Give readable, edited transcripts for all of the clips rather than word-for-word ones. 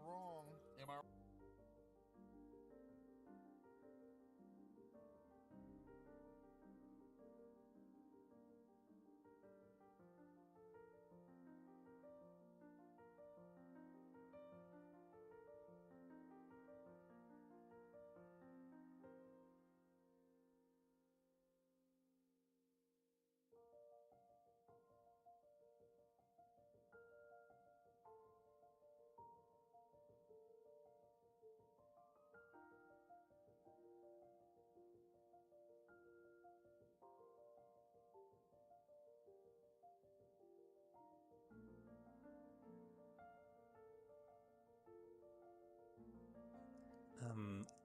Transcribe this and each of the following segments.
wrong. Am I?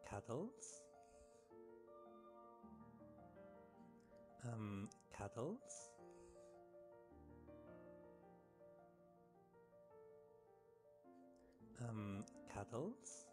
Cuddles? Cuddles? Cuddles?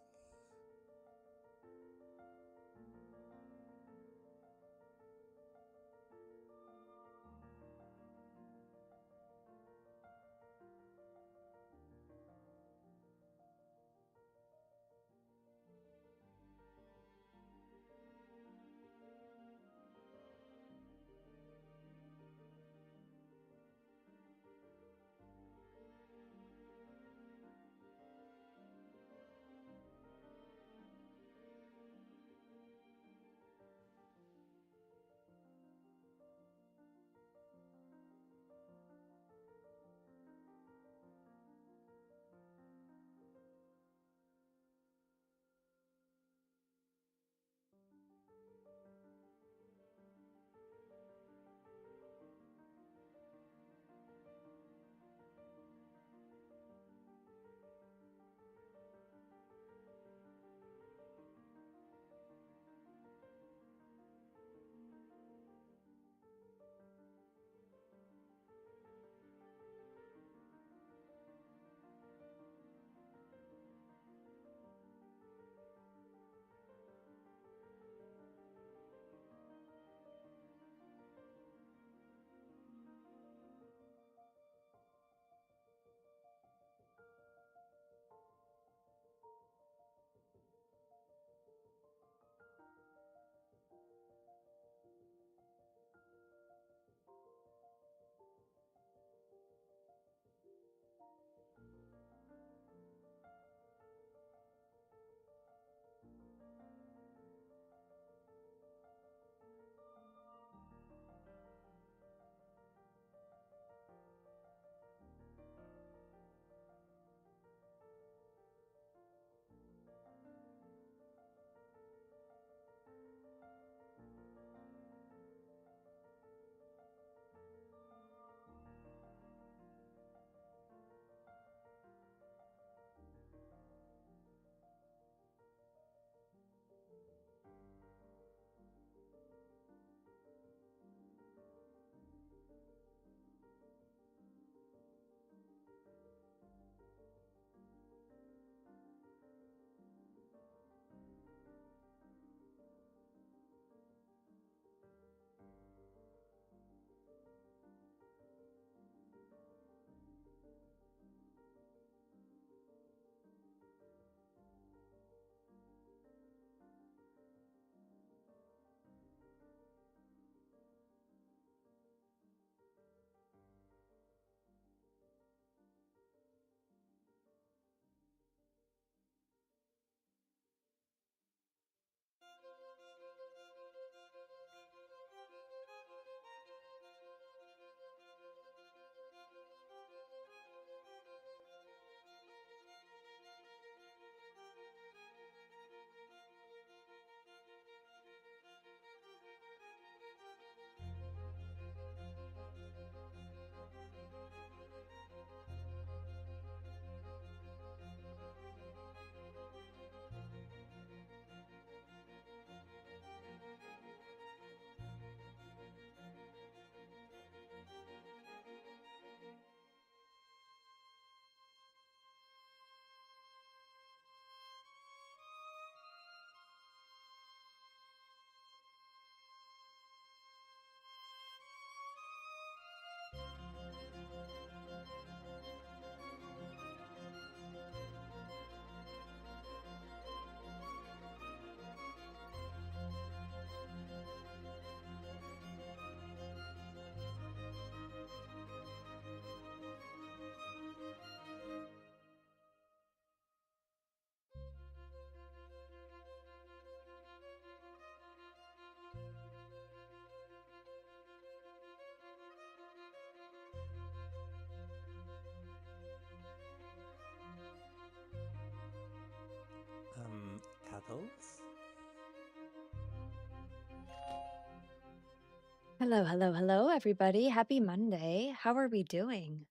Hello, hello, hello, everybody. Happy Monday. How are we doing?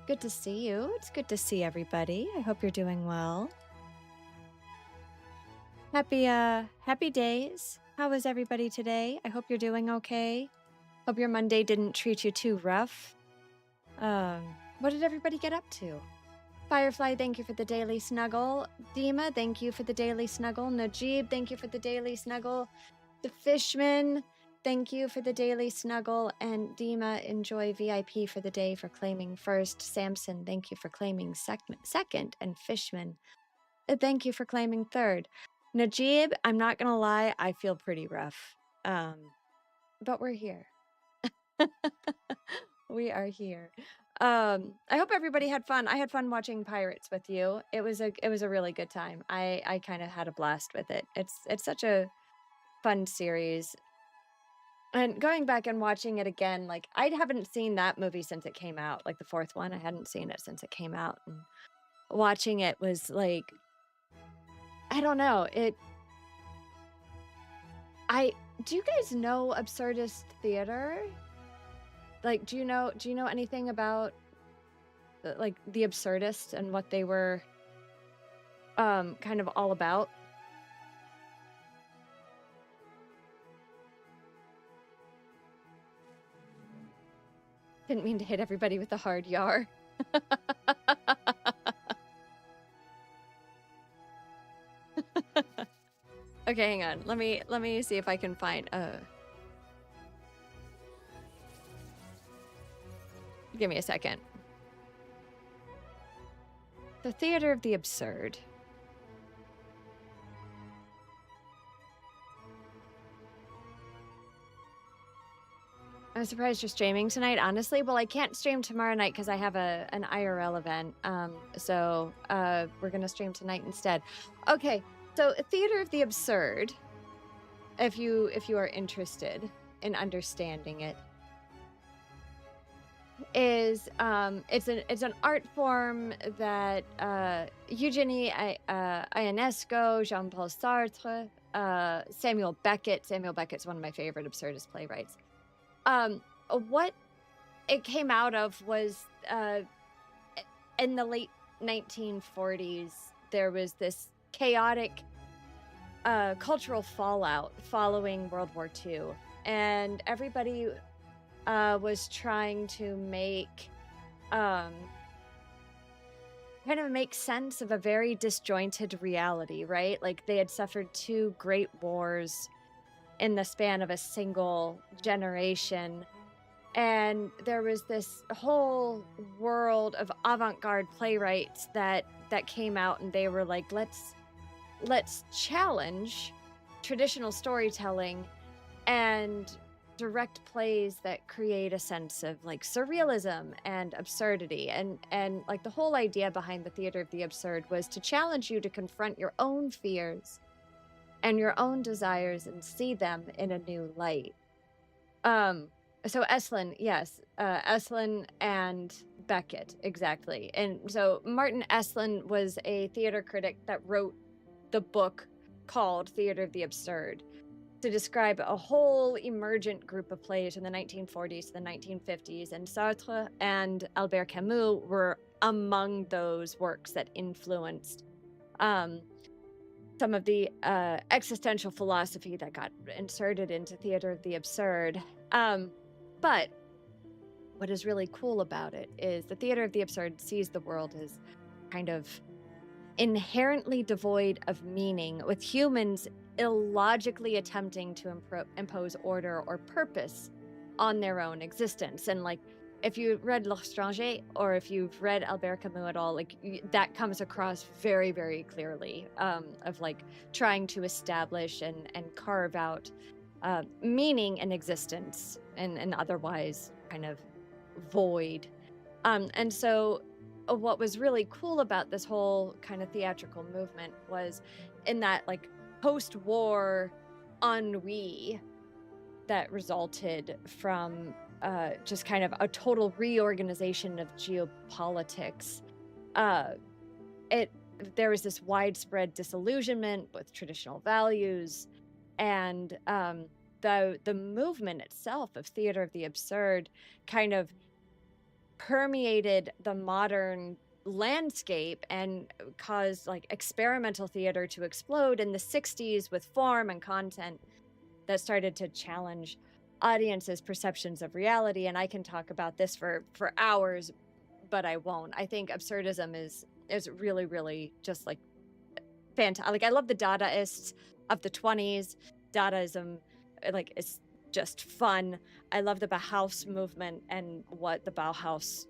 Good to see you. It's good to see everybody. I hope you're doing well. Happy days. How is everybody today? I hope you're doing okay. Hope your Monday didn't treat you too rough. What did everybody get up to? Firefly, thank you for the daily snuggle. Dima, thank you for the daily snuggle. Najib, thank you for the daily snuggle. The Fishman, thank you for the daily snuggle. And Dima, enjoy VIP for the day for claiming first. Samson, thank you for claiming second. And Fishman, thank you for claiming third. Najib, I'm not going to lie, I feel pretty rough. But we're here. We are here. I hope everybody had fun. I had fun watching Pirates with you. It was a really good time. I kind of had a blast with it. It's such a fun series. And going back and watching it again, like I haven't seen that movie since it came out, like the fourth one. I hadn't seen it since it came out. And watching it was like, I don't know. Do you guys know absurdist theater? Like, do you know anything about like the absurdists and what they were kind of all about? Didn't mean to hit everybody with the hard yar. Okay, hang on. Let me see if I can find give me a second. The Theater of the Absurd. I'm surprised you're streaming tonight, honestly. Well, I can't stream tomorrow night because I have an IRL event. So we're gonna stream tonight instead. Okay, so Theater of the Absurd, if you are interested in understanding it, is it's an art form that Eugenie Ionesco, Jean-Paul Sartre, Samuel Beckett's one of my favorite absurdist playwrights. What it came out of was in the late 1940s, there was this chaotic cultural fallout following World War II, and everybody was trying to kind of make sense of a very disjointed reality, right? Like they had suffered two great wars in the span of a single generation. And there was this whole world of avant-garde playwrights that came out, and they were like, let's challenge traditional storytelling and direct plays that create a sense of like surrealism and absurdity. And like the whole idea behind the Theater of the Absurd was to challenge you to confront your own fears and your own desires and see them in a new light. So Estlin, yes, Estlin and Beckett, exactly. And so Martin Estlin was a theater critic that wrote the book called Theater of the Absurd to describe a whole emergent group of plays from the 1940s to the 1950s. And Sartre and Albert Camus were among those works that influenced some of the existential philosophy that got inserted into Theater of the Absurd. But what is really cool about it is the Theater of the Absurd sees the world as kind of inherently devoid of meaning, with humans illogically attempting to impose order or purpose on their own existence. And like, if you read L'Étranger or if you've read Albert Camus at all, like that comes across very, very clearly, of like trying to establish and carve out meaning in existence and otherwise kind of void. And so what was really cool about this whole kind of theatrical movement was in that like post-war ennui that resulted from just kind of a total reorganization of geopolitics. There was this widespread disillusionment with traditional values, and the movement itself of theater of the absurd kind of permeated the modern landscape and caused like experimental theater to explode in the 60s with form and content that started to challenge audiences' perceptions of reality. And I can talk about this for hours, but I won't. I think absurdism is really, really just like fantastic. Like I love the Dadaists of the 20s. Dadaism, like it's just fun. I love the Bauhaus movement and what the Bauhaus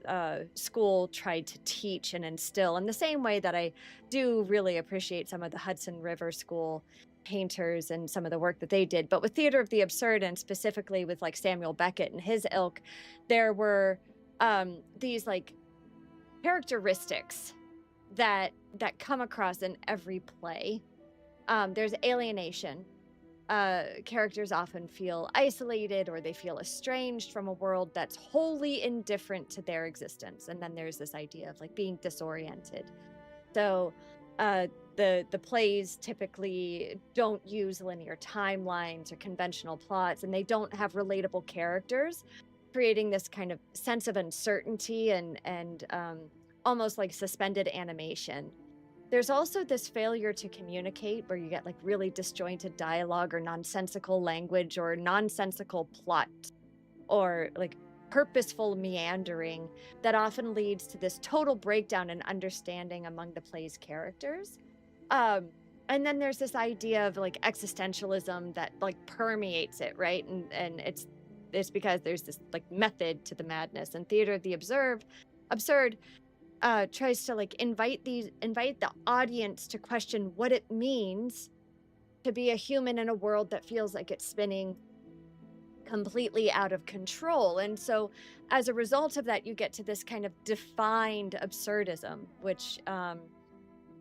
school tried to teach and instill in the same way that I do really appreciate some of the Hudson River School painters and some of the work that they did. But with theater of the absurd, and specifically with like Samuel Beckett and his ilk, there were these like characteristics that come across in every play. There's alienation. Characters often feel isolated or they feel estranged from a world that's wholly indifferent to their existence. And then there's this idea of like being disoriented. So the plays typically don't use linear timelines or conventional plots, and they don't have relatable characters, creating this kind of sense of uncertainty and almost like suspended animation. There's also this failure to communicate where you get like really disjointed dialogue or nonsensical language or nonsensical plot or like purposeful meandering that often leads to this total breakdown in understanding among the play's characters. And then there's this idea of like existentialism that like permeates it, right? And it's because there's this like method to the madness, and theater of the absurd tries to like invite the audience to question what it means to be a human in a world that feels like it's spinning completely out of control. And so as a result of that, you get to this kind of defined absurdism, which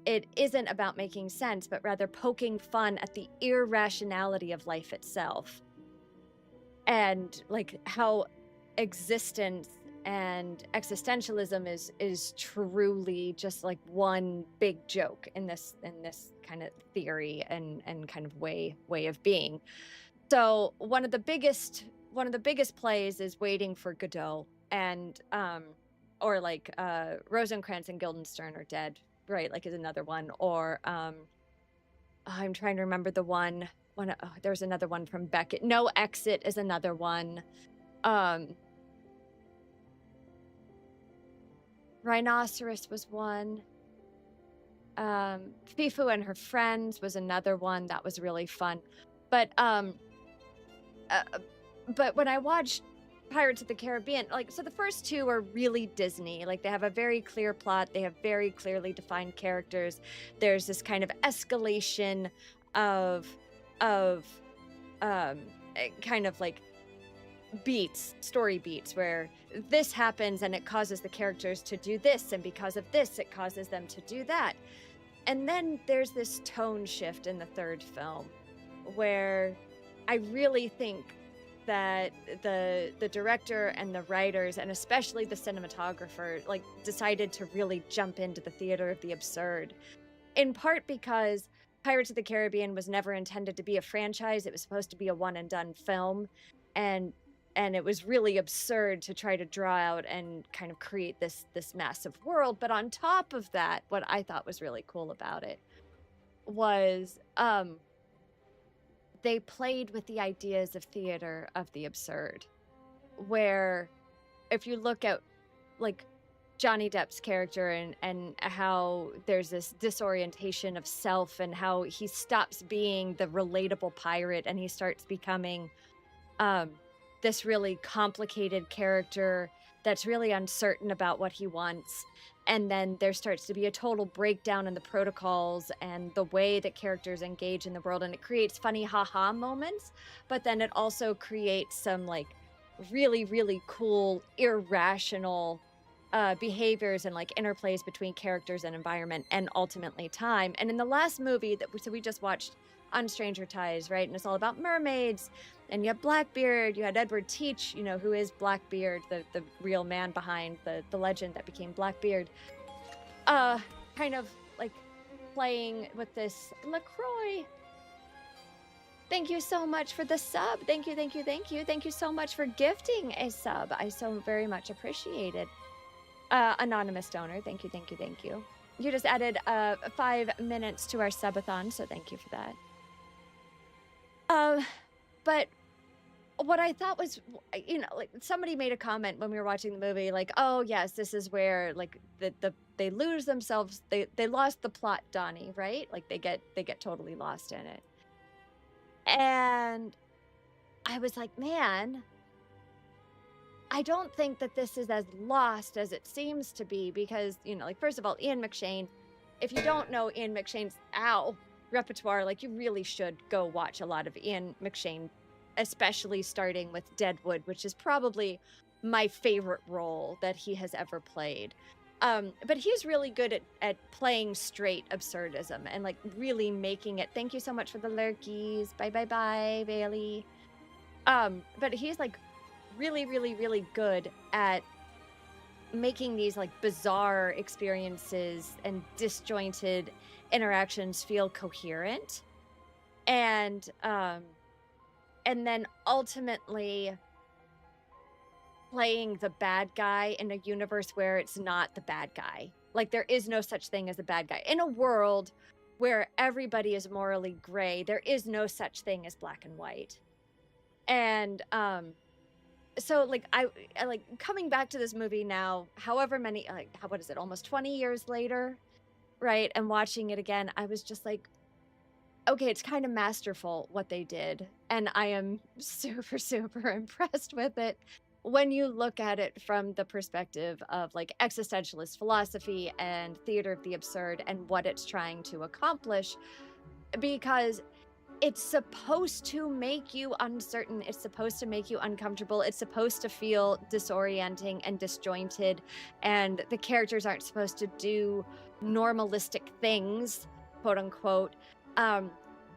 it isn't about making sense, but rather poking fun at the irrationality of life itself and like how existence and existentialism is truly just like one big joke in this kind of theory and kind of way of being. So one of the biggest plays is Waiting for Godot, and or like Rosencrantz and Guildenstern Are Dead, right? Like is another one, or I'm trying to remember the one. There's another one from Beckett. No Exit is another one. Rhinoceros was one. Fifu and Her Friends was another one that was really fun. But when I watched Pirates of the Caribbean, like, so the first two are really Disney. Like, they have a very clear plot. They have very clearly defined characters. There's this kind of escalation of kind of like story beats, where this happens and it causes the characters to do this, and because of this, it causes them to do that. And then there's this tone shift in the third film where I really think that the director and the writers, and especially the cinematographer, like decided to really jump into the theater of the absurd, in part because Pirates of the Caribbean was never intended to be a franchise. It was supposed to be a one and done film, and it was really absurd to try to draw out and kind of create this massive world. But on top of that, what I thought was really cool about it was they played with the ideas of theater of the absurd, where if you look at like Johnny Depp's character and how there's this disorientation of self, and how he stops being the relatable pirate and he starts becoming this really complicated character that's really uncertain about what he wants. And then there starts to be a total breakdown in the protocols and the way that characters engage in the world. And it creates funny haha moments, but then it also creates some like really, really cool, irrational behaviors and like interplays between characters and environment and ultimately time. And in the last movie so we just watched on Stranger Ties, right? And it's all about mermaids, and you have Blackbeard, you had Edward Teach, you know, who is Blackbeard, the real man behind the legend that became Blackbeard, kind of like playing with this LaCroix. Thank you so much for the sub. Thank you, thank you, thank you. Thank you so much for gifting a sub. I so very much appreciate it. Anonymous donor, thank you, thank you, thank you. You just added 5 minutes to our subathon, so thank you for that. But what I thought was, like somebody made a comment when we were watching the movie, like, oh yes, this is where like they lose themselves. They lost the plot, Donnie, right? Like they get totally lost in it. And I was like, man, I don't think that this is as lost as it seems to be because, like, first of all, Ian McShane, if you don't know Ian McShane's repertoire, like, you really should go watch a lot of Ian McShane, especially starting with Deadwood, which is probably my favorite role that he has ever played. But he's really good at playing straight absurdism and like really making it. Thank you so much for the lurkies. Bye, bye, bye, Bailey. But he's like really, really, really good at making these like bizarre experiences and disjointed interactions feel coherent. And then ultimately playing the bad guy in a universe where it's not the bad guy. Like there is no such thing as a bad guy. In a world where everybody is morally gray, there is no such thing as black and white. And so like I like coming back to this movie now, however many what is it, almost 20 years later, right? And watching it again, I was just like, okay, it's kind of masterful what they did. And I am super, super impressed with it when you look at it from the perspective of like existentialist philosophy and theater of the absurd and what it's trying to accomplish, because it's supposed to make you uncertain. It's supposed to make you uncomfortable. It's supposed to feel disorienting and disjointed. And the characters aren't supposed to do normalistic things, quote unquote,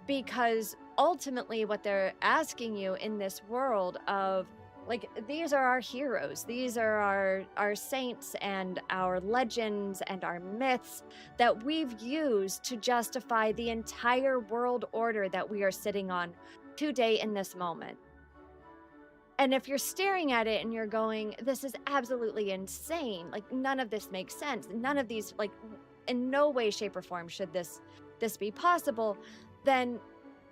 because ultimately what they're asking you in this world of like, these are our heroes. These are our saints and our legends and our myths that we've used to justify the entire world order that we are sitting on today in this moment. And if you're staring at it and you're going, this is absolutely insane, like none of this makes sense, none of these, like in no way, shape, or form should this be possible, then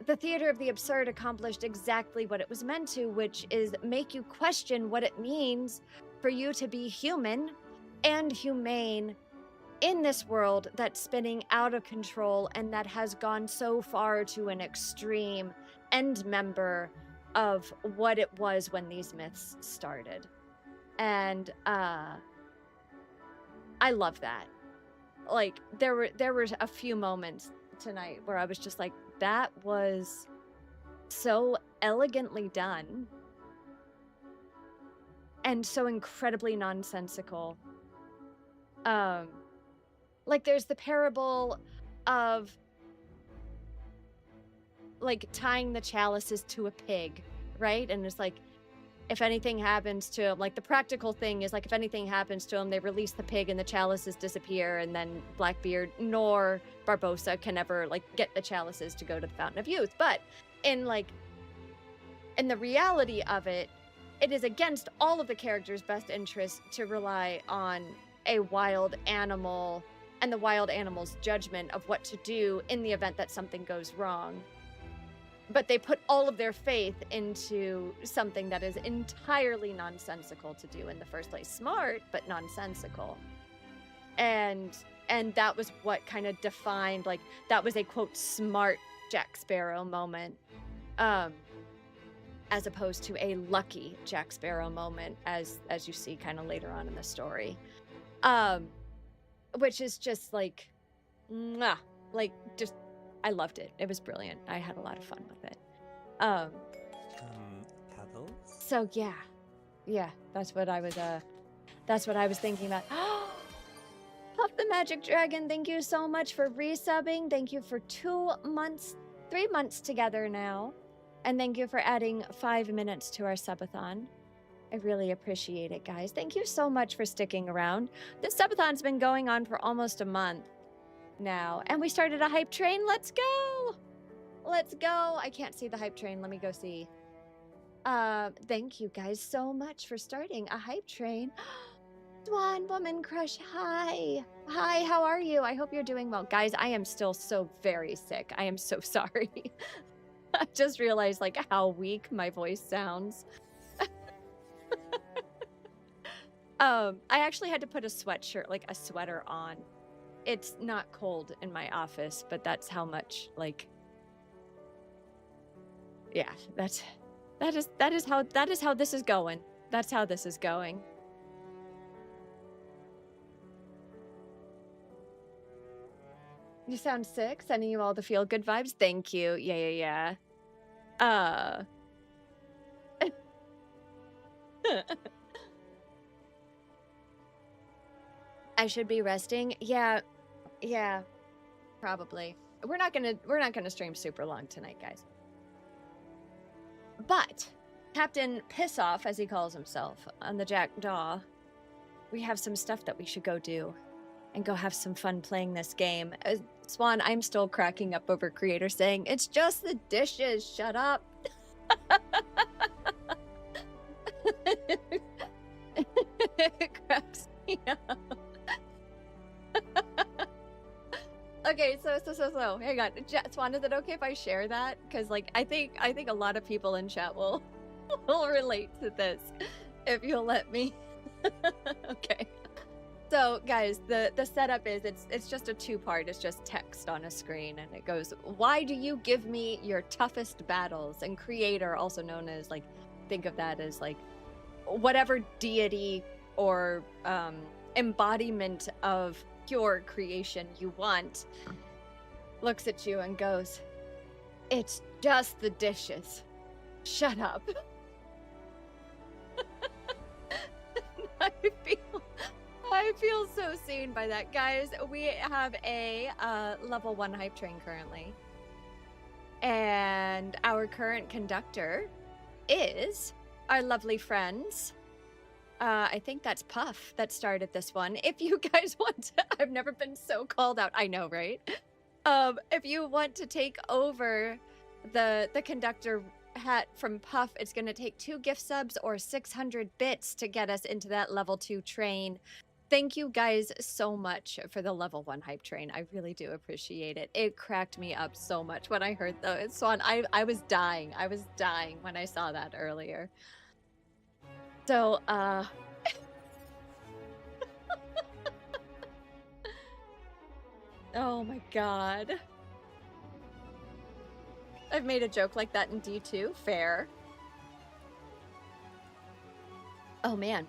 the theater of the absurd accomplished exactly what it was meant to, which is make you question what it means for you to be human and humane in this world that's spinning out of control and that has gone so far to an extreme end member of what it was when these myths started. And I love that. Like there were a few moments tonight where I was just like, that was so elegantly done and so incredibly nonsensical. Like there's the parable of like tying the chalices to a pig, right? And it's like, if anything happens to him, like the practical thing is like, if anything happens to him, they release the pig and the chalices disappear, and then Blackbeard nor Barbossa can ever like get the chalices to go to the Fountain of Youth. But in the reality of it, it is against all of the characters' best interest to rely on a wild animal and the wild animal's judgment of what to do in the event that something goes wrong. But they put all of their faith into something that is entirely nonsensical to do in the first place. Smart, but nonsensical. And that was what kind of defined, like, that was a, quote, smart Jack Sparrow moment, as opposed to a lucky Jack Sparrow moment, as you see kind of later on in the story. Which is just, like, mwah, like, just... I loved it. It was brilliant. I had a lot of fun with it. Cuddles? So yeah, that's what I was thinking about. Puff the Magic Dragon, thank you so much for resubbing. Thank you for 3 months together now. And thank you for adding 5 minutes to our subathon. I really appreciate it, guys. Thank you so much for sticking around. This subathon's been going on for almost a month now, and we started a hype train. Let's go! Let's go. I can't see the hype train. Let me go see. Thank you guys so much for starting a hype train. Swan Woman Crush, hi. Hi, how are you? I hope you're doing well. Guys, I am still so very sick. I am so sorry. I just realized like how weak my voice sounds. I actually had to put a sweatshirt, like a sweater on. It's not cold in my office, but that's how much like yeah, that is how this is going. That's how this is going. You sound sick. Sending you all the feel good vibes. Thank you. Yeah. I should be resting. Yeah, probably. We're not gonna stream super long tonight, guys. But Captain Piss Off, as he calls himself, on the Jackdaw, we have some stuff that we should go do and go have some fun playing this game. Swan, I'm still cracking up over creator saying, it's just the dishes, shut up. It cracks me up. Okay, so hang on. Swan, is it okay if I share that? Because like I think a lot of people in chat will relate to this if you'll let me. Okay. So guys, the setup is it's just a two-part. It's just text on a screen, and it goes, "Why do you give me your toughest battles?" And creator, also known as like, think of that as like whatever deity or embodiment of pure creation you want, looks at you and goes, "It's just the dishes. Shut up." I feel so seen by that. Guys, we have a level 1 hype train currently. And our current conductor is our lovely friends. I think that's Puff that started this one. If you guys want to, I've never been so called out. I know, right? If you want to take over the conductor hat from Puff, it's going to take 2 gift subs or 600 bits to get us into that level 2 train. Thank you guys so much for the level 1 hype train. I really do appreciate it. It cracked me up so much when I heard the Swan. I was dying. I was dying when I saw that earlier. So, oh my god. I've made a joke like that in D2. Fair. Oh man.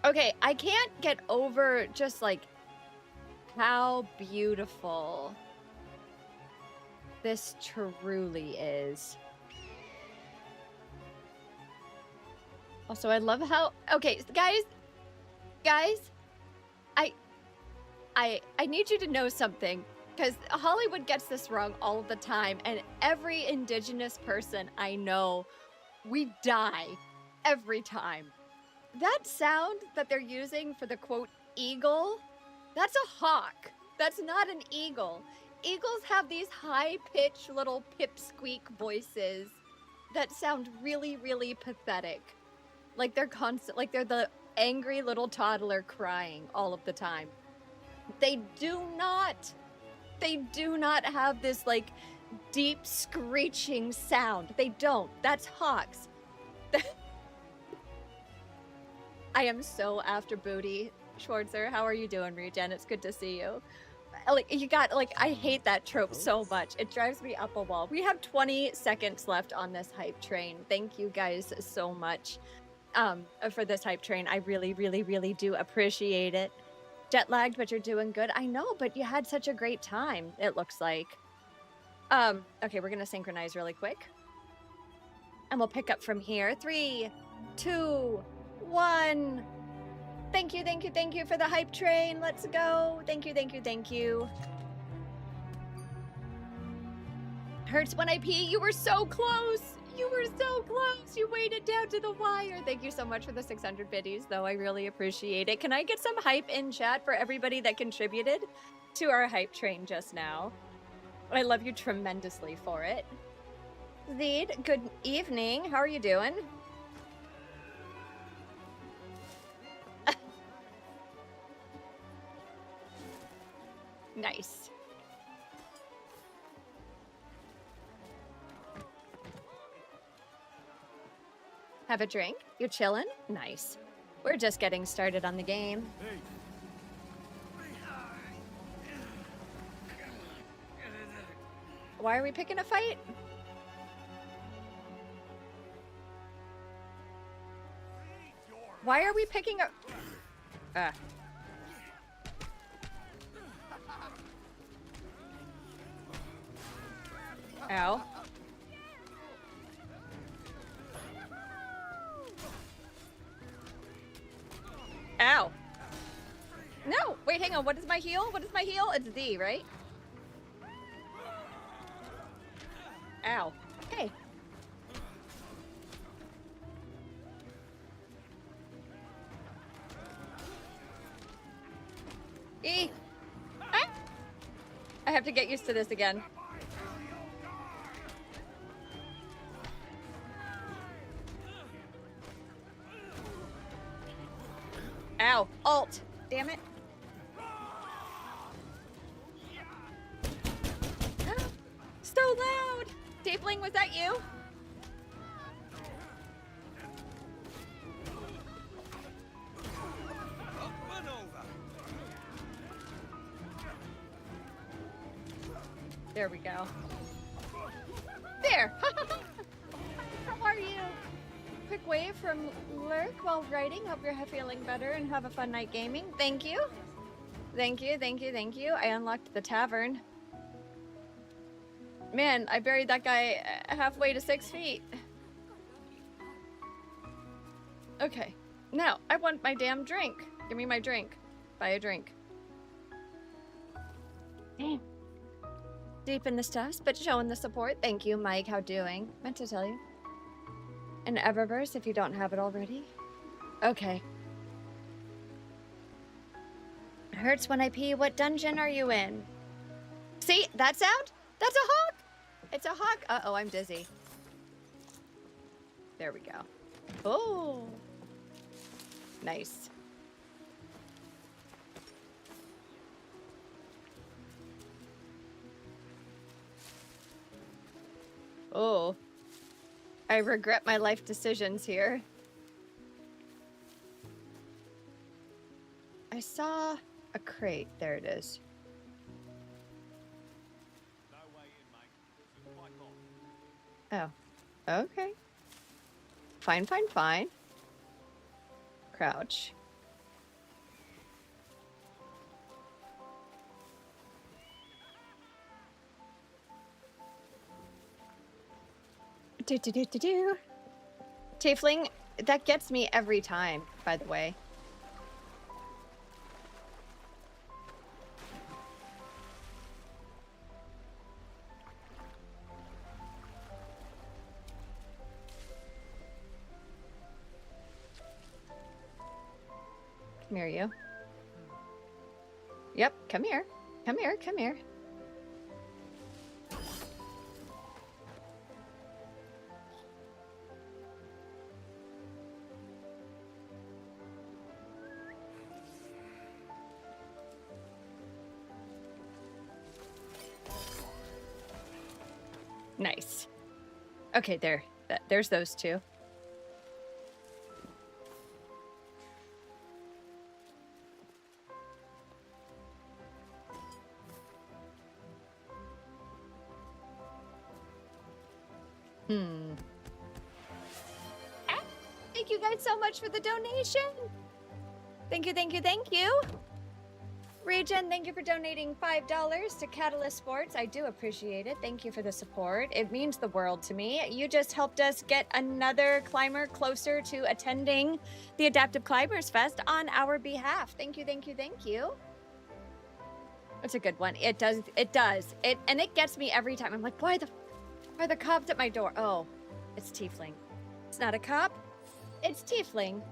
Okay, I can't get over just like how beautiful this truly is. Also, I love how, okay, guys, I need you to know something, because Hollywood gets this wrong all the time, and every indigenous person I know, we die every time. That sound that they're using for the quote eagle, that's a hawk. That's not an eagle. Eagles have these high-pitched little pipsqueak voices that sound really, really pathetic. Like they're the angry little toddler crying all of the time. They do not have this like deep screeching sound. They don't. That's hawks. I am so after booty, Schwarzer. How are you doing, Regen? It's good to see you. Like you got like I hate that trope so much. It drives me up a wall. We have 20 seconds left on this hype train. Thank you guys so much for this hype train. I really, really, really do appreciate it. Jet lagged, but you're doing good. I know, but you had such a great time, it looks like. Okay, we're gonna synchronize really quick. And we'll pick up from here. 3, 2, 1. Thank you for the hype train. Let's go. Thank you. Hurts when I pee. You were so close. You waited down to the wire. Thank you so much for the 600 biddies, though. I really appreciate it. Can I get some hype in chat for everybody that contributed to our hype train just now? I love you tremendously for it. Zeed, good evening. How are you doing? Nice. Have a drink? You chillin'? Nice. We're just getting started on the game. Why are we picking a fight? Why are we picking a... Ow. Ow. No! Wait, hang on. What is my heal? What is my heal? It's D, right? Ow. Hey. E. Ah. I have to get used to this again. Ow. Alt. Damn it. So loud. Tiefling, was that you? There we go. There! How are you? Quick wave from Lurk while writing. Hope you're feeling better and have a fun night gaming. Thank you. Thank you, thank you, thank you. I unlocked the tavern. Man, I buried that guy halfway to 6 feet. Okay. Now, I want my damn drink. Give me my drink. Buy a drink. Damn. Deep in the stuffs, but showing the support. Thank you, Mike. How doing? Meant to tell you. An Eververse if you don't have it already. Okay. Hurts when I pee. What dungeon are you in? See, that sound? That's a hawk! It's a hawk. Uh-oh, I'm dizzy. There we go. Oh. Nice. Oh. I regret my life decisions here. I saw a crate. There it is. Oh. Okay. Fine, fine, fine. Crouch. Do. Tiefling, that gets me every time, by the way. Come here, you. Yep, come here. Come here, come here. Nice. Okay, there's those two. Thank you guys so much for the donation. Thank you, thank you, thank you. Regen, thank you for donating $5 to Catalyst Sports. I do appreciate it. Thank you for the support. It means the world to me. You just helped us get another climber closer to attending the Adaptive Climbers Fest on our behalf. Thank you, thank you, thank you. It's a good one. It does. And it gets me every time. I'm like, why are the cops at my door? Oh, it's Tiefling. It's not a cop. It's Tiefling.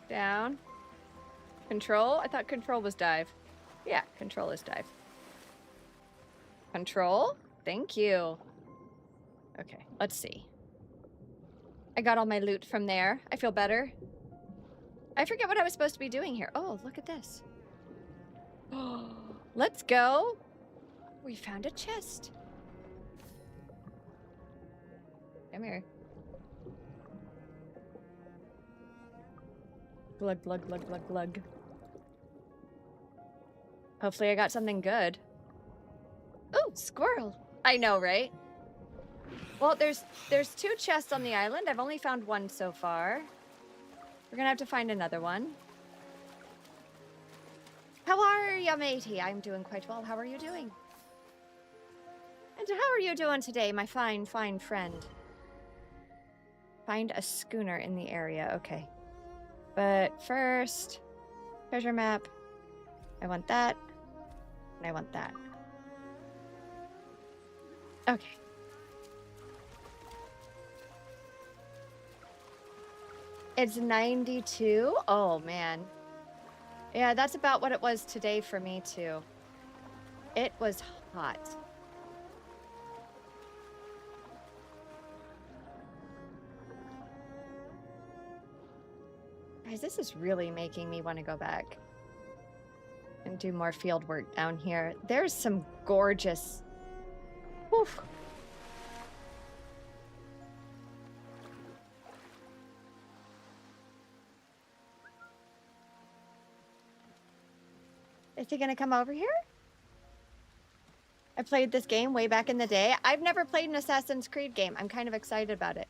Down. Control? I thought control was dive. Yeah, control is dive. Control? Thank you. Okay, let's see. I got all my loot from there. I feel better. I forget what I was supposed to be doing here. Oh, look at this. Oh, let's go. We found a chest. Come here. Glug, glug, glug, glug, glug. Hopefully I got something good. Oh, squirrel. I know, right? Well, there's 2 chests on the island. I've only found 1 so far. We're gonna have to find another one. How are ya, matey? I'm doing quite well. How are you doing? And how are you doing today, my fine, fine friend? Find a schooner in the area. Okay. But first, treasure map. I want that. And I want that. Okay. It's 92? Oh, man. Yeah, that's about what it was today for me, too. It was hot. Guys, this is really making me want to go back and do more field work down here. There's some gorgeous... Whew. Is he gonna come over here? I played this game way back in the day. I've never played an Assassin's Creed game. I'm kind of excited about it.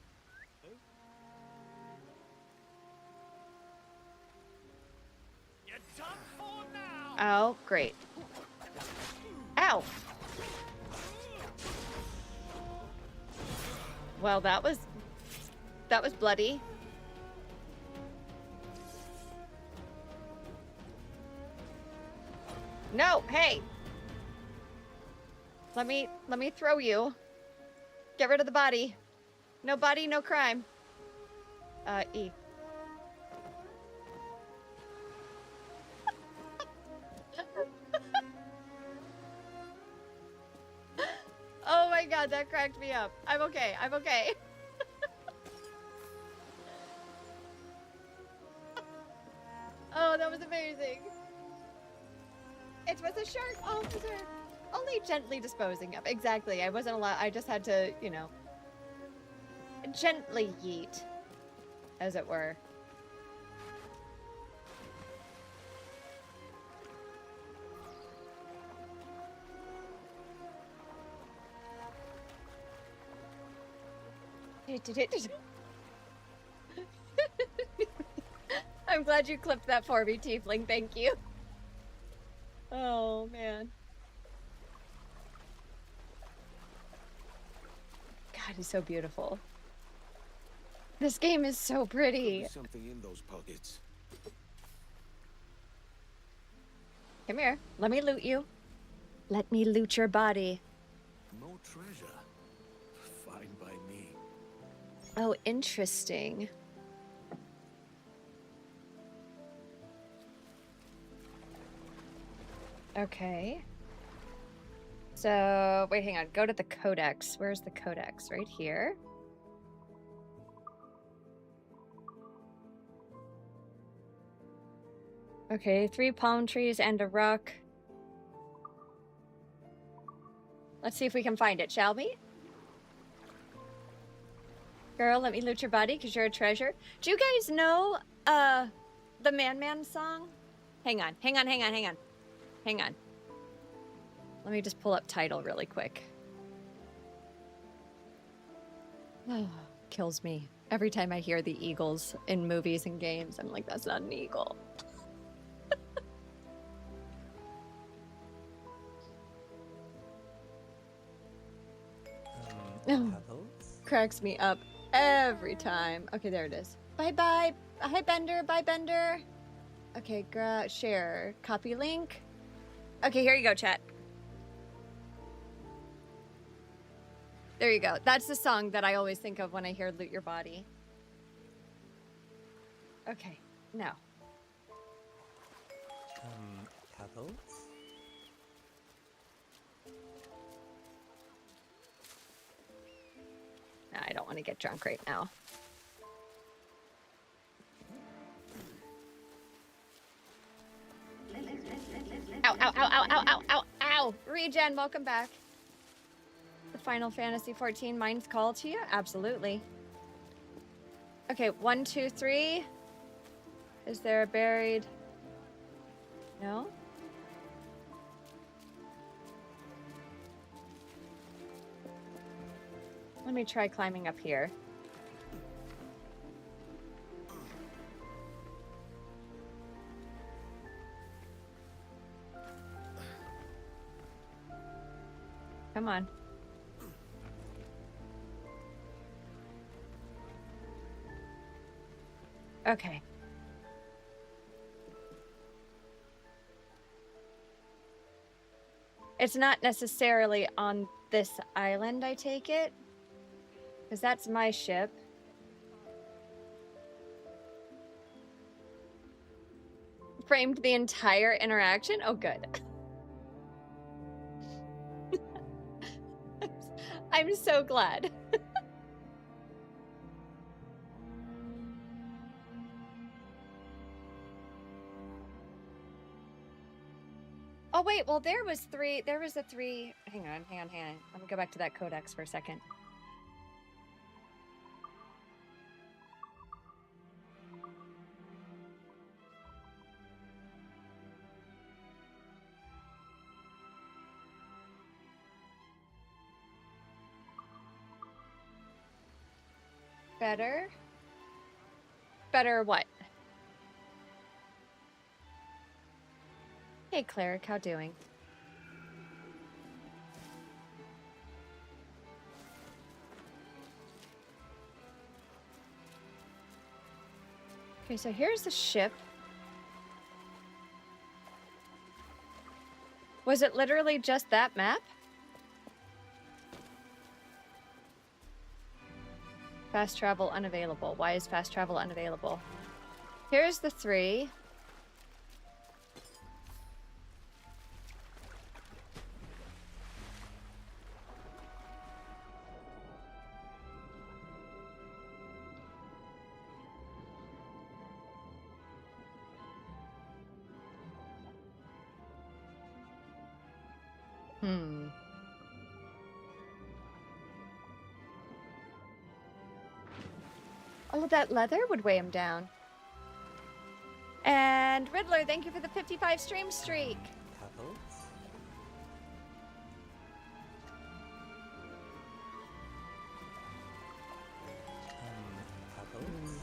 Oh, great. Ow! Well, that was bloody. No, hey! Let me throw you. Get rid of the body. No body, no crime. E. Oh my god, that cracked me up. I'm okay, I'm okay. Oh, that was amazing. It was a shark officer. Only gently disposing of. Exactly. I wasn't allowed. I just had to, you know, gently yeet, as it were. I'm glad you clipped that for me, Tiefling. Thank you. Oh, man. God, he's so beautiful. This game is so pretty. Something in those pockets. Come here. Let me loot you. Let me loot your body. More treasure. Fine by me. Oh, interesting. Okay. So, wait, hang on. Go to the codex. Where's the codex? Right here. Okay, 3 palm trees and a rock. Let's see if we can find it, shall we? Girl, let me loot your body because you're a treasure. Do you guys know the Man song? Hang on. Hang on. Let me just pull up title really quick. Oh, kills me. Every time I hear the eagles in movies and games, I'm like, that's not an eagle. Cracks me up every time. Okay, there it is. Bye-bye. Hi, Bender. Bye, Bender. Okay, share. Copy link. Okay, here you go, chat. There you go. That's the song that I always think of when I hear Loot Your Body. Okay, now, Cuddles? No, I don't want to get drunk right now. Ow, ow, ow, ow, ow, ow, ow, ow! Regen, welcome back. The Final Fantasy 14 Mind's Call to you? Absolutely. Okay, 1, 2, 3. Is there a buried... No? Let me try climbing up here. Come on. Okay. It's not necessarily on this island, I take it. Because that's my ship. Framed the entire interaction? Oh, good. I'm so glad. Oh, wait. Well, there was a 3. Hang on. Let me go back to that codex for a second. Better? Better what? Hey, Cleric, how doing? Okay, so here's the ship. Was it literally just that map? Fast travel unavailable. Why is fast travel unavailable? Here's the 3. All of that leather would weigh him down. And Riddler, thank you for the 55 stream streak. Cuddles? Cuddles?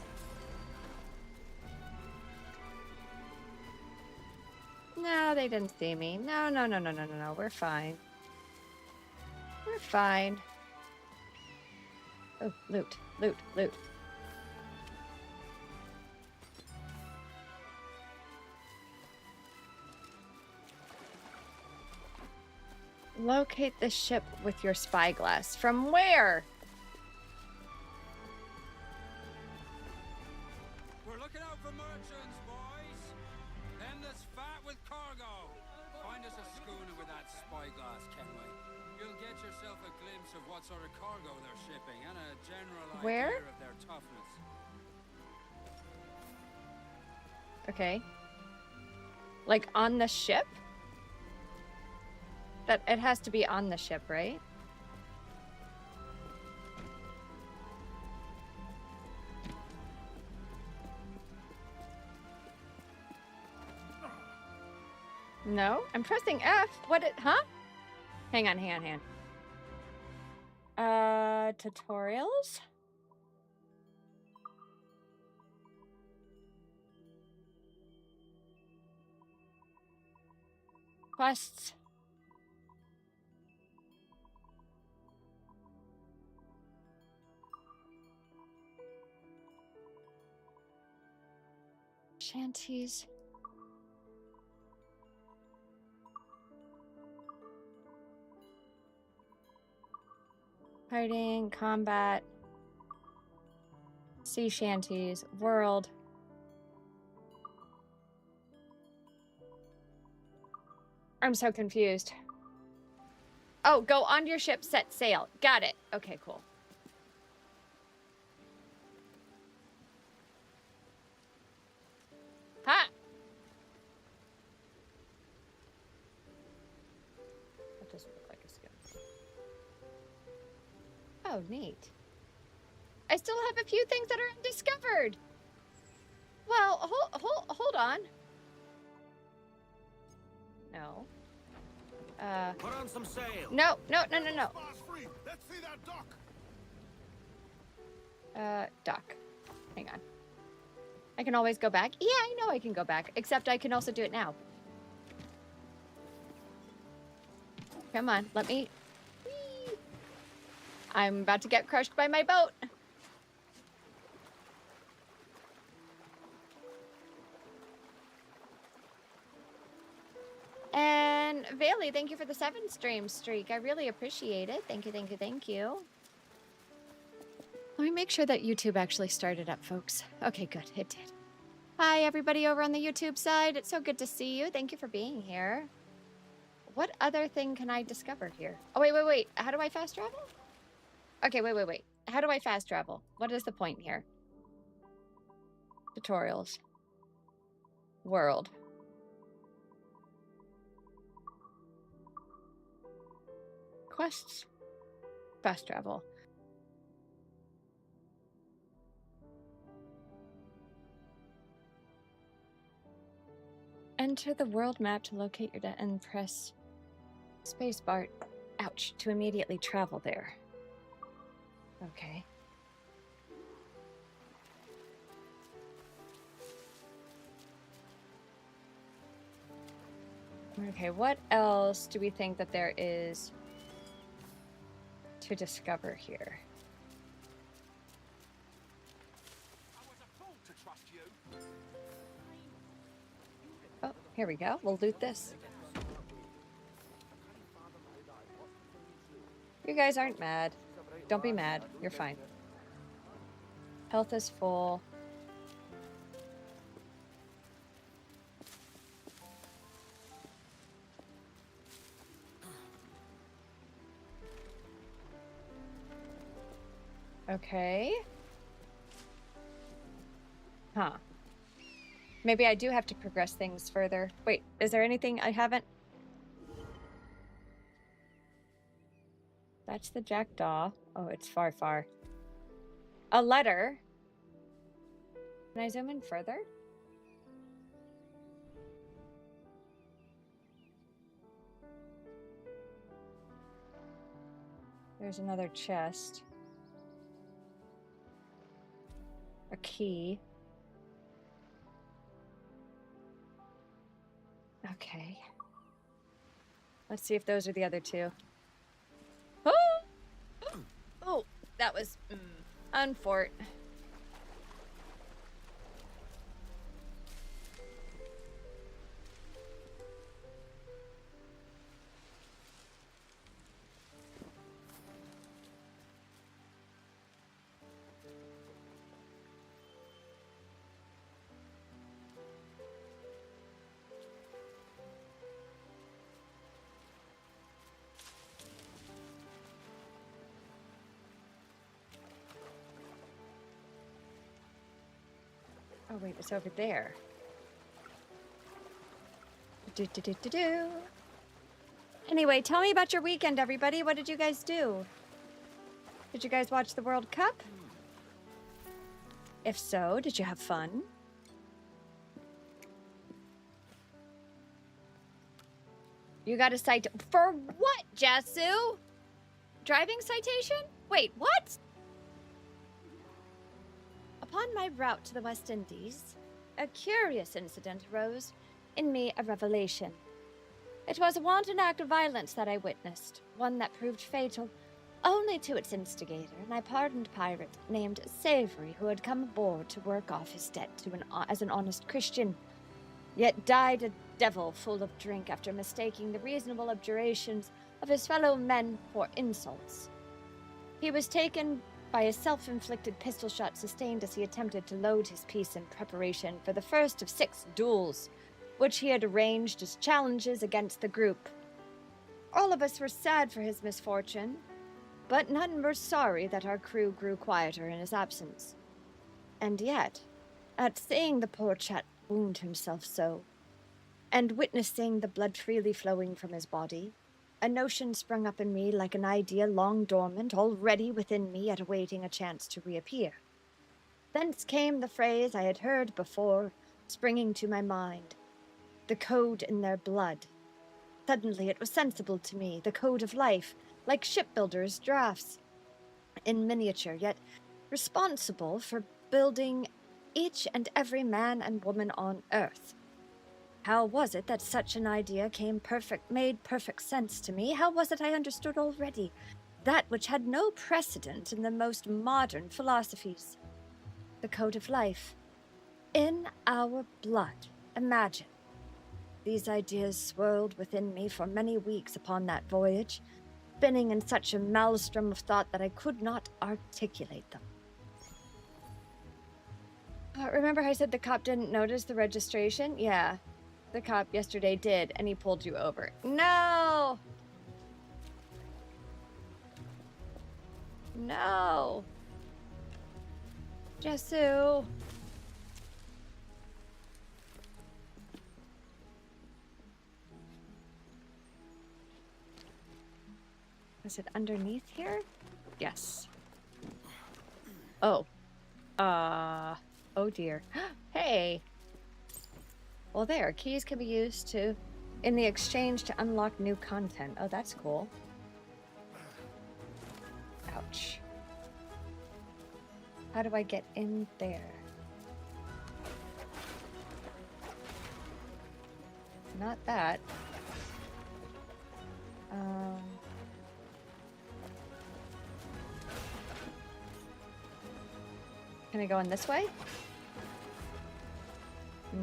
No, they didn't see me. No. We're fine. We're fine. Oh, loot. Locate the ship with your spyglass. From where? We're looking out for merchants, boys. Them that's fat with cargo. Find us a schooner with that spyglass, Kenway. You'll get yourself a glimpse of what sort of cargo they're shipping and a general Where? idea of their toughness. Okay. Like on the ship? That it has to be on the ship, right? No, I'm pressing F. What it, huh? Hang on. Tutorials? Quests. Shanties. Fighting, combat, sea shanties, world. I'm so confused. Oh, go on your ship, set sail. Got it. Okay, cool. Ha! That doesn't look like a skill. Oh, neat. I still have a few things that are undiscovered. Well, hold on. No. Put on some sail. No. Let's see that dock. Dock. Hang on. I can always go back. Yeah, I know I can go back, except I can also do it now. Come on, let me. Whee! I'm about to get crushed by my boat. And Bailey, thank you for the 7 stream streak. I really appreciate it. Thank you, thank you, thank you. Let me make sure that YouTube actually started up, folks. Okay, good. It did. Hi, everybody over on the YouTube side. It's so good to see you. Thank you for being here. What other thing can I discover here? Oh, wait. How do I fast travel? Okay, wait. How do I fast travel? What is the point here? Tutorials. World. Quests. Fast travel. Enter the world map to locate your and press spacebar, ouch, to immediately travel there. Okay. Okay, what else do we think that there is to discover here? Oh, here we go. We'll loot this. You guys aren't mad. Don't be mad. You're fine. Health is full. Okay. Huh. Maybe I do have to progress things further. Wait, is there anything I haven't? That's the jackdaw. Oh, it's far, far. A letter. Can I zoom in further? There's another chest. A key. Okay. Let's see if those are the other two. Oh! Oh, that was unfort. Oh wait, it's over there. Do. Anyway, tell me about your weekend, everybody. What did you guys do? Did you guys watch the World Cup? If so, did you have fun? You got a cite for what, Jasu? Driving citation? Wait, what? Upon my route to the West Indies, a curious incident arose in me, a revelation. It was a wanton act of violence that I witnessed, one that proved fatal only to its instigator, an ipardoned pirate named Savory, who had come aboard to work off his debt as an honest Christian, yet died a devil full of drink after mistaking the reasonable abjurations of his fellow men for insults. He was taken by a self-inflicted pistol shot sustained as he attempted to load his piece in preparation for the first of 6 duels which he had arranged as challenges against the group. All of us were sad for his misfortune, but none were sorry that our crew grew quieter in his absence. And yet, at seeing the poor chap wound himself so, and witnessing the blood freely flowing from his body, a notion sprung up in me like an idea long dormant, already within me yet awaiting a chance to reappear. Thence came the phrase I had heard before, springing to my mind, the code in their blood. Suddenly it was sensible to me, the code of life, like shipbuilders' drafts, in miniature, yet responsible for building each and every man and woman on Earth. How was it that such an idea made perfect sense to me? How was it I understood already that which had no precedent in the most modern philosophies? The code of life. In our blood. Imagine. These ideas swirled within me for many weeks upon that voyage, spinning in such a maelstrom of thought that I could not articulate them. Remember I said the cop didn't notice the registration? Yeah, the cop yesterday did, and he pulled you over. No! No! Jesu! Is it underneath here? Yes. Oh. Oh dear. Hey! Well there, keys can be used in the exchange to unlock new content. Oh, that's cool. Ouch. How do I get in there? Not that. Can I go in this way?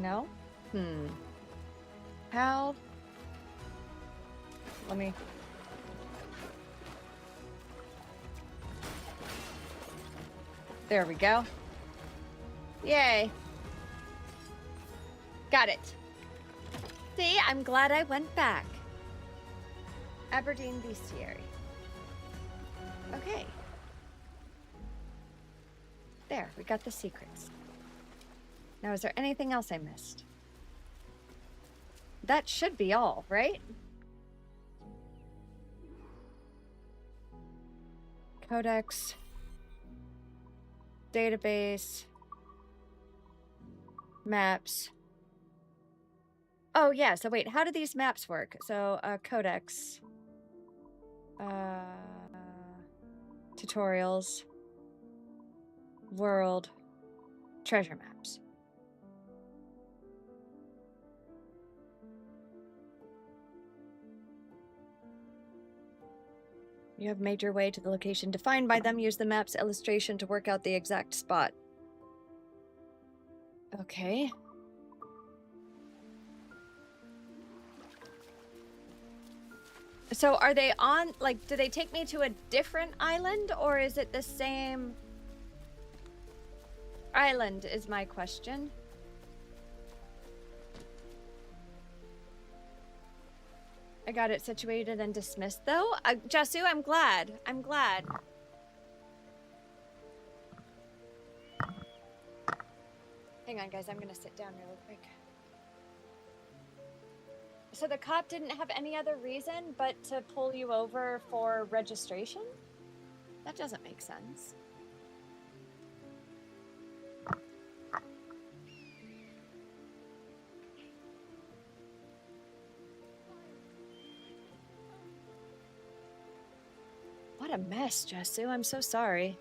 No? How? Let me... There we go. Yay. Got it. See, I'm glad I went back. Aberdeen Bestiary. Okay. There, we got the secrets. Now, is there anything else I missed? That should be all, right? Codex. Database. Maps. Oh, yeah, so wait, how do these maps work? So, codex. Tutorials. World. Treasure maps. You have made your way to the location defined by them. Use the map's illustration to work out the exact spot. Okay. So are they on, like, do they take me to a different island, or is it the same island is my question. I got it situated and dismissed, though. Jasu, I'm glad. I'm glad. Hang on, guys. I'm going to sit down really quick. So the cop didn't have any other reason but to pull you over for registration? That doesn't make sense. What a mess, Jasu. I'm so sorry.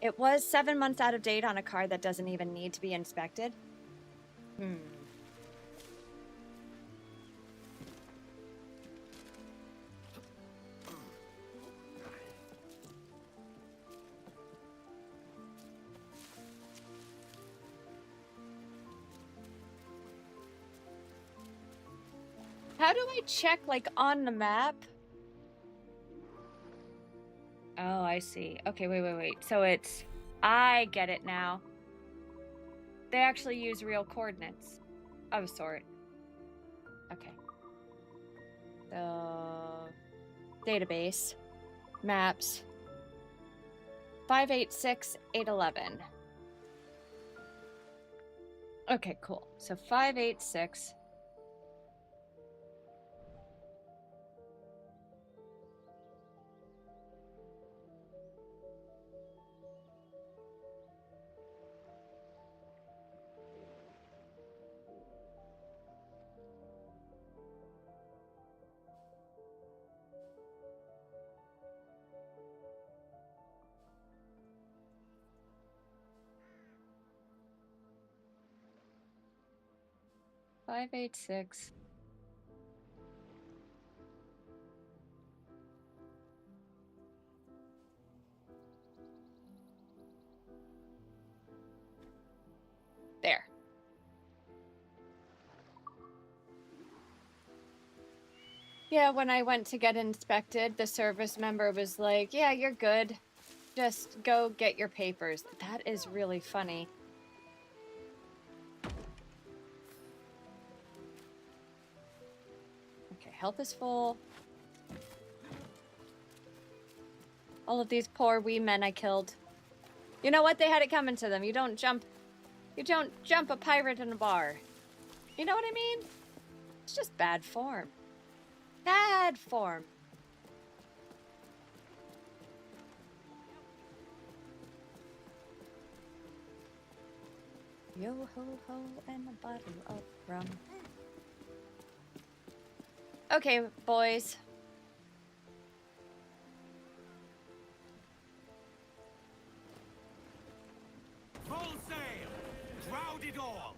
It was 7 months out of date on a car that doesn't even need to be inspected. How do I check, like, on the map? Oh, I see. Okay, wait. So it's... I get it now. They actually use real coordinates of a sort. Okay. So, database, maps, 586-811. Okay, cool. So 586. Five, 8, 6. There. Yeah, when I went to get inspected, the service member was like, yeah, you're good. Just go get your papers. That is really funny. Okay, health is full. All of these poor wee men I killed. You know what? They had it coming to them. You don't jump a pirate in a bar. You know what I mean? It's just bad form. Bad form. Yo ho ho and a bottle of rum. Okay, boys. Full sail! Crowd it all!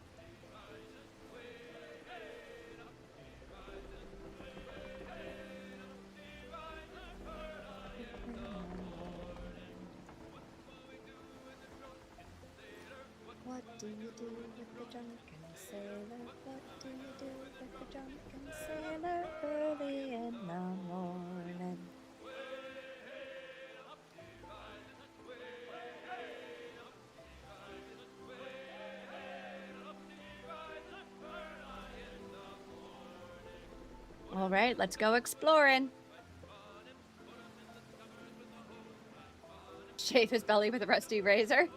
What do you do with the drunken sailor? What do you do with the drunken sailor early in the morning? All right, let's go exploring. Shave his belly with a rusty razor.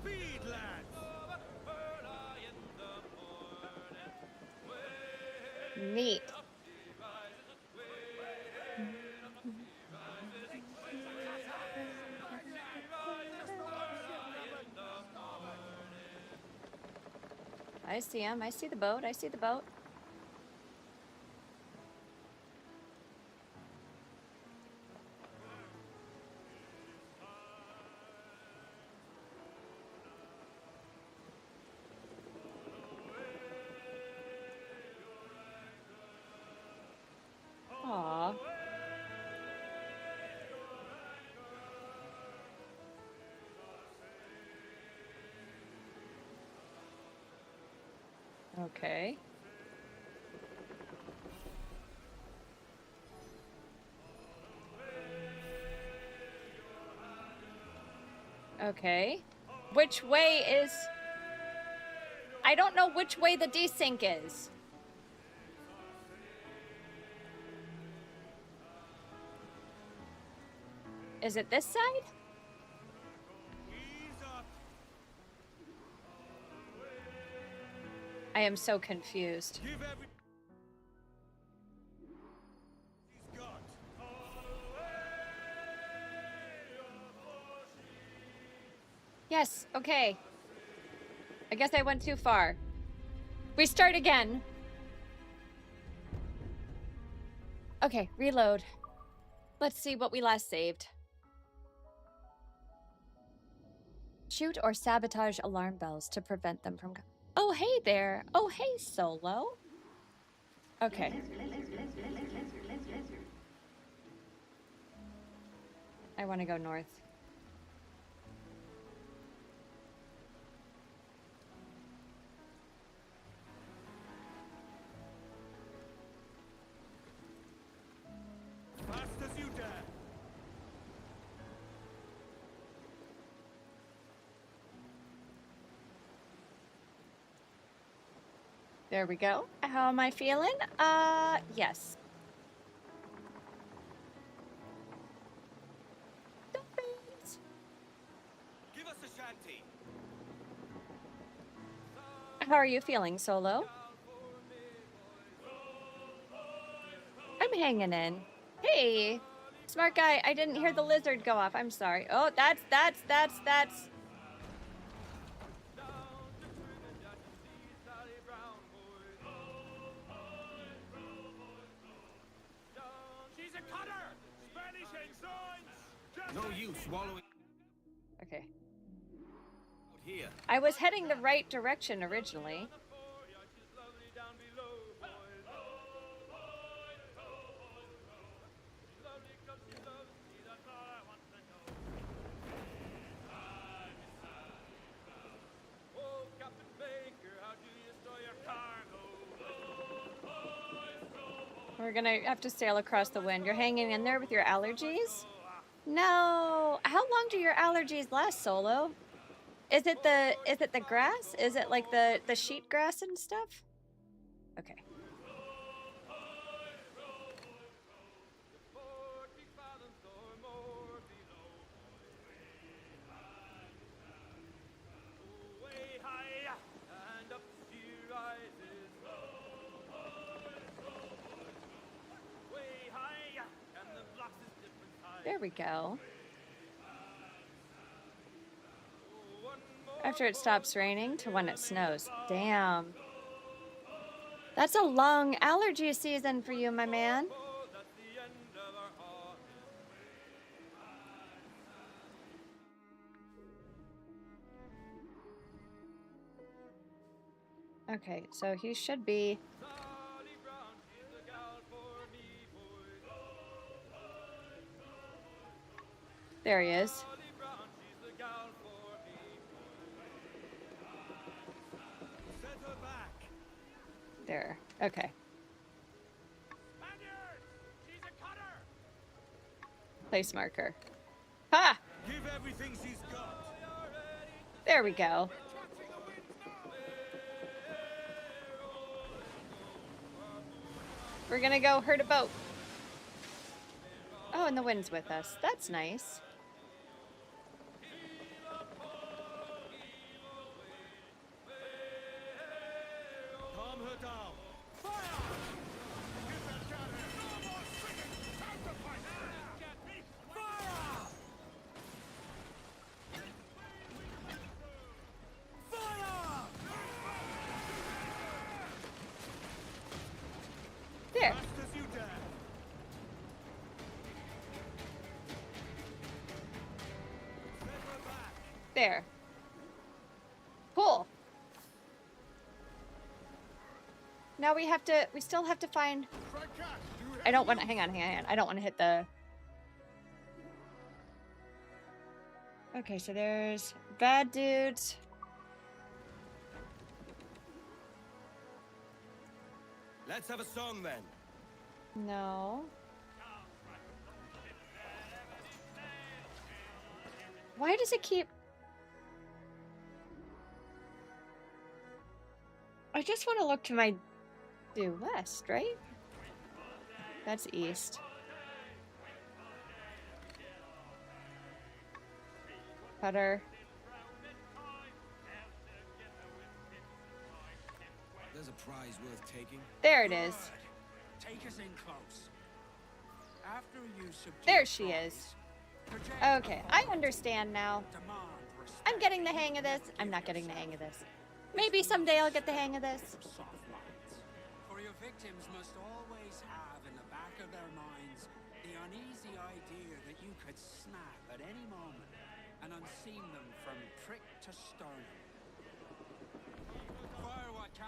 Speed, lads! Neat. I see him. I see the boat. I see the boat. Aww. Okay. Okay. Which way is... I don't know which way the desync is. Is it this side? Ease up! I am so confused. Give every... He's got. Yes, okay. I guess I went too far. We start again. Okay, reload. Let's see what we last saved. Shoot or sabotage alarm bells to prevent them from... Oh, hey there. Oh, hey, Solo. Okay. I want to go north. Fast as you dare. There we go. How am I feeling? Yes. Dolphins. Give us a shanty. How are you feeling, Solo? I'm hanging in. Hey, smart guy. I didn't hear the lizard go off. I'm sorry. Oh, that's. She's a cutter. Spanish signs. No use swallowing Okay. out here. I was heading the right direction originally. We're gonna have to sail across the wind. You're hanging in there with your allergies? No. How long do your allergies last, Solo? Is it the grass? Is it like the sheet grass and stuff? Okay. There we go. After it stops raining to when it snows. Damn. That's a long allergy season for you, my man. Okay, so he should be... There he is. There. Okay. Place marker. Ha! Give everything she's got. There we go. We're gonna go herd a boat. Oh, and the wind's with us. That's nice. Calm her down. Fire! Give that cannon. No more singing. Time to fight. Fire! Fire! There. Fast as you dare. Set her back. There. Cool. Now we still have to find... I don't want to, hang on. I don't want to hit the... Okay, so there's bad dudes. Let's have a song then. No. Why does it keep... I just want to look to my due west, right? That's east. Cutter. There's a prize worth taking. There it is. Take us in close. After you subdue There she prize, is. project Okay, I understand now. demand I'm getting the hang of this. I'm not getting the hang of this. Maybe someday I'll get the hang of this. soft lines. For your victims must always have in the back of their minds the uneasy idea that you could snap at any moment and unseam them from prick to sternum.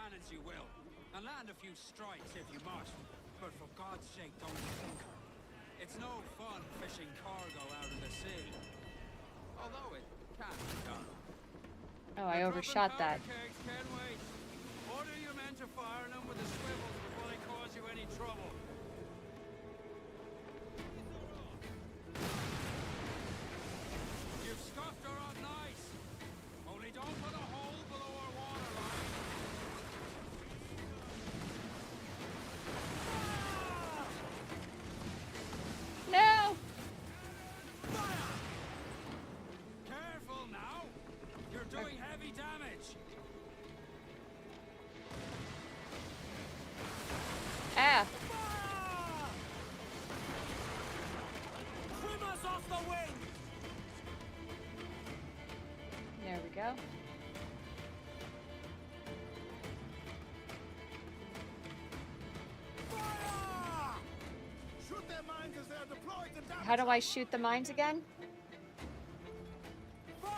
cannons you will, and land a few strikes if you must. But for God's sake, don't sink her. It's no fun fishing cargo out of the sea. Although it can be done. Oh, I overshot that. Kegs, Kenway. Order your men to fire them with the swivels before they cause you any trouble. You've scuffed her up nice. Only don't put a hole below our waterline. No! Careful now. You're doing heavy damage. Ah. Trim us off the wing! There we go. Fire! Shoot their mines as they're deployed to damage. How do I shoot the mines again? Fire!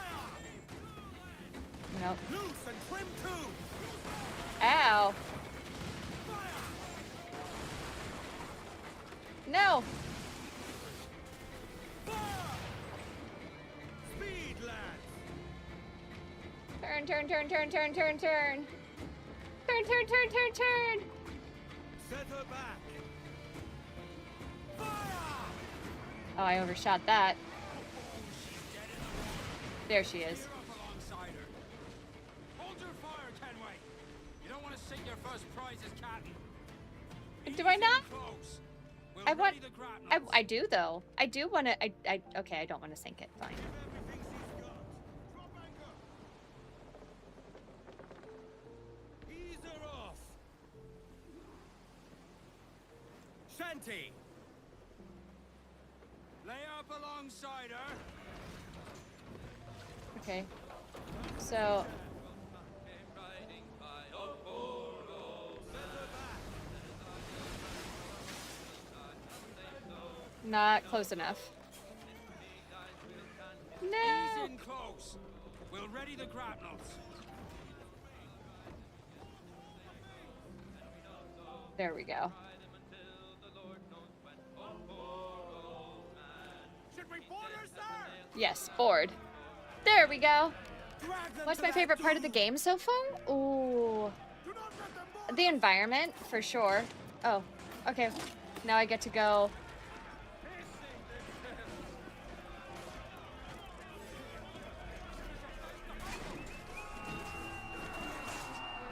Nope. Loose and trim too! Ow. Fire! No. Fire! Speed, lads! Turn, turn, turn, turn, turn, turn, turn. Turn, turn, turn, turn, turn. Set her back! Fire! Oh, I overshot that. There she is. You're up alongside her. Hold your fire, Kenway. You don't want to sink your first prize as captain. Do I not? Close. We'll I want. ready the grapnels. I do though. I do want to. Okay. I don't want to sink it. Fine. Everything she's got. Drop anchor! Ease her off! Shanty! Lay up alongside her. Okay. So. Not close enough. Ease No. in close. We'll ready the grapnels. There we go. Should we board her, sir? Yes, board. There we go. Drag them What's to my that favorite part of the dome. game so far? Ooh. Do not let them board The environment, for sure. Oh, okay. Now I get to go.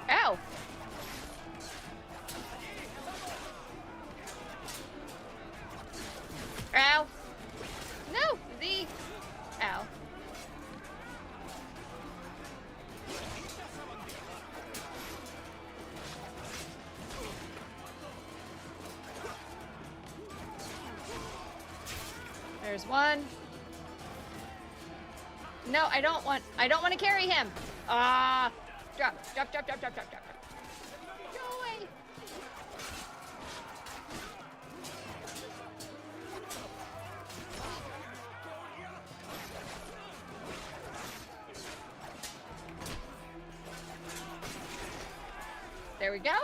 Ow! Ow! No! The... Ow. There's one. No, I don't want to carry him. Ah, drop. Go away. There we go.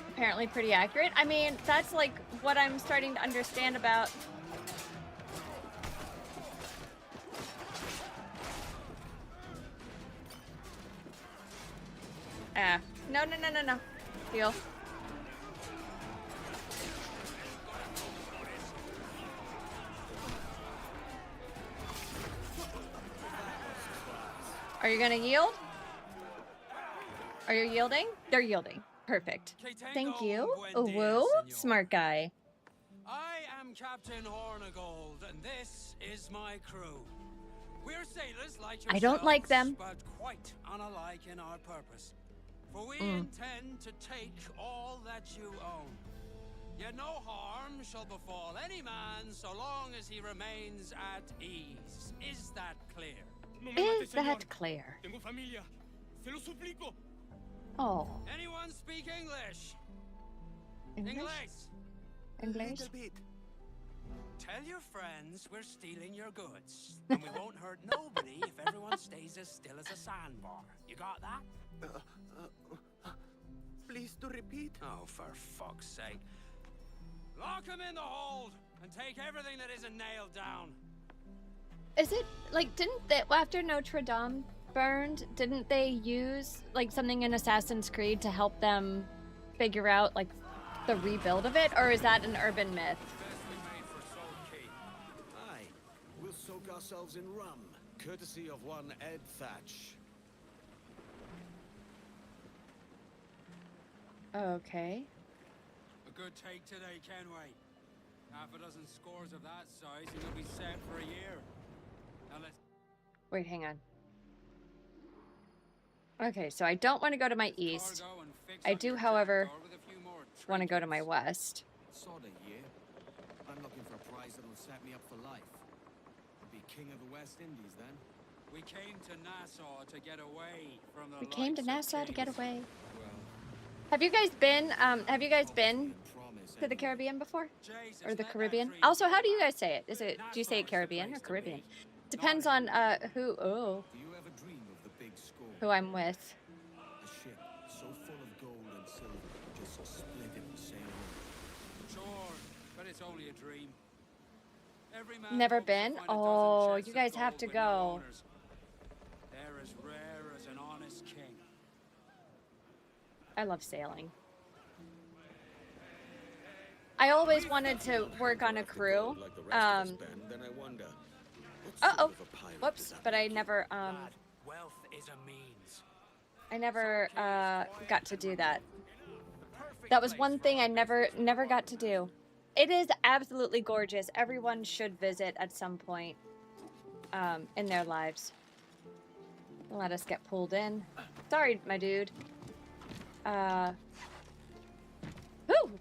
Apparently pretty accurate. I mean, that's like what I'm starting to understand about. Ah, no. Heal. Are you gonna yield? Are you yielding? They're yielding. Perfect. Thank you. Woo, smart guy. I am Captain Hornigold, and this is my crew. We're sailors like yourselves, I don't like them. but quite unalike in our purpose. For we intend to take all that you own. Yet no harm shall befall any man so long as he remains at ease. Is that clear? No me mate, Is señor. that clear? Tengo familia. Se lo suplico. Oh, Anyone speak English? English? English? English? bit. Tell your friends we're stealing your goods, and we won't hurt nobody if everyone stays is as still as a sandbar. You got that? Please to repeat. Oh, for fuck's sake. Lock him in the hold and take everything that isn't nailed down. Is it like, didn't they, after Notre Dame burned, didn't they use like something in Assassin's Creed to help them figure out like the rebuild of it, or is that an urban myth? Best we made for Soul Key. Aye, we'll soak ourselves in rum, courtesy of one Ed Thatch. Okay. A good take today, Kenway. Half a dozen scores of that size and you'll be set for a year. Now let's... Wait, hang on. Okay, so I don't want to go to my east. Cargo and fix I up do, your however, trapdoor with a few more want to go to my trinkets. west. Sorta, yeah. I'm looking for a prize that'll set me up for life. I'll be king of the West Indies then. We came to Nassau to get away from the We came to likes of Nassau to get kings. away. Well, Have you guys been Promise, to the anyway. Caribbean before? Jesus, Or the let that Caribbean? dream Also, go how do you back. guys say it? Is it, do you say it Nassau's the Caribbean or place to Caribbean? be. Depends Not on who Do you ever dream of the big score? who I'm with. A ship so full of gold and silver, just split it and sail on. Sure, but it's only a dream. Every man Never hopes to been? find a dozen Oh, chests you of guys have gold to with no go. owners. They're as rare as an honest king. I love sailing. I always wanted to work on a crew. Uh-oh. Whoops, but I never, Lad, wealth is a means. I never, got to do that. That was one thing I never got to do. It is absolutely gorgeous. Everyone should visit at some point, in their lives. Let us get pulled in. Sorry, my dude. Whew.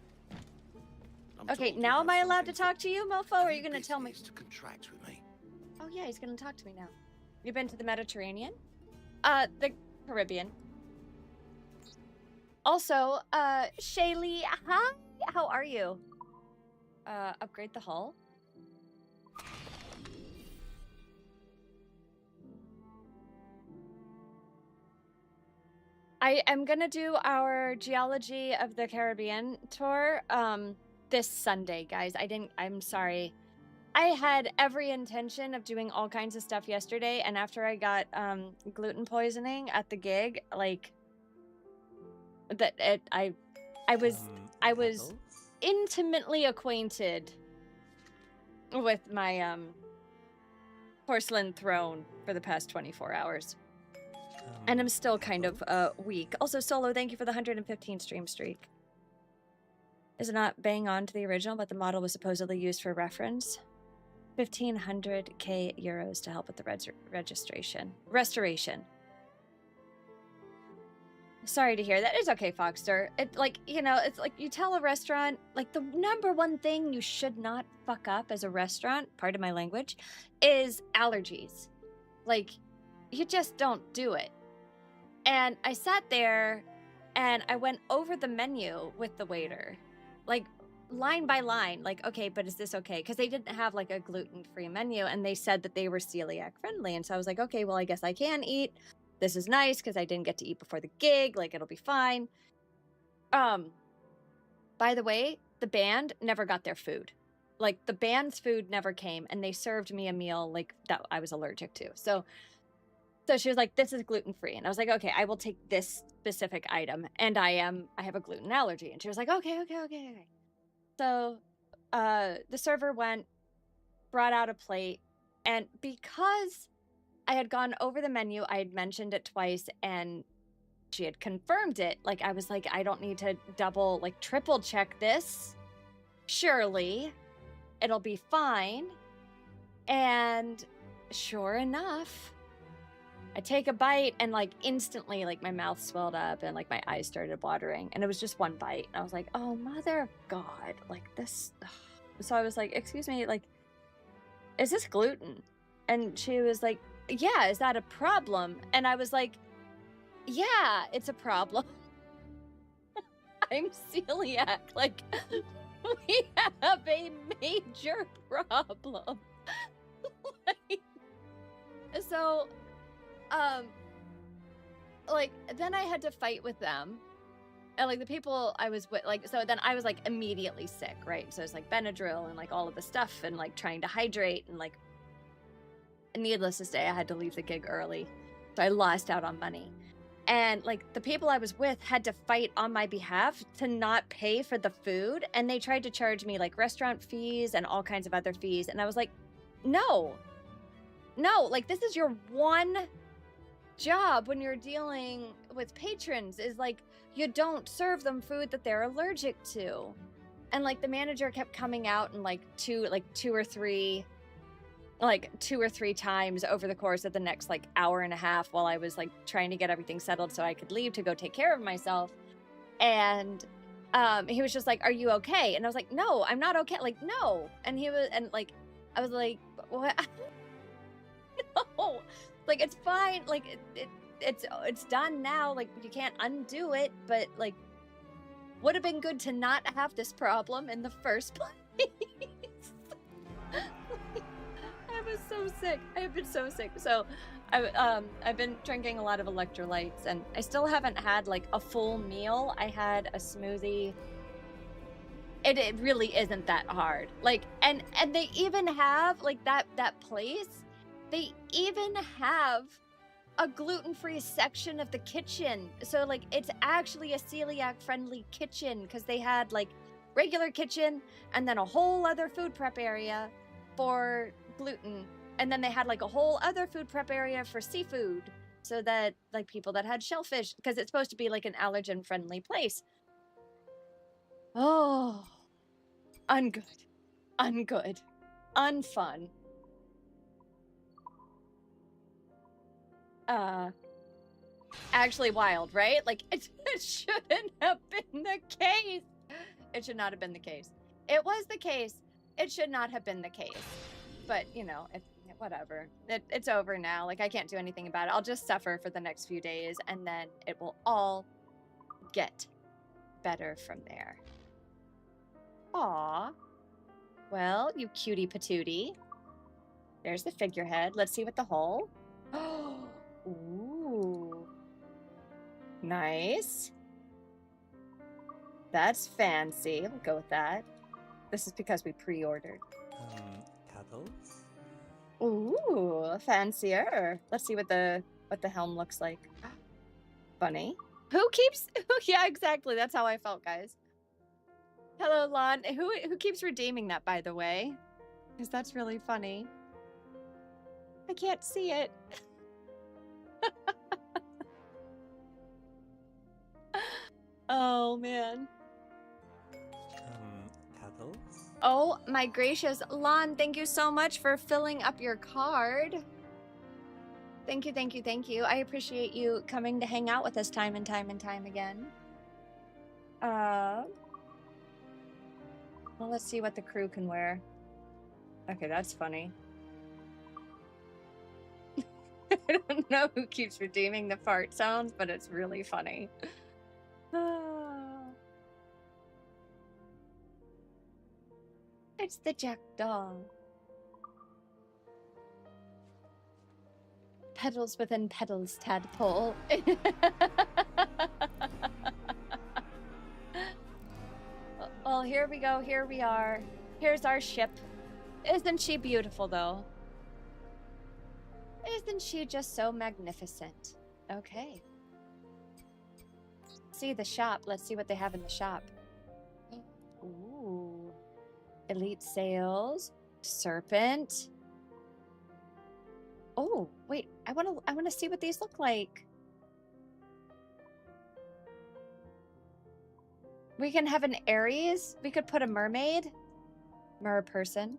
Okay, now am I allowed to talk to you, mofo, or are you gonna tell me? To contract with me. Oh yeah, he's gonna talk to me now. You've been to the Mediterranean? The Caribbean. Also, Shaylee, hi! How are you? Upgrade the hull. I am gonna do our Geology of the Caribbean tour, this Sunday, guys. I'm sorry. I had every intention of doing all kinds of stuff yesterday, and after I got gluten poisoning at the gig, like I was Petals? intimately acquainted with my porcelain throne for the past 24 hours. And I'm still kind of weak. Also, Solo, thank you for the 115 stream streak. Is it not bang on to the original, but the model was supposedly used for reference? 1,500k euros to help with the restoration. Sorry to hear that. It's okay, Foxter. It, like, you know, it's like you tell a restaurant, like, the number one thing you should not fuck up as a restaurant, pardon my language, is allergies. Like, you just don't do it. And I sat there and I went over the menu with the waiter, like line by line, like, okay, but is this okay? Because they didn't have like a gluten-free menu, and they said that they were celiac friendly. And so I was like, okay, well, I guess I can eat. This is nice because I didn't get to eat before the gig. Like, it'll be fine. By the way, the band never got their food. Like, the band's food never came, and they served me a meal like that I was allergic to. So she was like, this is gluten-free. And I was like, okay, I will take this specific item. And I have a gluten allergy. And she was like, okay. So the server went, brought out a plate. And because I had gone over the menu, I had mentioned it twice, and she had confirmed it. Like, I was like, I don't need to double, like, triple check this. Surely it'll be fine. And sure enough, I take a bite, and like instantly, like, my mouth swelled up and like my eyes started watering, and it was just one bite. And I was like, oh, mother of God, like this. Ugh. So I was like, excuse me, like, is this gluten? And she was like, yeah, is that a problem? And I was like, yeah, it's a problem. I'm celiac. Like, we have a major problem. Like, so like, then I had to fight with them. And, like, the people I was with, like, so then I was, like, immediately sick, right? So it's, like, Benadryl and, like, all of the stuff and, like, trying to hydrate and, like, needless to say, I had to leave the gig early. So I lost out on money. And, like, the people I was with had to fight on my behalf to not pay for the food. And they tried to charge me, like, restaurant fees and all kinds of other fees. And I was like, no, like, this is your one job when you're dealing with patrons is, like, you don't serve them food that they're allergic to. And, like, the manager kept coming out and, like, two or three times over the course of the next, like, hour and a half while I was, like, trying to get everything settled so I could leave to go take care of myself. And he was just like, "Are you okay?" And I was like, "No, I'm not okay." Like, "No." And he was, and, like, I was like, "What?" No, like, it's fine. Like, it's done now. Like, you can't undo it. But, like, would have been good to not have this problem in the first place. I was so sick. I have been so sick. So I've been drinking a lot of electrolytes, and I still haven't had, like, a full meal. I had a smoothie. It really isn't that hard. Like, and they even have, like, that place, they even have a gluten-free section of the kitchen. So, like, it's actually a celiac friendly kitchen because they had, like, regular kitchen and then a whole other food prep area for gluten, and then they had, like, a whole other food prep area for seafood, so that, like, people that had shellfish, because it's supposed to be, like, an allergen friendly place. Oh, ungood, unfun. Actually wild, right? Like, it shouldn't have been the case. It should not have been the case. It was the case. It should not have been the case. But, you know, whatever. It's over now. Like, I can't do anything about it. I'll just suffer for the next few days, and then it will all get better from there. Aw. Well, you cutie patootie. There's the figurehead. Let's see what the hole. Ooh. Nice. That's fancy. We'll go with that. This is because we pre-ordered. Cuddles? Ooh, fancier. Let's see what the helm looks like. Funny. Yeah, exactly. That's how I felt, guys. Hello, Lon. Who keeps redeeming that, by the way? Because that's really funny. I can't see it. Oh, man. Cuddles? Oh, my gracious. Lon, thank you so much for filling up your card. Thank you. I appreciate you coming to hang out with us time and time again. Well, let's see what the crew can wear. Okay, that's funny. I don't know who keeps redeeming the fart sounds, but it's really funny. It's the jackdaw. Petals within petals, tadpole. Well, here we go. Here we are. Here's our ship. Isn't she beautiful, though? Isn't she just so magnificent? Okay. See the shop. Let's see what they have in the shop. Ooh. Elite sails. Serpent. Oh, wait. I want to see what these look like. We can have an Aries. We could put a mermaid. Mer person.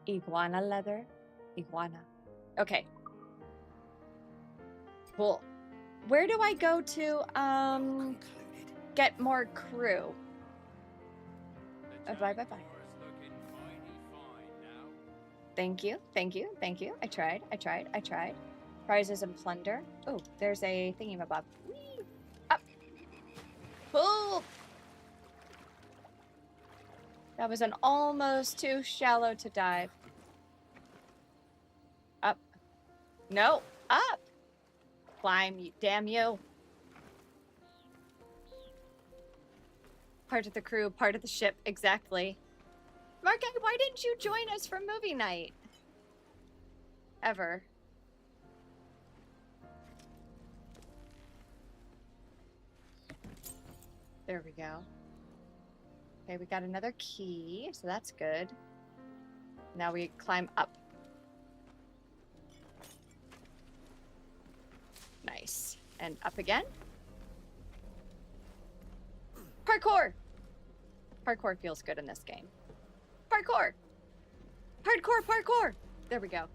Iguana leather. Iguana. Okay. Cool. Where do I go to get more crew? Bye. Thank you. I tried. Prizes and plunder. Oh, there's a thingamabob. Whee! Up. Pull. That was an almost too shallow to dive. Up. No, up. Climb, you, damn you. Part of the crew, part of the ship, exactly. Mark, why didn't you join us for movie night? Ever. There we go. Okay, we got another key, so that's good. Now we climb up. Nice. And up again. Parkour! Parkour feels good in this game. Parkour! Hardcore parkour! There we go.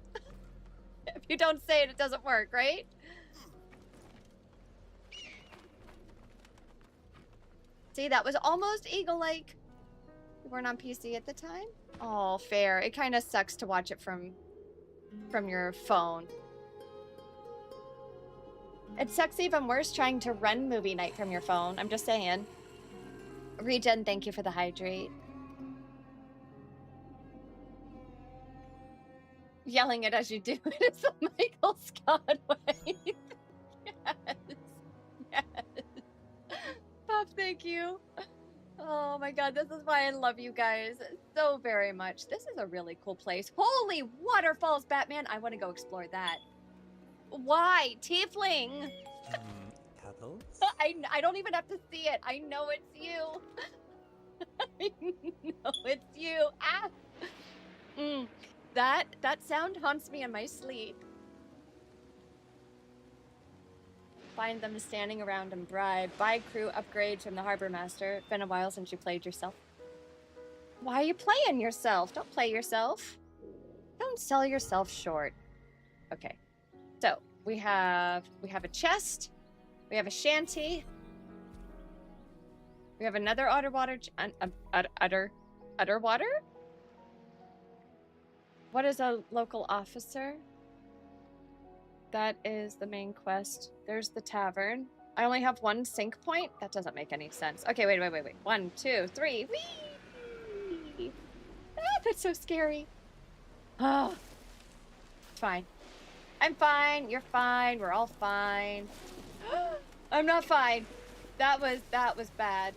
If you don't say it, it doesn't work, right? See, that was almost Eagle-like. We weren't on PC at the time. Oh, fair. It kind of sucks to watch it from your phone. It sucks even worse trying to run movie night from your phone. I'm just saying. Regen, thank you for the hydrate. Yelling it as you do it is the Michael Scott way. Yes. Yes. Puff, thank you. Oh my god, this is why I love you guys so very much. This is a really cool place. Holy waterfalls, Batman. I want to go explore that. Why? Tiefling. Cattles? I don't even have to see it. I know it's you. I know it's you. Ah. That sound haunts me in my sleep. Find them standing around and bribe. Buy crew upgrades from the harbor master. It's been a while since you played yourself. Why are you playing yourself? Don't play yourself. Don't sell yourself short. Okay. So we have a chest. We have a shanty. We have another utter water. Utter water? What is a local officer? That is the main quest. There's the tavern. I only have one sync point? That doesn't make any sense. Okay, wait. 1, 2, 3. Whee! Ah, that's so scary. Oh. It's fine. I'm fine. You're fine. We're all fine. I'm not fine. That was bad.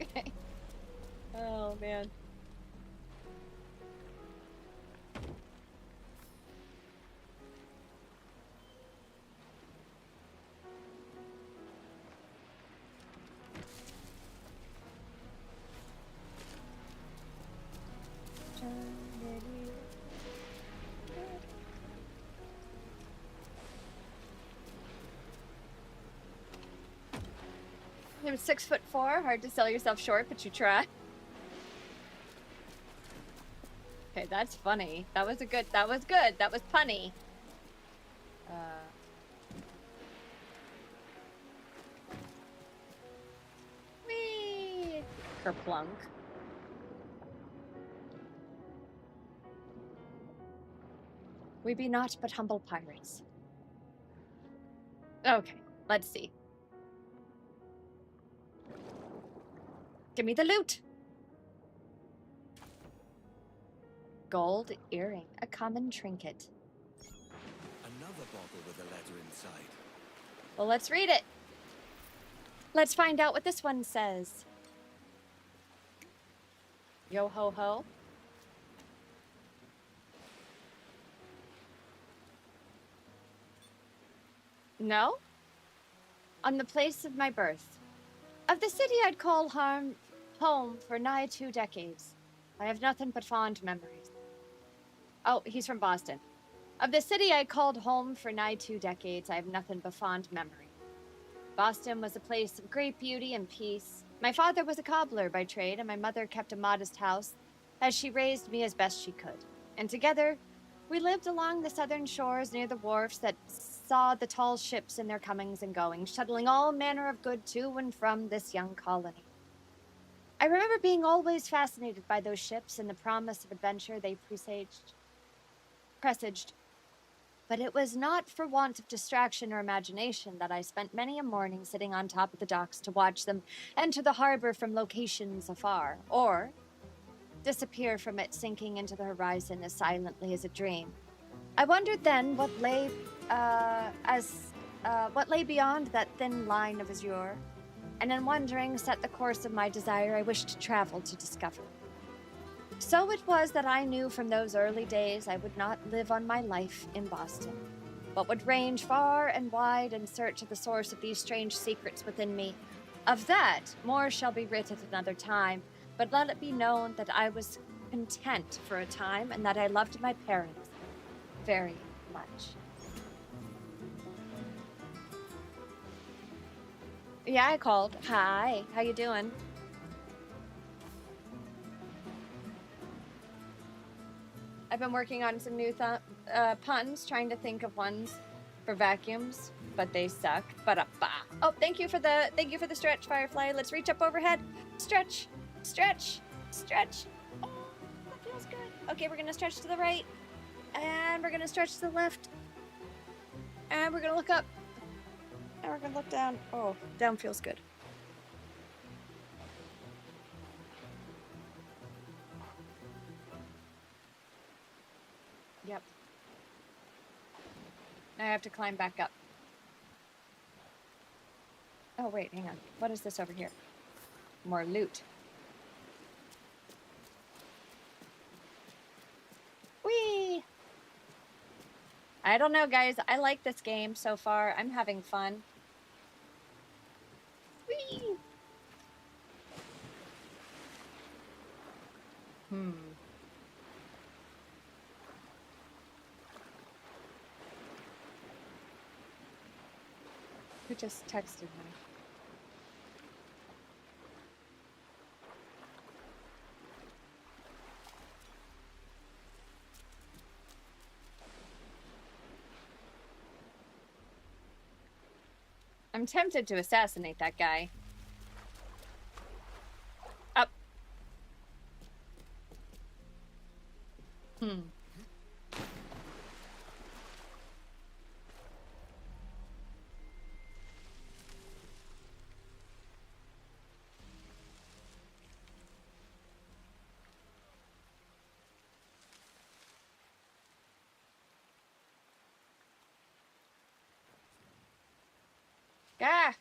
Okay. Oh, man. I'm 6'4", hard to sell yourself short, but you try. Okay, that's funny. That was good. That was punny. Whee! Kerplunk. We be not but humble pirates. Okay, let's see. Give me the loot! Gold earring, a common trinket. Another bottle with a letter inside. Well, let's read it. Let's find out what this one says. Yo ho ho. No? On the place of my birth. Of the city I'd call home for nigh 2 decades. I have nothing but fond memories. Oh, he's from Boston. Of the city I called home for nigh 2 decades, I have nothing but fond memory. Boston was a place of great beauty and peace. My father was a cobbler by trade, and my mother kept a modest house, as she raised me as best she could. And together, we lived along the southern shores near the wharfs that saw the tall ships in their comings and goings, shuttling all manner of good to and from this young colony. I remember being always fascinated by those ships and the promise of adventure they presaged. But it was not for want of distraction or imagination that I spent many a morning sitting on top of the docks to watch them enter the harbor from locations afar, or disappear from it, sinking into the horizon as silently as a dream. I wondered then what lay beyond that thin line of azure, and in wondering set the course of my desire I wished to travel to discover. So it was that I knew from those early days I would not live on my life in Boston, but would range far and wide in search of the source of these strange secrets within me. Of that, more shall be writ at another time, but let it be known that I was content for a time and that I loved my parents very much. Yeah, I called. Hi, how you doing? I've been working on some new puns, trying to think of ones for vacuums, but they suck. Ba-da-ba. Oh, thank you for the stretch, Firefly. Let's reach up overhead. Stretch, stretch, stretch. Oh, that feels good. Okay, we're gonna stretch to the right, and we're gonna stretch to the left, and we're gonna look up, and we're gonna look down. Oh, down feels good. Yep. Now I have to climb back up. Oh, wait, hang on. What is this over here? More loot. Whee! I don't know, guys. I like this game so far. I'm having fun. Whee! Who just texted me? I'm tempted to assassinate that guy. Up. Ah!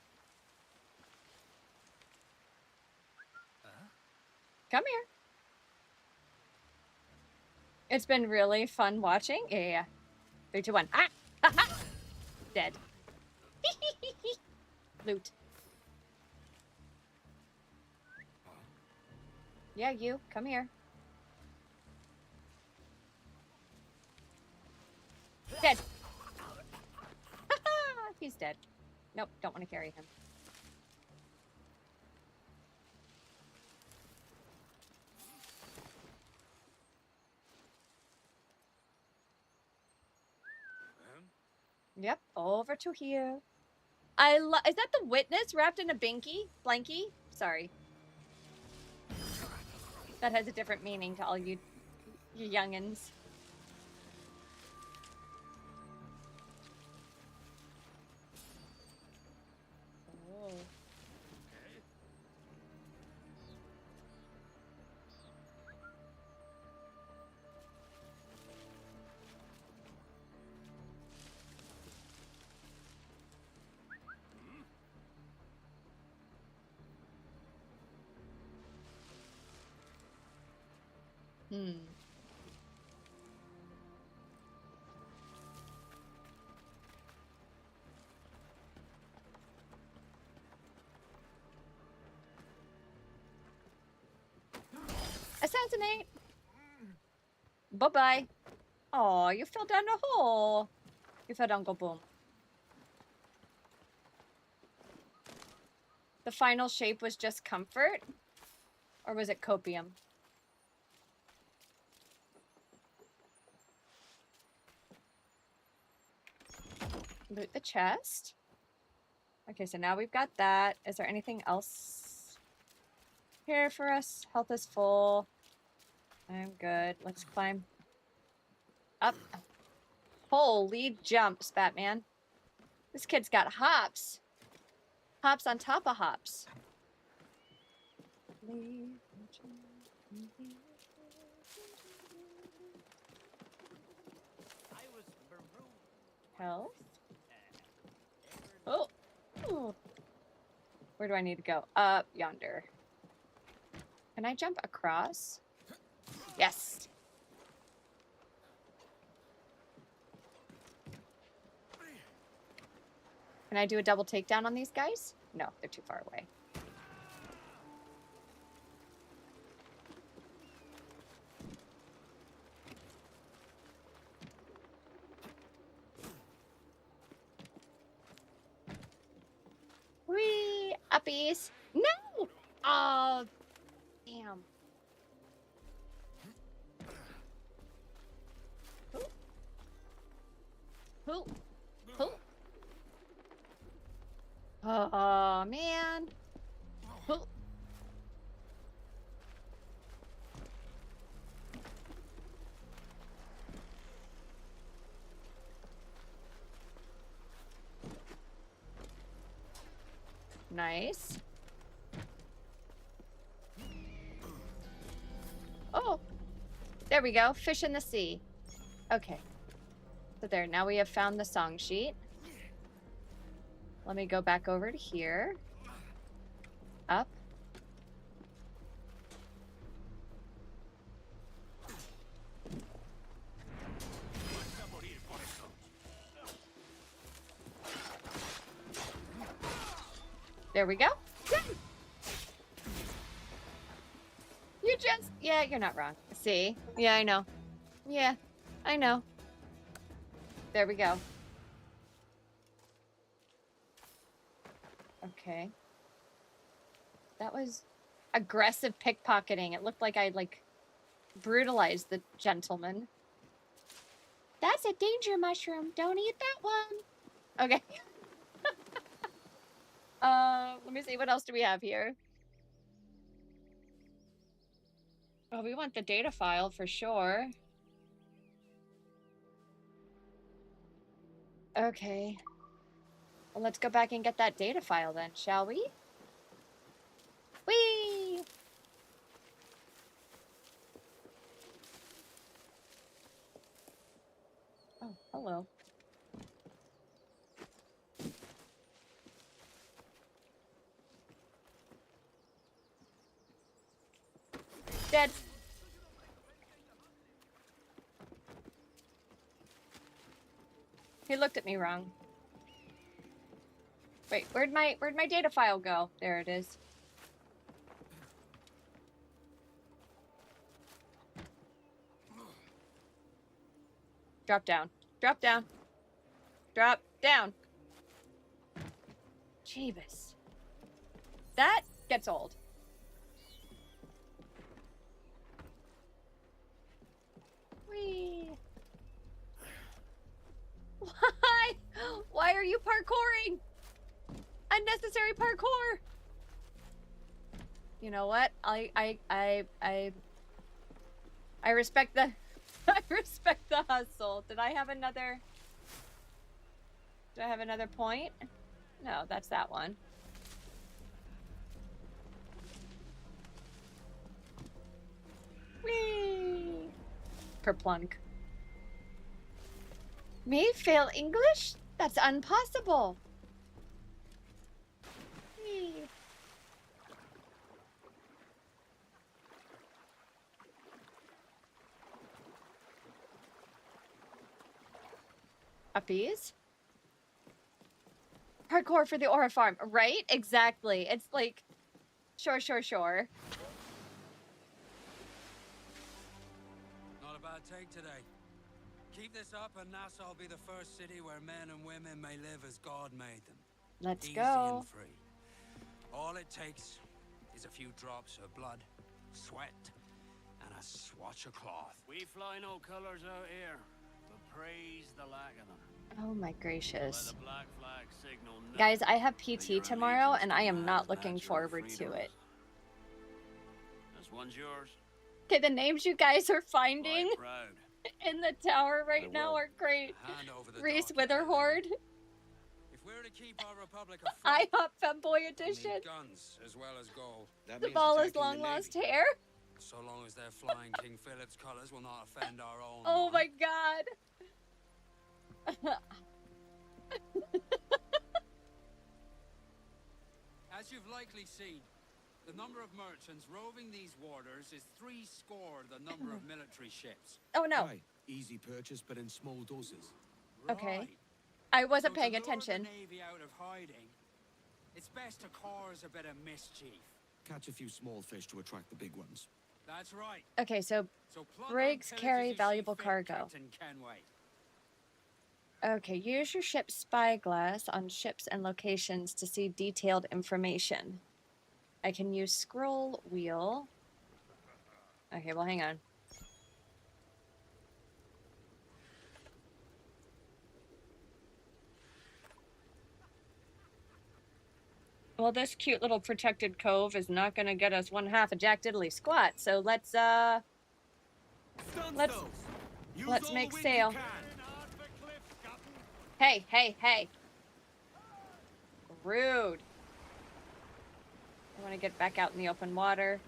Come here. It's been really fun watching. Yeah. 3, 2, 1. Ah! Dead. Loot. Yeah, you. Come here. Dead. He's dead. Nope, don't want to carry him. Yep, over to here. Is that the witness wrapped in a blankie? Sorry. That has a different meaning to all you youngins. Oh. Assassinate! Bye-bye. Oh, you fell down a hole. You fell down, go boom. The final shape was just comfort? Or was it copium? Loot the chest. Okay, so now we've got that. Is there anything else here for us? Health is full. I'm good. Let's climb up. Holy jumps, Batman. This kid's got hops. Hops on top of hops. Health. Oh. Ooh. Where do I need to go? Up yonder. Can I jump across? Yes. Can I do a double takedown on these guys? No, they're too far away. Whee! Uppies! No! Oh, damn. Who? Who? Oh, man. Who? Nice. Oh, there we go. Fish in the sea. Okay. So there, now we have found the song sheet. Let me go back over to here. Up. There we go. You just... Yeah, you're not wrong. See? Yeah, I know. Yeah, I know. There we go. Okay. That was aggressive pickpocketing. It looked like I, like, brutalized the gentleman. That's a danger mushroom. Don't eat that one. Okay. Let me see. What else do we have here? Oh, we want the data file for sure. Okay. Well, let's go back and get that data file then, shall we? Whee! Oh, hello. Dead. He looked at me wrong. Wait, where'd my data file go? There it is. Drop down. Drop down. Drop down. Jeebus. That gets old. Whee! Why? Why are you parkouring? Unnecessary parkour. You know what? I respect the I respect the hustle. Did I have another point? No, that's that one. Whee! Kerplunk. Me fail English? That's impossible. Whee! Uppies? Parkour for the Aura Farm, right? Exactly. It's like, sure. Not a bad take today. Keep this up and Nassau will be the first city where men and women may live as God made them. Let's Easy go. and free. All it takes is a few drops of blood, sweat, and a swatch of cloth. We fly no colors out here, but praise the lack of them. Oh my Let gracious. the black flag signal nothing Guys, I have but your PT tomorrow allegiance and to I am man's not looking natural forward to freedoms. it. This one's yours. Okay, the names you guys are finding Quite proud. in the tower right I now will. are great. Hand over the Reese docket, Witherhoard, If we're to keep our republic afloat, IHOP Femboy we'll Edition, need guns as well as gold. the ball is long lost hair. So long as they're flying King Philip's colours will not offend our own. Oh monarch. my god. As you've likely seen, the number of merchants roving these waters is 3 score the number of military ships. Oh no. Aye, easy purchase, but in small doses. Okay. Right. I wasn't So paying to lure attention. the Navy out of hiding, it's best to cause a bit of mischief. Catch a few small fish to attract the big ones. That's right. Okay, so So plunder brigs and pillage carry as you see valuable fit, cargo. Captain Kenway. Okay, use your ship's spyglass on ships and locations to see detailed information. I can use scroll wheel. Okay, well, hang on. Well, this cute little protected cove is not gonna get us 1/2 a Jack Diddley squat, so let's Stun Let's- stows. Use let's all make the wind sail. you can. Hey, hey, hey. Rude. I want to get back out in the open water.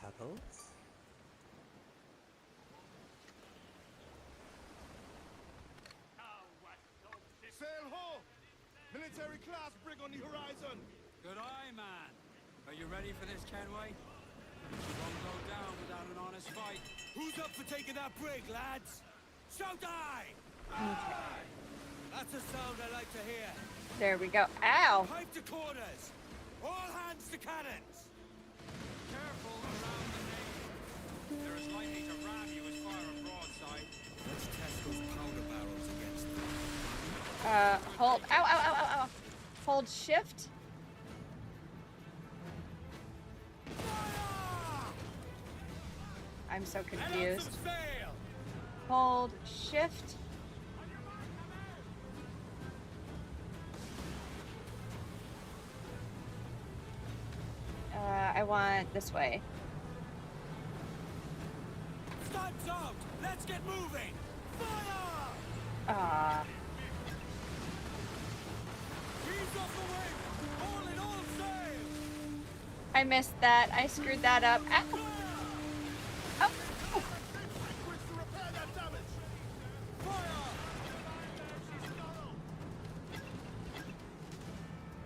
Pebbles? Sail ho! Military class brig on the horizon. Good eye, man. Are you ready for this, Kenway? You won't go down without an honest fight. Who's up for taking that brig, lads? Shout aye! That's a sound I like to hear. There we go. Ow! Pipe to quarters. All hands to cannons. Careful around the navy. They're as likely to ram you as fire a broadside. Let's test those powder barrels against them. Hold. Ow, ow, ow, ow, ow. Hold shift. I'm so Let out confused. some sail. Hold shift. I want this way. Studs out. Let's get moving. Fire! Ah. He's off the wing. All in all sail. I missed that. I screwed that up. Ow. Oh. Oh. Quick to repair that damage. Fire!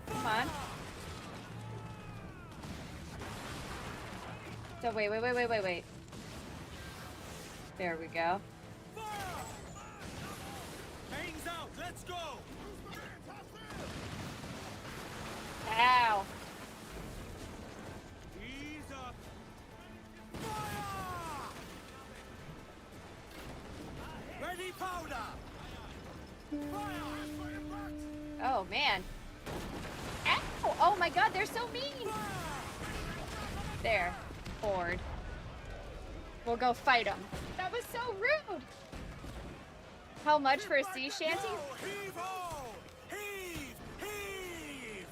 Come on. So wait. There we go. Fire! Mains out. Let's go. Ow. Ease up. Fire! Ready powder. Fire! Oh man. Ow. Oh my god, they're so mean. There. Bored. We'll go fight them. That was so rude. How much for a sea shanty? Go, heave ho! Heave! Heave!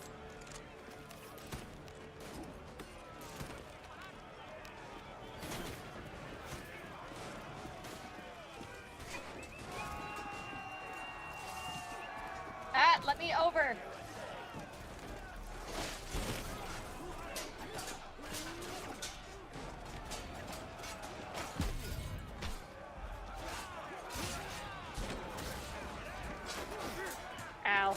Ah, let me over. Ow.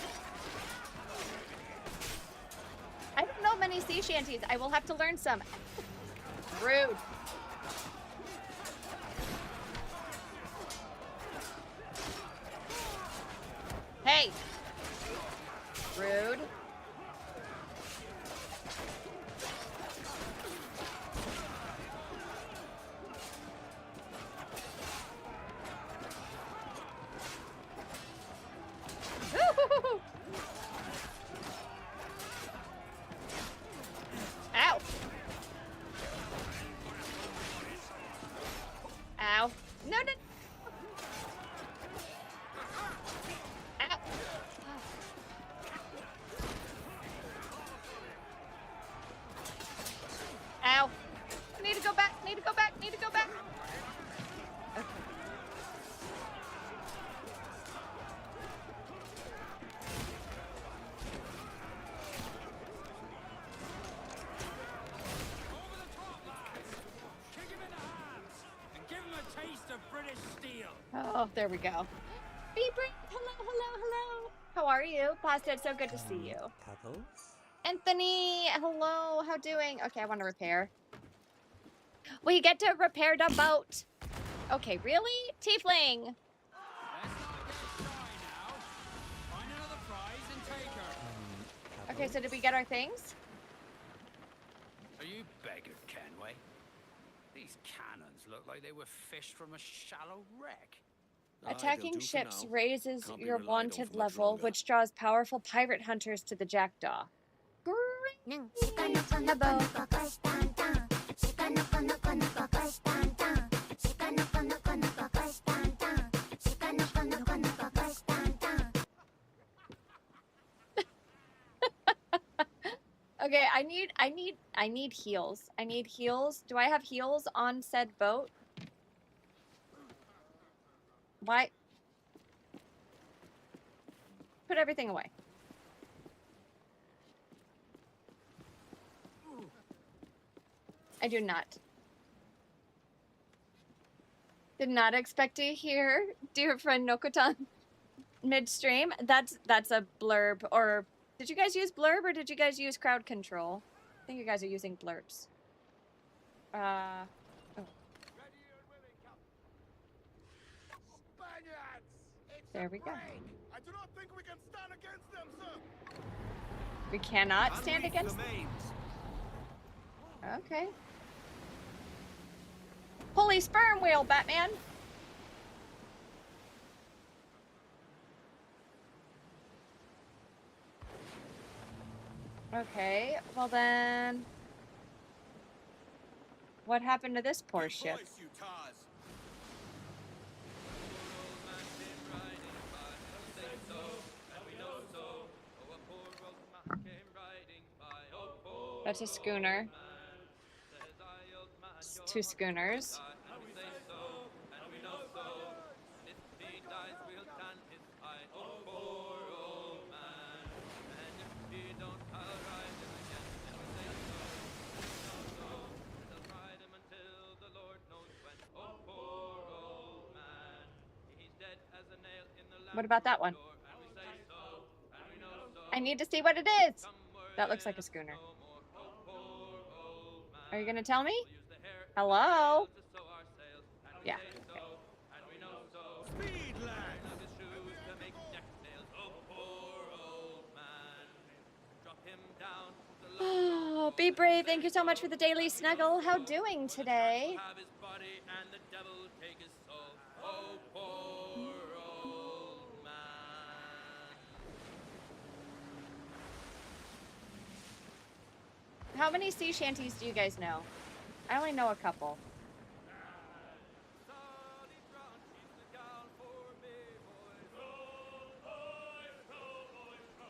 I don't know many sea shanties. I will have to learn some. Rude. Hey. Rude. Woo-hoo-hoo-hoo. Ow. Ow. No, no. Ow. Oh, there we go. Be brave. Hello, hello, hello. How are you? Pasta, it's so good to see you. Pebbles? Anthony, hello. How doing? Okay, I want to repair. We get to repair the boat. Okay, really? Tiefling. Let's not get shy now. Find another prize and take her. Okay, so did we get our things? Are you beggared, Kenway? These cannons look like they were fished from a shallow wreck. Aye, they'll Attacking do for ships now. raises Can't be your relied on wanted for much level, longer. which draws powerful pirate hunters to the jackdaw. Great. The boat. Okay, I need heals. I need heals. Do I have heals on said boat? Why? Put everything away. I do not. Did not expect to hear dear friend Nokotan midstream. That's a blurb. Or did you guys use blurb or did you guys use crowd control? I think you guys are using blurbs. Oh. Ready and willing, Captain. Spaniards! It's There a we go. break. I do not think we can stand against them, sir. We cannot stand Unreef against the them? mains. Okay. Holy sperm whale, Batman! Okay, well then... What happened to this poor Good ship? voice, you tars. That's a schooner. It's two schooners. What about that one? I need to see what it is. That looks like a schooner. Are you gonna tell me? Hello? Yeah. Okay. Speed, lads. Oh, be brave. Thank you so much for the daily snuggle. How doing today? How many sea shanties do you guys know? I only know a couple.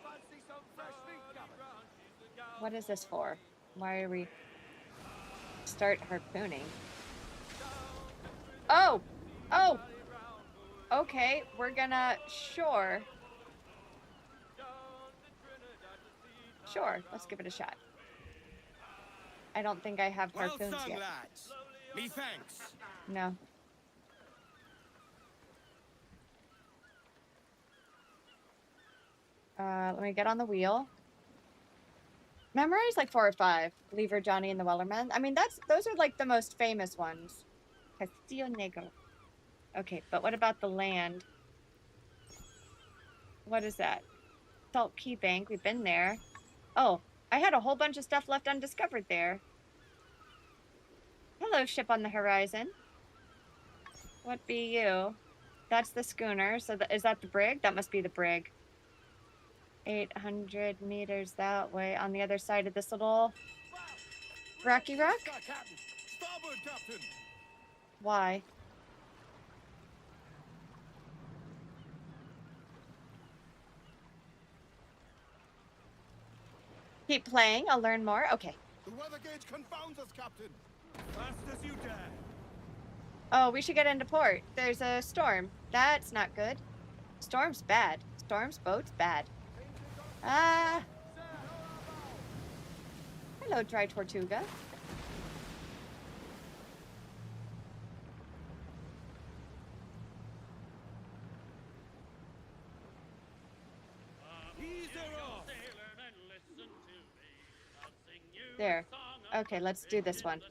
Fancy some fresh meat, Captain. What is this for? Why are we... Start harpooning. Oh! Oh! Okay, we're gonna... Sure. Sure, let's give it a shot. I don't think I have Well harpoons sung, yet. lads. Me thanks. No. Let me get on the wheel. Memorize like 4 or 5. Lever, Johnny, and the Wellerman. I mean, those are like the most famous ones. Castillo Negro. Okay, but what about the land? What is that? Salt Key Bank. We've been there. Oh, I had a whole bunch of stuff left undiscovered there. Hello, ship on the horizon. What be you? That's the schooner. So is that the brig? That must be the brig. 800 meters that way on the other side of this little rocky rock. Captain. Starboard, Captain. Why? Keep playing. I'll learn more. Okay. The weather gauge confounds us, Captain. Fast as you dare. Oh, we should get into port. There's a storm. That's not good. Storm's bad. Storm's boat's bad. Ah. Hello, Dry Tortuga. There. Okay, let's do this one.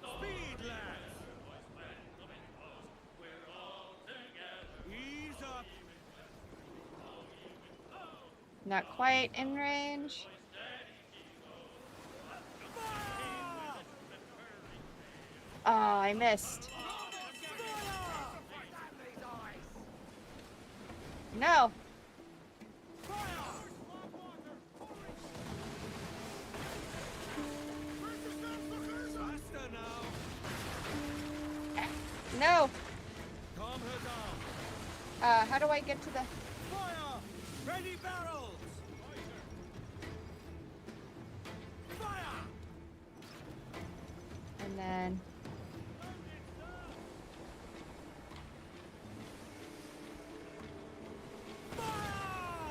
Speed, lads! Ease up! Not quite in range. Oh, I missed. No. Faster now! No. Calm her down! How do I get to the... Fire! Ready barrels! Fire! And then...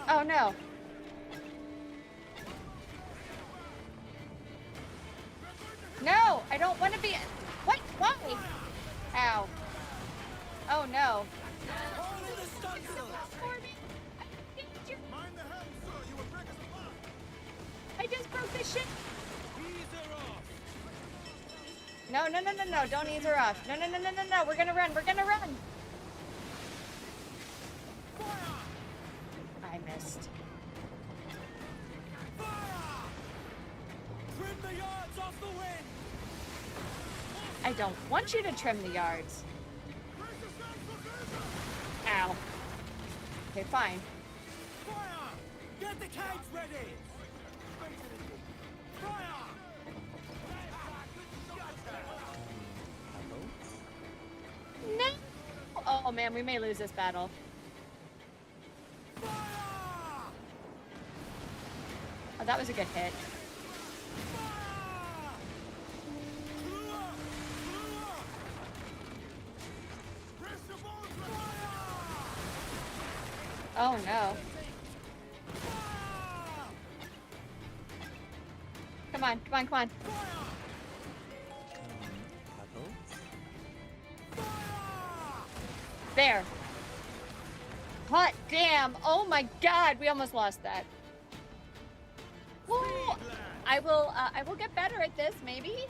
Oh, no. No, I don't want to be... What? Why? Ow. Oh, no. Mind the helm, sir! You will break us apart! I just broke the ship. Ease her off! No, no, no, no, no. Don't ease her off. No, no, no, no, no, no. We're going to run. We're going to run. I missed. Fire! Trim the yards off the wind! I don't want you to trim the yards. Ow. Okay, fine. Fire! Get the kegs ready! Fire! No. Oh, man, we may lose this battle. Fire! Oh, that was a good hit. Oh, no. Come on, come on, come on. Paddle. There. Hot damn. Oh my god, we almost lost that. Woo. I will get better at this, maybe.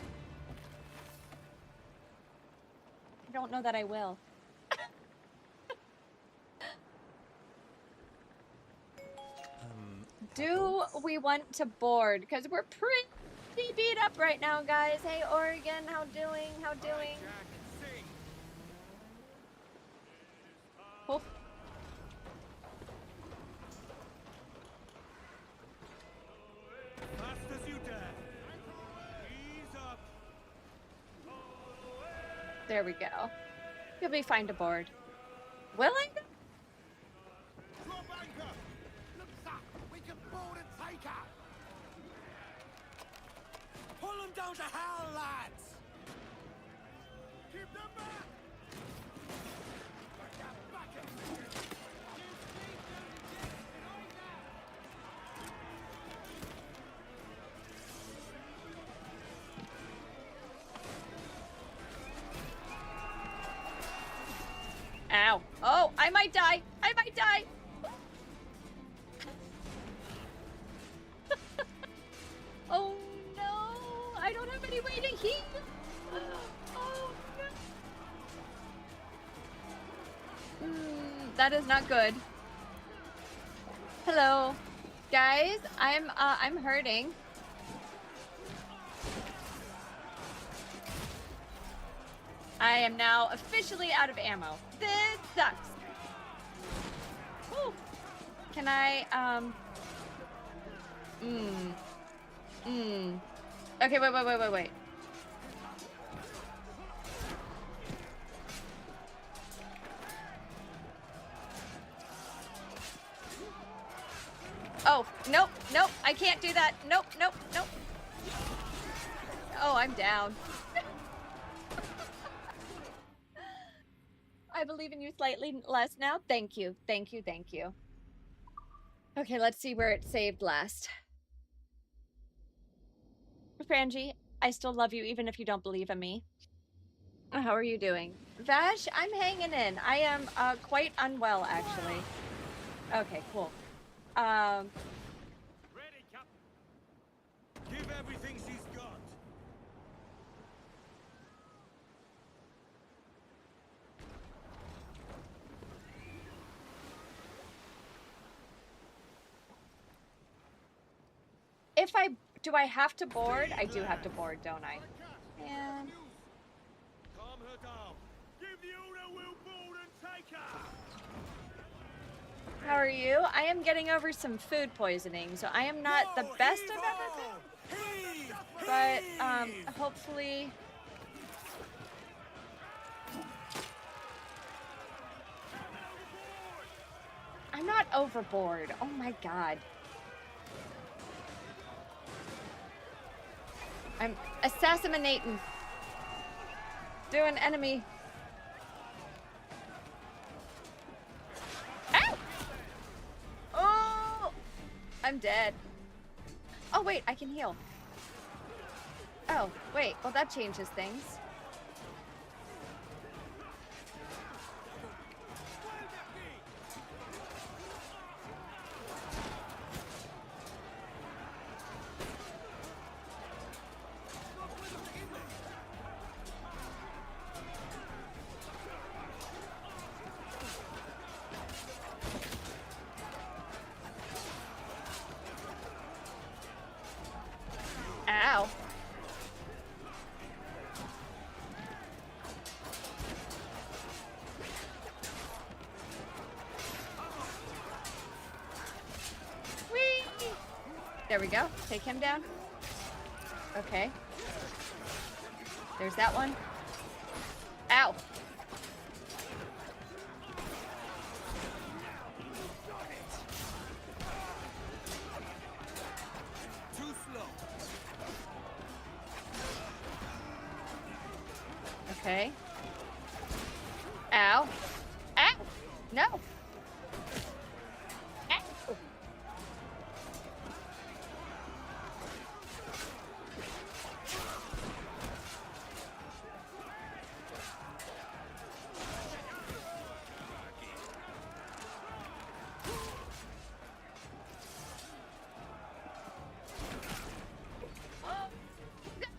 I don't know that I will. Do we want to board? Because we're pretty beat up right now, guys. Hey, Oregon, how doing? How doing? Oh. Fast as you dare. Ease up. There we go. You'll be fine to board. Will I? Drop anchor. Look, sir, we can board and take her. Pull them down to hell, lads. Keep them back. Ow. Oh, I might die. I might die. Oh no. I don't have any way to heal. Oh no. That is not good. Hello. Guys, I'm hurting. I am now officially out of ammo. This sucks. Whew. Can I, Okay, wait. Oh, nope, I can't do that. Nope. Oh, I'm down. I believe in you slightly less now. Thank you. Okay, let's see where it saved last. Frangie, I still love you even if you don't believe in me. How are you doing? Vash, I'm hanging in. I am quite unwell, actually. Okay, cool. Ready, Captain. everything she's got. If I do, I have to board? I do have to board, don't I? Man. Calm her down. Give the order, we'll board and take her. How are you? I am getting over some food poisoning, so I am not the best I've ever been. But hopefully. I'm not overboard. Oh my god. I'm assassinating. Doing enemy. Ow! Oh! I'm dead. Oh wait, I can heal. Oh, wait. Well, that changes things. Ow. Whee! There we go. Take him down. Okay. There's that one. Ow. Too slow. Okay. Ow. Ow. No. Ow.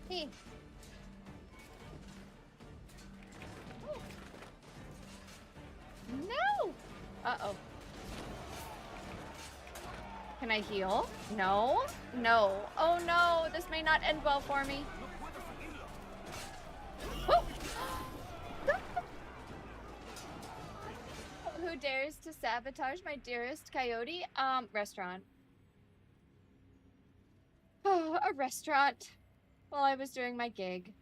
Hey. No! Uh-oh. Can I heal? No? No. Oh no, this may not end well for me. Oh! Who dares to sabotage my dearest coyote? Restaurant. Oh, a restaurant. While I was doing my gig.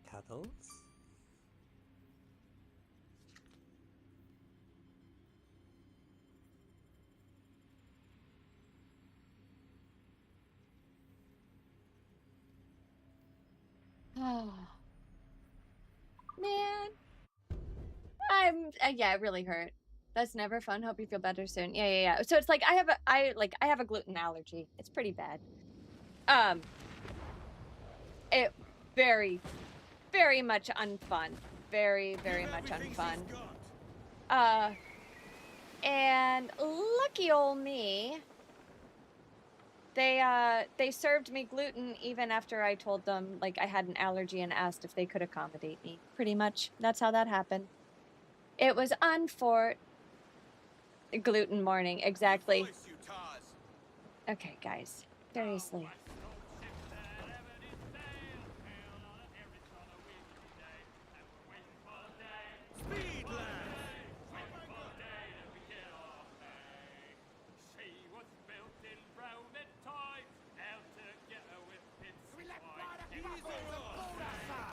Cuddles? Oh. Man. Yeah, it really hurt. That's never fun. Hope you feel better soon. Yeah. So it's like I have a gluten allergy. It's pretty bad. It very, very much unfun. Very, very much unfun. And lucky ol' me, they served me gluten even after I told them like I had an allergy and asked if they could accommodate me. Pretty much. That's how that happened. It was gluten morning, exactly. Okay, guys. Seriously. Speed, lad. We let fly the buckles and board us, sir.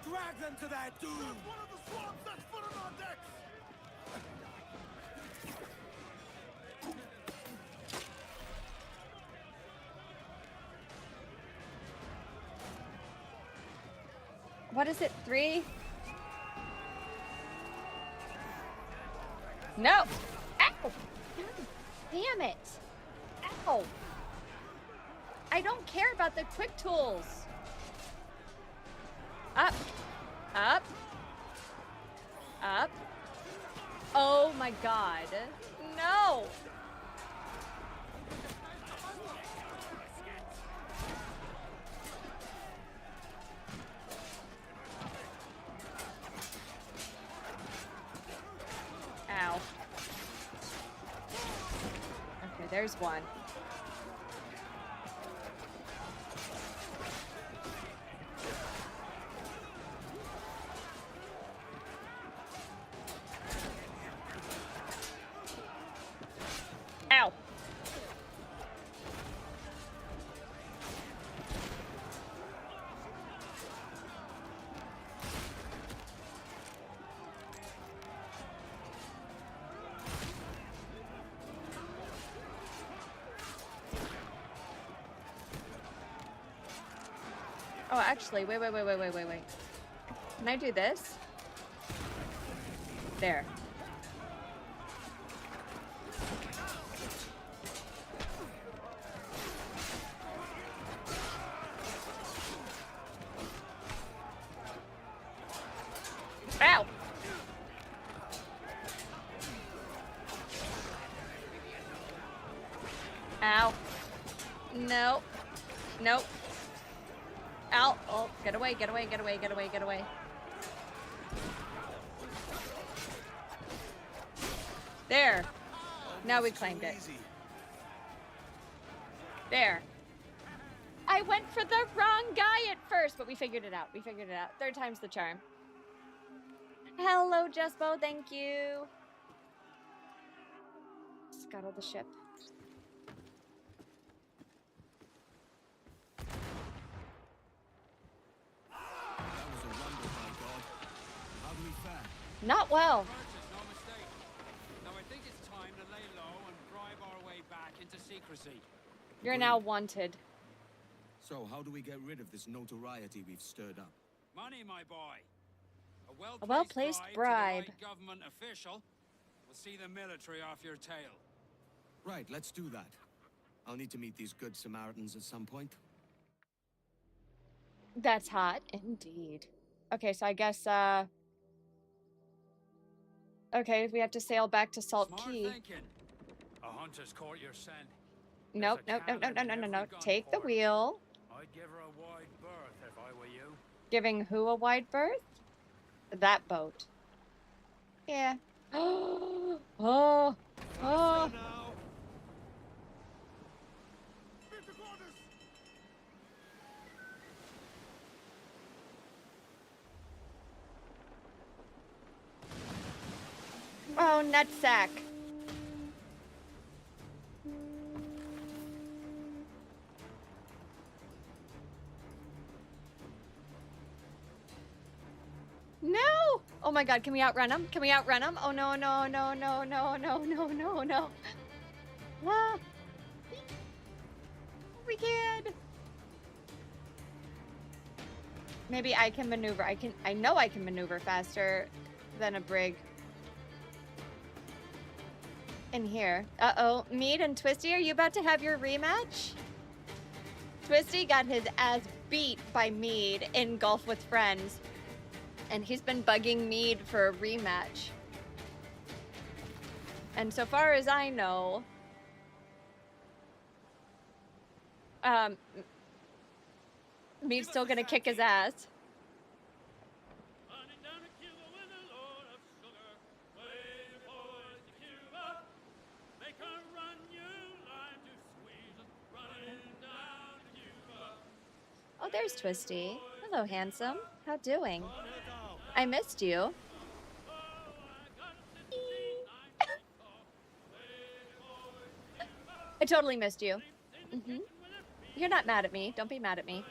Drag them to their doom. One of the swamps that's foot on our decks. What is it? 3? No! Ow! God damn it! Ow! I don't care about the quick tools. Up. Up. Up. Oh my god. No! there's one. Ow. Oh, actually, wait. Can I do this? There. Ow! Ow. No. Nope. Ow. Oh, get away. There. Now we claimed it. There. I went for the wrong guy at first, but we figured it out. Third time's the charm. Hello, Jespo. Thank you. Scuttle the ship. Not well. Purchase, no mistake. Now I think it's time to lay low and bribe our way back into secrecy. You're now wanted. So, how do we get rid of this notoriety we've stirred up? Money, my boy. A well-placed bribe. to the right government official will see the military off your tail. Right, let's do that. I'll need to meet these good Samaritans at some point. That's hot indeed. Okay, so I guess okay, we have to sail back to Salt Smart Key. thinking. A hunter's caught your scent. Nope. Take the wheel. I'd give her a wide berth if I were you. Giving who a wide berth? That boat. Yeah. Oh. Now. Oh, nutsack. No! Oh my god, can we outrun him? Oh no. Ah. We can. Maybe I can maneuver. I know I can maneuver faster than a brig. In here. Uh-oh. Mead and Twisty, are you about to have your rematch? Twisty got his ass beat by Mead in Golf with Friends. And he's been bugging Mead for a rematch. And so far as I know, Mead's still gonna kick his ass. Running down to Cuba with a load of sugar. Way boys to Cuba. Make her run you lime to squeeze us. Running down to Cuba. Oh, there's Twisty. Hello, handsome. How doing? On her down. I missed you. Oh, I got a 69 I totally missed you. You're not mad at me. Don't be mad at me.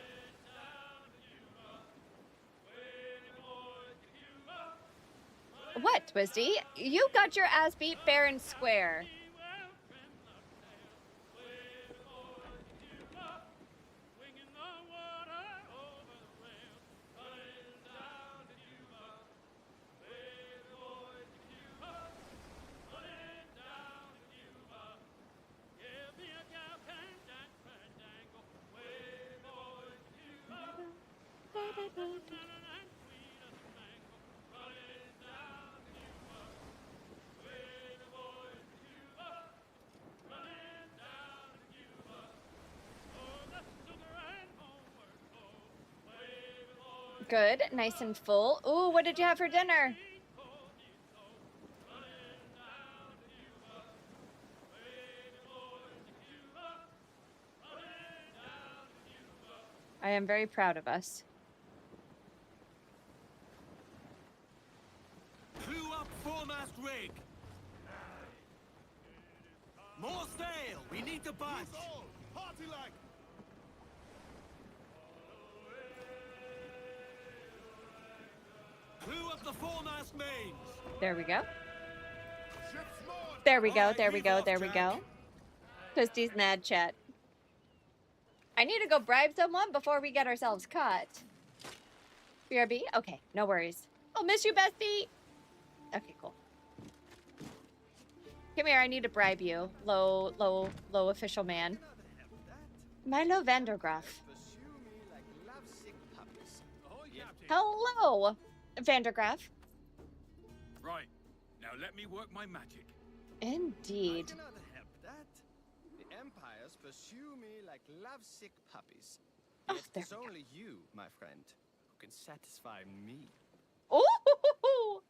What, Twisty? You got your ass beat fair and square. Good, nice and full. Ooh, what did you have for dinner? I am very proud of us. Clew up foremast rig. More sail. We need to budge. Party like. Clew up the foremast mains. There we go. Ship's moored. There we go. Alright, There we leave go. off, There we Jack. go. Twisty's mad chat. I need to go bribe someone before we get ourselves caught. BRB? Okay, no worries. I'll miss you, bestie. Okay, cool. Come here, I need to bribe you. Low official man. Milo Vandergraaf. Hello, Vandergraaf. Right. Now let me work my magic. Indeed. I cannot help that. The empires pursue me like lovesick puppies. Oh, Yet there it's we go. only you, my friend, who can satisfy me. Oh,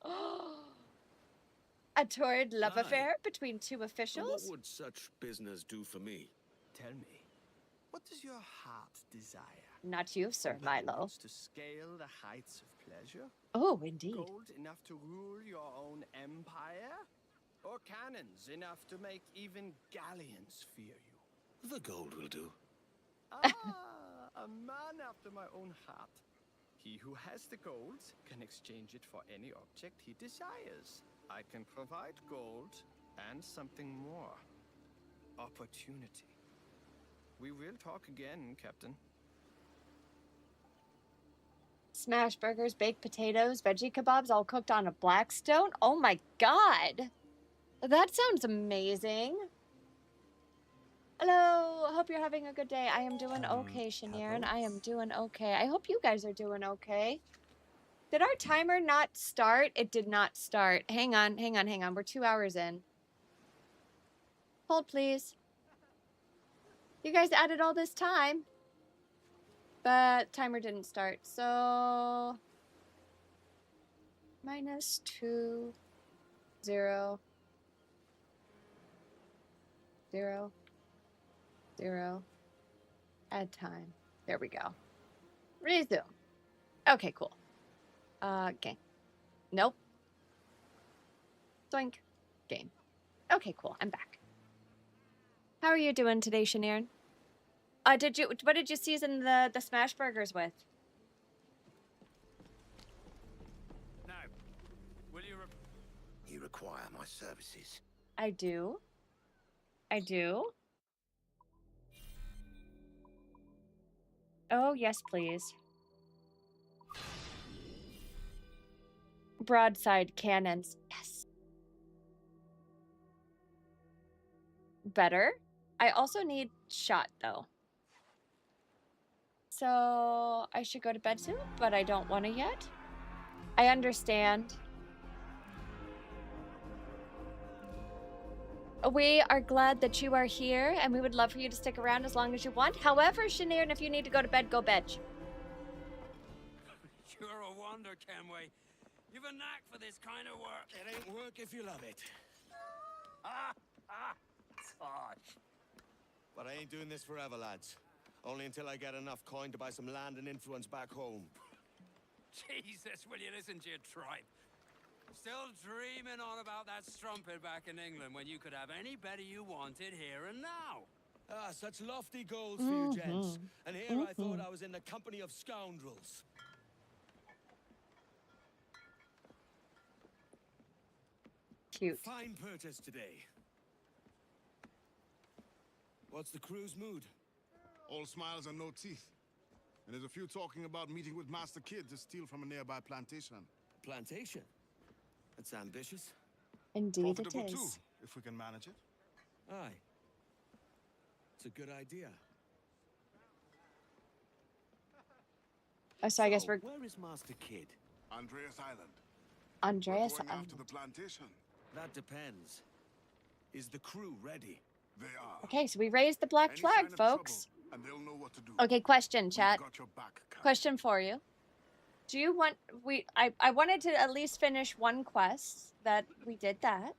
a torrid love Aye. affair between two And what officials? would such business do for me? Tell me, what does your heart desire? Not you, Sir Milo. Balloons to scale the heights of pleasure? Oh, indeed. Gold enough to rule your own empire? Or cannons enough to make even galleons fear you? The gold will do. Ah, a man after my own heart. He who has the gold can exchange it for any object he desires. I can provide gold and something more. Opportunity. We will talk again, Captain. Smash burgers, baked potatoes, veggie kebabs, all cooked on a blackstone? Oh my god! That sounds amazing. Hello, hope you're having a good day. I am doing okay, Shanirin. I am doing okay. I hope you guys are doing okay. Did our timer not start? It did not start. Hang on. We're 2 hours in. Hold, please. You guys added all this time. But timer didn't start, so... -2, 0, 0, 0. Add time. There we go. Resume. Okay, cool. Game. Nope. Doink. Game. Okay, cool. I'm back. How are you doing today, Shanirin? What did you season the smash burgers with? Now, will you You require my services. I do. I do. Oh, yes, please. Broadside cannons. Yes. Better. I also need shot, though. So I should go to bed soon, but I don't want to yet. I understand. We are glad that you are here, and we would love for you to stick around as long as you want. However, Shanirin, if you need to go to bed, go bed. You're a wonder, Kenway. You've a knack for this kind of work. It ain't work if you love it. Tosh. But I ain't doing this forever, lads. Only until I get enough coin to buy some land and influence back home. Jesus, will you listen to your tripe? Still dreaming on about that strumpet back in England when you could have any better you wanted here and now. Ah, such lofty goals for you gents. And here I thought I was in the company of scoundrels. Cute. Fine purchase today. What's the crew's mood? All smiles and no teeth. And there's a few talking about meeting with Master Kid to steal from a nearby plantation. Plantation? That's ambitious. Indeed it Profitable too, is. if we can manage it. Aye. It's a good idea. Oh, so I guess So, we're where is Master Kid? Andreas Island. Andreas. We're going after the plantation. That depends. Is the crew ready? They are. Okay, so we raised the black Any flag, sign of folks. trouble, and they'll know what to do. Okay, question, We've chat. got your back, Cap. Question for you. Do you want I wanted to at least finish one quest that we did that.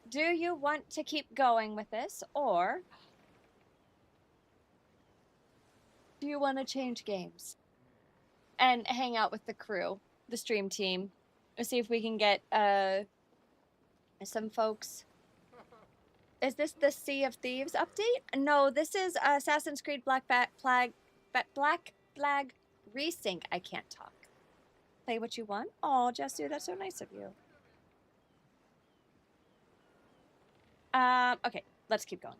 Do you want to keep going with this, or Do you want to change games and hang out with the crew, the stream team? Let's see if we can get some folks. Is this the Sea of Thieves update? No, this is Assassin's Creed Black Flag Resync. I can't talk. Play what you want. Oh, Jesu, that's so nice of you. Okay, let's keep going.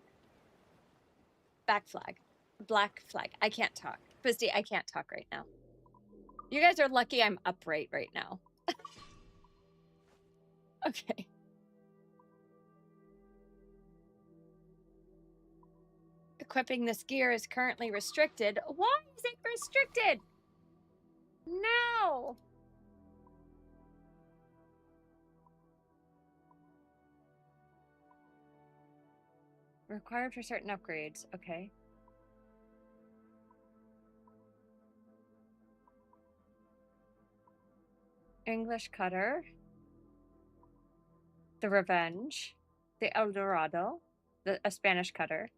Black flag. I can't talk. Fisty, I can't talk right now. You guys are lucky I'm upright right now. Okay. Equipping this gear is currently restricted. Why is it restricted? No. Required for certain upgrades. Okay. English cutter. The Revenge. The El Dorado. A Spanish cutter.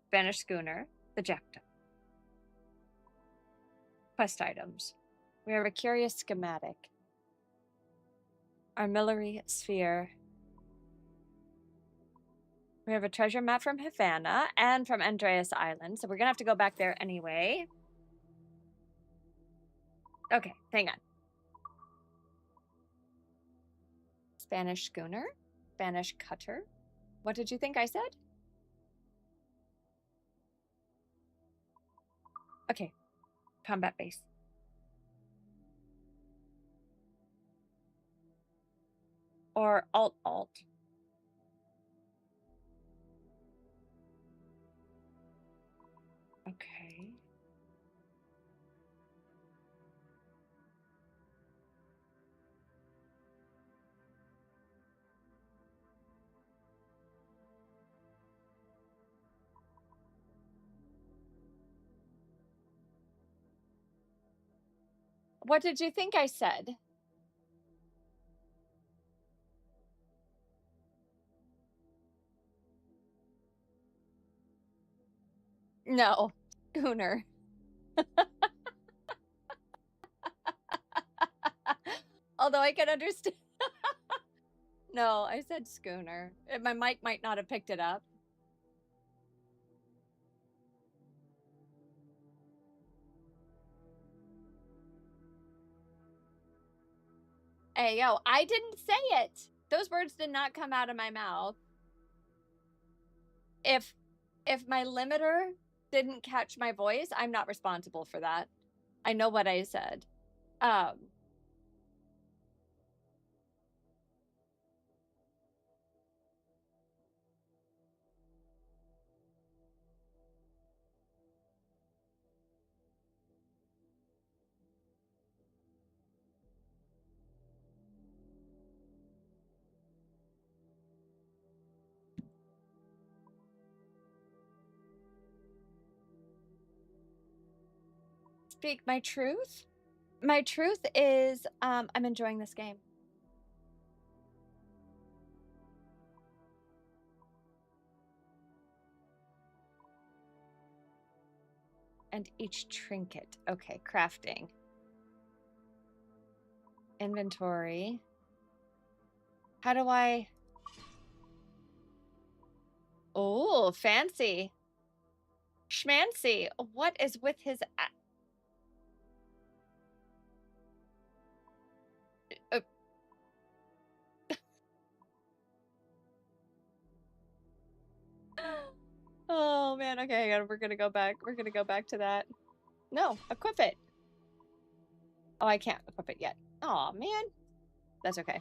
Spanish schooner. The Jackdaw. Quest items. We have a curious schematic. Armillary sphere. We have a treasure map from Havana and from Andreas Island, so we're gonna have to go back there anyway. Okay, hang on. Spanish schooner, Spanish cutter. What did you think I said? Okay, combat base. Or alt. Okay. What did you think I said? No, schooner. Although I can understand. No, I said schooner. My mic might not have picked it up. Hey, yo, I didn't say it. Those words did not come out of my mouth. If my limiter didn't catch my voice, I'm not responsible for that. I know what I said. Speak my truth. My truth is I'm enjoying this game. And each trinket. Okay, crafting. Inventory. How do I... Oh, fancy. Schmancy. What is with his... Oh man, okay, we're gonna go back. We're gonna go back to that. No, equip it. Oh, I can't equip it yet. Oh man. That's okay.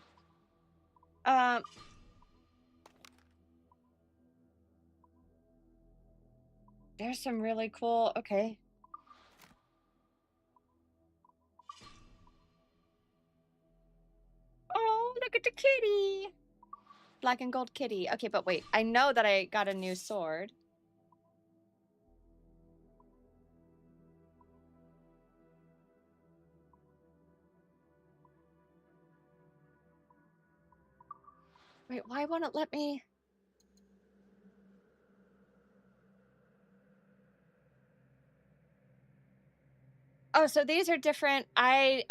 There's some really cool, okay. Oh, look at the kitty. Black and gold kitty. Okay, but wait, I know that I got a new sword. Wait, why won't it let me? Oh, so these are different. Okay.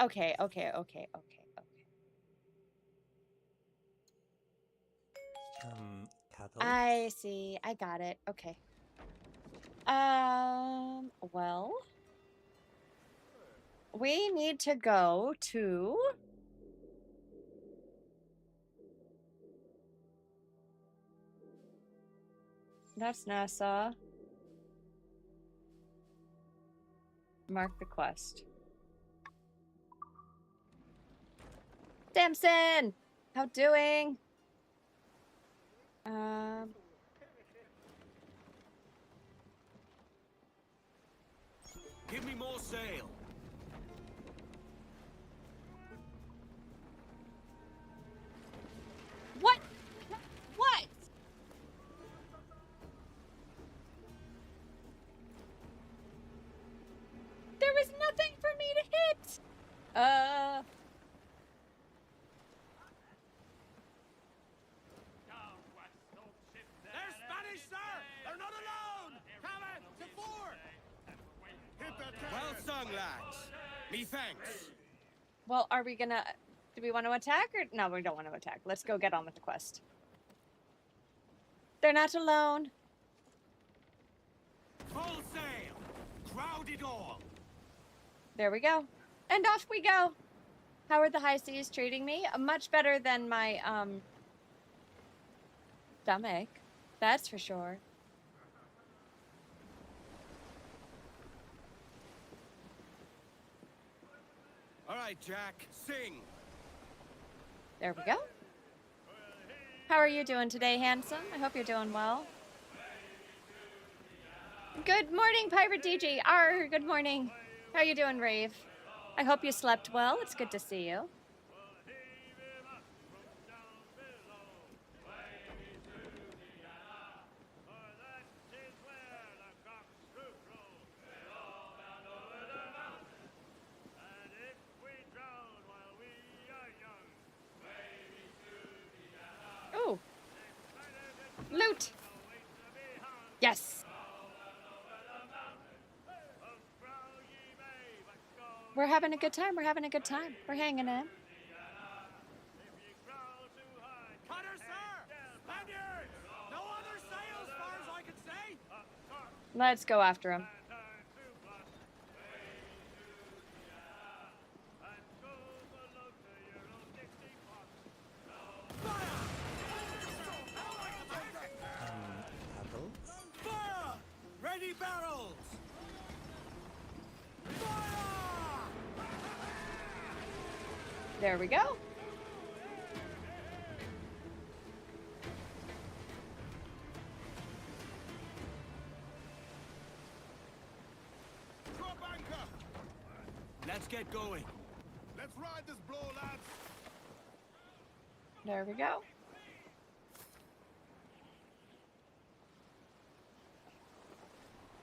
Cattle? I see. I got it. Okay. Well, we need to go to that's NASA. Mark the quest. Samson! How doing? Give me more sail. What? What? There was nothing for me to hit. They're Spanish, sir! They're not alone! Come to four! Hit that Well sung, lads. Me thanks. Well, are we gonna... Do we want to attack or... No, we don't want to attack. Let's go get on with the quest. They're not alone. Full sail. Crowd it all. There we go. And off we go. How are the high seas treating me? Much better than my, stomach. That's for sure. All right, Jack. Sing. There we go. How are you doing today, handsome? I hope you're doing well. Good morning, Pirate DJ. Good morning. How are you doing, Rave? I hope you slept well. It's good to see you. Ooh. Loot. Yes. We're having a good time. We're having a good time. We're hanging in. Cutter, sir! Spaniards! No other sail as far as I can see! Let's go after him. Cattle? Fire! Ready barrels. There we go. Drop anchor! Let's get going. Let's ride this blow, lads! There we go.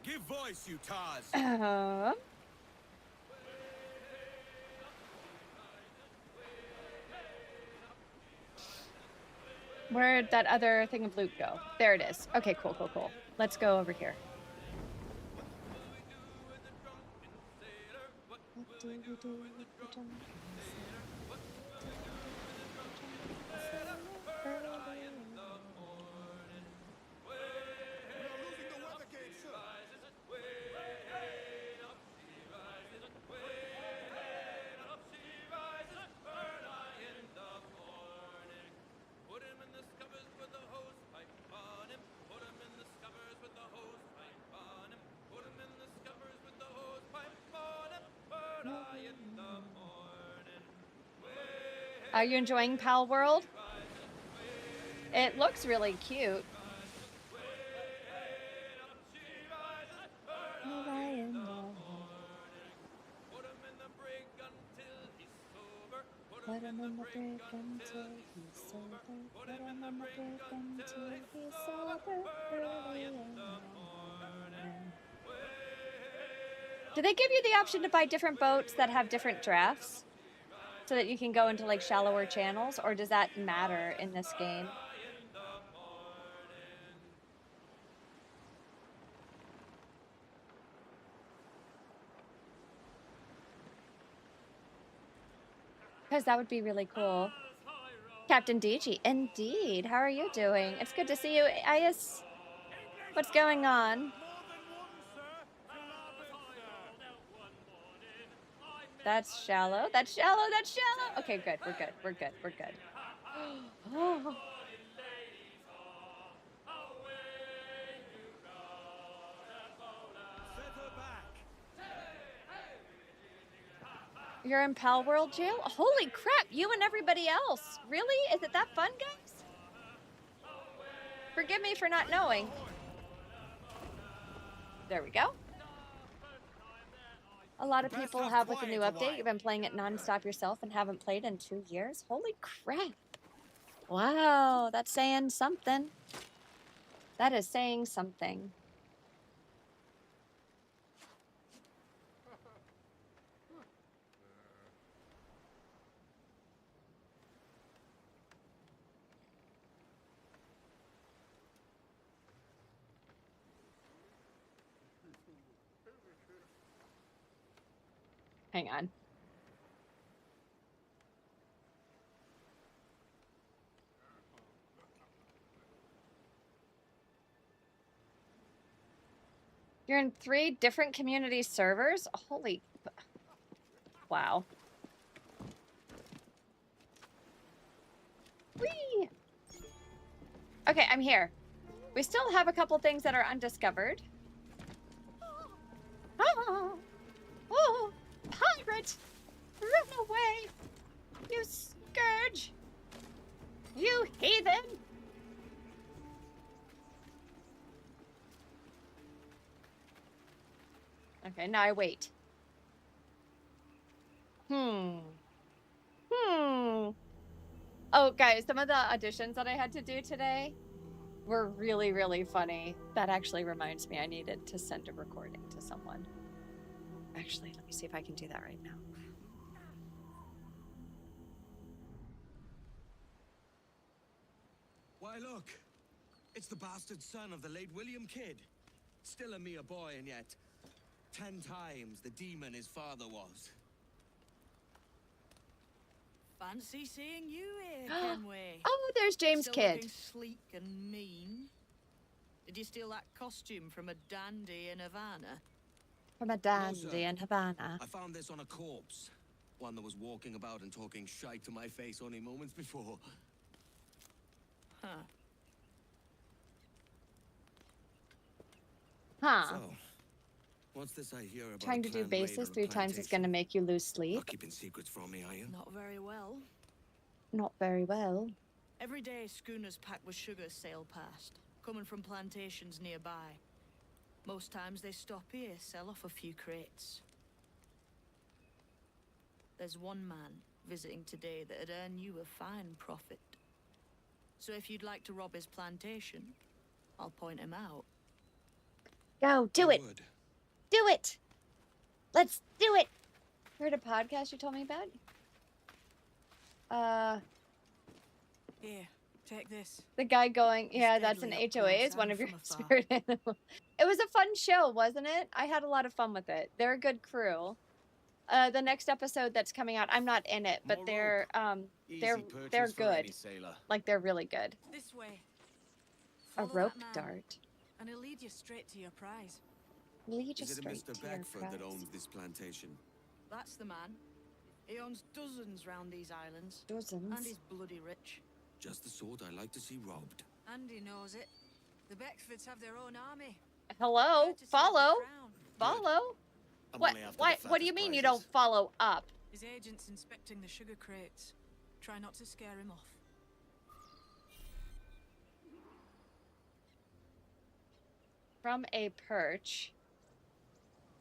Give voice, you tars. Where'd that other thing of loot go? There it is. Okay, cool. Let's go over here. Are you enjoying Pal World? It looks really cute. Put him in the brig until he's sober. Put him in the brig until he's sober. Early in the morning. Do they give you the option to buy different boats that have different drafts? So that you can go into like shallower channels, or does that matter in this game? Because that would be really cool. Captain DG, indeed. How are you doing? It's good to see you, Ayas. What's going on? That's shallow. That's shallow. That's shallow. Okay, good. We're good. We're good. We're good. Oh. You're in Pal World Jail? Holy crap, you and everybody else. Really? Is it that fun, guys? Forgive me for not knowing. There we go. A lot of people have with the new update. You've been playing it nonstop yourself and haven't played in 2 years. Holy crap. Wow, that's saying something. That is saying something. Hang on. You're in 3 different community servers? Holy... Wow. Whee! Okay, I'm here. We still have a couple things that are undiscovered. Oh! Oh! Pirate! Run away! You scourge! You heathen! Okay, now I wait. Oh, guys, some of the auditions that I had to do today were really, really funny. That actually reminds me I needed to send a recording to someone. Actually, let me see if I can do that right now. Why, look. It's the bastard son of the late William Kidd. Still a mere boy, and yet 10 times the demon his father was. Fancy seeing you here, Kenway. Oh, there's James Still Kidd. looking sleek and mean. Did you steal that costume from a dandy in Havana? From a dandy in Havana. I found this on a corpse. One that was walking about and talking shite to my face only moments before. Huh. Huh. So, what's this I hear about? Trying to do bases 3 times is going to make you lose sleep. Not keeping secrets from me, are you? Not very well. Not very well. Every day, schooners packed with sugar sail past, coming from plantations nearby. Most times they stop here, sell off a few crates. There's one man visiting today that'd earn you a fine profit. So if you'd like to rob his plantation, I'll point him out. Go, do it! Do it! Let's do it! Heard a podcast you told me about? Here, take this. The guy going, yeah, that's an HOA is one of your spirit animals. It was a fun show, wasn't it? I had a lot of fun with it. They're a good crew. The next episode that's coming out, I'm not in it, but they're good. Like they're really good. This way. A rope dart. And it'll lead you straight to your prize. Lead you Is it a straight Mr. to your Beckford prize. that owns this plantation? That's the man. He owns dozens round these islands. Dozens? And he's bloody rich. Just the sort I like to see robbed. And he knows it. The Beckfords have their own army. Hello? Follow? Follow? I'm What? only after What? the What do you fattest mean you prizes. don't follow up? His agent's inspecting the sugar crates. Try not to scare him off. From a perch.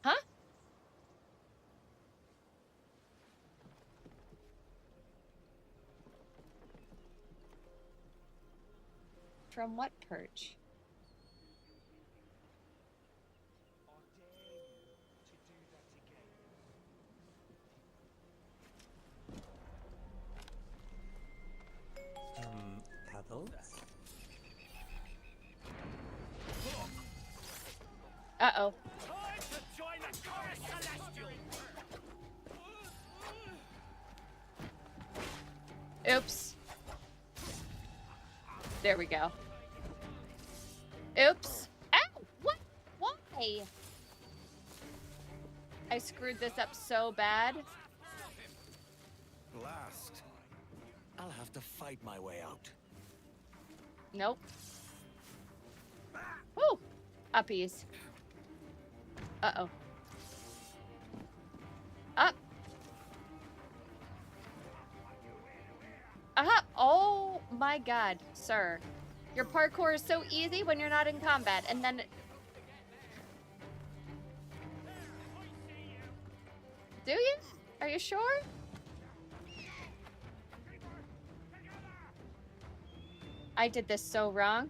Huh? From what perch? Adults? Uh-oh. Time to join the chorus celestial! Oops. There we go. Oops. Ow! What? Why? I screwed this up so bad. Blast. I'll have to fight my way out. Nope. Woo! Uppies. Uh-oh. Up. Aha! Oh my god, sir. Your parkour is so easy when you're not in combat, and then... Do you? Are you sure? I did this so wrong.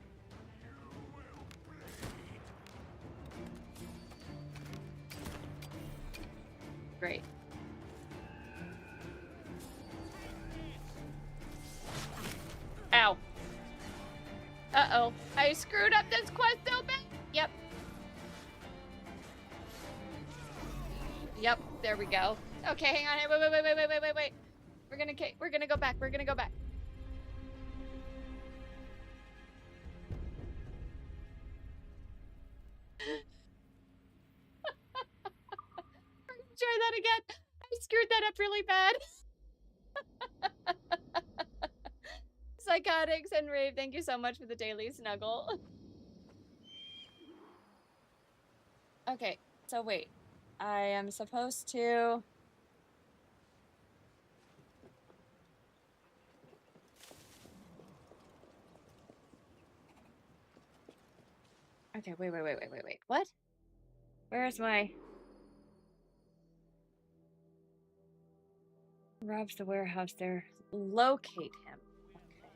Great. Ow. Uh-oh. I screwed up this quest so bad. Yep. Yep, there we go. Okay, hang on. Wait. We're gonna go back. We're gonna go back. Try that again. I screwed that up really bad. Psychotics and Rave, thank you so much for the daily snuggle. Okay, so wait. I am supposed to... Okay, wait. What? Where's my... Robs the warehouse there. Locate him. Okay.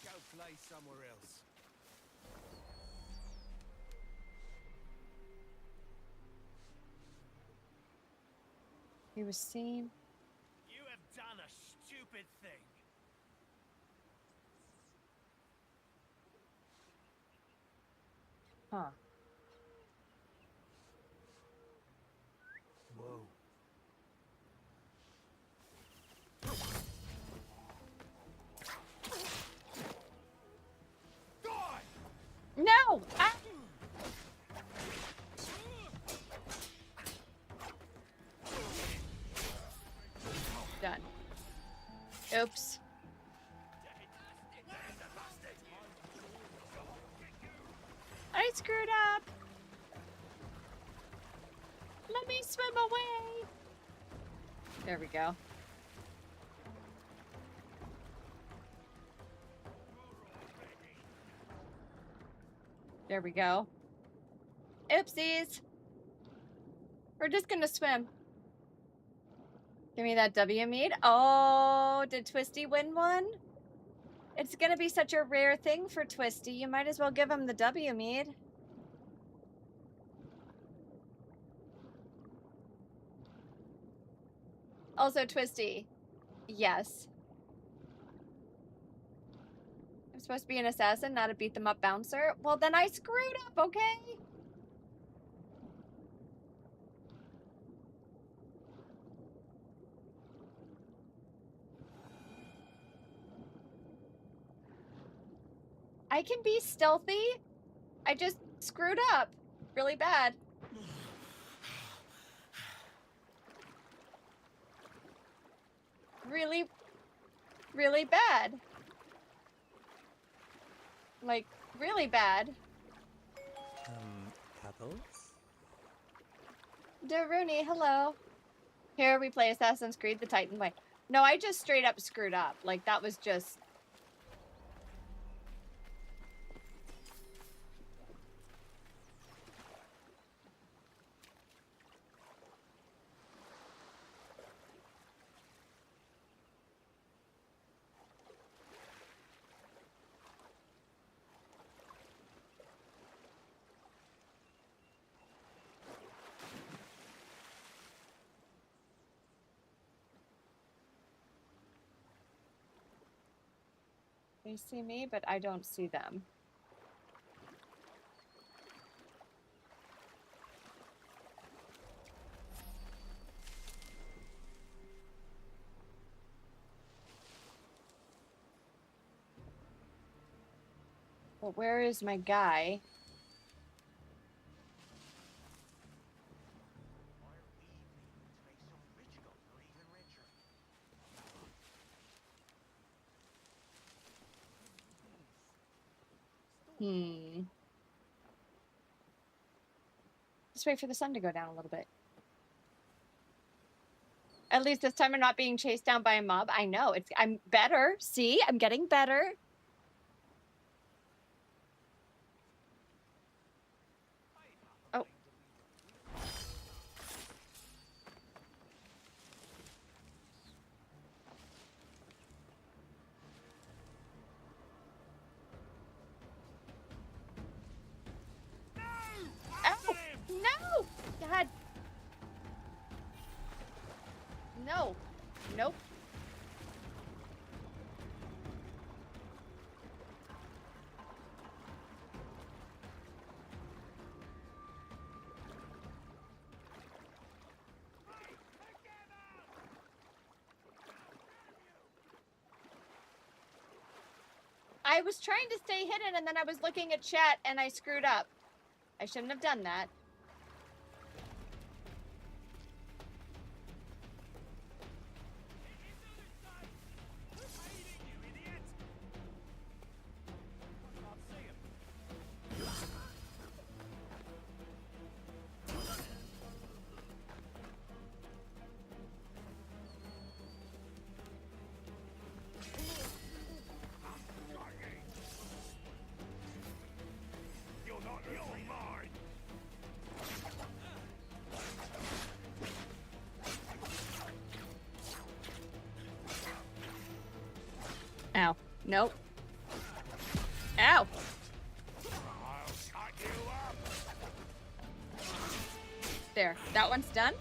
Go play somewhere else. He was seen. You have done a stupid thing. Huh. Whoa. No! Ah! Done. Oops. I screwed up. Let me swim away. There we go. There we go. Oopsies. We're just gonna swim. Give me that W mead. Oh, did Twisty win one? It's gonna be such a rare thing for Twisty. You might as well give him the W mead. Also, Twisty. Yes. I'm supposed to be an assassin, not a beat-them-up bouncer. Well, then I screwed up, okay? I can be stealthy. I just screwed up really bad. Really, really bad. Like, really bad. Pebbles? Daruni, hello. Here we play Assassin's Creed the Titan way. No, I just straight up screwed up. Like, that was just... They see me, but I don't see them. But where is my guy? Just wait for the sun to go down a little bit. At least this time I'm not being chased down by a mob. I know. I'm better. See? I'm getting better. Oh. Ow! No! God. No. Nope. I was trying to stay hidden and then I was looking at chat and I screwed up. I shouldn't have done that. Ow. Nope. Ow. There. That one's done.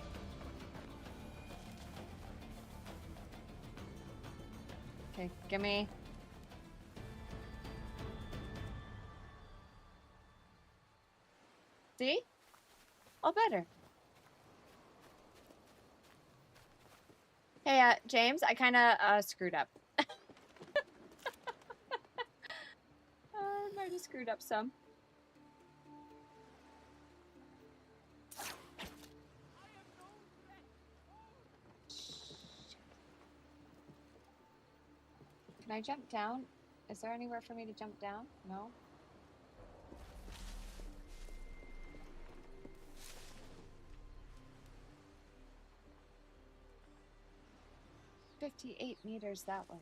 Okay, gimme. See? All better. Hey, James, I kind of screwed up. I might have screwed up some. Can I jump down? Is there anywhere for me to jump down? No? "58 meters that way."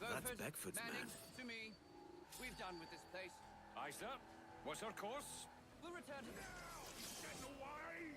That's Beckford's man. To me. We've done with this place. Aye, sir. What's our course? We'll return to this. Get away!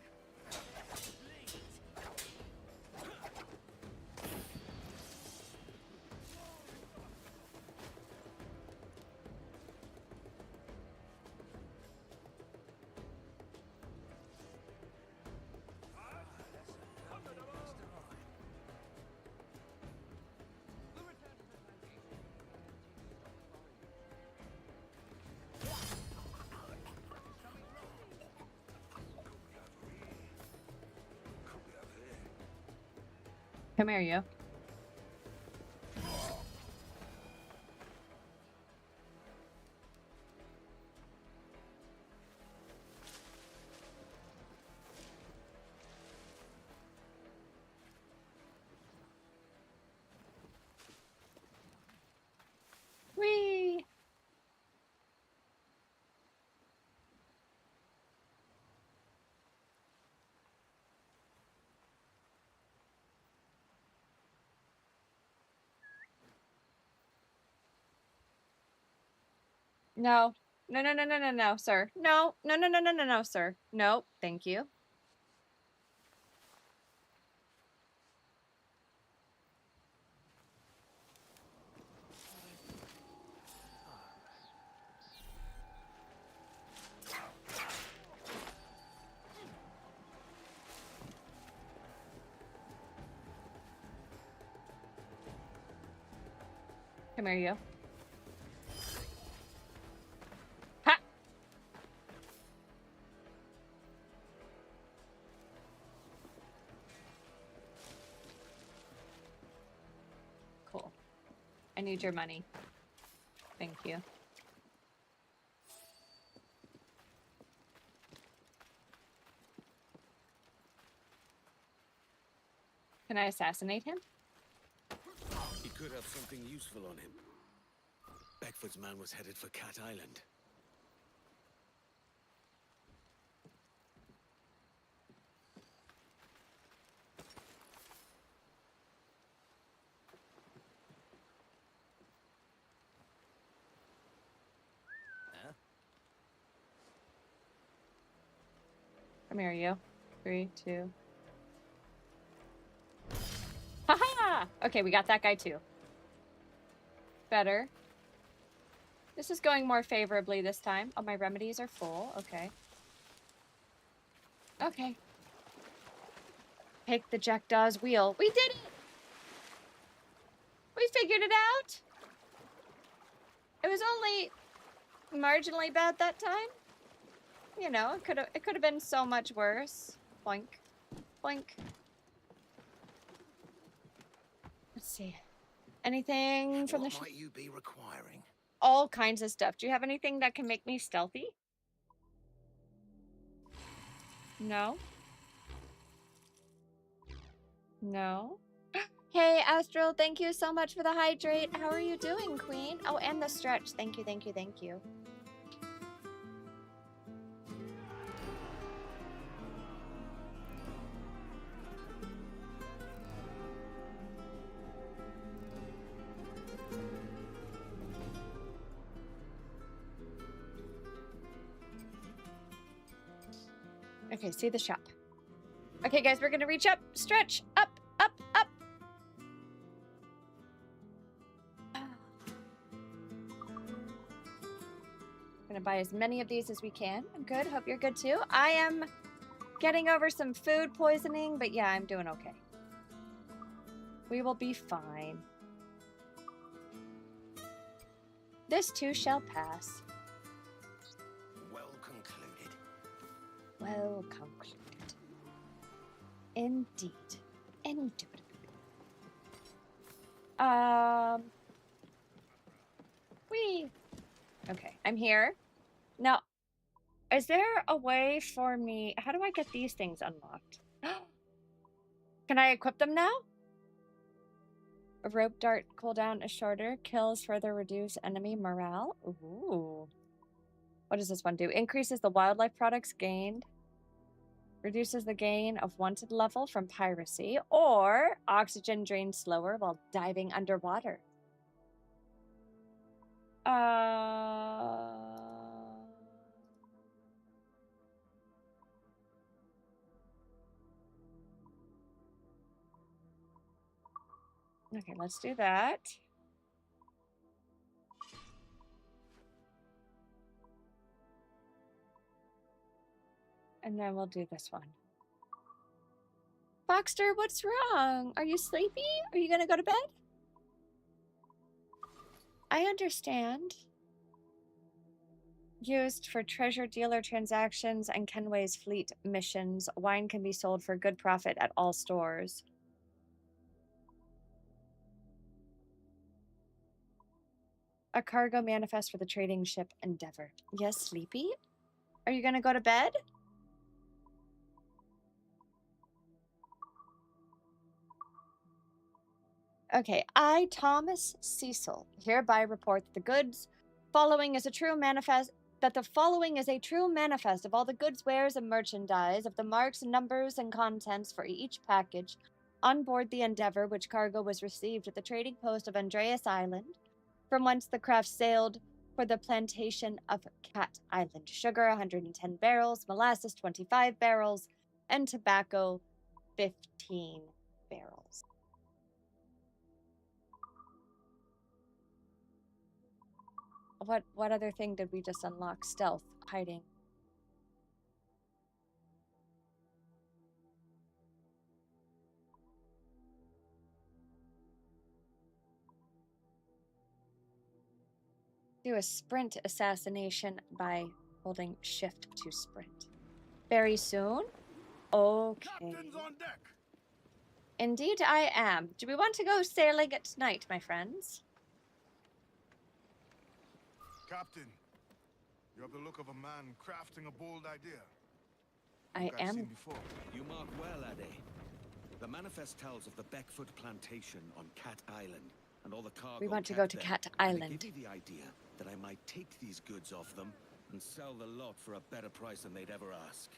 Come here, you. Whee! No. No, no, no, no, no, no, sir. No, no, no, no, no, no, no, sir. No, thank you. Come here, you. Ha! Cool. I need your money. Thank you. Can I assassinate him? He could have something useful on him. Beckford's man was headed for Cat Island. Come here, you. 3, 2. Haha! Okay, we got that guy too. Better. This is going more favorably this time. Oh, my remedies are full. Okay. Okay. Take the Jackdaw's wheel. We did it! We figured it out! It was only marginally bad that time. You know, it could have been so much worse. Boink. Boink. Let's see. Anything from the What might you be requiring? all kinds of stuff. Do you have anything that can make me stealthy? No. No. Hey, Astral, thank you so much for the hydrate. How are you doing, Queen? Oh, and the stretch. Thank you, thank you, thank you. Okay, see the shop. Okay, guys, we're gonna reach up, stretch, up, up, up. Gonna buy as many of these as we can. I'm good. Hope you're good too. I am getting over some food poisoning, but yeah, I'm doing okay. We will be fine. This too shall pass. Well concluded. Well concluded. Indeed. Indubitably. Whee! Okay, I'm here. Now, is there a way for me... How do I get these things unlocked? Can I equip them now? A rope dart cooldown is shorter. Kills further reduce enemy morale. Ooh. What does this one do? Increases the wildlife products gained. Reduces the gain of wanted level from piracy. Or oxygen drains slower while diving underwater. Okay, let's do that. And then we'll do this one. Boxster, what's wrong? Are you sleepy? Are you gonna go to bed? I understand. Used for treasure dealer transactions and Kenway's fleet missions, wine can be sold for good profit at all stores. A cargo manifest for the trading ship Endeavor. Yes, sleepy? Are you gonna go to bed? Okay, I, Thomas Cecil, hereby report that the following is a true manifest of all the goods, wares, and merchandise, of the marks, numbers, and contents for each package on board the Endeavor, which cargo was received at the trading post of Andreas Island, from whence the craft sailed for the plantation of Cat Island. Sugar, 110 barrels, molasses, 25 barrels, and tobacco, 15 barrels. What other thing did we just unlock? Stealth, hiding. Do a sprint assassination by holding shift to sprint. Very soon? Okay. Captain's on deck! Indeed I am. Do we want to go sailing at night, my friends? Captain, you have the look of a man crafting a bold idea. I Look I've am. seen before. You mark well, Ade. The manifest tells of the Beckfoot plantation on Cat Island and all the cargo. We want to kept go to there. Cat And it Island. gave me the idea that I might take these goods off them and sell the lot for a better price than they'd ever ask.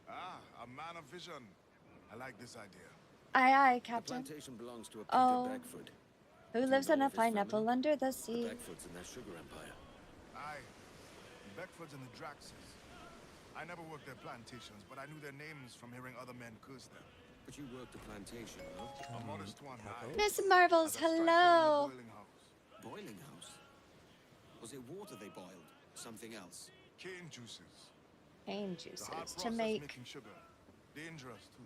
Ah, a man of vision. I like this idea. Aye, aye, The Captain. plantation belongs to a Peter Oh. Beckfoot. Who Do you lives know on a of his family? pineapple under the The sea? Beckfoots in their sugar empire. Aye. The Beckfords and the Draxes. I never worked their plantations, but I knew their names from hearing other men curse them. But you worked a plantation, huh? A modest one, aye. Miss Marvels, As a striker in the hello. boiling house. Boiling house? Was it water they boiled? Something else? Cane juices. Cane The hard juices process to make. making sugar. Dangerous, too.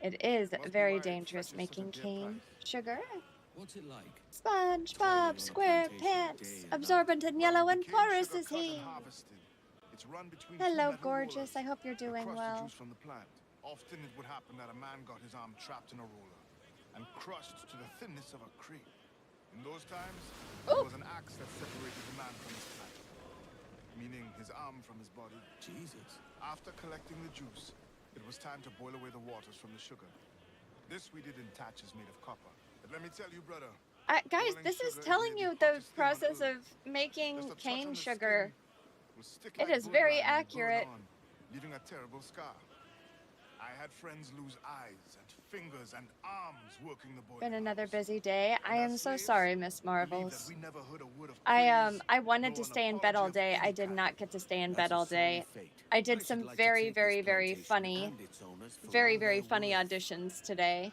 It is Must be very why it dangerous fetches such a making dear cane price. sugar. What's it like? SpongeBob Toiling on a SquarePants, plantation day and absorbent and yellow and Cane porous sugar is cut and he. harvested. It's run between two Hello, metal gorgeous. rollers I hope you're that doing crush the well. juice from the plant. Often it would happen that a man got his arm trapped in a roller and crushed to the thinness of a cream. In those times, Ooh. it was an axe that separated the man from his plant, meaning his arm from his body. Jesus. After collecting the juice, it was time to boil away the waters from the sugar. This we did in tatches made of copper. But let me tell you, brother, Guys, boiling this is sugar telling really you the the hottest thing on process earth. of making Just a touch on cane the sugar. skin will stick It like is very bloodline and burn accurate. on, leaving a terrible scar. I had friends lose eyes and fingers and arms working the boiling Been another house. busy day. I And am our so slaves sorry, Miss believed that Marvels. we never heard a word of I praise, wanted nor to an stay in bed all apology of day. I any did kind. not get to stay in That's bed a all sorry day. fate. I did should some like to very, take very, this very plantation funny, and its owners for very, all very they're funny worth. auditions today.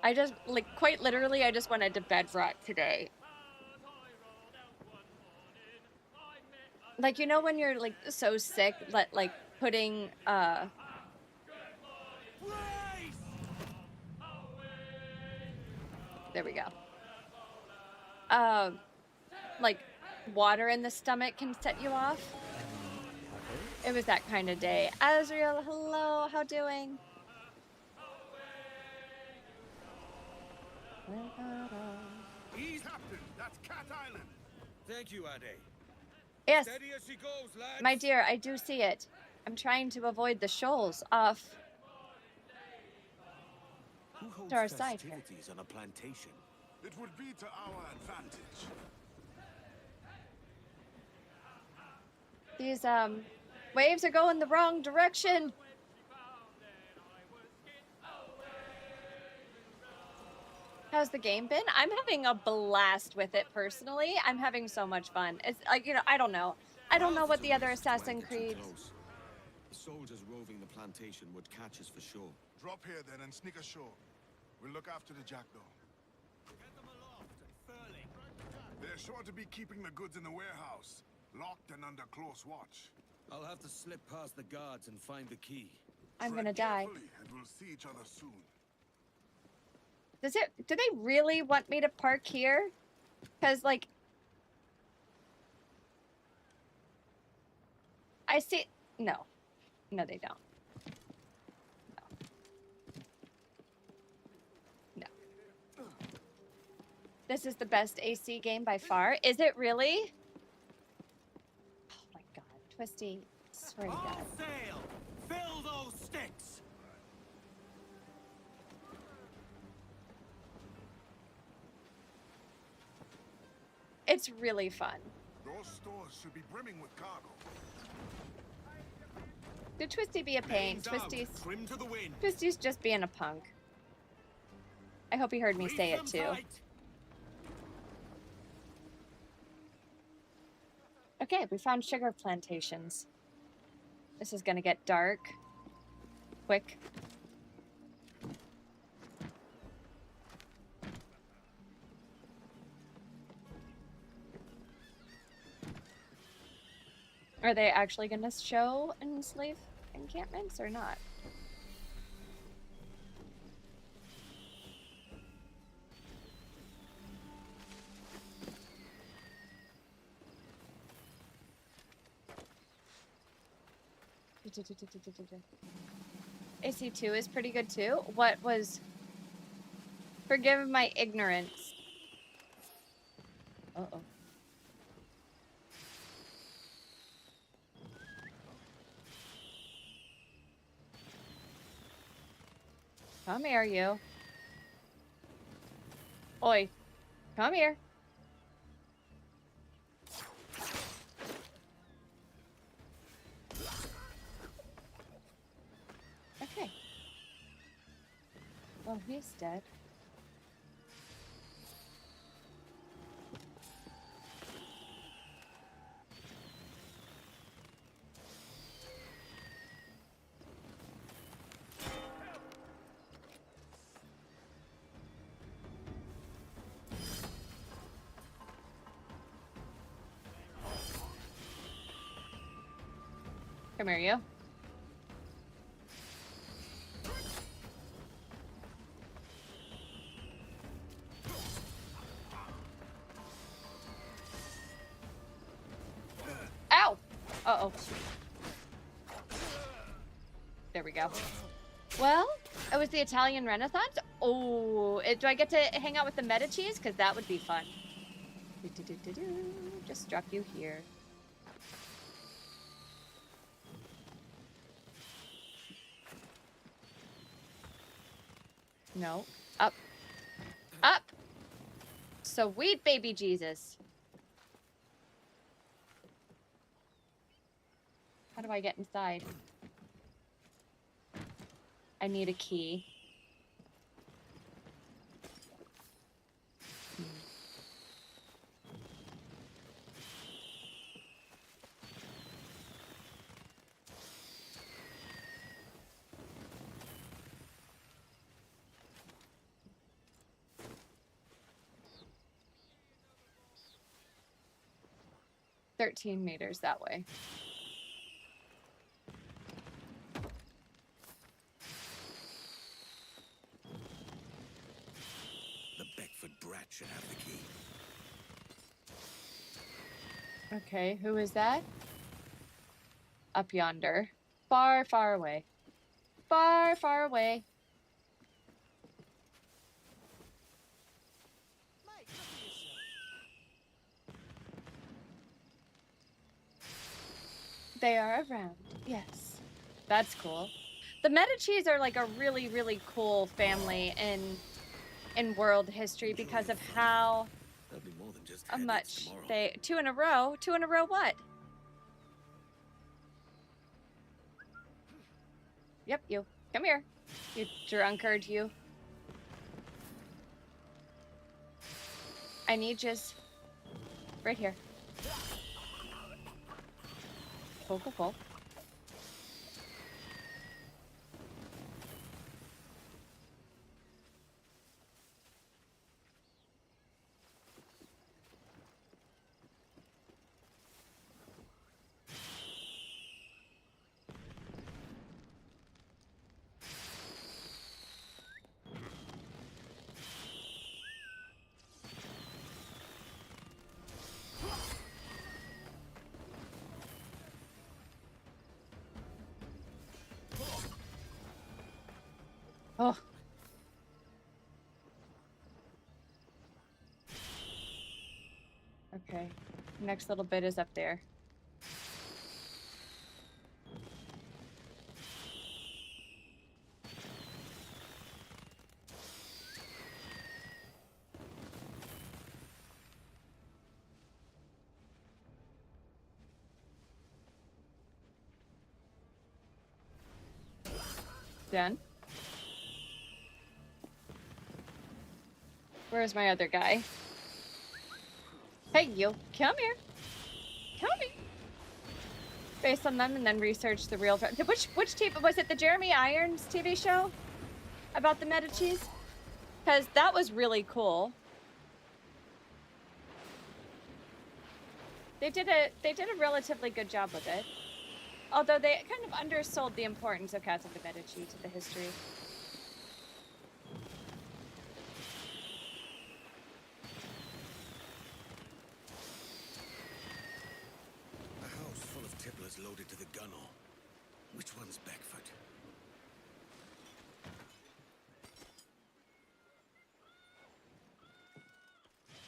I just, like, quite literally, I just wanted to bed rot today. Like, you know when you're, like, so sick that, like, putting, there we go. Like, water in the stomach can set you off? It was that kind of day. Azriel, hello, how doing? Ease, Captain, that's Cat Island. Thank you, Ade. Yes, Steady as she goes, lads. my dear, I do see it. I'm trying to avoid the shoals off Who holds to our side here. festivities on a plantation? It would be to our advantage. These, waves are going the wrong direction. How's the game been? I'm having a blast with it personally. I'm having so much fun. It's like, you know, I don't know. I don't know what the other Assassin's Creed. The soldiers roving the plantation would catch us for sure. Drop here then and sneak ashore. We'll look after the jackdaw. Get them aloft and furling. They're sure to be keeping the goods in the warehouse, locked and under close watch. I'll have to slip past the guards and find the key. I'm Tread gonna die. carefully, and we'll see each other soon. Do they really want me to park here? Because, like, I see, no. No, they don't. No. No. This is the best AC game by far. Is it really? Oh my god. Twisty, swear to All god. sail! Fill those sticks! It's really fun. Those stores should be brimming with cargo. Did Twisty be a pain? Names out, Twisty's trim to the wind. Twisty's just being a punk. I hope he heard me say it Reef too. them tight. Okay, we found sugar plantations. This is gonna get dark. Quick. Are they actually going to show enslaved encampments or not? AC2 is pretty good too. What was... Forgive my ignorance. Uh-oh. Come here, you. Oi. Come here. Okay. Well, he's dead. Come here, you. Ow! Uh-oh. There we go. Well, it was the Italian Renaissance. Oh, do I get to hang out with the Medicis? Because that would be fun. Just struck you here. No. Up. Up! Sweet baby Jesus. How do I get inside? I need a key. $13 that way. The Beckford brat should have the key. Okay, who is that? Up yonder. Far, far away. Far, far away. They are around, yes. That's cool. The Medicis are like a really, really cool family in world history because of how There'll be more than just much tomorrow. they... Two in a row what? Yep, you. Come here. You drunkard, you. I need just... Right here. Cool, cool, cool. Oh. Okay. Next little bit is up there. Done. Where's my other guy? Hey, you. Come here. Come here. Based on them and then research the real... Which TV... Was it the Jeremy Irons TV show? About the Medicis? Because that was really cool. They did a relatively good job with it. Although they kind of undersold the importance of Catherine de' Medici to the history. A house full of tipplers loaded to the gunwale. Which one's Beckford?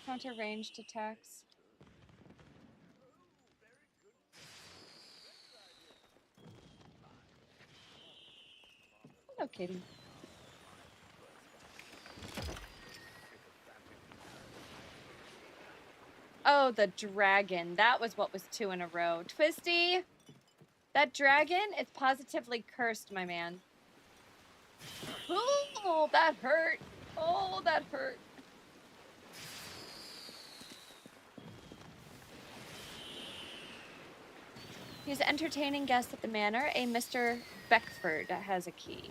Counter ranged attacks. Hello, Kitty. Oh, the dragon. That was what was 2 in a row. Twisty! That dragon is positively cursed, my man. Oh, that hurt. Oh, that hurt. He's entertaining guests at the manor. A Mr. Beckford has a key.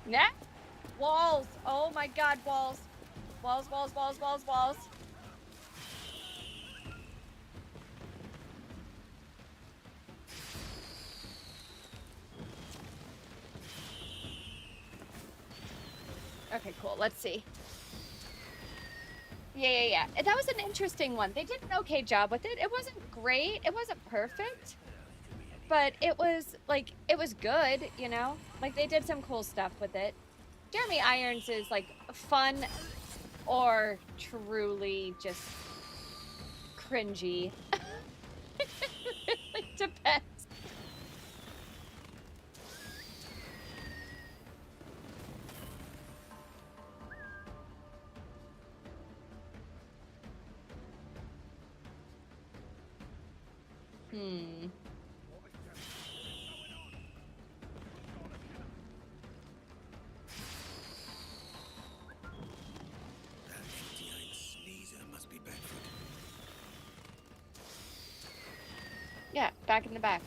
Yeah. Walls. Oh my god, walls. Walls, walls, walls, walls, walls. Okay, cool. Let's see. Yeah. That was an interesting one. They did an okay job with it. It wasn't great. It wasn't perfect. But it was, like, it was good, you know? Like, they did some cool stuff with it. Jeremy Irons is, like, fun or truly just cringy. It really depends. Yeah, back in the back.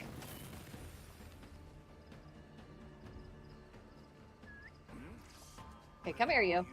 Okay, come here, you.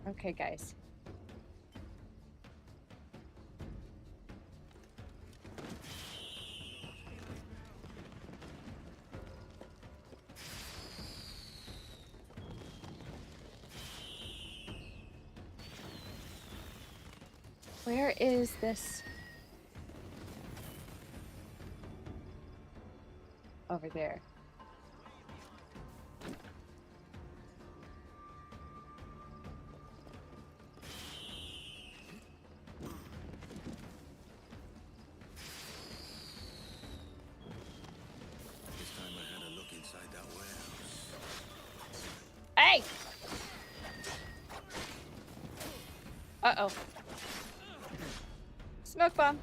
Okay, guys. Where is this? Over there. Hey! Uh-oh. Smoke bomb.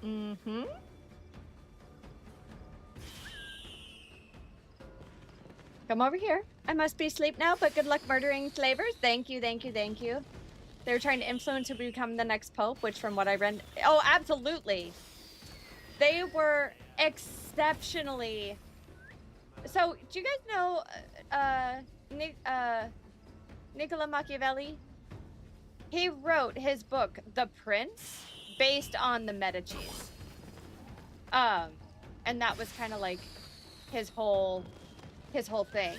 Mm-hmm. Come over here. I must be asleep now, but good luck murdering slavers. Thank you, thank you, thank you. They were trying to influence who would become the next pope, which from what I read... Oh, absolutely. They were exceptionally... So, do you guys know Niccolo Machiavelli? He wrote his book, The Prince, based on the Medicis. And that was kind of like his whole thing.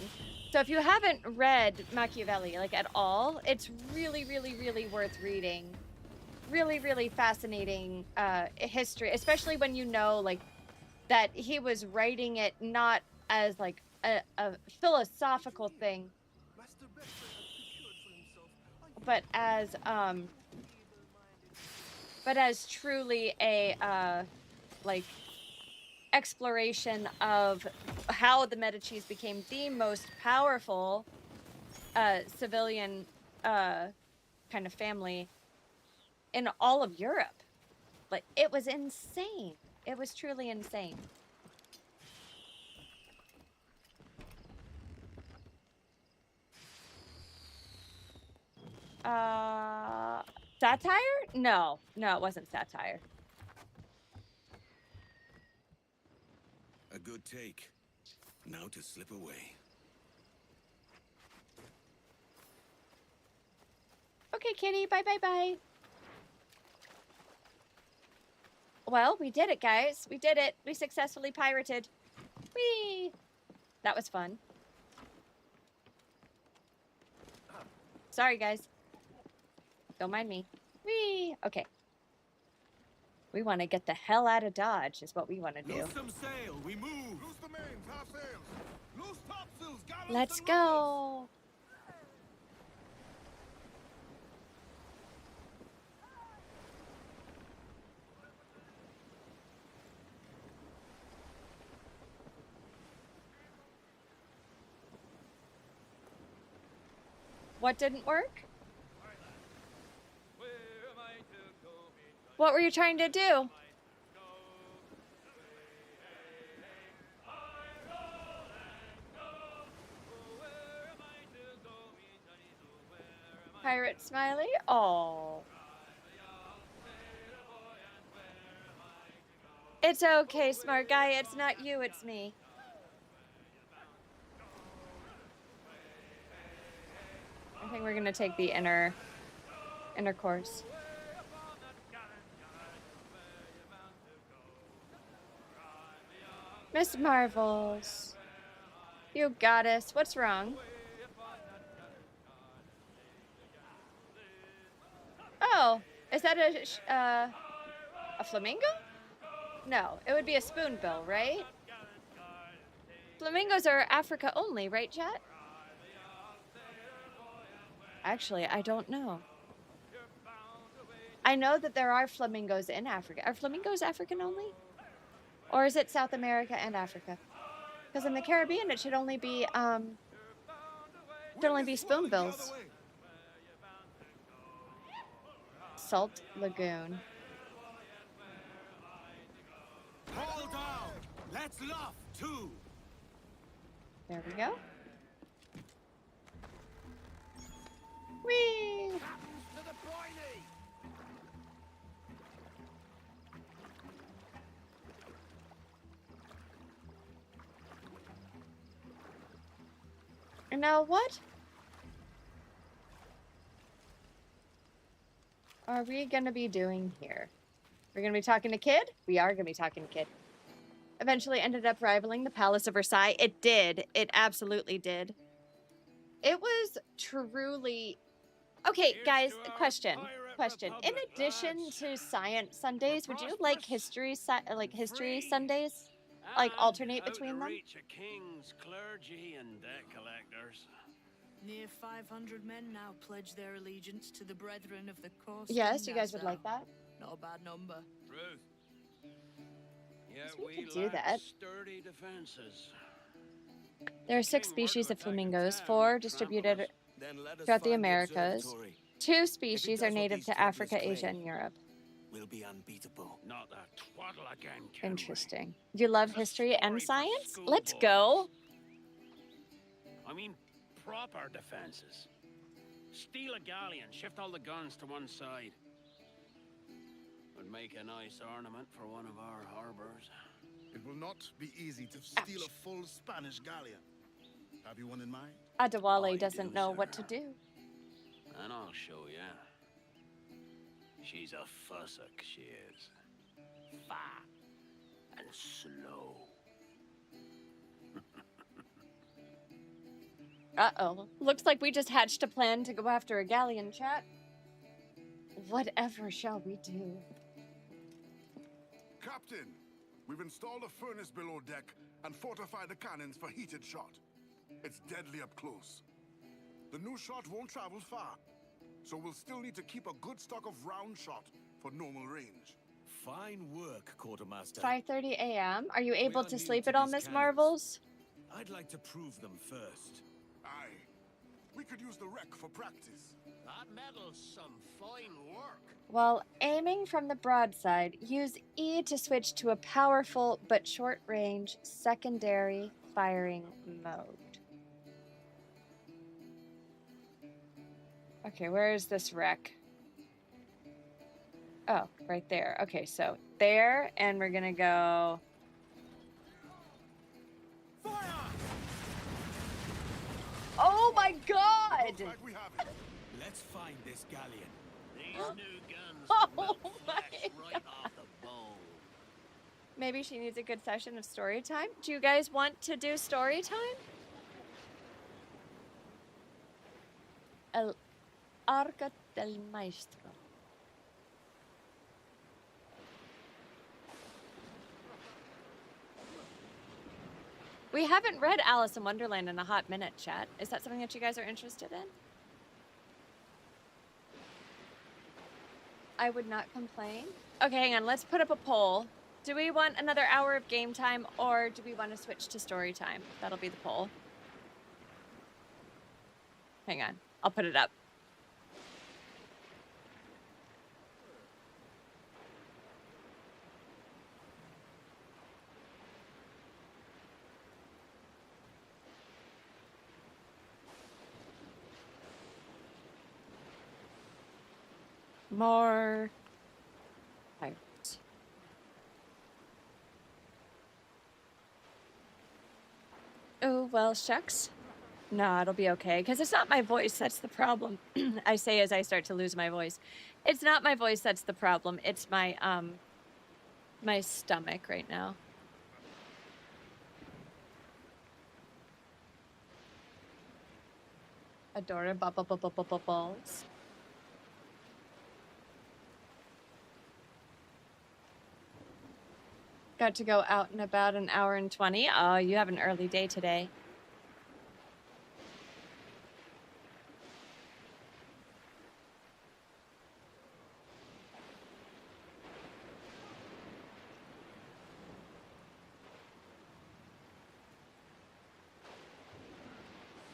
So if you haven't read Machiavelli, like, at all, it's really, really, really worth reading. Really, really fascinating history, especially when you know, like, that he was writing it not as, like, a philosophical thing, but as truly a, like, exploration of how the Medicis became the most powerful civilian kind of family in all of Europe. Like, it was insane. It was truly insane. Satire? No, it wasn't satire. A good take. Now to slip away. Okay, kitty. Bye, bye, bye. Well, we did it, guys. We did it. We successfully pirated. Whee! That was fun. Sorry, guys. Don't mind me. Whee! Okay. We want to get the hell out of Dodge, is what we want to do. Loose some sail. We move. Loose the mains, half sails. Loose topsails, gallants Let's and go. What didn't work? What were you trying to do? Pirate Smiley? Oh. It's okay, smart guy. It's not you, it's me. I think we're gonna take the inner course. Miss Marvels. You goddess. What's wrong? Oh, is that a flamingo? No, it would be a spoonbill, right? Flamingos are Africa only, right, chat? Actually, I don't know. I know that there are flamingos in Africa. Are flamingos African only? Or is it South America and Africa? Because in the Caribbean, it should only be spoonbills. Salt Lagoon. Hold down. Let's luff too. There we go. Whee! To the briny! And now what? Are we gonna be doing here? We're gonna be talking to Kid? We are gonna be talking to Kid. Eventually ended up rivaling the Palace of Versailles. It did. It absolutely did. It was truly... Okay, guys, question. In addition to Science Sundays, would you like history Sundays? Like, alternate between them? Reach a king's clergy and debt collectors. Near 500 men now pledge their allegiance to the Brethren of the Coast. Yes, you guys would like that? Not a bad number. Truth. Yeah, Yes, we could do lack that. sturdy defenses. There are 6 species of flamingos, 4 distributed throughout the Americas. 2 species are native to Africa, Asia, and Europe. will be unbeatable. Not that twaddle again, Kenway. Interesting. You love It's a history and story for science? Let's schoolboys. go. I mean, proper defenses. Steal a galleon, shift all the guns to one side. Would make a nice ornament for one of our harbors. It will not be easy to steal Ouch. a full Spanish galleon. Have you one in mind? Adewale I doesn't do, know what to sir. do. And I'll show ya. She's a fussock, she is. Fat and slow. Uh-oh. Looks like we just hatched a plan to go after a galleon, chat. Whatever shall we do? Captain, we've installed a furnace below deck and fortified the cannons for heated shot. It's deadly up close. The new shot won't travel far, so we'll still need to keep a good stock of round shot for normal range. Fine work, Quartermaster. 5:30 a.m. Are you We able are to new sleep to at all, these Miss cannons. Marvels? I'd like to prove them first. Aye. We could use the wreck for practice. That metal's some fine work. While aiming from the broadside, use E to switch to a powerful but short-range secondary firing mode. Okay, where is this wreck? Oh, right there. Okay, so there, and we're gonna go... Oh my god! Looks like we have it. Let's find this galleon. These new guns Oh melt my flesh right off the bone. Maybe she needs a good session of story time. Do you guys want to do story time? El Arca del Maestro. We haven't read Alice in Wonderland in a hot minute, chat. Is that something that you guys are interested in? I would not complain. Okay, hang on. Let's put up a poll. Do we want another hour of game time, or do we want to switch to story time? That'll be the poll. Hang on. I'll put it up. More pirates. Oh, well, shucks. No, it'll be okay, because it's not my voice that's the problem. I say as I start to lose my voice. It's not my voice that's the problem. It's my, my stomach right now. Adorables. Got to go out in about an hour and 20. Oh, you have an early day today.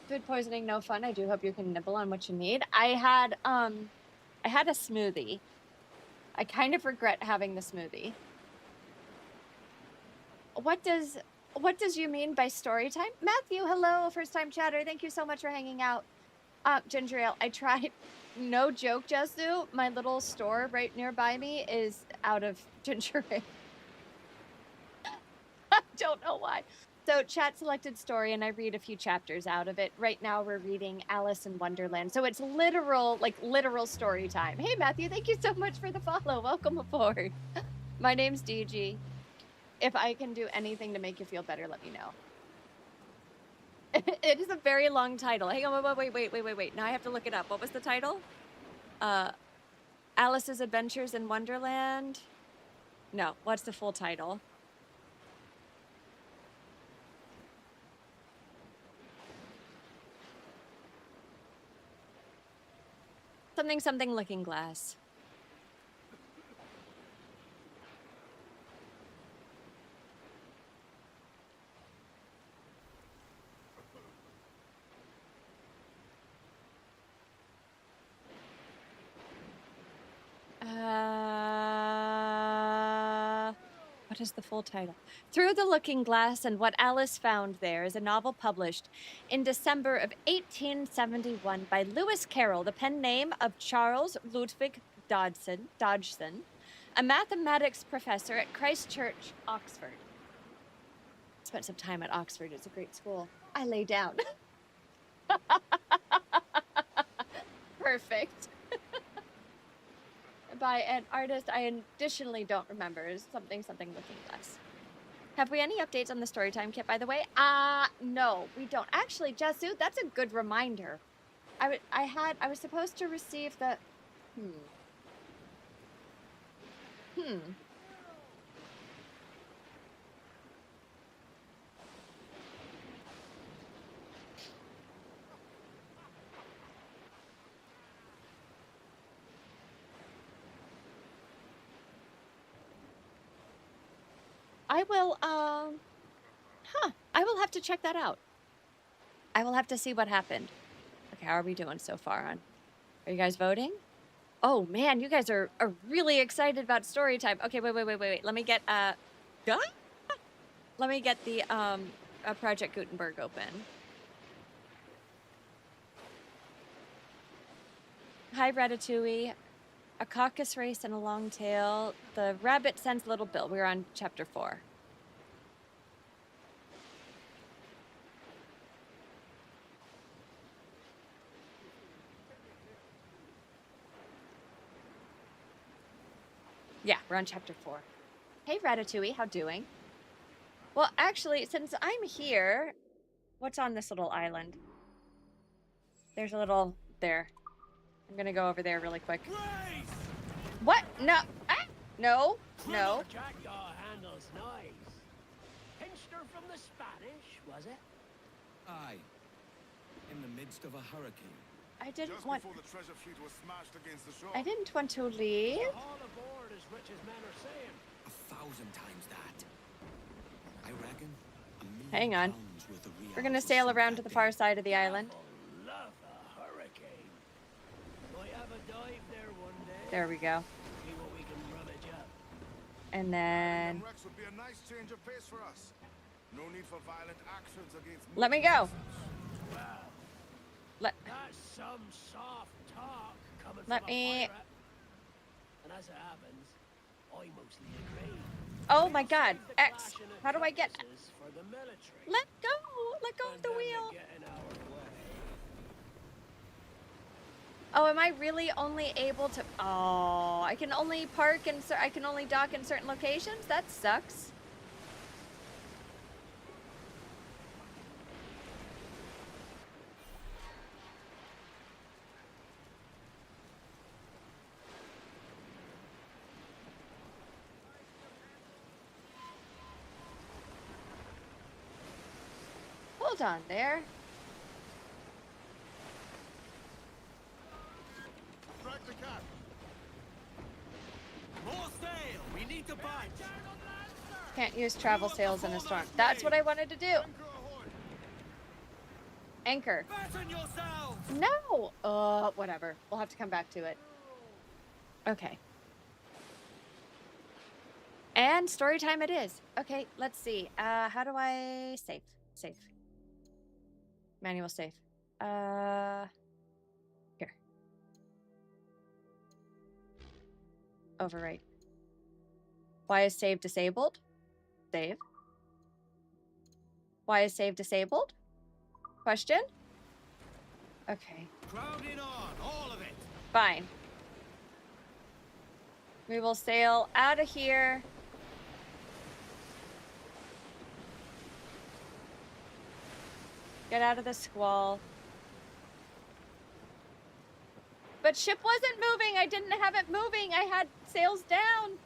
Food poisoning, no fun. I do hope you can nibble on what you need. I had a smoothie. I kind of regret having the smoothie. What does you mean by story time? Matthew, hello, first time chatter. Thank you so much for hanging out. Ginger ale, I tried. No joke, Jesu. My little store right nearby me is out of ginger ale. I don't know why. So chat selected story, and I read a few chapters out of it. Right now we're reading Alice in Wonderland. So it's literal story time. Hey, Matthew, thank you so much for the follow. Welcome aboard. My name's DG. If I can do anything to make you feel better, let me know. It is a very long title. Hang on, wait. Now I have to look it up. What was the title? Alice's Adventures in Wonderland? No, what's the full title? Something Looking Glass. What is the full title? Through the Looking Glass and What Alice Found There is a novel published in December of 1871 by Lewis Carroll, the pen name of Charles Ludwig Dodgson, a mathematics professor at Christ Church, Oxford. Spent some time at Oxford. It's a great school. I lay down. Perfect. By an artist I additionally don't remember. Is something Looking Glass. Have we any updates on the Storytime kit, by the way? No, we don't. Actually, Jesu, that's a good reminder. I was supposed to receive the... I will, I will have to check that out. I will have to see what happened. Okay, how are we doing so far on? Are you guys voting? Oh, man, you guys are really excited about story time. Okay, wait. Let me get, let me get the, Project Gutenberg open. Hi, Ratatouille. A caucus race and a long tail. The rabbit sends little Bill. We're on chapter 4. Yeah, we're on chapter 4. Hey, Ratatouille, how doing? Well, actually, since I'm here, what's on this little island? There's a little... There. I'm gonna go over there really quick. Race! What? No. Ah! No. No. Jackdaw handles nice. Pinched her from the Spanish, was it? Aye. In the midst of a hurricane. I didn't Just want... before the treasure fleet was smashed against the shore. I didn't want to leave. All aboard as rich as men are saying. 1,000 times that. I reckon. Hang on. We're gonna sail around to the far side of the island. Love a hurricane. Might have a dive there one day. There we go. See what we can rummage up. And then... And Rex would be a nice change of pace for us. No need for violent actions against... Let me go. Wow. That's some soft talk coming Let from a me... pirate. And as it happens, I mostly agree. Oh my god. Save the X. clashing of How do I get... cutlasses for the military. Let go. Let go of the And them wheel. that get in our way. Oh, am I really only able to... Oh, I can only park and I can only dock in certain locations? That sucks. Hold on there. Strike the cat. More sail! We need to bunch! Can't use travel sails in a storm. That's what I wanted to do. Anchor ahoy. Anchor. Fasten yourselves! No! Whatever. We'll have to come back to it. Okay. And story time it is. Okay, let's see. How do I save? Save. Manual save. Here. Overwrite. Why is save disabled? Save. Why is save disabled? Question? Okay. Crowd it on, all of it! Fine. We will sail out of here. Get out of the squall. But ship wasn't moving. I didn't have it moving. I had sails down.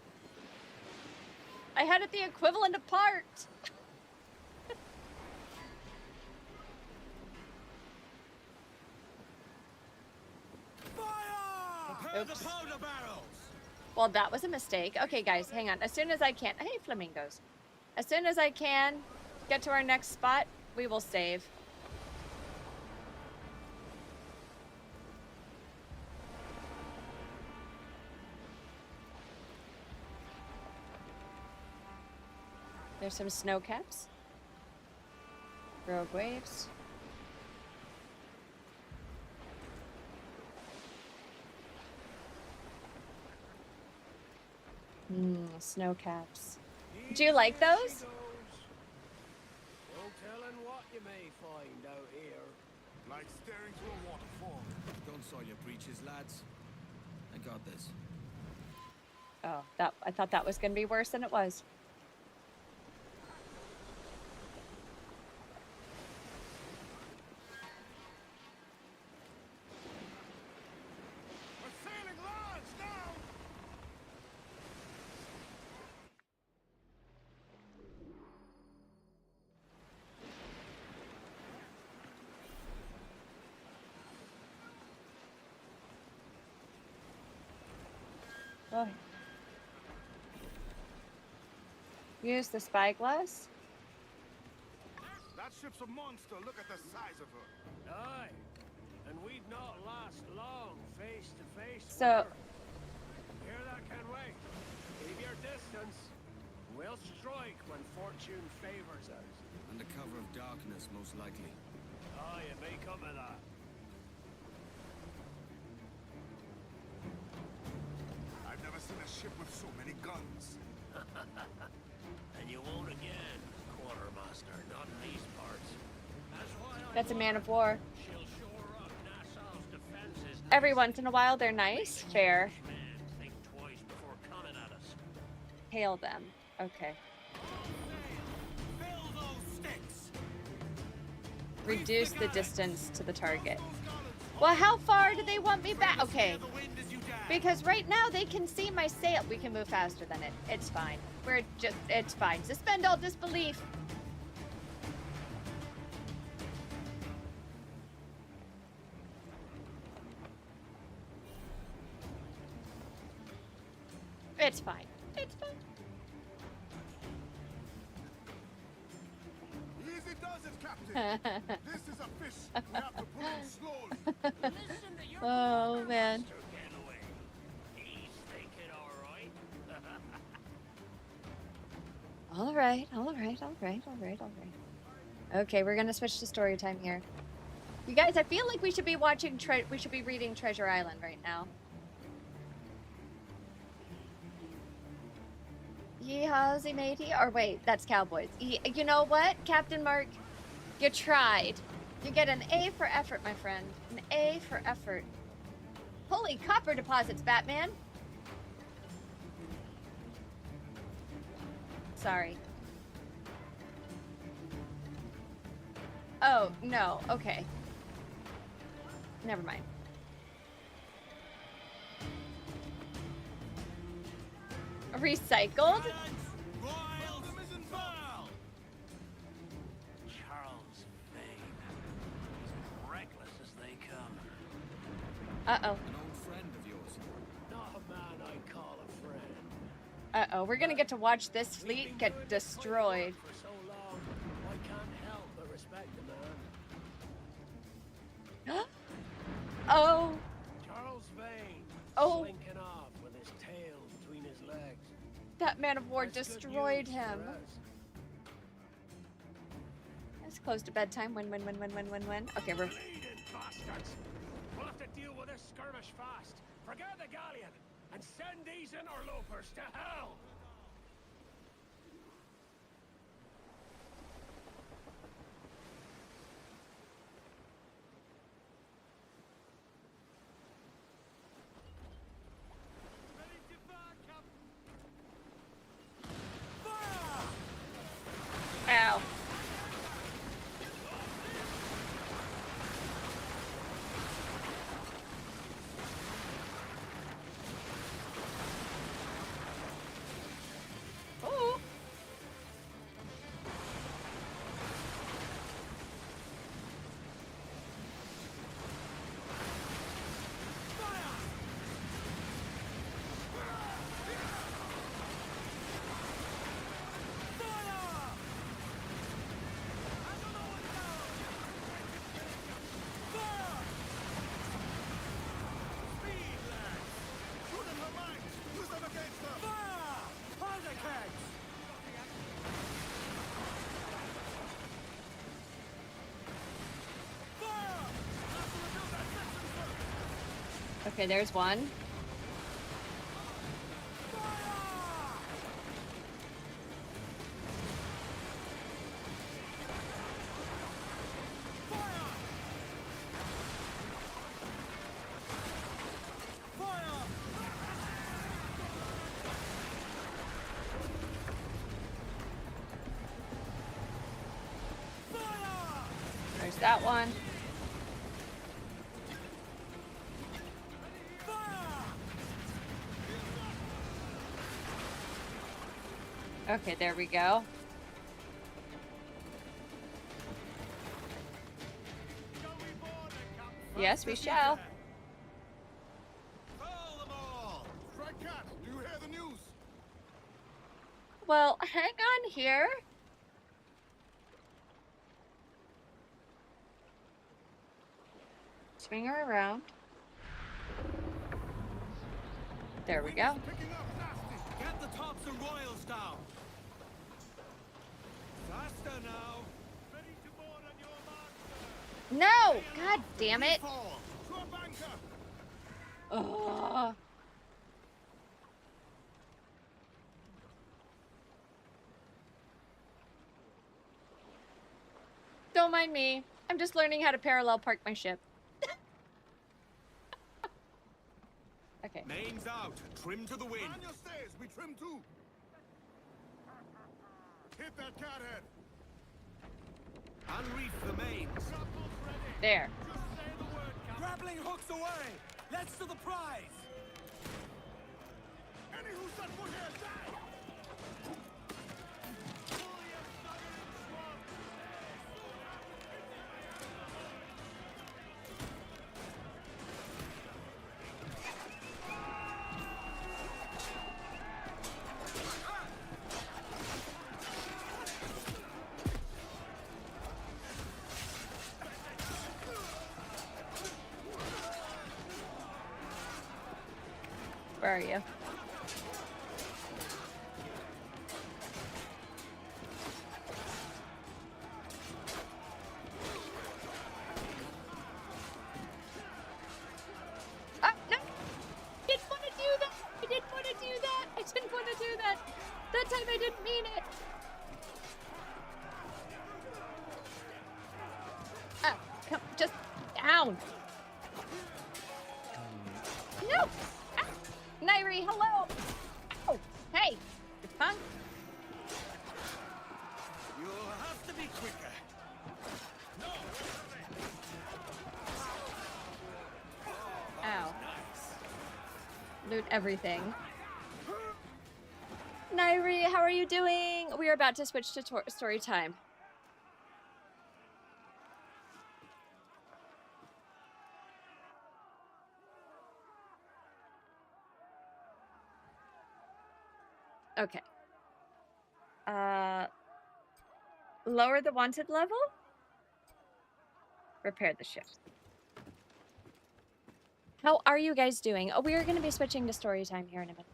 I had it the equivalent of part. Fire! Prepare Oops. the powder barrels! Well, that was a mistake. Okay, guys, hang on. As soon as I can... Hey, flamingos. As soon as I can get to our next spot, we will save. There's some snow caps. Rogue waves. Snow caps. Do you like those? No telling what you may find out here. Like staring through a waterfall. Don't soil your breeches, lads. I got this. Oh, I thought that was going to be worse than it was. We're sailing large now! Oh. Use the spyglass. That ship's a monster. Look at the size of her. Aye, and we'd not last long face to face. So- with her. Hear that, Kenway? Keep your distance. We'll strike when fortune favors us. Under cover of darkness, most likely. Aye, it may come to that. I've never seen a ship with so many guns. And you won't again, quartermaster, not in these parts. That's why That's a man of war. she'll shore up Nassau's defenses. Every once in a while, they're nice. Fair. Man, think twice before coming at us. Hail them. Okay. Fill those sticks! Reduce the distance to the target. Well, how far do they want me back? Okay. The wind as you die. Because right now they can see my sail. We can move faster than it. It's fine. It's fine. Suspend all disbelief. It's fine. It's fine. Easy does it, Captain. This is a fish. We have to pull him slowly. Listen to your Oh, man. Mr. Kenway. He's thinking all right. All right. Okay, we're gonna switch to story time here. You guys, I feel like we should be watching. We should be reading Treasure Island right now. Yeehaw, matey. Or wait, that's Cowboys. You know what, Captain Mark? You tried. You get an A for effort, my friend. An A for effort. Holy copper deposits, Batman. Sorry. Oh, no. Okay. Never mind. Recycled? Wild and foul! Charles Vane. As reckless as they come. Uh-oh. An old friend of yours. Not a man I call a friend. Uh-oh. We're gonna get to watch this fleet get destroyed. For so long, I can't help but respect the man. Oh. Charles Vane. Oh. Slinking off with his tail between his legs. That man of war That's good destroyed news him. for us. It's close to bedtime. Win. Okay, we're... Bleeding bastards! We'll have to deal with this skirmish fast. Forget the galleon and send these interlopers to hell! Ow. Okay, there's one. There's that one. Okay, there we go. Yes, we shall. Foul them all! Strike Cat, do you hear the news? Well, hang on here. Swing her around. There we go. Picking up nasty. Get the tops and royals down. Faster now. Ready to board on your mark, sir. No! God damn it. Fall. To a banker. Ugh. Don't mind me. I'm just learning how to parallel park my ship. Okay. Mains out. Trim to the wind. Man your stays, we trim too. Hit that cat head. Unreef the mains. There. Just say the word, Captain. Grappling hooks away. Let's to the prize. Any who set foot here, die! Where are you? Ah, no! Didn't want to do that! I didn't want to do that! I didn't want to do that! That time I didn't mean it! Ah, come, just down! No! Ah, Nairi, hello! Oh, hey! You punk? You'll have to be quicker. Ow. Loot everything. Nairi, how are you doing? We are about to switch to story time. Okay. Lower the wanted level? Repair the ship. How are you guys doing? Oh, we are going to be switching to story time here in a minute.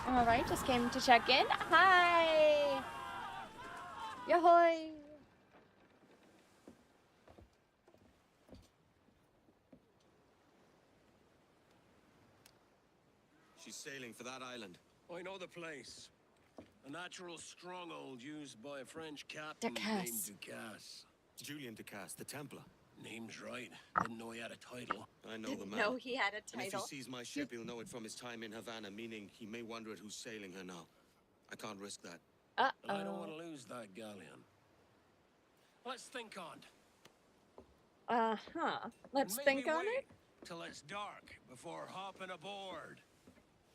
All right, just came to check in. Hi! Yahoy! She's sailing for that island. I know the place. A natural stronghold used by a French captain named Ducasse. Ducasse. Julian Ducasse, the Templar. Name's right. Didn't know he had a title. I know the man. No, he had a And if he title. sees my ship, he'll know it from his time in Havana, meaning he may wonder at who's sailing her now. I can't risk that. But I don't want Uh-oh. to lose that galleon. Let's think on it. Uh-huh. Let's And think maybe on it. wait till it's dark before hopping aboard.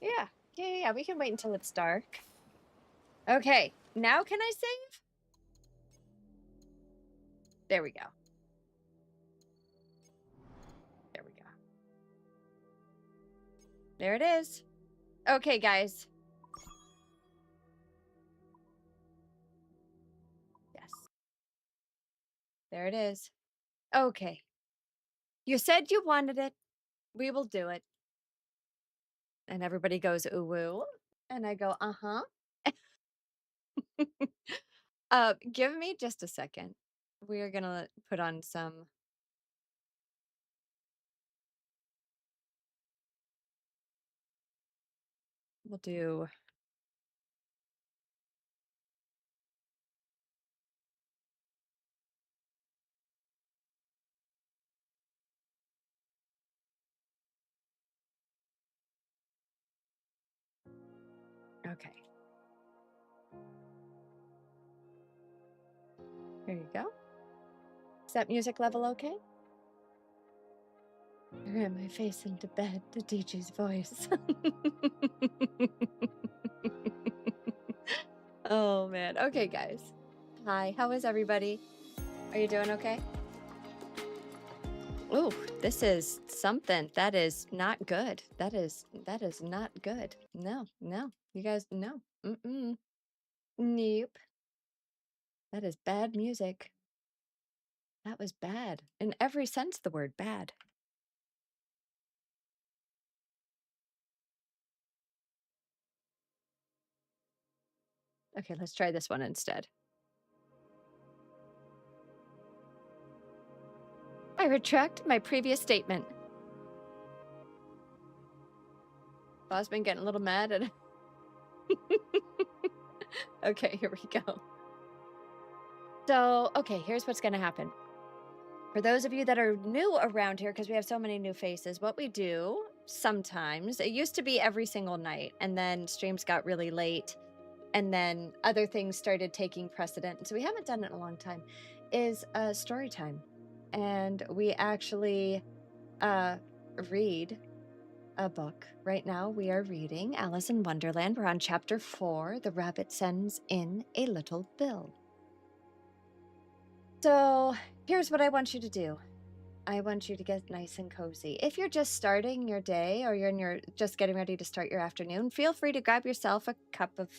Yeah. Yeah, we can wait until it's dark. Okay, now can I save? There we go. There we go. There it is. Okay, guys. Yes. There it is. Okay. You said you wanted it. We will do it. And everybody goes, ooh, woo. And I go, uh-huh. Give me just a second. We are gonna put on some We'll do... Okay. Here you go. Is that music level okay? I ran my face into bed to DJ's voice. Oh man. Okay, guys. Hi, how is everybody? Are you doing okay? Oh, this is something that is not good. That is not good. No. You guys, no. Nope. That is bad music. That was bad. In every sense, the word bad. Okay, let's try this one instead. I retract my previous statement. Bob's been getting a little mad at... Okay, here we go. So, okay, here's what's going to happen. For those of you that are new around here, because we have so many new faces, what we do sometimes, it used to be every single night, and then streams got really late, and then other things started taking precedent, and so we haven't done it in a long time, is story time. And we actually read a book. Right now we are reading Alice in Wonderland. We're on chapter 4, The Rabbit Sends in a Little Bill. So here's what I want you to do. I want you to get nice and cozy. If you're just starting your day, or you're just getting ready to start your afternoon, feel free to grab yourself a cup of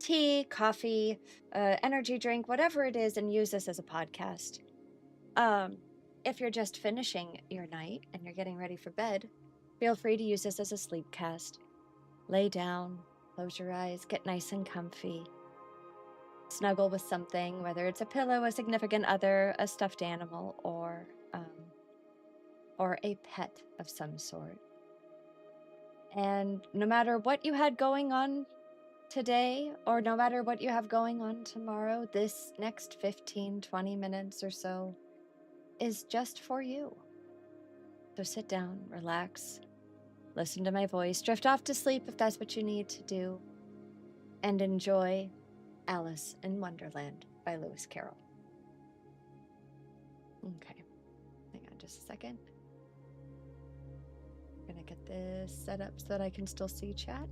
tea, coffee, energy drink, whatever it is, and use this as a podcast. If you're just finishing your night and you're getting ready for bed, feel free to use this as a sleep cast. Lay down, close your eyes, get nice and comfy. Snuggle with something, whether it's a pillow, a significant other, a stuffed animal, or a pet of some sort. And no matter what you had going on today, or no matter what you have going on tomorrow, this next 15-20 minutes or so is just for you. So sit down, relax, listen to my voice, drift off to sleep if that's what you need to do, and enjoy Alice in Wonderland by Lewis Carroll. Okay, hang on just a second. I'm gonna get this set up so that I can still see chat.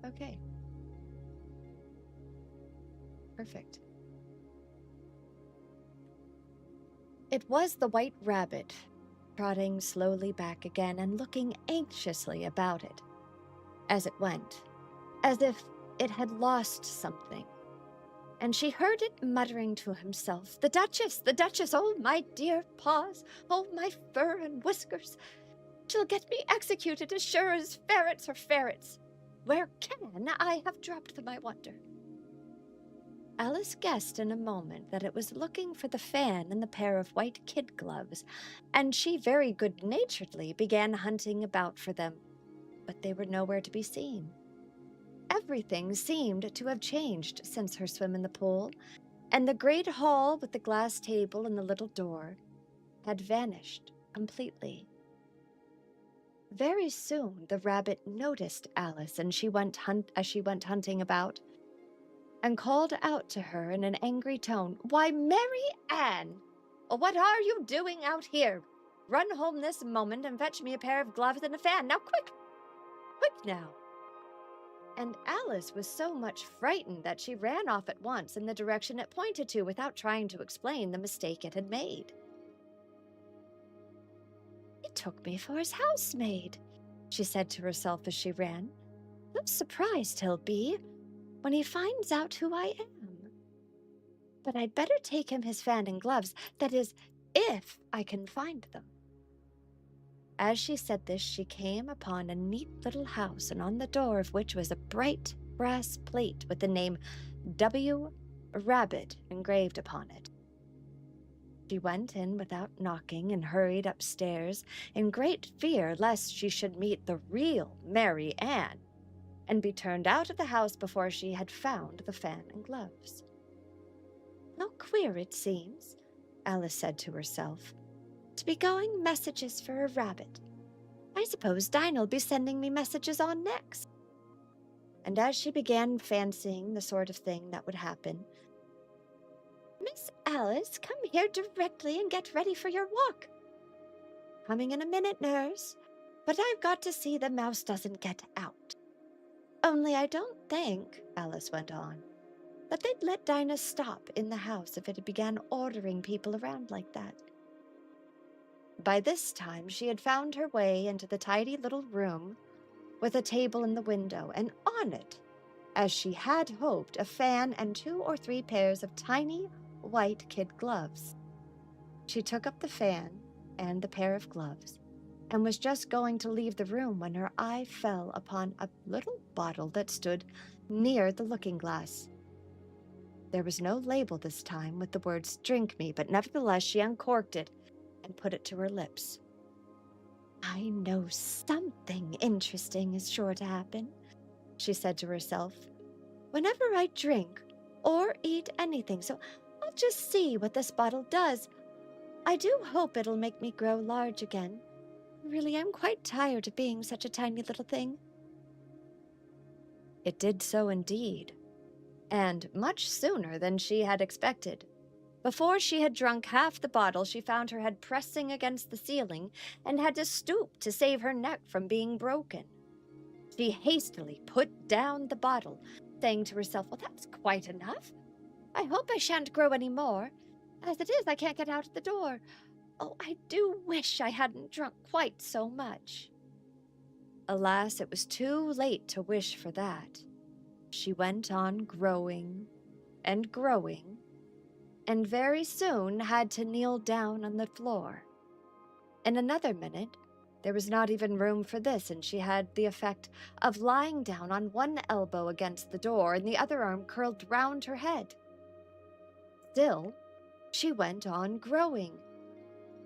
Okay. Perfect. It was the White Rabbit, trotting slowly back again and looking anxiously about it as it went, as if it had lost something. And she heard it muttering to himself, the Duchess, oh my dear paws, oh my fur and whiskers. She'll get me executed as sure as ferrets are ferrets. Where can I have dropped them, I wonder? Alice guessed in a moment that it was looking for the fan and the pair of white kid gloves, and she very good-naturedly began hunting about for them, but they were nowhere to be seen. Everything seemed to have changed since her swim in the pool, and the great hall with the glass table and the little door had vanished completely. Very soon the rabbit noticed Alice as she went hunting about, and called out to her in an angry tone, "Why, Mary Ann! What are you doing out here? Run home this moment and fetch me a pair of gloves and a fan. Now, quick! Quick now!" And Alice was so much frightened that she ran off at once in the direction it pointed to without trying to explain the mistake it had made. "He took me for his housemaid," she said to herself as she ran. "How surprised he'll be when he finds out who I am. But I'd better take him his fan and gloves, that is, if I can find them." As she said this, she came upon a neat little house, and on the door of which was a bright brass plate with the name W. Rabbit engraved upon it. She went in without knocking and hurried upstairs in great fear lest she should meet the real Mary Ann and be turned out of the house before she had found the fan and gloves. How queer it seems, Alice said to herself, to be going messages for a rabbit. I suppose Dinah'll be sending me messages on next. And as she began fancying the sort of thing that would happen, Miss Alice, come here directly and get ready for your walk. Coming in a minute, nurse, but I've got to see the mouse doesn't get out. Only I don't think, Alice went on, that they'd let Dinah stop in the house if it began ordering people around like that. By this time, she had found her way into the tidy little room with a table in the window, and on it, as she had hoped, a fan and 2 or 3 pairs of tiny white kid gloves. She took up the fan and the pair of gloves and was just going to leave the room when her eye fell upon a little bottle that stood near the looking-glass. There was no label this time with the words "Drink me," but nevertheless she uncorked it and put it to her lips. I know something interesting is sure to happen, she said to herself, whenever I drink or eat anything, so I'll just see what this bottle does. I do hope it'll make me grow large again. Really, I'm quite tired of being such a tiny little thing. It did so indeed, and much sooner than she had expected. Before she had drunk half the bottle, she found her head pressing against the ceiling and had to stoop to save her neck from being broken. She hastily put down the bottle, saying to herself, well, that's quite enough. I hope I shan't grow any more. As it is, I can't get out of the door. Oh, I do wish I hadn't drunk quite so much. Alas, it was too late to wish for that. She went on growing and growing, and very soon had to kneel down on the floor. In another minute, there was not even room for this, and she had the effect of lying down on one elbow against the door and the other arm curled round her head. Still, she went on growing,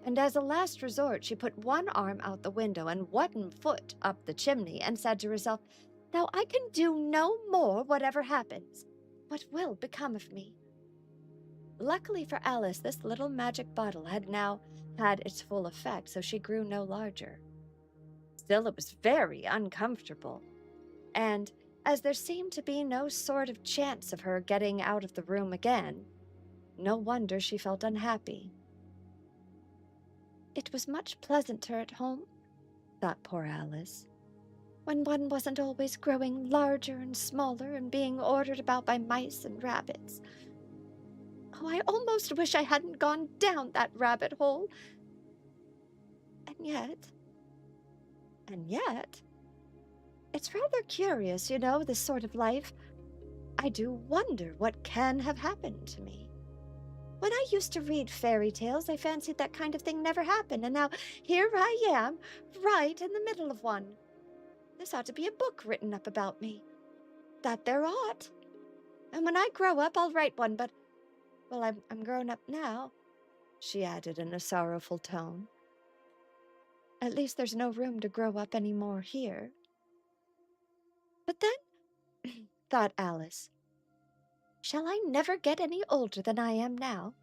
and as a last resort, she put one arm out the window and one foot up the chimney and said to herself, now I can do no more whatever happens. What will become of me? Luckily for Alice, this little magic bottle had now had its full effect, so she grew no larger. Still, it was very uncomfortable, and as there seemed to be no sort of chance of her getting out of the room again, no wonder she felt unhappy. It was much pleasanter at home, thought poor Alice, when one wasn't always growing larger and smaller and being ordered about by mice and rabbits. Oh, I almost wish I hadn't gone down that rabbit hole. And yet, it's rather curious, this sort of life. I do wonder what can have happened to me. When I used to read fairy tales, I fancied that kind of thing never happened, and now here I am, right in the middle of one. This ought to be a book written up about me. That there ought. And when I grow up, I'll write one, but, well, I'm grown up now, she added in a sorrowful tone. At least there's no room to grow up any more here. But then, thought Alice, shall I never get any older than I am now?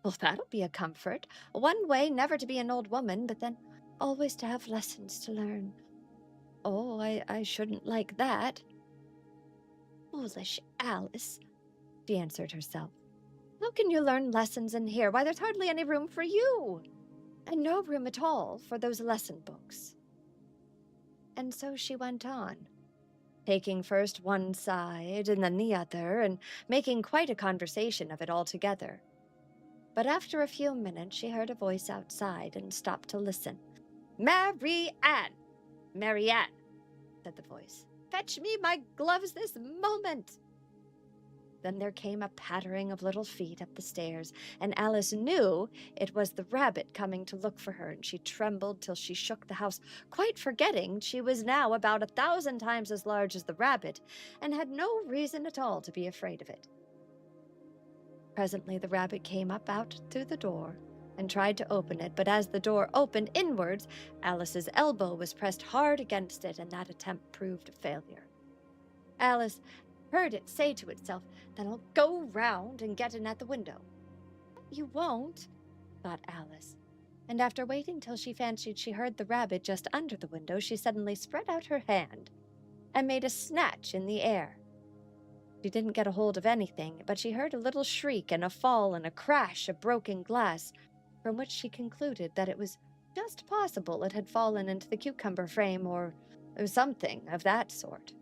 Well, that'll be a comfort. One way never to be an old woman, but then always to have lessons to learn. Oh, I shouldn't like that. Foolish Alice, she answered herself. How can you learn lessons in here? Why, there's hardly any room for you, and no room at all for those lesson books. And so she went on, taking first one side and then the other, and making quite a conversation of it altogether. But after a few minutes, she heard a voice outside and stopped to listen. Mary Ann! Mary Ann, said the voice. Fetch me my gloves this moment. Then there came a pattering of little feet up the stairs, and Alice knew it was the rabbit coming to look for her, and she trembled till she shook the house, quite forgetting she was now about 1,000 times as large as the rabbit, and had no reason at all to be afraid of it. Presently the rabbit came up out through the door, and tried to open it, but as the door opened inwards, Alice's elbow was pressed hard against it, and that attempt proved a failure. Alice heard it say to itself, "Then I'll go round and get in at the window." "You won't," thought Alice. And after waiting till she fancied she heard the rabbit just under the window, she suddenly spread out her hand and made a snatch in the air. She didn't get a hold of anything, but she heard a little shriek and a fall and a crash of broken glass, from which she concluded that it was just possible it had fallen into the cucumber frame or something of that sort.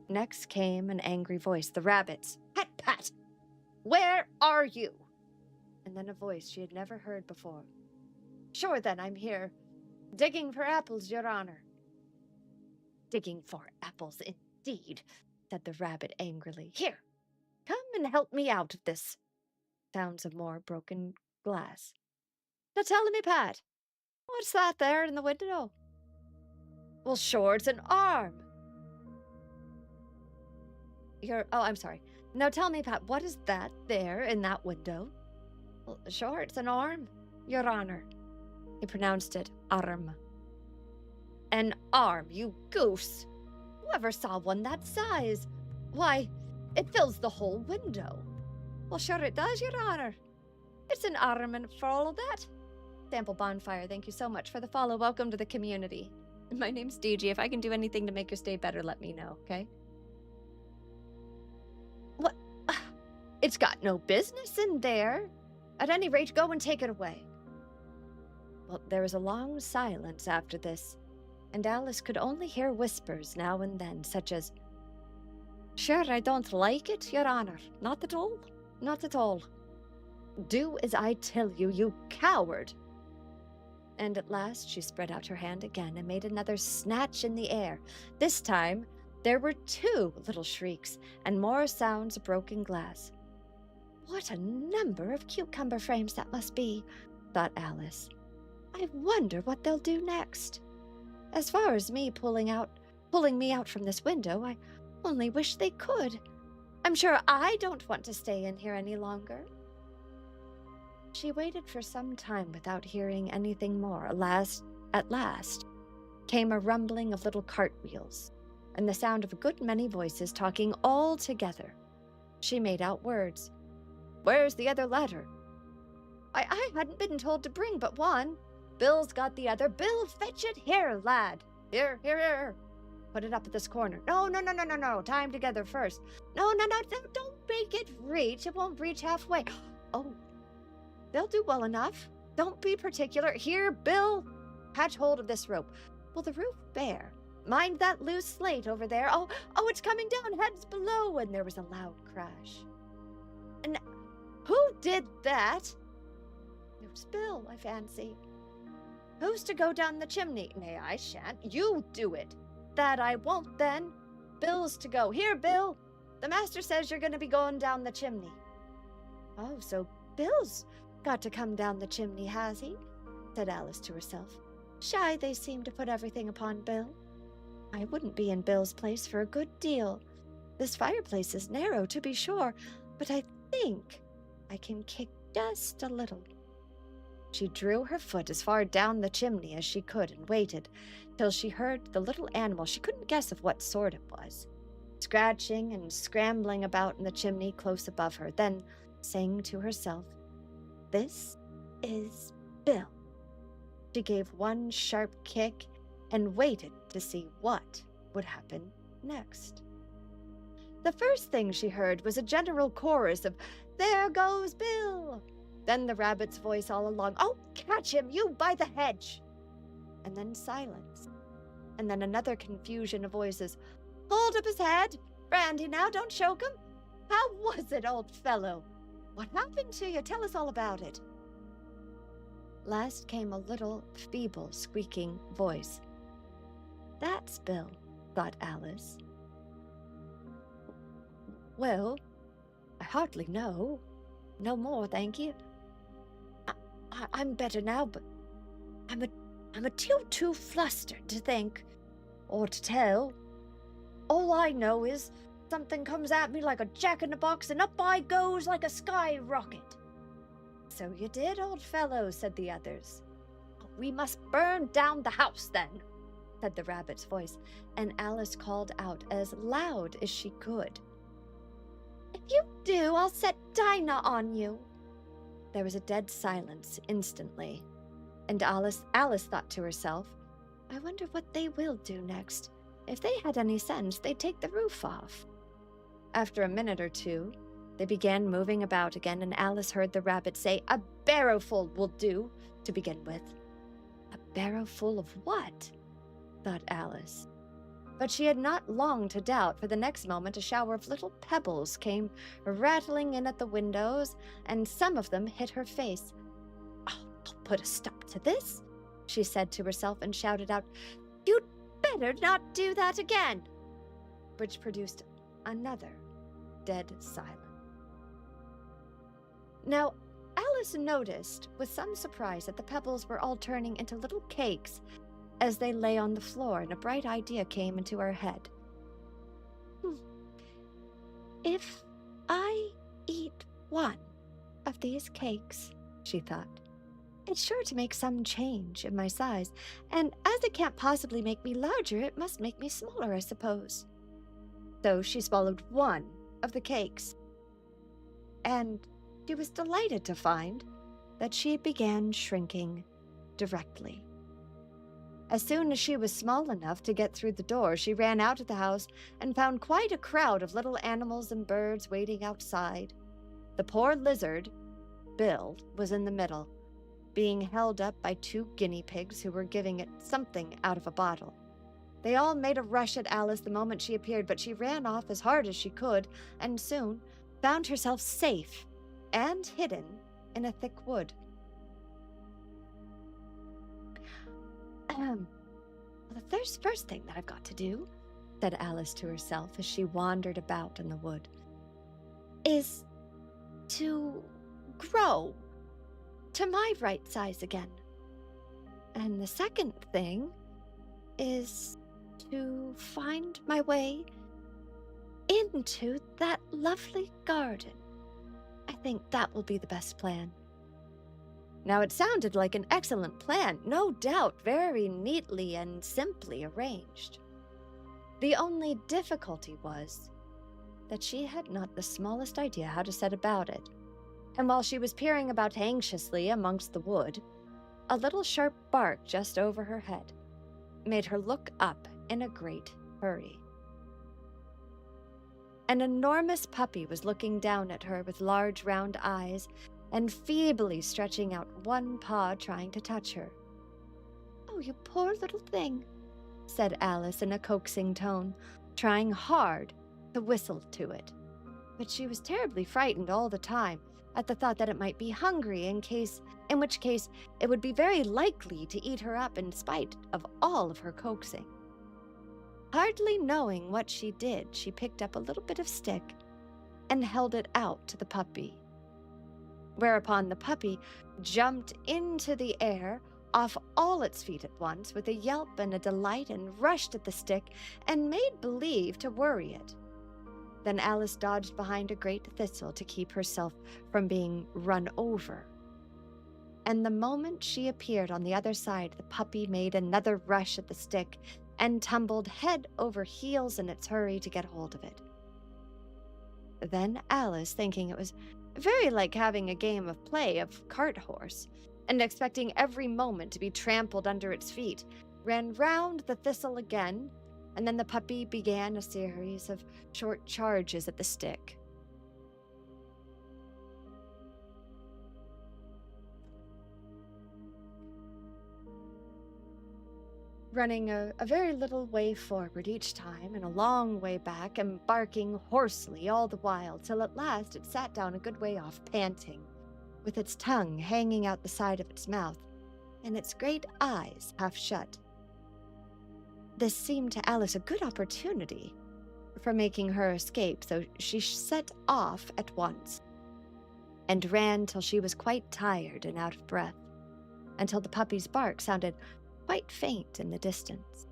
Next came an angry voice, the rabbit's. "Pat, Pat! Where are you?" And then a voice she had never heard before. "Sure then, I'm here. Digging for apples, Your Honor." "Digging for apples, indeed," said the rabbit angrily. "Here, come and help me out of this." Sounds of more broken glass. "Now tell me, Pat, what's that there in the window?" "Well, sure, it's an arm." I'm sorry. Now tell me, Pat, what is that there in that window?" "Well, sure, it's an arm, Your Honor." He pronounced it arm. "An arm, you goose! Whoever saw one that size? Why, it fills the whole window." "Well, sure it does, Your Honor. It's an arm and for all of that." Sample Bonfire, thank you so much for the follow. Welcome to the community. My name's DG. If I can do anything to make your stay better, let me know, okay? "What? It's got no business in there. At any rate, go and take it away." Well, there was a long silence after this, and Alice could only hear whispers now and then, such as, "Sure, I don't like it, Your Honor. Not at all. Not at all. Do as I tell you, you coward." And at last she spread out her hand again and made another snatch in the air. This time there were 2 little shrieks and more sounds of broken glass. "What a number of cucumber frames that must be," thought Alice. "I wonder what they'll do next. As far as me pulling me out from this window, I only wish they could. I'm sure I don't want to stay in here any longer." She waited for some time without hearing anything more. At last came a rumbling of little cartwheels and the sound of a good many voices talking all together. She made out words. "Where's the other ladder?" I hadn't been told to bring but one." "Bill's got the other. Bill, fetch it here, lad. Here, here, here. Put it up at this corner. No. Time together first. No, don't make it reach. It won't reach halfway. Oh, they'll do well enough. Don't be particular. Here, Bill, catch hold of this rope. Will the roof bear? Mind that loose slate over there. Oh, it's coming down. Heads below." And there was a loud crash. "And who did that?" "It was Bill, I fancy." "Who's to go down the chimney?" "Nay, I shan't. You do it." "That I won't, then. Bill's to go. Here, Bill. The master says you're going to be going down the chimney." "Oh, so Bill's got to come down the chimney, has he?" said Alice to herself. "Shy they seem to put everything upon Bill. I wouldn't be in Bill's place for a good deal. This fireplace is narrow, to be sure, but I think I can kick just a little." She drew her foot as far down the chimney as she could and waited till she heard the little animal, she couldn't guess of what sort it was, scratching and scrambling about in the chimney close above her, then saying to herself, "This is Bill." She gave one sharp kick and waited to see what would happen next. The first thing she heard was a general chorus of, "There goes Bill!" Then the rabbit's voice all along, "Oh, catch him, you by the hedge!" And then silence. And then another confusion of voices, "Hold up his head! Brandy now, don't choke him! How was it, old fellow? What happened to you? Tell us all about it." Last came a little, feeble, squeaking voice. "That's Bill," thought Alice. "Well, I hardly know. No more, thank you. I'm better now, but I'm a deal too flustered to think or to tell. All I know is something comes at me like a jack-in-the-box and up I goes like a skyrocket. "So you did, old fellow," said the others. "We must burn down the house, then," said the rabbit's voice, and Alice called out as loud as she could, "If you do, I'll set Dinah on you." There was a dead silence instantly, and Alice thought to herself, "I wonder what they will do next. If they had any sense, they'd take the roof off." After a minute or two, they began moving about again, and Alice heard the rabbit say, "A barrowful will do, to begin with." A barrowful of what? Thought Alice. But she had not long to doubt, for the next moment a shower of little pebbles came rattling in at the windows, and some of them hit her face. "I'll put a stop to this," she said to herself, and shouted out, "You'd better not do that again," which produced another dead silence. Now, Alice noticed with some surprise that the pebbles were all turning into little cakes as they lay on the floor, and a bright idea came into her head. "If I eat one of these cakes," she thought, "it's sure to make some change in my size, and as it can't possibly make me larger, it must make me smaller, I suppose." So she swallowed one of the cakes, and she was delighted to find that she began shrinking directly. As soon as she was small enough to get through the door, she ran out of the house and found quite a crowd of little animals and birds waiting outside. The poor lizard, Bill, was in the middle, being held up by 2 guinea pigs who were giving it something out of a bottle. They all made a rush at Alice the moment she appeared, but she ran off as hard as she could, and soon found herself safe and hidden in a thick wood. The first thing that I've got to do," said Alice to herself as she wandered about in the wood, "is to grow to my right size again. And the second thing is to find my way into that lovely garden. I think that will be the best plan." Now, it sounded like an excellent plan, no doubt, very neatly and simply arranged. The only difficulty was that she had not the smallest idea how to set about it, and while she was peering about anxiously amongst the wood, a little sharp bark just over her head made her look up in a great hurry. An enormous puppy was looking down at her with large round eyes and feebly stretching out one paw trying to touch her. "Oh, you poor little thing," said Alice in a coaxing tone, trying hard to whistle to it. But she was terribly frightened all the time at the thought that it might be hungry, in which case it would be very likely to eat her up in spite of all of her coaxing. Hardly knowing what she did, she picked up a little bit of stick and held it out to the puppy, whereupon the puppy jumped into the air off all its feet at once with a yelp and a delight, and rushed at the stick and made believe to worry it. Then Alice dodged behind a great thistle to keep herself from being run over. And the moment she appeared on the other side, the puppy made another rush at the stick and tumbled head over heels in its hurry to get hold of it. Then Alice, thinking it was very like having a game of play of cart horse, and expecting every moment to be trampled under its feet, ran round the thistle again, and then the puppy began a series of short charges at the stick. Running a very little way forward each time and a long way back, and barking hoarsely all the while, till at last it sat down a good way off, panting, with its tongue hanging out the side of its mouth, and its great eyes half shut. This seemed to Alice a good opportunity for making her escape, so she set off at once, and ran till she was quite tired and out of breath, until the puppy's bark sounded quite faint in the distance.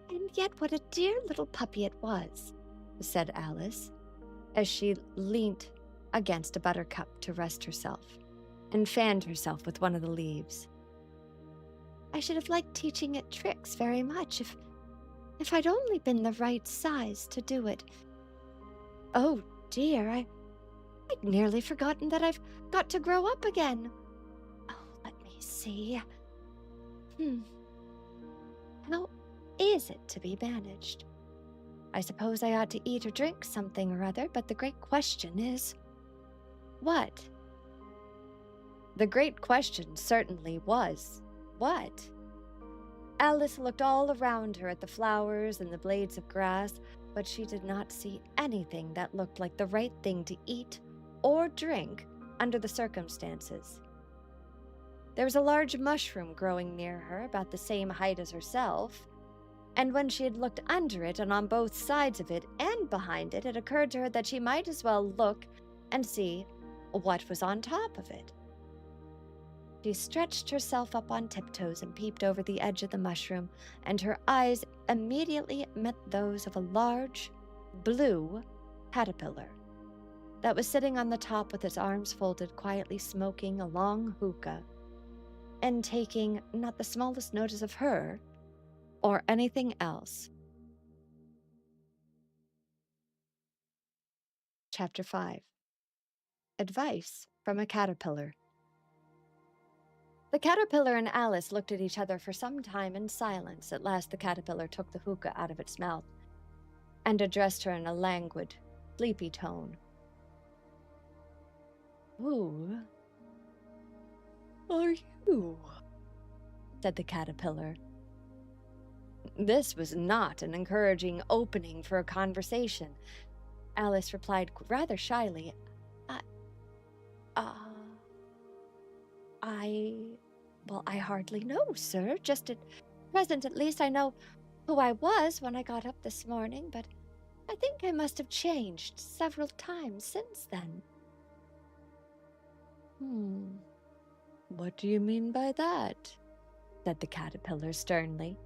"And yet what a dear little puppy it was," said Alice, as she leant against a buttercup to rest herself, and fanned herself with one of the leaves. I should have liked teaching it tricks very much if I'd only been the right size to do it. Oh dear, I'd nearly forgotten that I've got to grow up again. Oh, let me see. How is it to be managed? I suppose I ought to eat or drink something or other, but the great question is, what? The great question certainly was, what? Alice looked all around her at the flowers and the blades of grass, but she did not see anything that looked like the right thing to eat or drink under the circumstances. There was a large mushroom growing near her, about the same height as herself, and when she had looked under it and on both sides of it and behind it, it occurred to her that she might as well look and see what was on top of it. She stretched herself up on tiptoes and peeped over the edge of the mushroom, and her eyes immediately met those of a large, blue caterpillar that was sitting on the top with its arms folded, quietly smoking a long hookah, and taking not the smallest notice of her or anything else. Chapter 5. Advice from a Caterpillar. The caterpillar and Alice looked at each other for some time in silence. At last the caterpillar took the hookah out of its mouth and addressed her in a languid, sleepy tone. "Who are you?" said the caterpillar. This was not an encouraging opening for a conversation. Alice replied rather shyly, I hardly know, sir. Just at present, at least, I know who I was when I got up this morning, but I think I must have changed several times since then." What do you mean by that?" said the caterpillar sternly.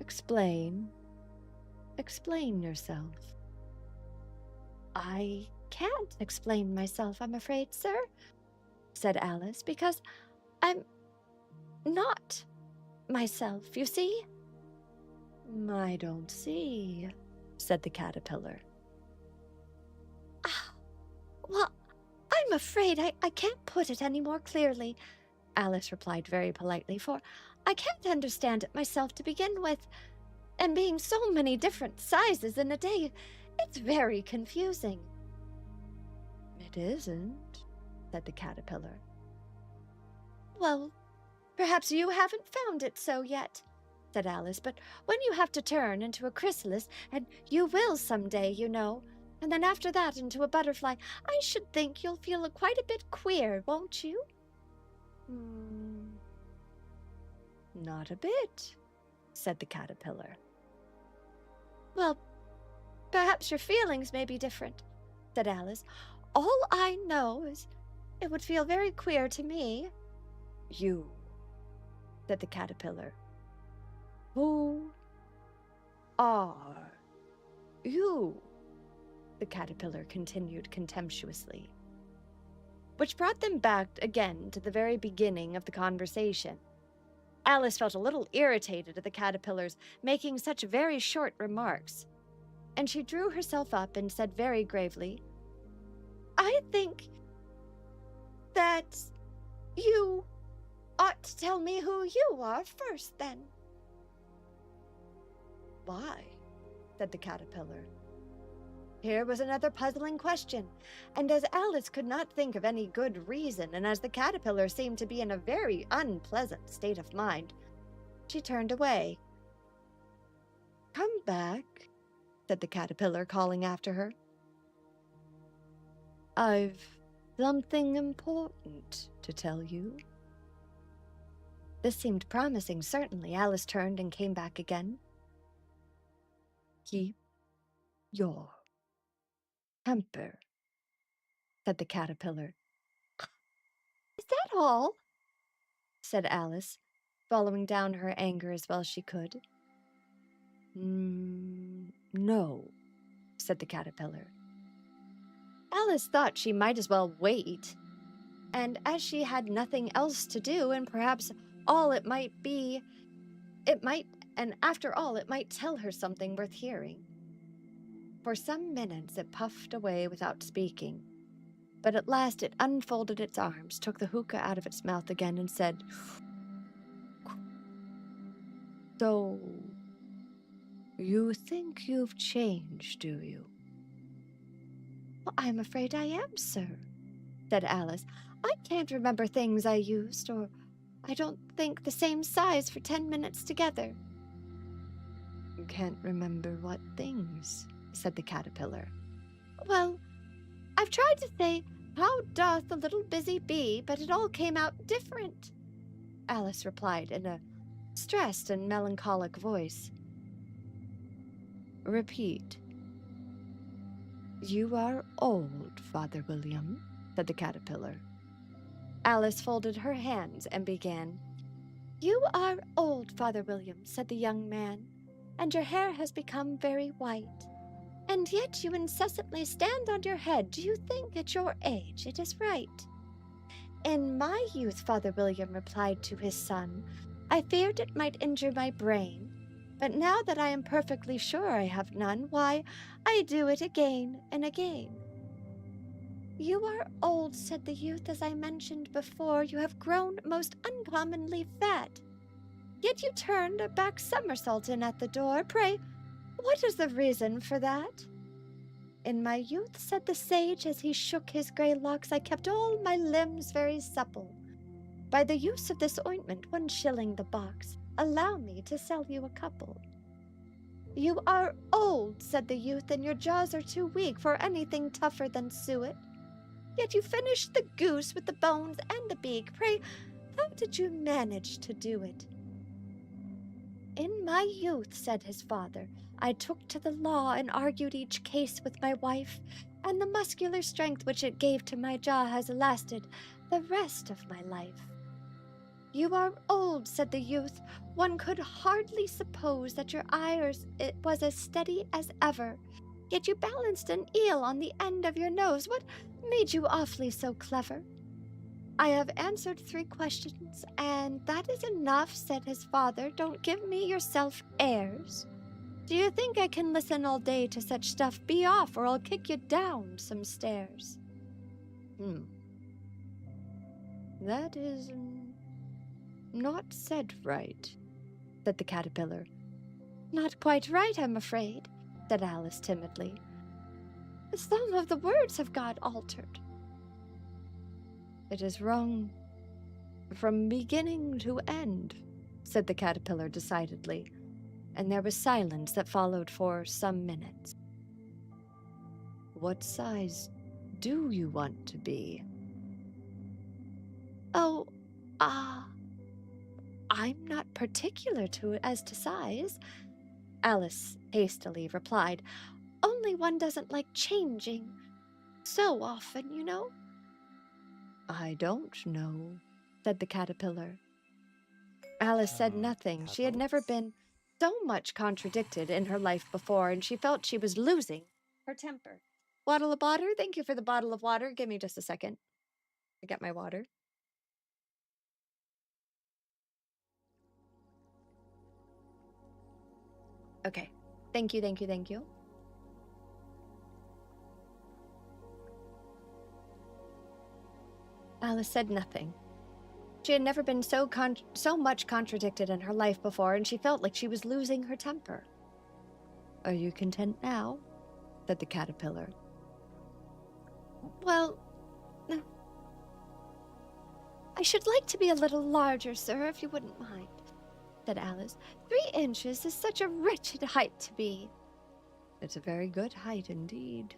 Explain yourself." "I can't explain myself, I'm afraid, sir," said Alice, "because I'm not myself, you see." "I don't see," said the caterpillar. Well, I'm afraid I can't put it any more clearly," Alice replied very politely, "for I can't understand it myself to begin with, and being so many different sizes in a day, it's very confusing." "It isn't," said the caterpillar. "Well, perhaps you haven't found it so yet," said Alice, "but when you have to turn into a chrysalis, and you will someday, you know, and then after that into a butterfly, I should think you'll feel quite a bit queer, won't you?" "Not a bit," said the caterpillar. "Well, perhaps your feelings may be different," said Alice. "All I know is it would feel very queer to me." "You," said the caterpillar. "Who are you?" the caterpillar continued contemptuously. Which brought them back again to the very beginning of the conversation. Alice felt a little irritated at the caterpillars making such very short remarks, and she drew herself up and said very gravely, "I think that you ought to tell me who you are first, then." "Why?" said the caterpillar. Here was another puzzling question, and as Alice could not think of any good reason, and as the caterpillar seemed to be in a very unpleasant state of mind, she turned away. "Come back," said the caterpillar, calling after her. "I've something important to tell you." This seemed promising, certainly. Alice turned and came back again. "Keep your temper," said the caterpillar. "Is that all?" said Alice, swallowing down her anger as well she could. "No," said the caterpillar. Alice thought she might as well wait, and as she had nothing else to do, and perhaps all it might be, and after all, it might tell her something worth hearing. For some minutes it puffed away without speaking, but at last it unfolded its arms, took the hookah out of its mouth again, and said, "So, you think you've changed, do you?" "Well, I'm afraid I am, sir," said Alice. "I can't remember things I used, or I don't think the same size for 10 minutes together." "You can't remember what things?" said the caterpillar. "Well, I've tried to say, 'How doth the little busy bee,' but it all came out different," Alice replied in a stressed and melancholic voice. "Repeat." "You are old, Father William," said the caterpillar. Alice folded her hands and began. "You are old, Father William," said the young man, "and your hair has become very white. And yet you incessantly stand on your head. Do you think at your age it is right?" "In my youth," Father William replied to his son, "I feared it might injure my brain. But now that I am perfectly sure I have none, why, I do it again and again." "You are old," said the youth, "as I mentioned before. You have grown most uncommonly fat. Yet you turned a back somersault in at the door. Pray, what is the reason for that?" "In my youth," said the sage, as he shook his grey locks, "I kept all my limbs very supple. By the use of this ointment, 1 shilling the box. Allow me to sell you a couple." "You are old," said the youth, "and your jaws are too weak for anything tougher than suet. Yet you finished the goose with the bones and the beak. Pray, how did you manage to do it?" "In my youth," said his father, "I took to the law and argued each case with my wife, and the muscular strength which it gave to my jaw has lasted the rest of my life." "You are old," said the youth. "One could hardly suppose that your it was as steady as ever. Yet you balanced an eel on the end of your nose. What made you awfully so clever?" "I have answered 3 questions, and that is enough," said his father. "Don't give me yourself airs. Do you think I can listen all day to such stuff? Be off, or I'll kick you down some stairs." "That is not said right," said the caterpillar. "Not quite right, I'm afraid," said Alice timidly. "Some of the words have got altered." "It is wrong from beginning to end," said the caterpillar decidedly, and there was silence that followed for some minutes. "What size do you want to be?" "Oh, I'm not particular as to size," Alice hastily replied. "Only one doesn't like changing so often, you know." "I don't know," said the caterpillar. Alice said nothing. She had never been so much contradicted in her life before, and she felt she was losing her temper. "Bottle of water? Thank you for the bottle of water. Give me just a second to get my water." Okay. Thank you, thank you, thank you. Alice said nothing. She had never been so much contradicted in her life before, and she felt like she was losing her temper. "Are you content now?" said the caterpillar. "Well, I should like to be a little larger, sir, if you wouldn't mind," said Alice. 3 inches is such a wretched height to be." "It's a very good height indeed,"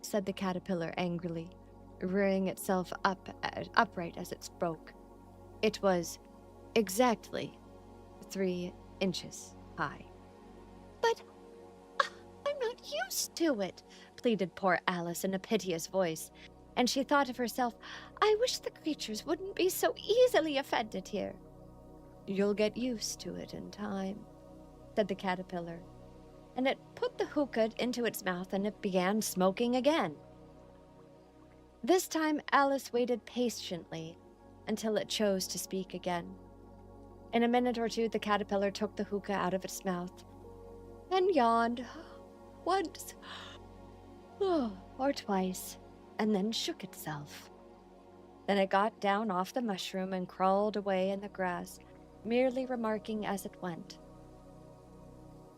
said the caterpillar angrily, rearing itself upright as it spoke. It was exactly 3 inches high. "But I'm not used to it," pleaded poor Alice in a piteous voice, and she thought of herself, "I wish the creatures wouldn't be so easily offended here." "You'll get used to it in time," said the caterpillar, and it put the hookah into its mouth and it began smoking again. This time, Alice waited patiently until it chose to speak again. In a minute or two, the caterpillar took the hookah out of its mouth and yawned once or twice, and then shook itself. Then it got down off the mushroom and crawled away in the grass, merely remarking as it went,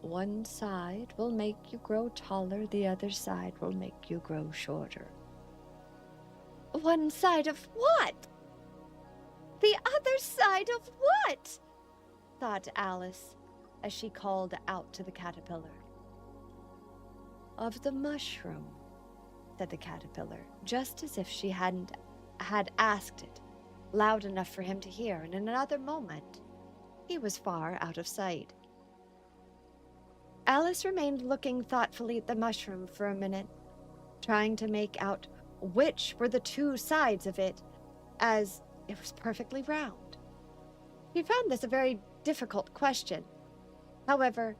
"One side will make you grow taller, the other side will make you grow shorter." One side of what? The other side of what? Thought Alice as she called out to the caterpillar. Of the mushroom, said the caterpillar, just as if she had asked it, loud enough for him to hear, and in another moment, he was far out of sight. Alice remained looking thoughtfully at the mushroom for a minute, trying to make out which were the two sides of it, as it was perfectly round. She found this a very difficult question. However,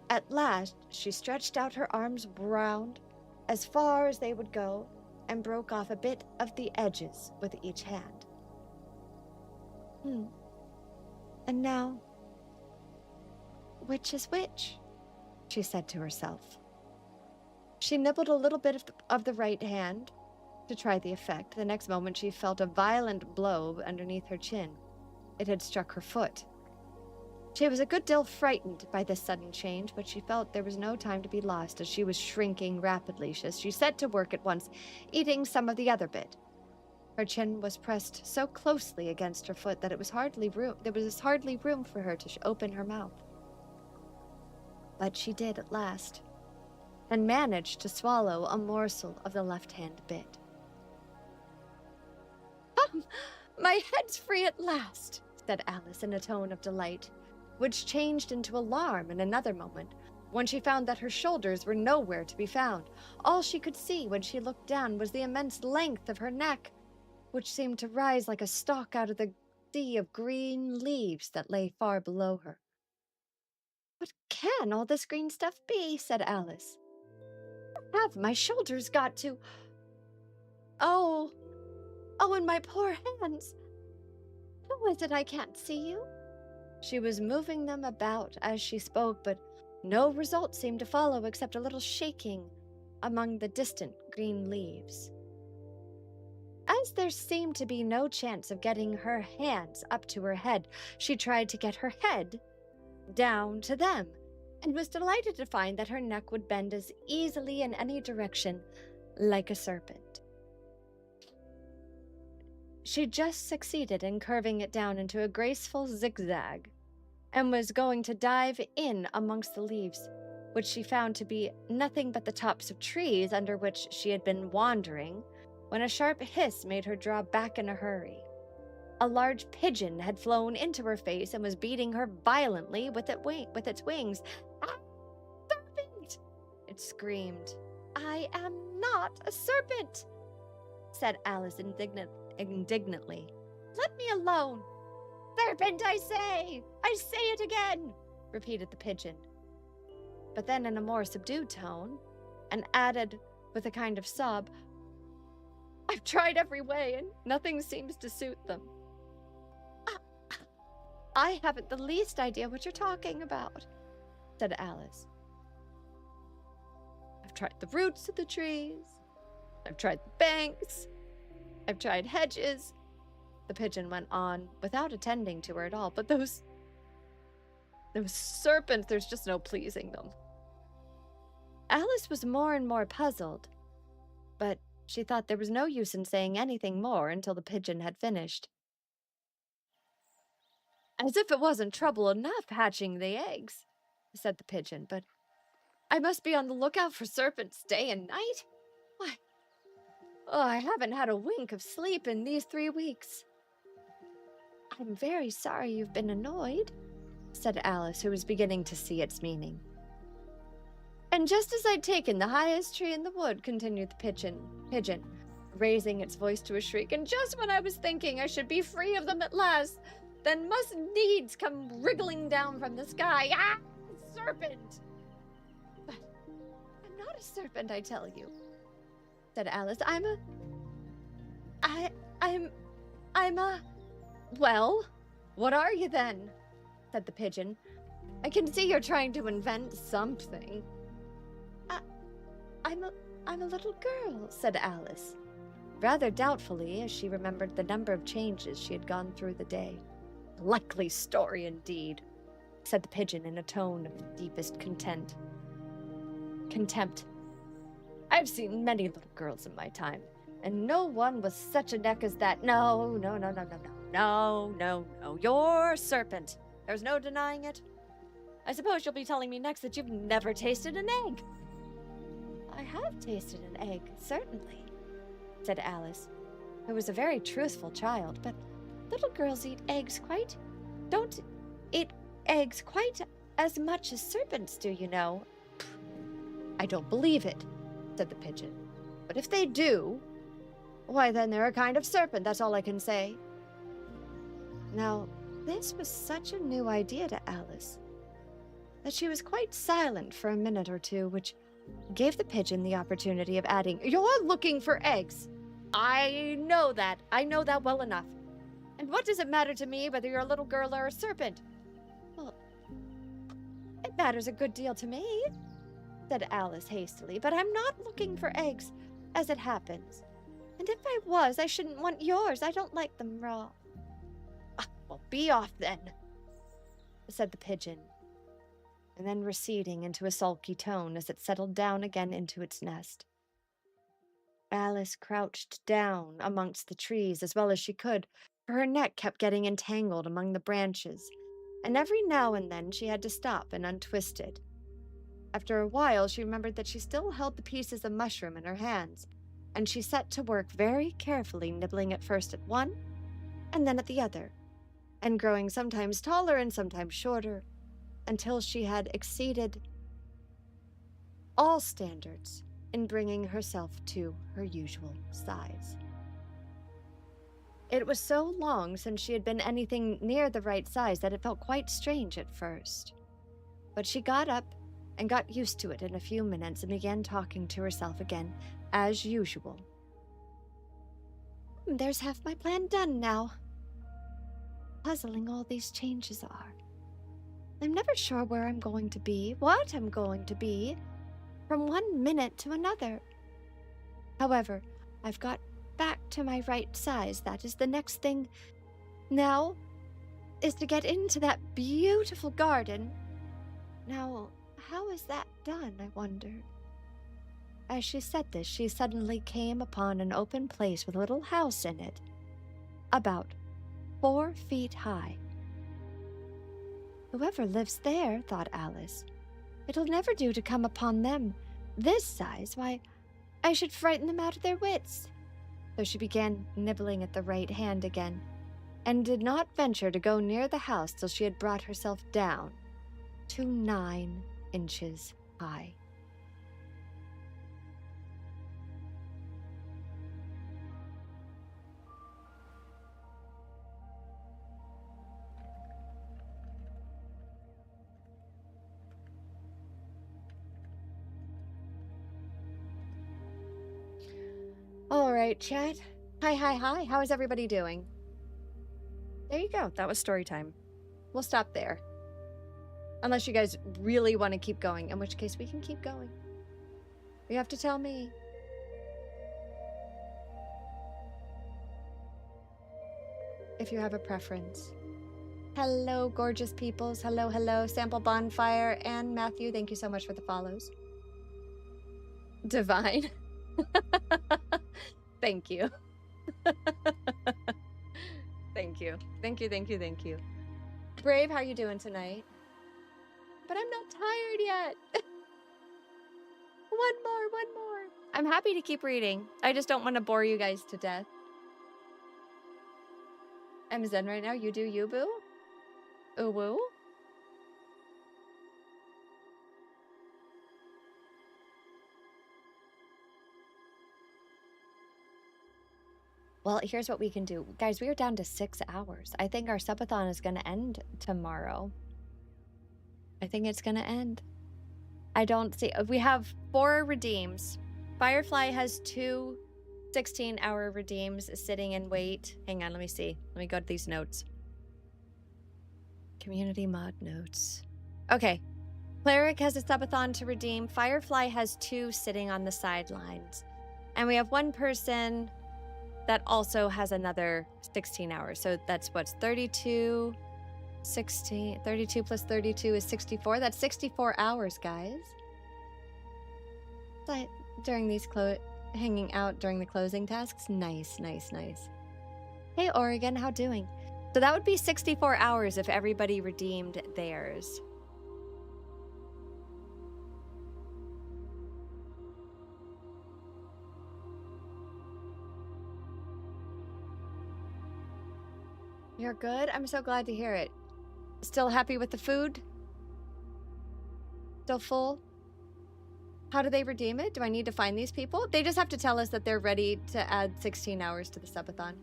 at last she stretched out her arms round as far as they would go and broke off a bit of the edges with each hand. And now, which is which? She said to herself. She nibbled a little bit of the right hand to try the effect. The next moment she felt a violent blow underneath her chin. It had struck her foot. She was a good deal frightened by this sudden change, but she felt there was no time to be lost as she was shrinking rapidly. She set to work at once, eating some of the other bit. Her chin was pressed so closely against her foot that there was hardly room for her to open her mouth. But she did at last, and managed to swallow a morsel of the left-hand bit. My head's free at last, said Alice in a tone of delight, which changed into alarm in another moment, when she found that her shoulders were nowhere to be found. All she could see when she looked down was the immense length of her neck, which seemed to rise like a stalk out of the sea of green leaves that lay far below her. What can all this green stuff be? Said Alice. Where have my shoulders got to? Oh, and my poor hands. How is it I can't see you? She was moving them about as she spoke, but no result seemed to follow except a little shaking among the distant green leaves. As there seemed to be no chance of getting her hands up to her head, she tried to get her head down to them, and was delighted to find that her neck would bend as easily in any direction like a serpent. She just succeeded in curving it down into a graceful zigzag, and was going to dive in amongst the leaves, which she found to be nothing but the tops of trees under which she had been wandering, when a sharp hiss made her draw back in a hurry. A large pigeon had flown into her face and was beating her violently with its wings. "Ah, serpent!" it screamed. "I am not a serpent," said Alice indignantly. "Let me alone." "Serpent, I say! I say it again!" repeated the pigeon. But then in a more subdued tone, and added with a kind of sob, "I've tried every way, and nothing seems to suit them." "I haven't the least idea what you're talking about," said Alice. "I've tried the roots of the trees. I've tried the banks. I've tried hedges," the pigeon went on, without attending to her at all. "But those serpents, there's just no pleasing them." Alice was more and more puzzled, but she thought there was no use in saying anything more until the pigeon had finished. "As if it wasn't trouble enough hatching the eggs," said the pigeon, "but I must be on the lookout for serpents day and night? Why, I haven't had a wink of sleep in these 3 weeks." "I'm very sorry you've been annoyed," said Alice, who was beginning to see its meaning. "And just as I'd taken the highest tree in the wood," continued the pigeon, raising its voice to a shriek, "and just when I was thinking I should be free of them at last, then must needs come wriggling down from the sky. Ah, serpent!" "But I'm not a serpent, I tell you," said Alice. I'm I'm a... Well, what are you then? Said the pigeon. I can see you're trying to invent something. I'm a little girl, said Alice, rather doubtfully as she remembered the number of changes she had gone through the day. Likely story indeed, said the pigeon in a tone of the deepest contempt. I've seen many little girls in my time, and no one with such a neck as that. No. You're a serpent. There's no denying it. I suppose you'll be telling me next that you've never tasted an egg. I have tasted an egg, certainly, said Alice, who was a very truthful child, but little girls don't eat eggs quite as much as serpents do, you know. I don't believe it, said the pigeon. But if they do, why then they're a kind of serpent, that's all I can say. Now, this was such a new idea to Alice that she was quite silent for a minute or two, which gave the pigeon the opportunity of adding, You're looking for eggs. I know that well enough. And what does it matter to me whether you're a little girl or a serpent? Well, it matters a good deal to me, said Alice hastily, but I'm not looking for eggs, as it happens. And if I was, I shouldn't want yours. I don't like them raw. Well, be off then, said the pigeon, and then receding into a sulky tone as it settled down again into its nest. Alice crouched down amongst the trees as well as she could, for her neck kept getting entangled among the branches, and every now and then she had to stop and untwist it. After a while, she remembered that she still held the pieces of mushroom in her hands, and she set to work very carefully, nibbling at first at one and then at the other, and growing sometimes taller and sometimes shorter, until she had exceeded all standards in bringing herself to her usual size. It was so long since she had been anything near the right size that it felt quite strange at first. But she got up and got used to it in a few minutes and began talking to herself again, as usual. There's half my plan done now. Puzzling all these changes are. I'm never sure where I'm going to be, what I'm going to be, from one minute to another. However, I've got back to my right size. That is the next thing now, is to get into that beautiful garden. Now, how is that done, I wonder? As she said this, she suddenly came upon an open place with a little house in it, about 4 feet high. Whoever lives there, thought Alice, it'll never do to come upon them this size. Why, I should frighten them out of their wits. So she began nibbling at the right hand again, and did not venture to go near the house till she had brought herself down to 9 inches high. All right, chat. Hi. How is everybody doing? There you go. That was story time. We'll stop there. Unless you guys really want to keep going, in which case we can keep going. You have to tell me. If you have a preference. Hello, gorgeous peoples. Hello. Sample Bonfire and Matthew, thank you so much for the follows. Divine. Thank you. Thank you. Brave, how are you doing tonight? But I'm not tired yet. One more. I'm happy to keep reading. I just don't want to bore you guys to death. I'm zen right now. You do you, boo? Ooh woo? Well, here's what we can do. Guys, we are down to 6 hours. I think our subathon is going to end tomorrow. I think it's going to end. I don't see... We have 4 redeems. Firefly has 2 16-hour redeems sitting in wait. Hang on, let me see. Let me go to these notes. Community mod notes. Okay. Cleric has a subathon to redeem. Firefly has 2 sitting on the sidelines. And we have 1 person that also has another 16 hours. So that's what's 32, 16, 32 plus 32 is 64. That's 64 hours, guys. But during these hanging out during the closing tasks. Nice, nice, nice. Hey, Oregon, how doing? So that would be 64 hours if everybody redeemed theirs. You're good? I'm so glad to hear it. Still happy with the food? Still full? How do they redeem it? Do I need to find these people? They just have to tell us that they're ready to add 16 hours to the subathon.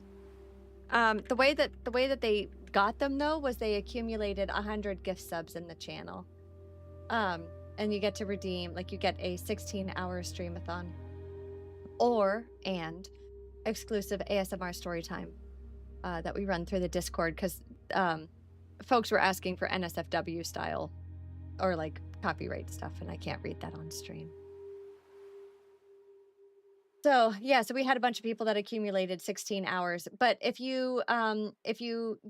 The way that they got them though was they accumulated 100 gift subs in the channel. And you get to redeem, like you get a 16-hour streamathon and exclusive ASMR story time that we run through the Discord because folks were asking for NSFW style or like copyright stuff, and I can't read that on stream. So yeah, so we had a bunch of people that accumulated 16 hours. But if you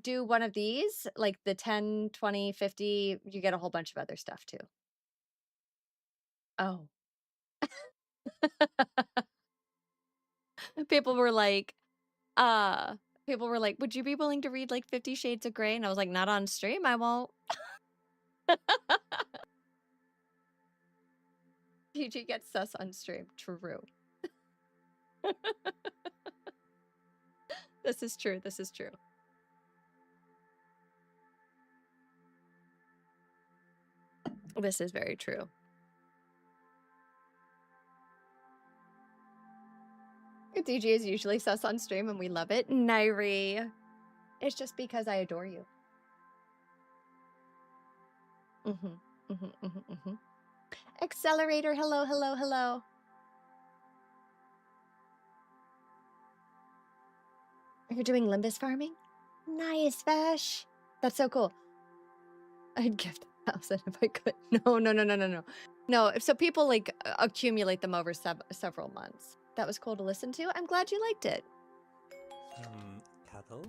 do one of these, like the 10, 20, 50, you get a whole bunch of other stuff too. Oh. People were like, would you be willing to read like 50 Shades of Grey? And I was like, not on stream, I won't. PG gets sus on stream. True. This is true. This is true. This is very true. DG is usually sus on stream and we love it. Nairi. It's just because I adore you. Accelerator, hello, hello, hello. You're doing Limbus farming? Nice, Vash. That's so cool. I'd gift 1,000 if I could. No. No, so people like accumulate them over several months. That was cool to listen to. I'm glad you liked it. Petals?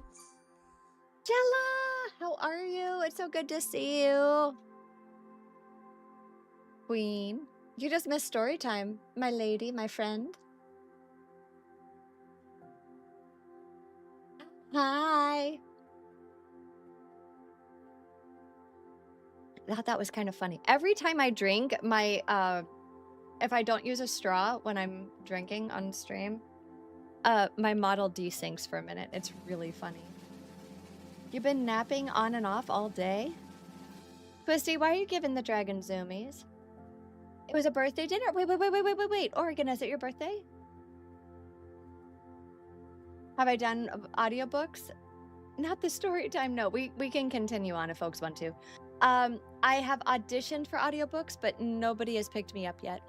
Jella, how are you? It's so good to see you. Queen, you just missed story time, my lady, my friend. Hi. I thought that was kind of funny. Every time I drink, my if I don't use a straw when I'm drinking on stream, my Model D sinks for a minute. It's really funny. You've been napping on and off all day? Twisty, why are you giving the dragon zoomies? It was a birthday dinner? Wait. Oregon, is it your birthday? Have I done audiobooks? Not the story time, no. We can continue on if folks want to. I have auditioned for audiobooks, but nobody has picked me up yet.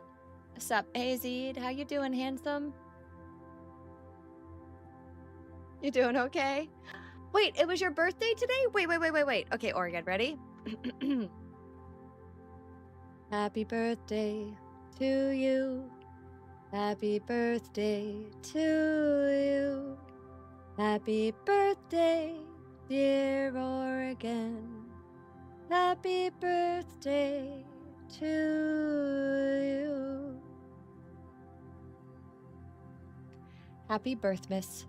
Sup, Azid? How you doing, handsome? You doing okay? Wait, it was your birthday today? Wait. Okay, Oregon, ready? Happy birthday to you. Happy birthday to you. Happy birthday, dear Oregon. Happy birthday to you. Happy birthmas.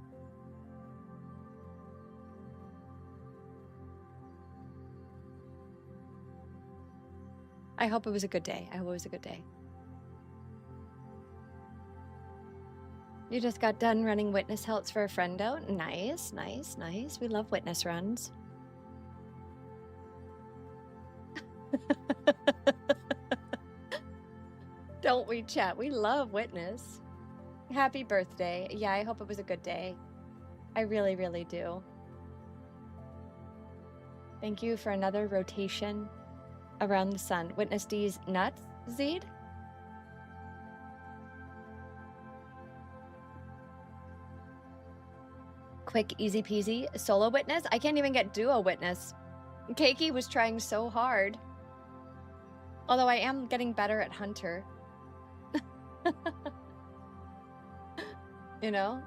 I hope it was a good day. I hope it was a good day. You just got done running witness helps for a friendo. Nice. We love witness runs. Don't we, chat? We love witness. Happy birthday. Yeah, I hope it was a good day. I really, really do. Thank you for another rotation around the sun. Witness D's nuts, Zed? Quick, easy peasy. Solo witness? I can't even get duo witness. Keiki was trying so hard. Although I am getting better at Hunter. You know?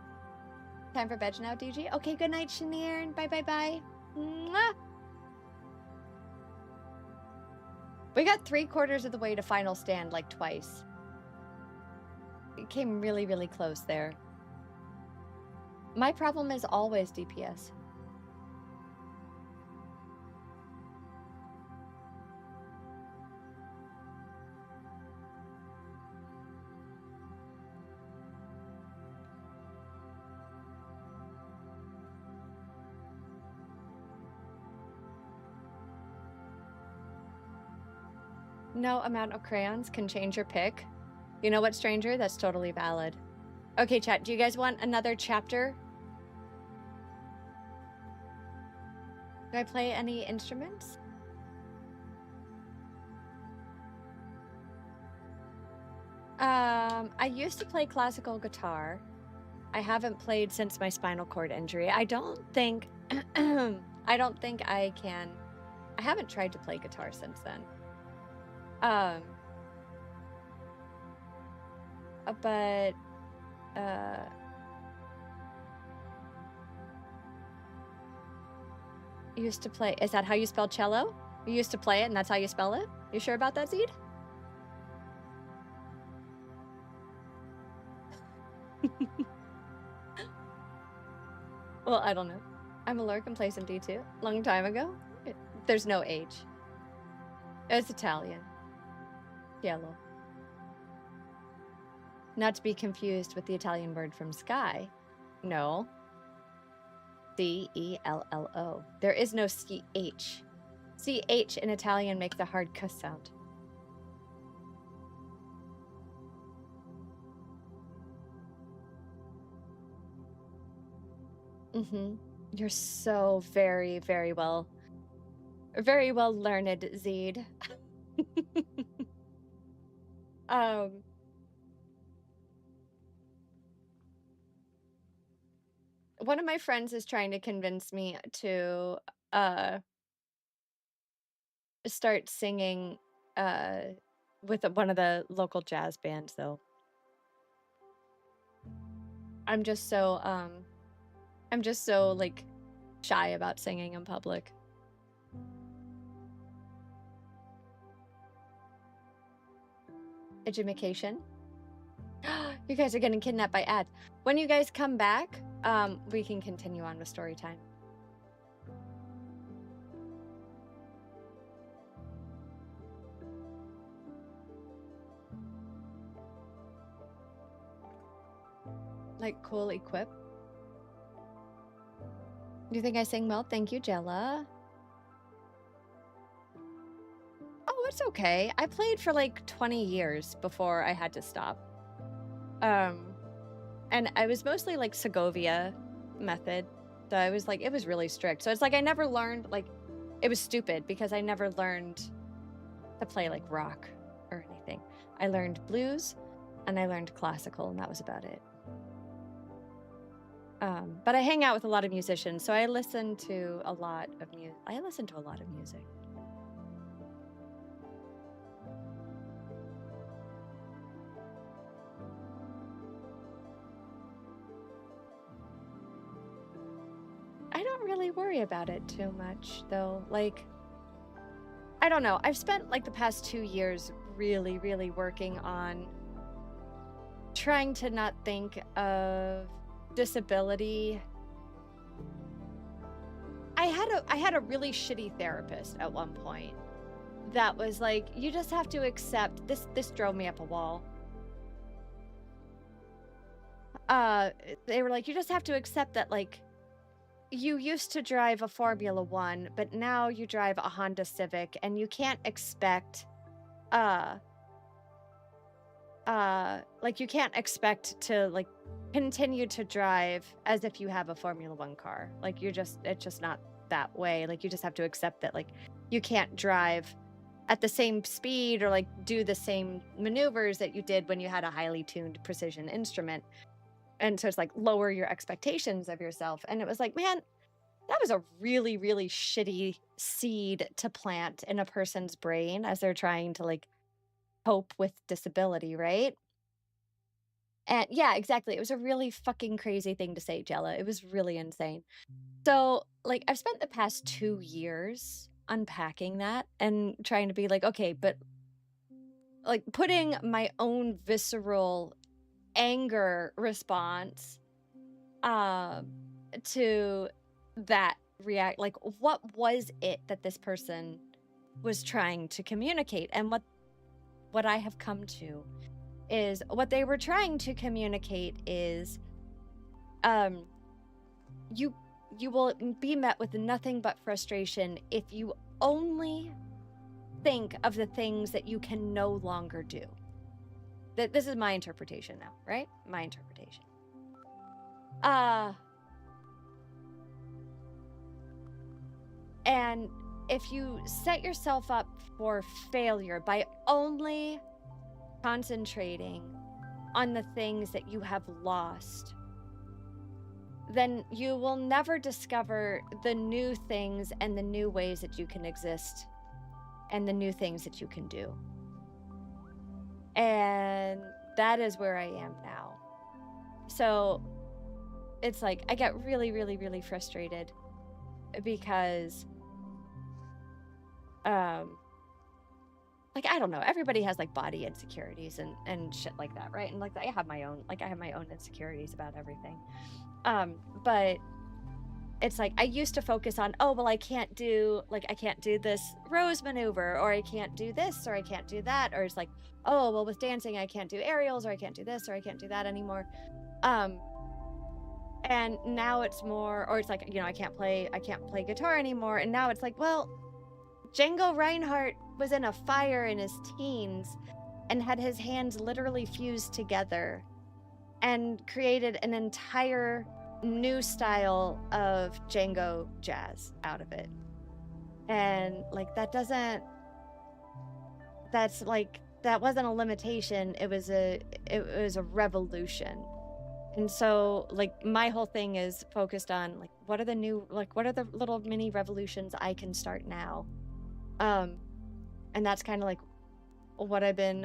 Time for bed now, DG? Okay, good night, Shanir. Bye, bye, bye. Mwah! We got 3/4 of the way to final stand, like twice. It came really, really close there. My problem is always DPS. No amount of crayons can change your pick. You know what, stranger? That's totally valid. Okay, chat, do you guys want another chapter? Do I play any instruments? I used to play classical guitar. I haven't played since my spinal cord injury. I don't think I don't think I can. I haven't tried to play guitar since then. But used to play. Is that how you spell cello? You used to play it and that's how you spell it? You sure about that, Zeed? Well, I don't know. I'm a lurk and play some D2. Long time ago. There's no H. It's Italian. Yellow. Not to be confused with the Italian word from sky. No. C-E-L-L-O. There is no C-H. C-H in Italian makes a hard cuss sound. Mm-hmm. You're so very, very well learned, Zeed. One of my friends is trying to convince me to start singing with one of the local jazz bands, though. I'm just so like shy about singing in public. Education. You guys are getting kidnapped by ads. When you guys come back, we can continue on with story time. Like cool equip. Do you think I sing well? Thank you, Jella. Oh, it's okay. I played for like 20 years before I had to stop. And I was mostly like Segovia method. So I was like, it was really strict. So it's like I never learned, like, it was stupid because I never learned to play like rock or anything. I learned blues and I learned classical, and that was about it. But I hang out with a lot of musicians, so I listen to a lot of music. I don't really worry about it too much, though. Like, I don't know. I've spent like the past 2 years really, really working on trying to not think of disability. I had a really shitty therapist at one point that was like, you just have to accept this. This drove me up a wall. They were like, you just have to accept that, like, you used to drive a Formula One, but now you drive a Honda Civic, and you can't expect like, you can't expect to like continue to drive as if you have a Formula One car. Like, it's just not that way. Like, you just have to accept that, like, you can't drive at the same speed or like do the same maneuvers that you did when you had a highly tuned precision instrument. And so it's like lower your expectations of yourself. And it was like, man, that was a really, really shitty seed to plant in a person's brain as they're trying to like cope with disability, right? And yeah, exactly. It was a really fucking crazy thing to say, Jella. It was really insane. So, like, I've spent the past 2 years unpacking that and trying to be like, okay, but like putting my own visceral anger response um to that react, like what was it that this person was trying to communicate. And what I have come to is what they were trying to communicate is um you will be met with nothing but frustration if you only think of the things that you can no longer do. This is my interpretation now, right? My interpretation. And if you set yourself up for failure by only concentrating on the things that you have lost, then you will never discover the new things and the new ways that you can exist and the new things that you can do. And that is where I am now. So it's like I get really, really, really frustrated because like I don't know, everybody has like body insecurities and shit like that, right? And like I have my own insecurities about everything. But it's like I used to focus on, oh well, I can't do this rose maneuver, or I can't do this, or I can't do that, or it's like, oh well, with dancing I can't do aerials, or I can't do this, or I can't do that anymore. And now it's more, or it's like, you know, I can't play guitar anymore. And now it's like, well, Django Reinhardt was in a fire in his teens and had his hands literally fused together and created an entire new style of Django jazz out of it. And like that wasn't a limitation, it was a revolution. And so like my whole thing is focused on like what are the little mini revolutions I can start now. And that's kind of like what I've been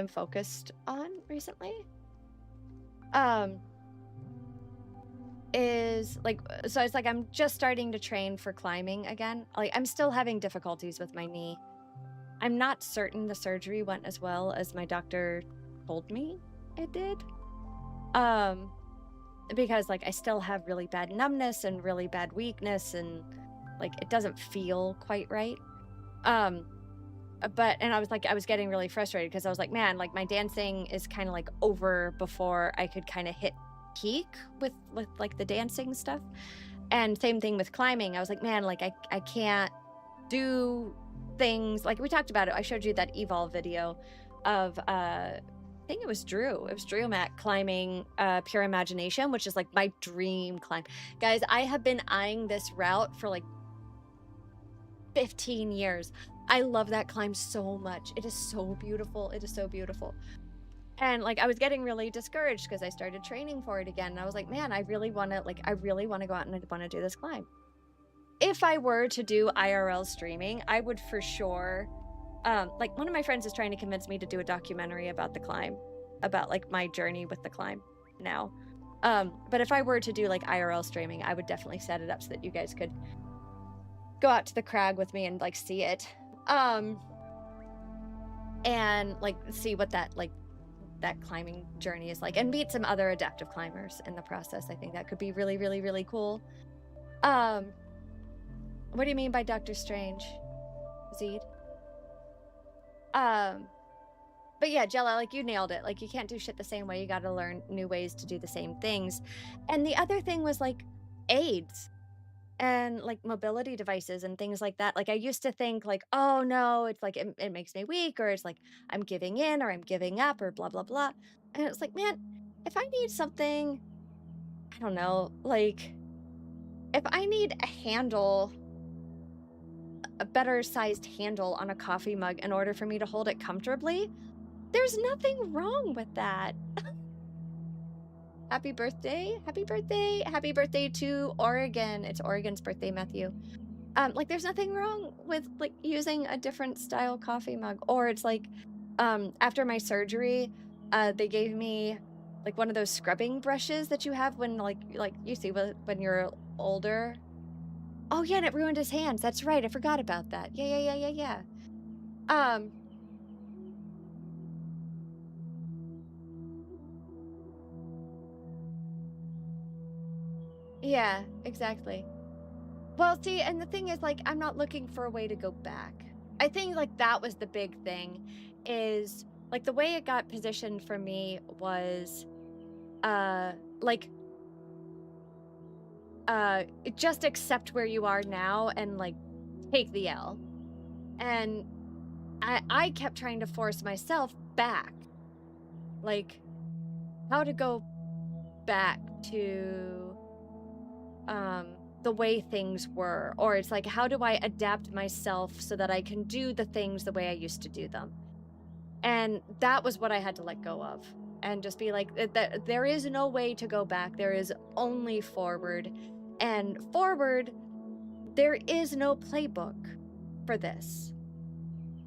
focused on recently. Is like, so it's like I'm just starting to train for climbing again. Like I'm still having difficulties with my knee. I'm not certain the surgery went as well as my doctor told me it did. Because like I still have really bad numbness and really bad weakness, and like it doesn't feel quite right. But I was getting really frustrated because I was like, man, like my dancing is kind of like over before I could kind of hit peak with like the dancing stuff. And same thing with climbing. I was like, man, like I can't do things like we talked about it. I showed you that evolve video of I think it was Drew Matt climbing Pure Imagination, which is like my dream climb. Guys, I have been eyeing this route for like 15 years. I love that climb so much. It is so beautiful. And like I was getting really discouraged because I started training for it again. And I was like, man, I really want to go out and I want to do this climb. If I were to do IRL streaming, I would for sure like one of my friends is trying to convince me to do a documentary about the climb, about like my journey with the climb now. But if I were to do like IRL streaming, I would definitely set it up so that you guys could go out to the crag with me and like see it. And like see what that climbing journey is like, and meet some other adaptive climbers in the process. I think that could be really, really, really cool. What do you mean by Doctor Strange, Zeed? But yeah, Jella, like you nailed it. Like you can't do shit the same way. You got to learn new ways to do the same things. And the other thing was like aids and like mobility devices and things like that. Like I used to think like, oh no, it's like it makes me weak, or it's like I'm giving in or I'm giving up or blah blah blah. And it's like, man, if I need something, I don't know, like if I need a better sized handle on a coffee mug in order for me to hold it comfortably, there's nothing wrong with that. Happy birthday. Happy birthday. Happy birthday to Oregon. It's Oregon's birthday, Matthew. Like there's nothing wrong with like using a different style coffee mug. Or it's like after my surgery, they gave me like one of those scrubbing brushes that you have when like you see when you're older. Oh yeah, and it ruined his hands. That's right. I forgot about that. Yeah. Um yeah, exactly. Well, see, and the thing is, like, I'm not looking for a way to go back. I think, like, that was the big thing is, like, the way it got positioned for me was, uh, like, just accept where you are now and, like, take the L. And I kept trying to force myself back, like, how to go back to, the way things were, or it's like, how do I adapt myself so that I can do the things the way I used to do them? And that was what I had to let go of and just be like, that there is no way to go back. There is only forward. And forward, there is no playbook for this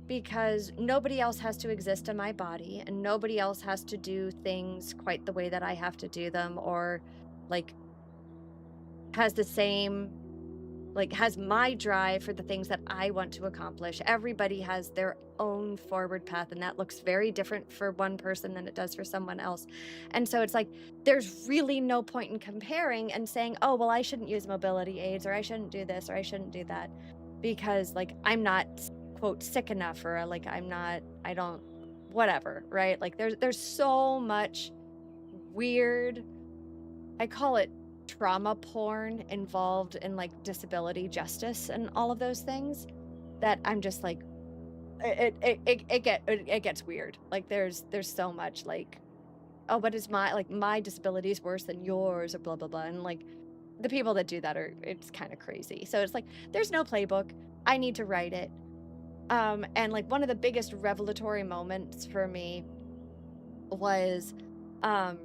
because nobody else has to exist in my body and nobody else has to do things quite the way that I have to do them or like has the same like has my drive for the things that I want to accomplish. Everybody has their own forward path and that looks very different for one person than it does for someone else. And so it's like there's really no point in comparing and saying, "Oh, well I shouldn't use mobility aids or I shouldn't do this or I shouldn't do that because like I'm not quote sick enough or like I don't whatever, right? Like there's so much weird I call it trauma porn involved in like disability justice and all of those things that I'm just like it gets weird. Like there's so much like oh but is my disability is worse than yours or blah blah blah and like the people that do that are it's kind of crazy. So it's like there's no playbook. I need to write it. And like one of the biggest revelatory moments for me was um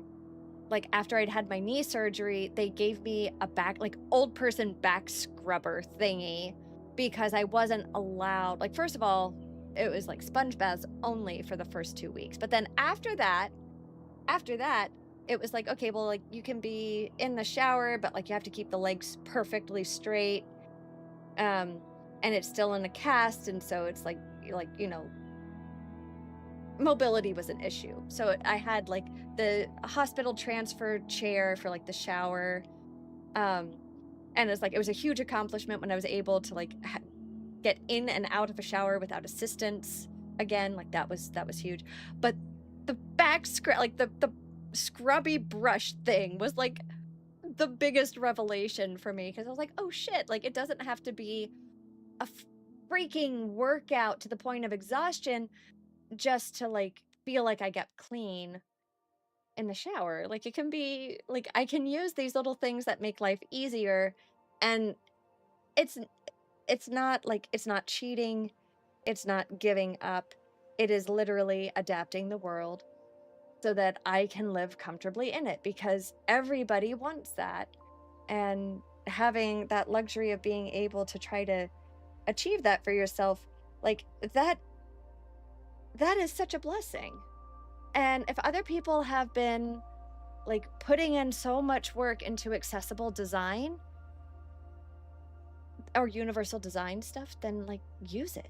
like after I'd had my knee surgery, they gave me a back, like old person back scrubber thingy because I wasn't allowed. Like, first of all, it was like sponge baths only for the first 2 weeks. But then after that, it was like, okay, well, like you can be in the shower, but like you have to keep the legs perfectly straight. And it's still in a cast. And so it's like, mobility was an issue. So I had like the hospital transfer chair for like the shower. And it's like it was a huge accomplishment when I was able to like get in and out of a shower without assistance again. Like that was huge. But the back scrub like the scrubby brush thing was like the biggest revelation for me because I was like, oh shit, like it doesn't have to be a freaking workout to the point of exhaustion just to like feel like I get clean in the shower. Like it can be like I can use these little things that make life easier and it's not like it's not cheating, it's not giving up. It is literally adapting the world so that I can live comfortably in it because everybody wants that. And having that luxury of being able to try to achieve that for yourself, like that is such a blessing. And if other people have been like putting in so much work into accessible design or universal design stuff, then like use it.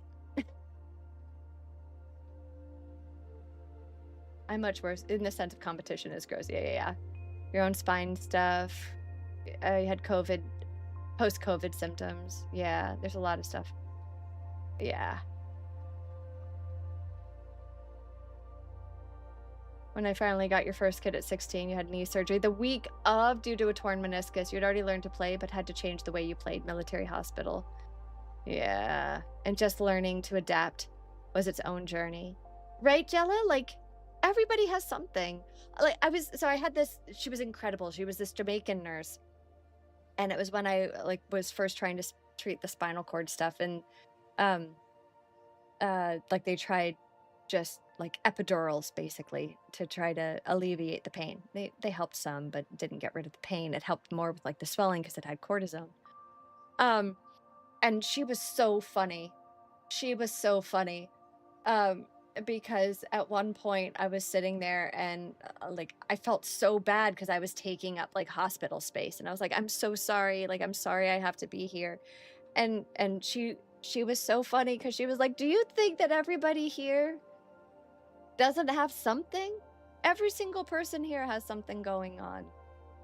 I'm much worse in the sense of competition is gross. Yeah. Your own spine stuff. I had COVID, post-COVID symptoms. Yeah, there's a lot of stuff. Yeah. When I finally got your first kid at 16, you had knee surgery the week of due to a torn meniscus. You'd already learned to play, but had to change the way you played. Military hospital. Yeah. And just learning to adapt was its own journey. Right, Jella? Like, everybody has something. Like, I had this, she was incredible. She was this Jamaican nurse. And it was when I, like, was first trying to treat the spinal cord stuff. And, like, they tried just like epidurals basically to try to alleviate the pain. They helped some, but didn't get rid of the pain. It helped more with like the swelling because it had cortisone. Um, and she was so funny. She was so funny. Um, because at one point I was sitting there and like I felt so bad because I was taking up like hospital space, and I was like, I'm so sorry. Like, I'm sorry I have to be here. And she was so funny because she was like, do you think that everybody here doesn't have something? Every single person here has something going on.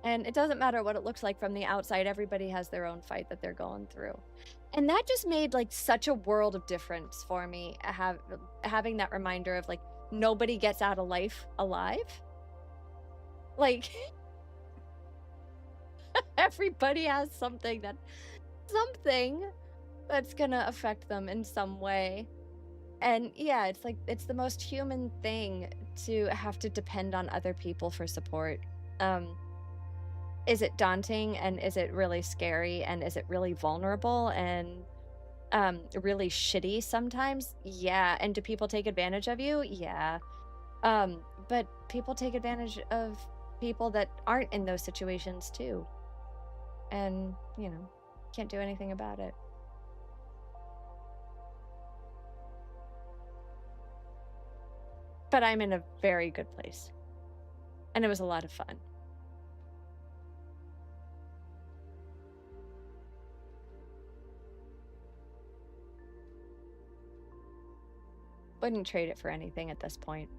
And it doesn't matter what it looks like from the outside. Everybody has their own fight that they're going through. And that just made like such a world of difference for me, having that reminder of like nobody gets out of life alive. Like everybody has something that's gonna affect them in some way. And yeah, it's like it's the most human thing to have to depend on other people for support. Is it daunting, and is it really scary, and is it really vulnerable and really shitty sometimes? Yeah. And do people take advantage of you? Yeah. But people take advantage of people that aren't in those situations too. And, can't do anything about it. But I'm in a very good place. And it was a lot of fun. Wouldn't trade it for anything at this point.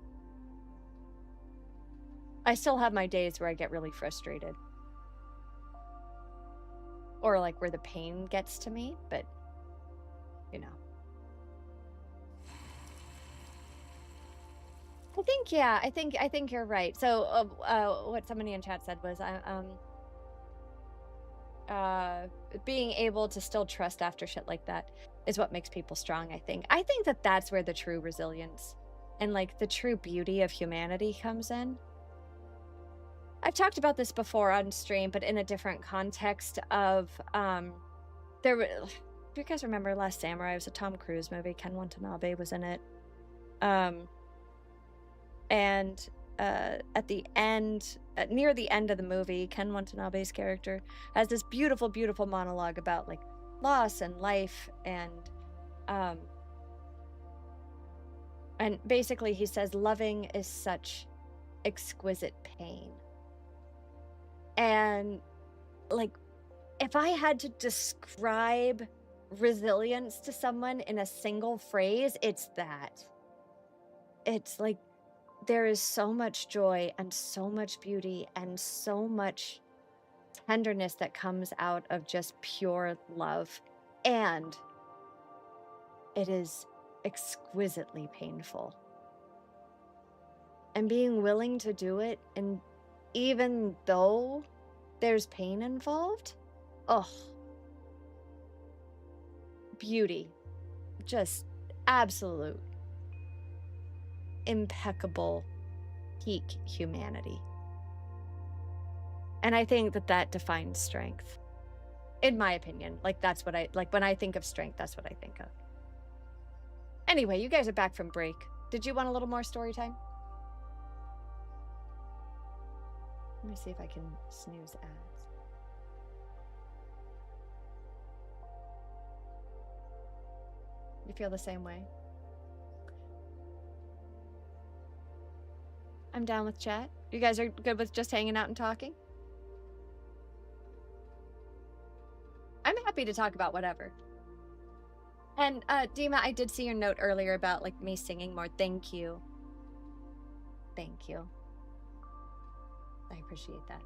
I still have my days where I get really frustrated. Or like where the pain gets to me, but I think you're right. So what somebody in chat said was being able to still trust after shit like that is what makes people strong. I think that that's where the true resilience and like the true beauty of humanity comes in. I've talked about this before on stream, but in a different context of do you guys remember Last Samurai? It was a Tom Cruise movie. Ken Watanabe was in it. And at the end, near the end of the movie, Ken Watanabe's character has this beautiful, beautiful monologue about like loss and life, and basically he says loving is such exquisite pain. And like, if I had to describe resilience to someone in a single phrase, it's that. It's like there is so much joy and so much beauty and so much tenderness that comes out of just pure love. And it is exquisitely painful. And being willing to do it, and even though there's pain involved, beauty. Just absolute, impeccable, peak humanity. And I think that defines strength, in my opinion. Like, that's what when I think of strength, that's what I think of. Anyway, you guys are back from break. Did you want a little more story time? Let me see if I can snooze ads. You feel the same way? I'm down with chat. You guys are good with just hanging out and talking? I'm happy to talk about whatever. And Dima, I did see your note earlier about like me singing more. Thank you. Thank you. I appreciate that.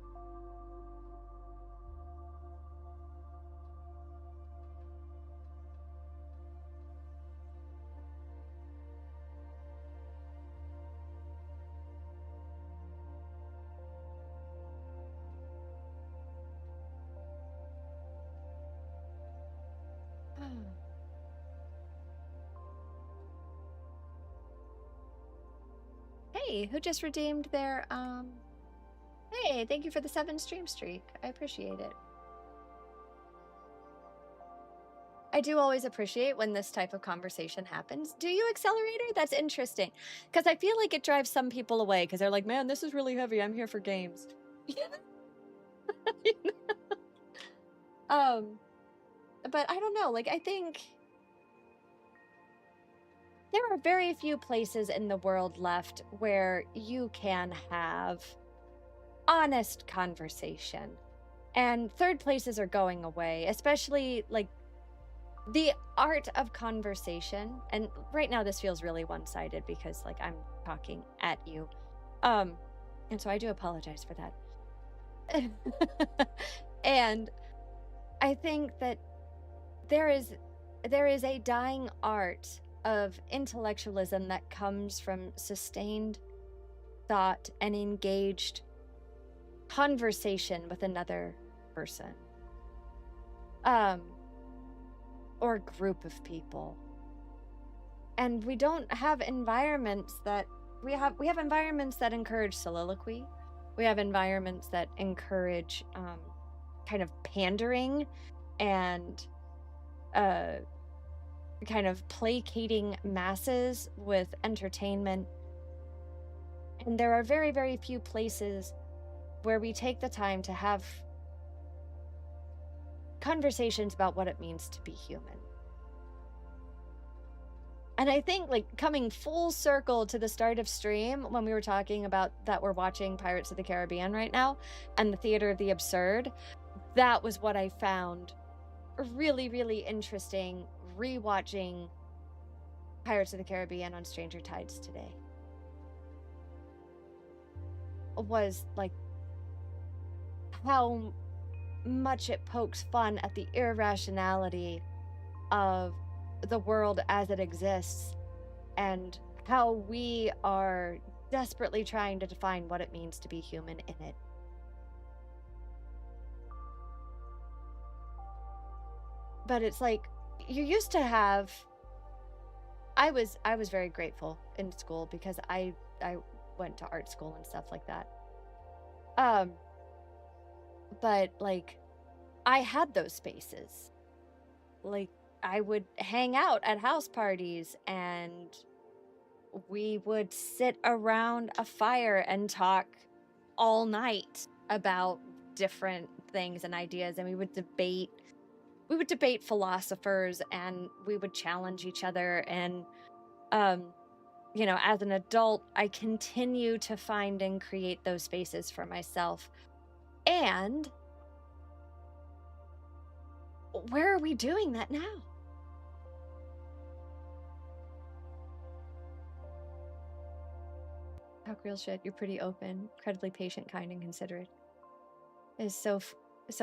Hey, who just redeemed their Hey, thank you for the 7 stream streak. I appreciate it. I do always appreciate when this type of conversation happens. Do you, Accelerator? That's interesting. Because I feel like it drives some people away because they're like, man, this is really heavy. I'm here for games. But I don't know. Like, I think there are very few places in the world left where you can have honest conversation. And third places are going away, especially like the art of conversation. And right now this feels really one-sided because like I'm talking at you. And so I do apologize for that. And I think that there is a dying art of intellectualism that comes from sustained thought and engaged conversation with another person. Or group of people. And we don't have environments that we have environments that encourage soliloquy. We have environments that encourage kind of pandering and kind of placating masses with entertainment. And there are very, very few places where we take the time to have conversations about what it means to be human. And I think, like, coming full circle to the start of stream when we were talking about that we're watching Pirates of the Caribbean right now and the theater of the absurd, that was what I found really, really interesting rewatching Pirates of the Caribbean on Stranger Tides today. Was like how much it pokes fun at the irrationality of the world as it exists and how we are desperately trying to define what it means to be human in it. But it's like you used to have I was very grateful in school because I went to art school and stuff like that. But like I had those spaces. Like I would hang out at house parties and we would sit around a fire and talk all night about different things and ideas, and we would debate philosophers and we would challenge each other. And you know, as an adult, I continue to find and create those spaces for myself. And where are we doing that now? Talk real shit. You're pretty open, incredibly patient, kind, and considerate. Is so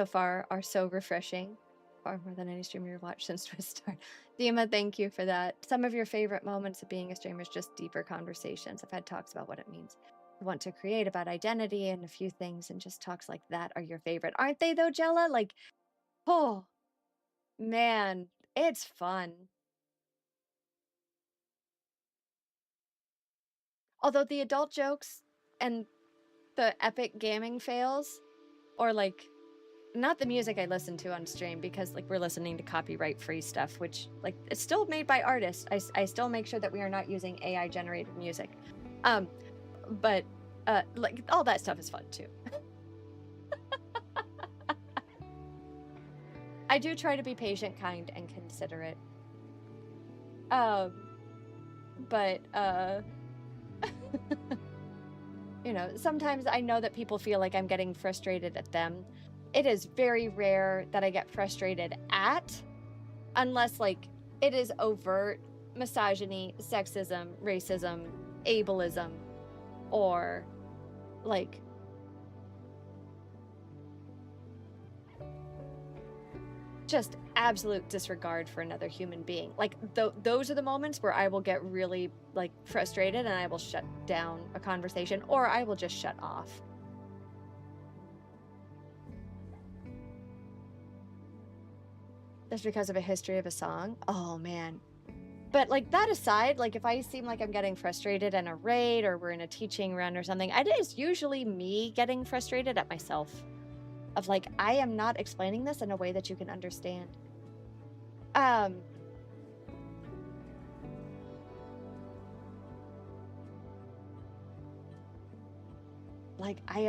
far are so refreshing. Far more than any streamer you've watched since Twistart. Dima, thank you for that. Some of your favorite moments of being a streamer is just deeper conversations. I've had talks about what it means to want to create, about identity and a few things, and just talks like that are your favorite. Aren't they though, Jella? Like, oh, man, it's fun. Although the adult jokes and the epic gaming fails, or like, not the music I listen to on stream, because like we're listening to copyright free stuff, which like it's still made by artists. I still make sure that we are not using AI generated music. But like all that stuff is fun too. I do try to be patient, kind, and considerate. But you know, sometimes I know that people feel like I'm getting frustrated at them. It is very rare that I get frustrated at, unless like it is overt misogyny, sexism, racism, ableism, or like just absolute disregard for another human being. Like those are the moments where I will get really like frustrated and I will shut down a conversation, or I will just shut off. Just because of a history of a song. Oh man. But like that aside, like if I seem like I'm getting frustrated in a raid or we're in a teaching run or something, it is usually me getting frustrated at myself. Of like, I am not explaining this in a way that you can understand. Um, like I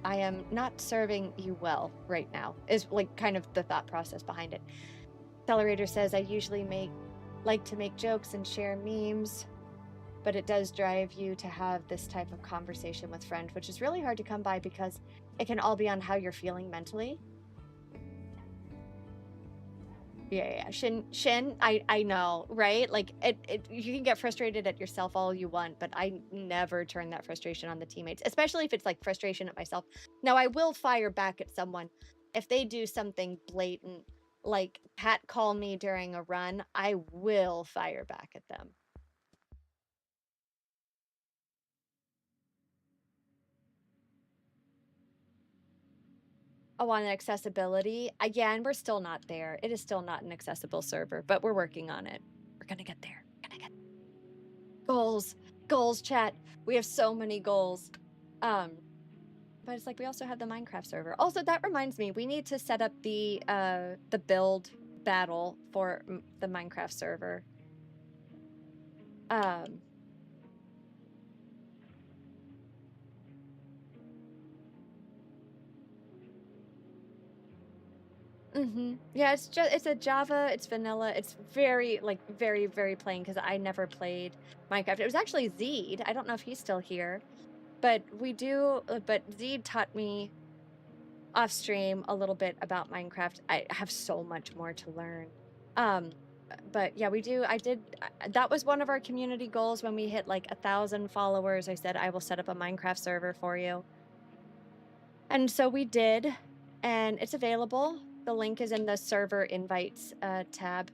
am not serving you well right now, is like kind of the thought process behind it. Accelerator says, I usually like to make jokes and share memes, but it does drive you to have this type of conversation with friends, which is really hard to come by because it can all be on how you're feeling mentally. Yeah. Shin, I know, right? Like you can get frustrated at yourself all you want, but I never turn that frustration on the teammates, especially if it's like frustration at myself. Now I will fire back at someone if they do something blatant, like Pat call me during a run, I will fire back at them. Oh, on accessibility, again, we're still not there. It is still not an accessible server, but we're working on it. We're gonna get there. Goals, chat. We have so many goals. But it's like we also have the Minecraft server. Also, that reminds me, we need to set up the build battle for the Minecraft server. Yeah, it's a Java, it's vanilla, it's very very plain because I never played Minecraft. It was actually Zeed. I don't know if he's still here, but Zeed taught me off stream a little bit about Minecraft. I have so much more to learn. But yeah, that was one of our community goals when we hit like 1,000 followers. I said I will set up a Minecraft server for you, and so we did, and it's available. The link is in the server invites tab.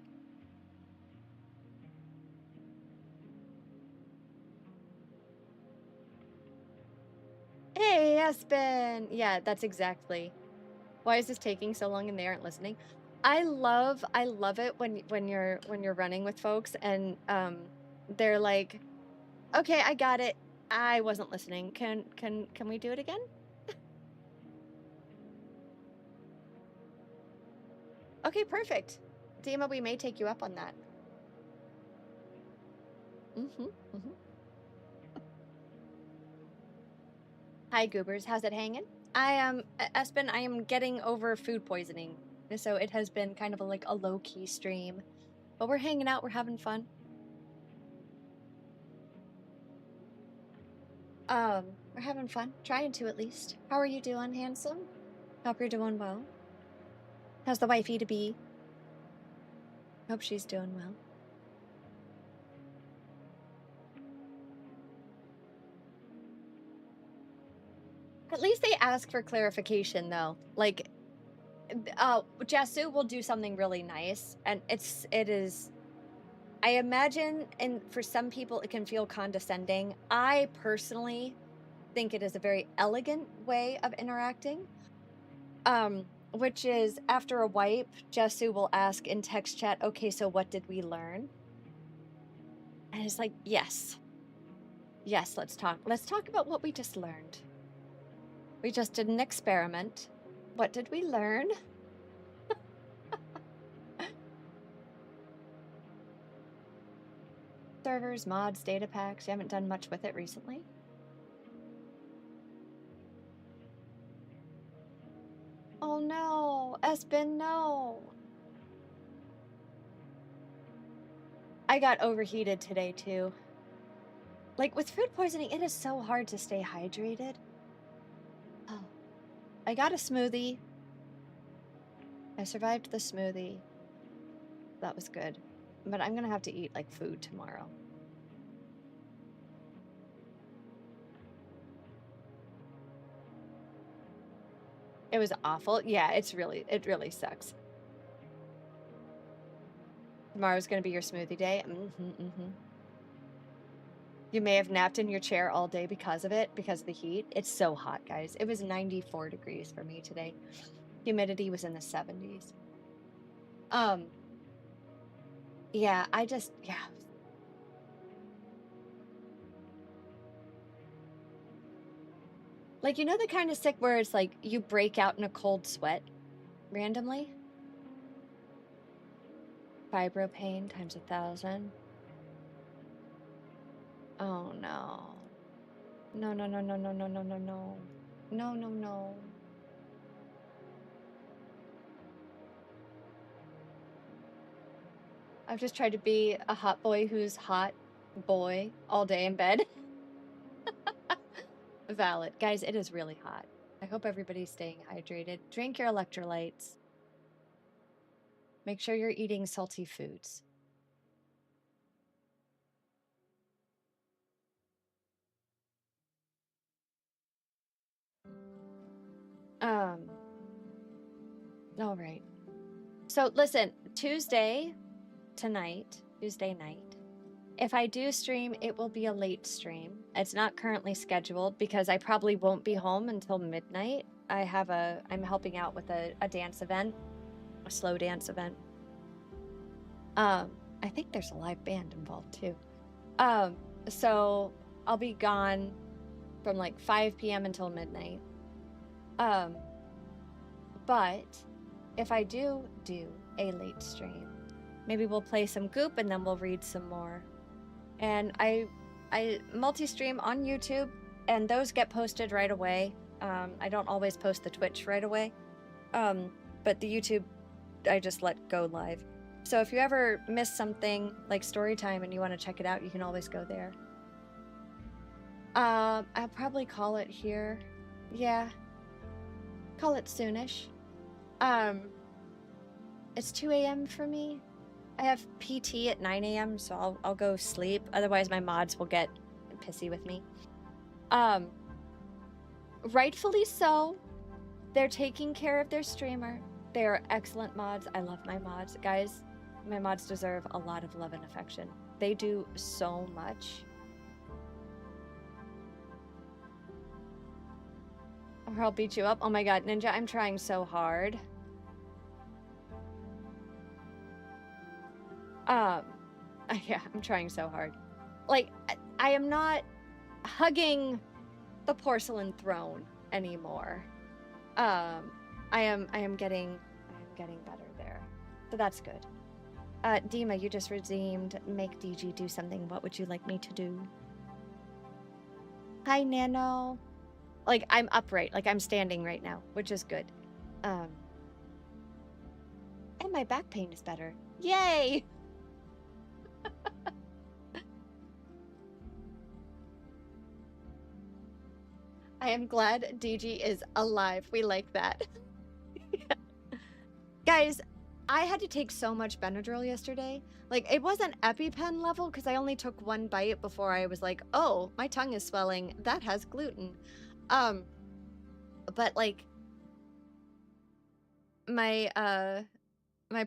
Hey, Espen! Yeah, that's exactly. Why is this taking so long and they aren't listening? I love it when you're running with folks and they're like, okay, I got it. I wasn't listening. Can we do it again? Okay, perfect. Dima, we may take you up on that. Hi, Goobers. How's it hanging? I am Espen. I am getting over food poisoning, so it has been kind of a low-key stream, but we're hanging out. We're having fun. We're having fun. Trying to, at least. How are you doing, handsome? Hope you're doing well. How's the wifey to be? Hope she's doing well. At least they ask for clarification, though. Like, Jasu will do something really nice, and it is. I imagine, and for some people, it can feel condescending. I personally think it is a very elegant way of interacting. Which is after a wipe, Jasu will ask in text chat, okay, so what did we learn? And it's like, yes, let's talk about what we just learned. We just did an experiment. What did we learn? Servers, mods, data packs. You haven't done much with it recently? Oh no, Espen, no. I got overheated today too. Like with food poisoning, it is so hard to stay hydrated. Oh, I got a smoothie. I survived the smoothie. That was good. But I'm gonna have to eat like food tomorrow. It was awful. Yeah, it really sucks. Tomorrow's gonna be your smoothie day. You may have napped in your chair all day because of it, because of the heat. It's so hot, guys. It was 94 degrees for me today. Humidity was in the 70s. Yeah, yeah. Like, you know the kind of sick where it's like you break out in a cold sweat randomly? Fibropain times 1,000. Oh no. No, no, no, no, no, no, no, no, no. No, no, no. I've just tried to be a hot boy who's hot boy all day in bed. Valid. Guys, it is really hot. I hope everybody's staying hydrated. Drink your electrolytes. Make sure you're eating salty foods. All right. So listen, Tuesday night, if I do stream, it will be a late stream. It's not currently scheduled because I probably won't be home until midnight. I'm helping out with a dance event, a slow dance event. I think there's a live band involved too. So I'll be gone from like 5 p.m. until midnight. But if I do a late stream, maybe we'll play some Goop and then we'll read some more. And I multi-stream on YouTube, and those get posted right away. I don't always post the Twitch right away, but the YouTube I just let go live. So if you ever miss something like story time and you want to check it out, you can always go there. I'll probably call it here. Yeah, call it soonish. It's 2 a.m. for me. I have PT at 9 a.m., so I'll go sleep. Otherwise, my mods will get pissy with me. Rightfully so. They're taking care of their streamer. They are excellent mods. I love my mods. Guys, my mods deserve a lot of love and affection. They do so much. Or I'll beat you up. Oh my god, Ninja, I'm trying so hard. Yeah, I'm trying so hard. Like, I am not hugging the porcelain throne anymore. I am getting better there. So that's good. Dima, you just redeemed make DG do something. What would you like me to do? Hi, Nano. Like, I'm upright. Like, I'm standing right now, which is good. And my back pain is better. Yay! I am glad DG is alive. We like that. Guys, I had to take so much Benadryl yesterday. Like, it wasn't EpiPen level because I only took one bite before I was like, oh, my tongue is swelling. That has gluten. But like, my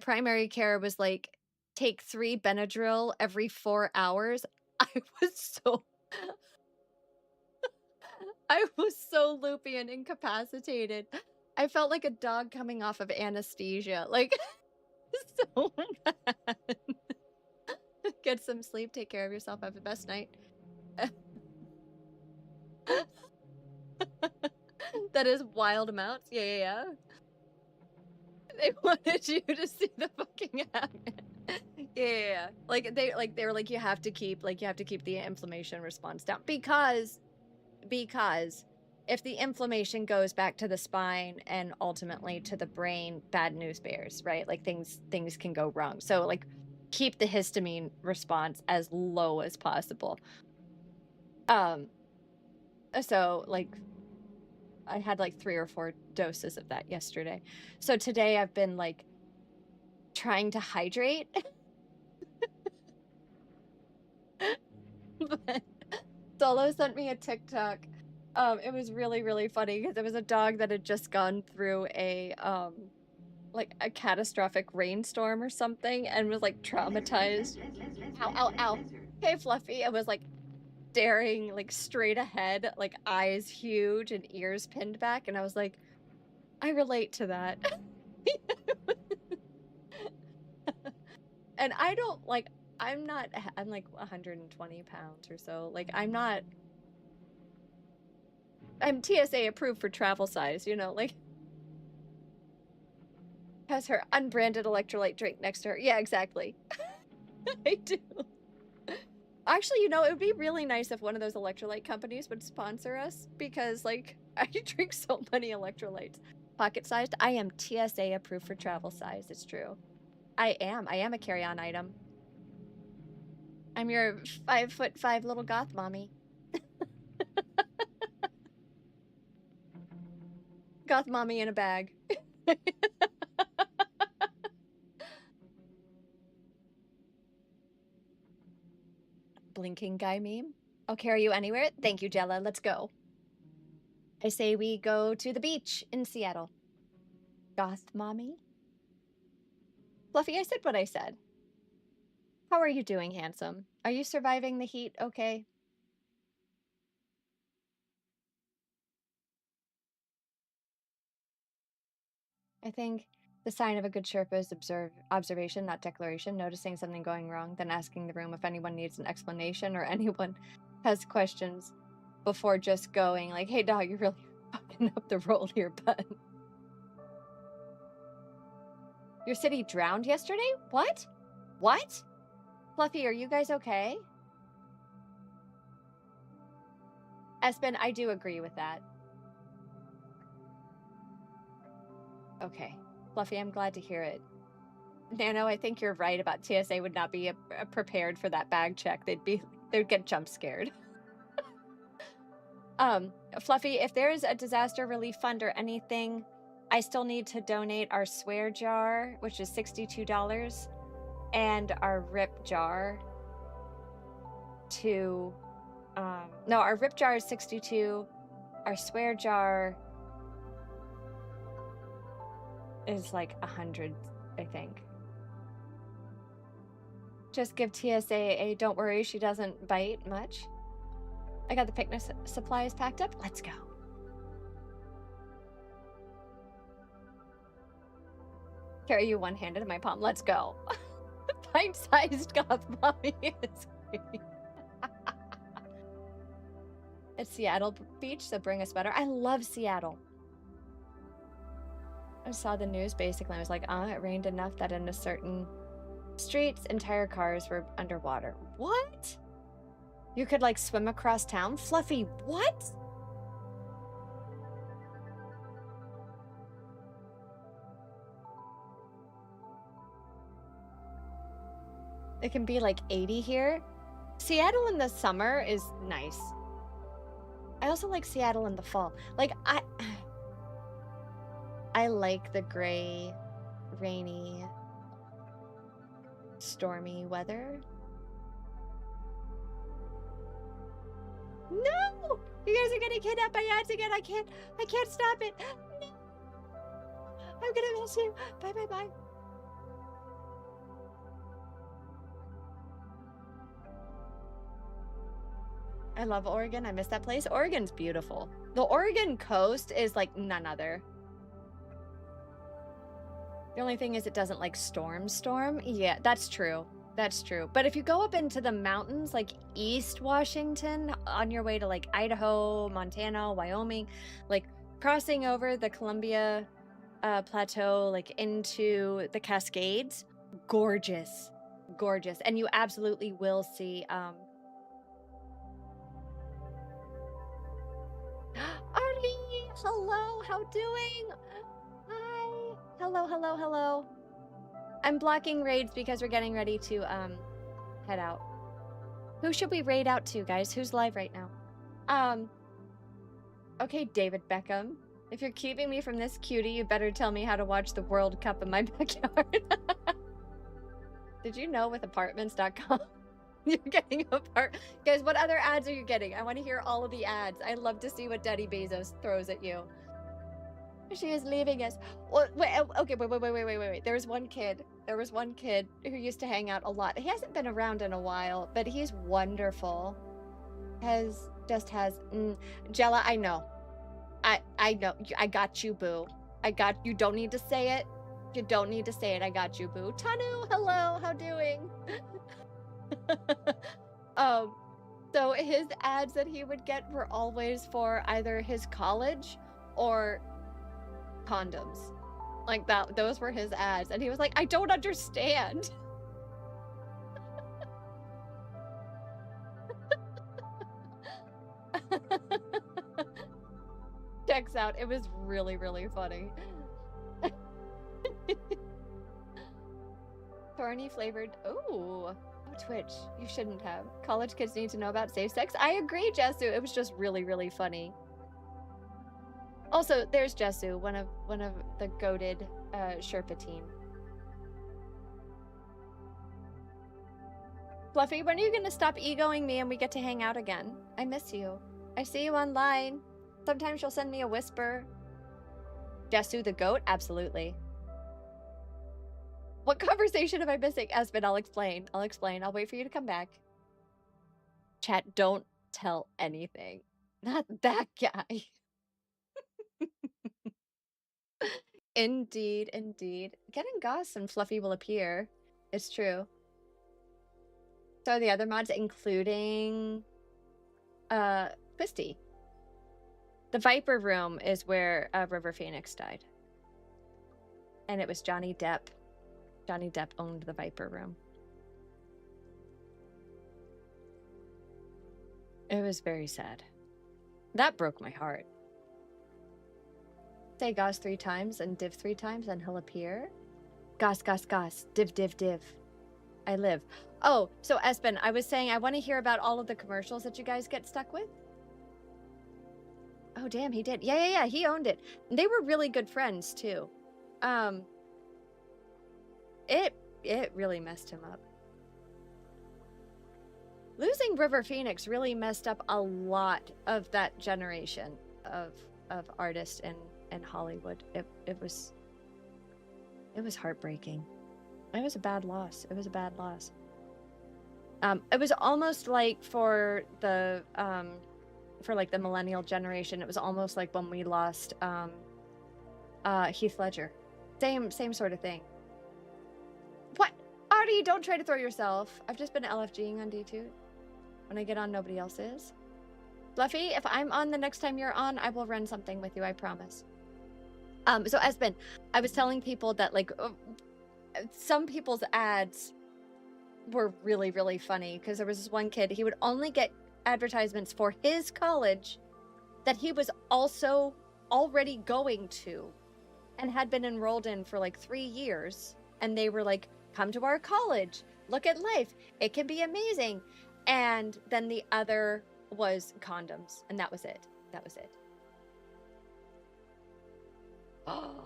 primary care was like, take 3 Benadryl every 4 hours. I was so loopy and incapacitated. I felt like a dog coming off of anesthesia. Like, so bad. Get some sleep, take care of yourself, have the best night. That is wild amounts. Yeah. They wanted you to see the fucking happen. Yeah. Like they were like, you have to keep the inflammation response down because if the inflammation goes back to the spine and ultimately to the brain, bad news bears, right? Like things can go wrong. So like keep the histamine response as low as possible. So like I had like 3 or 4 doses of that yesterday. So today I've been like trying to hydrate. But Solo sent me a TikTok. It was really, really funny because it was a dog that had just gone through a like a catastrophic rainstorm or something and was like traumatized. Ow. Hey, Fluffy. It was like staring like straight ahead, like eyes huge and ears pinned back, and I was like, I relate to that. And I don't like, I'm like 120 pounds or so. Like I'm TSA approved for travel size, you know, like Has her unbranded electrolyte drink next to her. Yeah, exactly. I do. Actually, you know, it would be really nice if one of those electrolyte companies would sponsor us because, like, I drink so many electrolytes. Pocket sized? I am TSA approved for travel size. It's true. I am a carry-on item. I'm your 5'5" little goth mommy. Goth mommy in a bag. Blinking guy meme. I'll carry you anywhere. Thank you, Jella. Let's go. I say we go to the beach in Seattle. Goth mommy? Fluffy, I said what I said. How are you doing, handsome? Are you surviving the heat okay? I think the sign of a good Sherpa is observation, not declaration, noticing something going wrong, then asking the room if anyone needs an explanation or anyone has questions before just going like, hey dog, you're really fucking up the roll here, bud. Your city drowned yesterday? What? What? Fluffy, are you guys okay? Espen, I do agree with that. Okay. Fluffy, I'm glad to hear it. Nano, I think you're right about TSA would not be prepared for that bag check. They'd get jump scared. Fluffy, if there's a disaster relief fund or anything, I still need to donate our swear jar, which is $62, and our rip jar to no, our rip jar is 62. Our swear jar is like 100, I think. Just give TSA a don't worry, she doesn't bite much. I got the picnic supplies packed up. Let's go. Carry you one-handed in my palm. Let's go. Pint-sized goth mommy is great. It's Seattle Beach, so bring a sweater. I love Seattle. I saw the news basically. I was like, it rained enough that in a certain streets, entire cars were underwater. What? You could like swim across town? Fluffy, what? It can be like 80 here. Seattle in the summer is nice. I also like Seattle in the fall. Like, I like the gray, rainy, stormy weather. No! You guys are getting kidnapped by ads again. I can't stop it. No. I'm gonna miss you. Bye, bye, bye. I love Oregon. I miss that place. Oregon's beautiful. The Oregon coast is like none other. The only thing is it doesn't like storm. Yeah, that's true. That's true. But if you go up into the mountains, like East Washington, on your way to like Idaho, Montana, Wyoming, like crossing over the Columbia Plateau, like into the Cascades, gorgeous. Gorgeous. And you absolutely will see Artie, hello, how doing? Hi. Hello. I'm blocking raids because we're getting ready to head out. Who should we raid out to, guys? Who's live right now? Okay, David Beckham. If you're keeping me from this cutie, you better tell me how to watch the World Cup in my backyard. Did you know with apartments.com you're getting guys, what other ads are you getting? I want to hear all of the ads. I love to see what Daddy Bezos throws at you. She is leaving us. Wait. There was one kid who used to hang out a lot. He hasn't been around in a while, but he's wonderful. Jella, I know. I know. I got you, boo. You don't need to say it. You don't need to say it. I got you, boo. Tanu, hello. How doing? So his ads that he would get were always for either his college or condoms. Like that, those were his ads. And he was like, I don't understand. Checks out. It was really, really funny. Thorny flavored. Ooh. Oh, Twitch. You shouldn't have. College kids need to know about safe sex. I agree, Jesu. It was just really, really funny. Also, there's Jesu, one of the goated Sherpa team. Fluffy, when are you gonna stop egoing me and we get to hang out again? I miss you. I see you online. Sometimes you'll send me a whisper. Jesu the goat? Absolutely. What conversation am I missing? Espen, I'll explain. I'll explain. I'll wait for you to come back. Chat, don't tell anything. Not that guy. Indeed, indeed. Getting Goss and Fluffy will appear. It's true. So are the other mods, including Twisty. The Viper Room is where River Phoenix died. And it was Johnny Depp. Johnny Depp owned the Viper Room. It was very sad. That broke my heart. Say Goss 3 times and div 3 times and he'll appear. Goss, Goss, Goss. Div, div, div. I live. Oh, so Espen, I was saying I want to hear about all of the commercials that you guys get stuck with. Oh, damn, he did. Yeah, he owned it. They were really good friends, too. It really messed him up. Losing River Phoenix really messed up a lot of that generation of artists in Hollywood. It was heartbreaking. It was a bad loss. It was a bad loss. It was almost like for the millennial generation, it was almost like when we lost Heath Ledger. Same sort of thing. What? Artie, don't try to throw yourself. I've just been LFGing on D2. When I get on, nobody else is. Fluffy, if I'm on the next time you're on, I will run something with you, I promise. So Espen, I was telling people that like some people's ads were really, really funny because there was this one kid, he would only get advertisements for his college that he was also already going to and had been enrolled in for like 3 years. And they were like, come to our college, look at life, it can be amazing. And then the other was condoms, and that was it. That was it. Oh,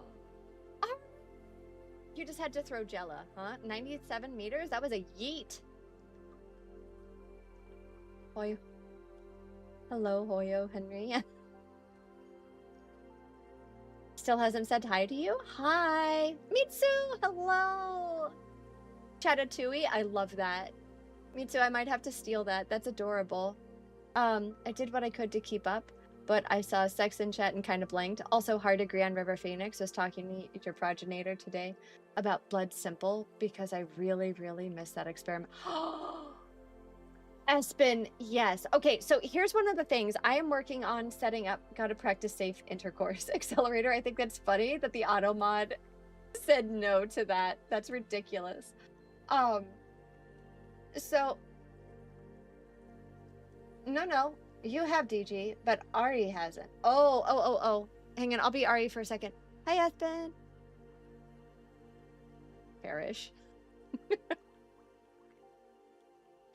you just had to throw Jella, huh? 97 meters? That was a yeet. Hoyo. Hello, Hoyo Henry. Still hasn't said hi to you? Hi. Mitsu, hello. Chatatui, I love that. Mitsu, I might have to steal that. That's adorable. I did what I could to keep up, but I saw sex in chat and kind of blanked. Also, hard agree on River Phoenix. Was talking to your progenitor today about Blood Simple because I really, really missed that experiment. Espen, yes. Okay, so here's one of the things I am working on setting up. Gotta practice safe intercourse accelerator. I think that's funny that the auto mod said no to that. That's ridiculous. So no, you have DG, but Ari hasn't. Oh. Hang on, I'll be Ari for a second. Hi, Espen. Perish.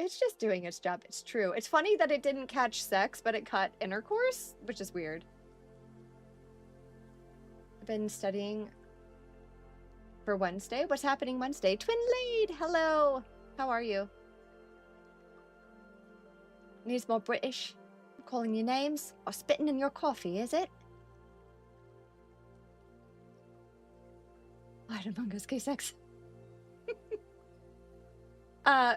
It's just doing its job. It's true. It's funny that it didn't catch sex, but it caught intercourse, which is weird. I've been studying for Wednesday. What's happening Wednesday? Twin Lead, hello. How are you? Needs more British. Calling you names or spitting in your coffee, is it? Hide Among Us K-Sex.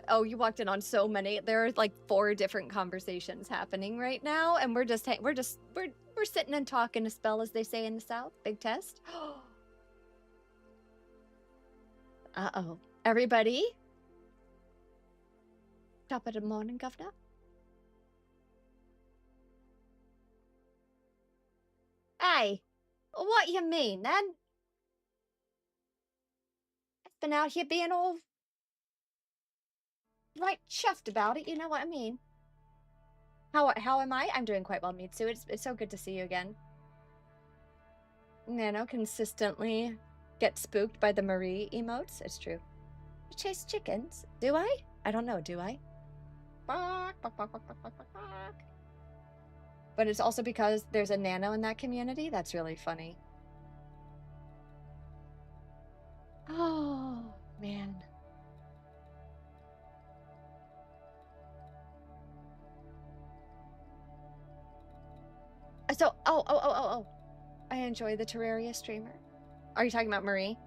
Oh, you walked in on so many. There are like 4 different conversations happening right now, and we're sitting and talking a spell, as they say in the South. Big test. Uh-oh. Everybody? Top of the morning, Governor. Hey, what you mean then? been out here being all right chuffed about it, you know what I mean? How am I? I'm doing quite well, Mitsu. It's so good to see you again. Nano consistently gets spooked by the Marie emotes. It's true. You chase chickens? Do I? I don't know, do I? But it's also because there's a Nano in that community. That's really funny. Oh, man. So, oh. I enjoy the Terraria streamer. Are you talking about Marie?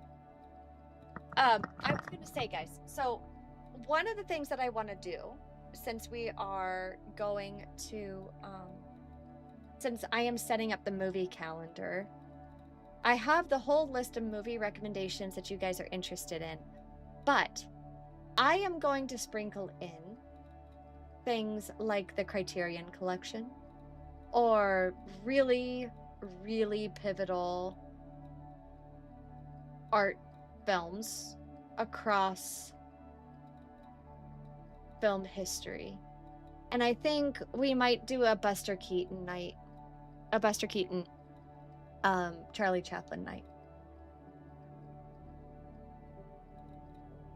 I was gonna say, guys, so one of the things that I want to do, since we are going to, since I am setting up the movie calendar, I have the whole list of movie recommendations that you guys are interested in, but I am going to sprinkle in things like the Criterion Collection, or really, really pivotal art films across film history. And I think we might do a Buster Keaton night. A Buster Keaton, Charlie Chaplin night.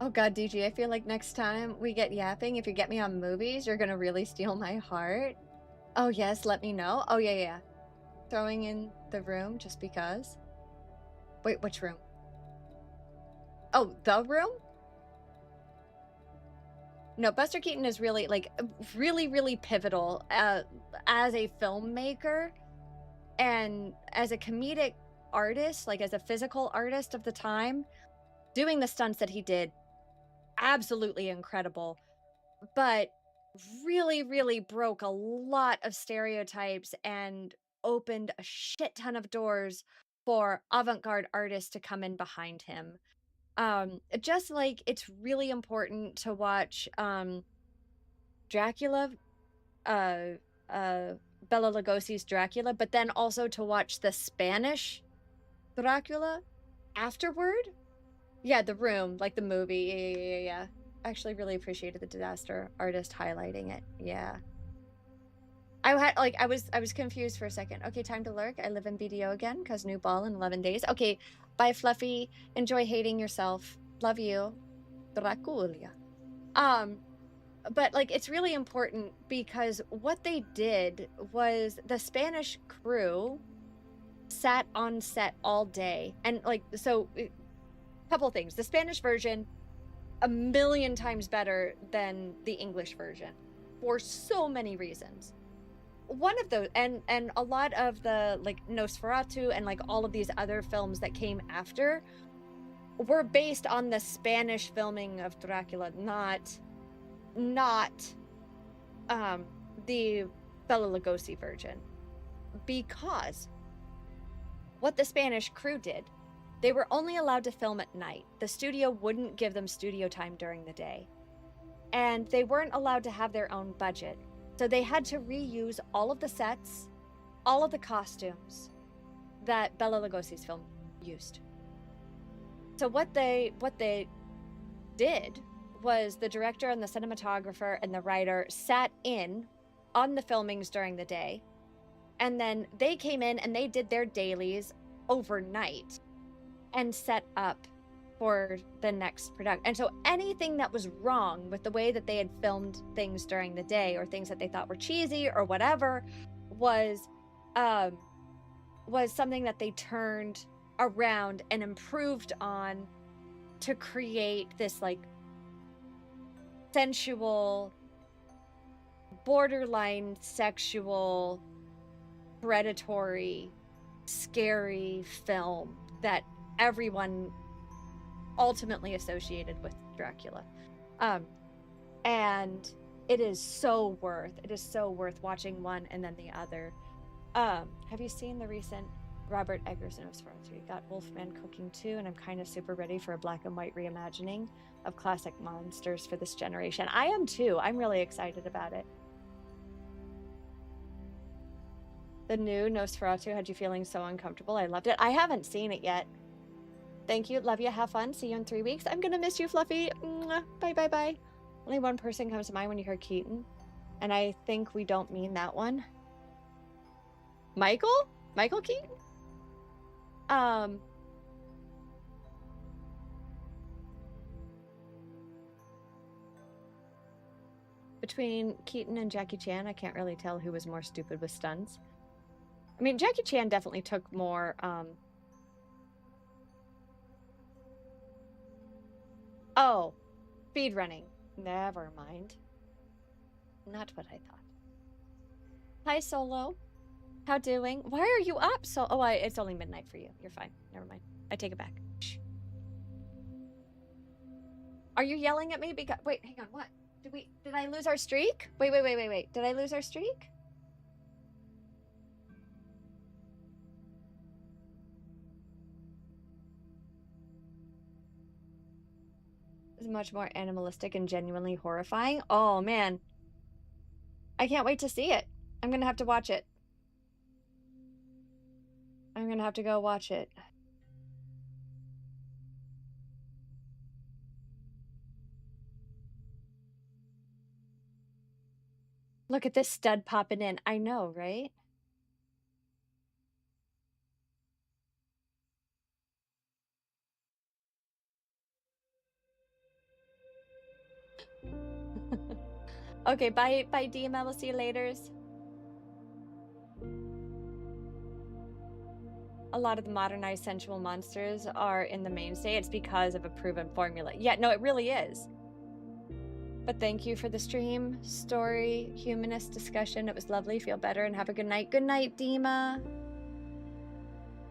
Oh god, DG, I feel like next time we get yapping, if you get me on movies, you're gonna really steal my heart. Oh yes, let me know. Oh yeah. Throwing in the room just because. Wait, which room? Oh, the room? No, Buster Keaton is really, like, really pivotal as a filmmaker and as a comedic artist, like as a physical artist of the time. Doing the stunts that he did, absolutely incredible, but really broke a lot of stereotypes and opened a shit ton of doors for avant-garde artists to come in behind him. Just like it's really important to watch Dracula, Bela Lugosi's Dracula, but then also to watch the Spanish Dracula afterward. Yeah, The Room, like the movie. Yeah. Actually really appreciated the disaster artist highlighting it. Yeah. I was confused for a second. Okay, time to lurk. I live in BDO again, cause new ball in 11 days. Okay, bye Fluffy. Enjoy hating yourself. Love you. Dracula. But like it's really important because what they did was the Spanish crew sat on set all day. And like, so couple things. The Spanish version, a million times better than the English version for so many reasons. One of those, and a lot of the like Nosferatu and like all of these other films that came after were based on the Spanish filming of Dracula, not the Bela Lugosi version. Because what the Spanish crew did, they were only allowed to film at night. The studio wouldn't give them studio time during the day. And they weren't allowed to have their own budget. So they had to reuse all of the sets, all of the costumes that Bela Lugosi's film used. So what they did was the director and the cinematographer and the writer sat in on the filmings during the day. And then they came in and they did their dailies overnight and set up for the next production. And so anything that was wrong with the way that they had filmed things during the day, or things that they thought were cheesy or whatever, was something that they turned around and improved on to create this like sensual, borderline sexual, predatory, scary film that everyone ultimately associated with Dracula. And it is so worth watching one and then the other. Have you seen the recent Robert Eggers Nosferatu? You got Wolfman Cooking too, and I'm kind of super ready for a black and white reimagining of classic monsters for this generation. I am too. I'm really excited about it. The new Nosferatu had you feeling so uncomfortable. I loved it. I haven't seen it yet. Thank you. Love you. Have fun. See you in 3 weeks. I'm gonna miss you, Fluffy. Mwah. Bye, bye, bye. Only one person comes to mind when you hear Keaton, and I think we don't mean that one. Michael? Michael Keaton? Between Keaton and Jackie Chan, I can't really tell who was more stupid with stunts. I mean, Jackie Chan definitely took more, oh, speed running. Never mind. Not what I thought. Hi, Solo. How doing? Why are you up so? Oh, it's only midnight for you. You're fine. Never mind. I take it back. Shh. Are you yelling at me because? Wait, hang on. What? Did I lose our streak? Wait. Did I lose our streak? This is much more animalistic and genuinely horrifying. Oh man. I can't wait to see it. I'm gonna have to watch it. I'm gonna have to go watch it. Look at this stud popping in. I know, right? Okay, bye, DM. We'll see you later. A lot of the modernized sensual monsters are in the mainstay. It's because of a proven formula. Yeah, no, it really is. But thank you for the stream, story, humanist discussion. It was lovely. Feel better and have a good night. Good night, Dima.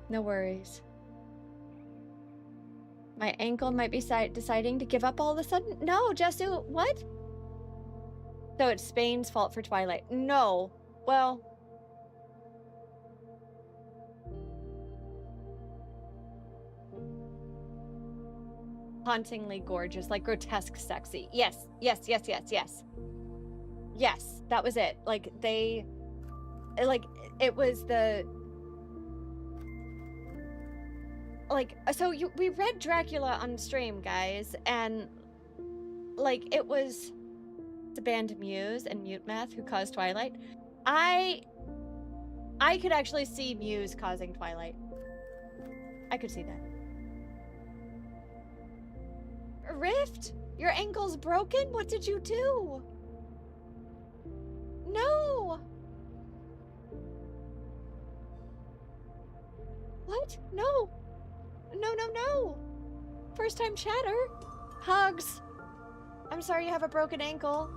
No worries. My ankle might be deciding to give up all of a sudden. No, Jesu, what? So it's Spain's fault for Twilight. No. Well, hauntingly gorgeous, like grotesque sexy. Yes. Yes, that was it. Like it was the so we read Dracula on stream, guys, and like it was the band Muse and Mute Math who caused Twilight. I could actually see Muse causing Twilight. I could see that. Rift, your ankle's broken? What did you do? No. What? No. No. First time chatter. Hugs. I'm sorry you have a broken ankle.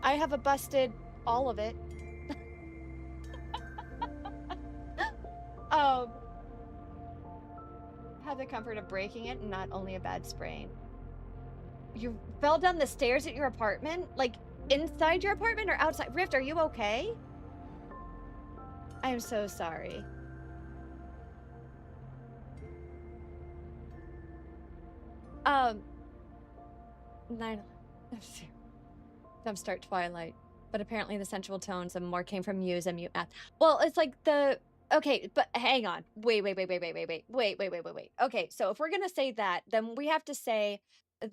I have a busted all of it. Have the comfort of breaking it and not only a bad sprain. You fell down the stairs at your apartment? Like inside your apartment or outside? Rift, are you okay? I am so sorry. Jumpstart Twilight. But apparently the sensual tones and more came from Muse and Mute Math. Well, it's like the... Okay, but hang on. Wait. Okay, so if we're gonna say that, then we have to say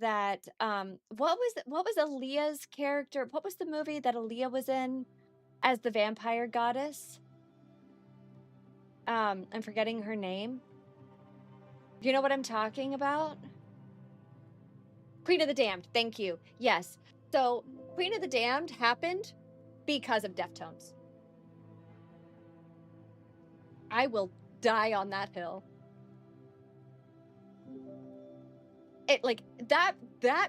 that what was Aaliyah's character? What was the movie that Aaliyah was in as the vampire goddess? I'm forgetting her name. Do you know what I'm talking about? Queen of the Damned. Thank you. Yes. So Queen of the Damned happened because of Deftones. I will die on that hill. It like that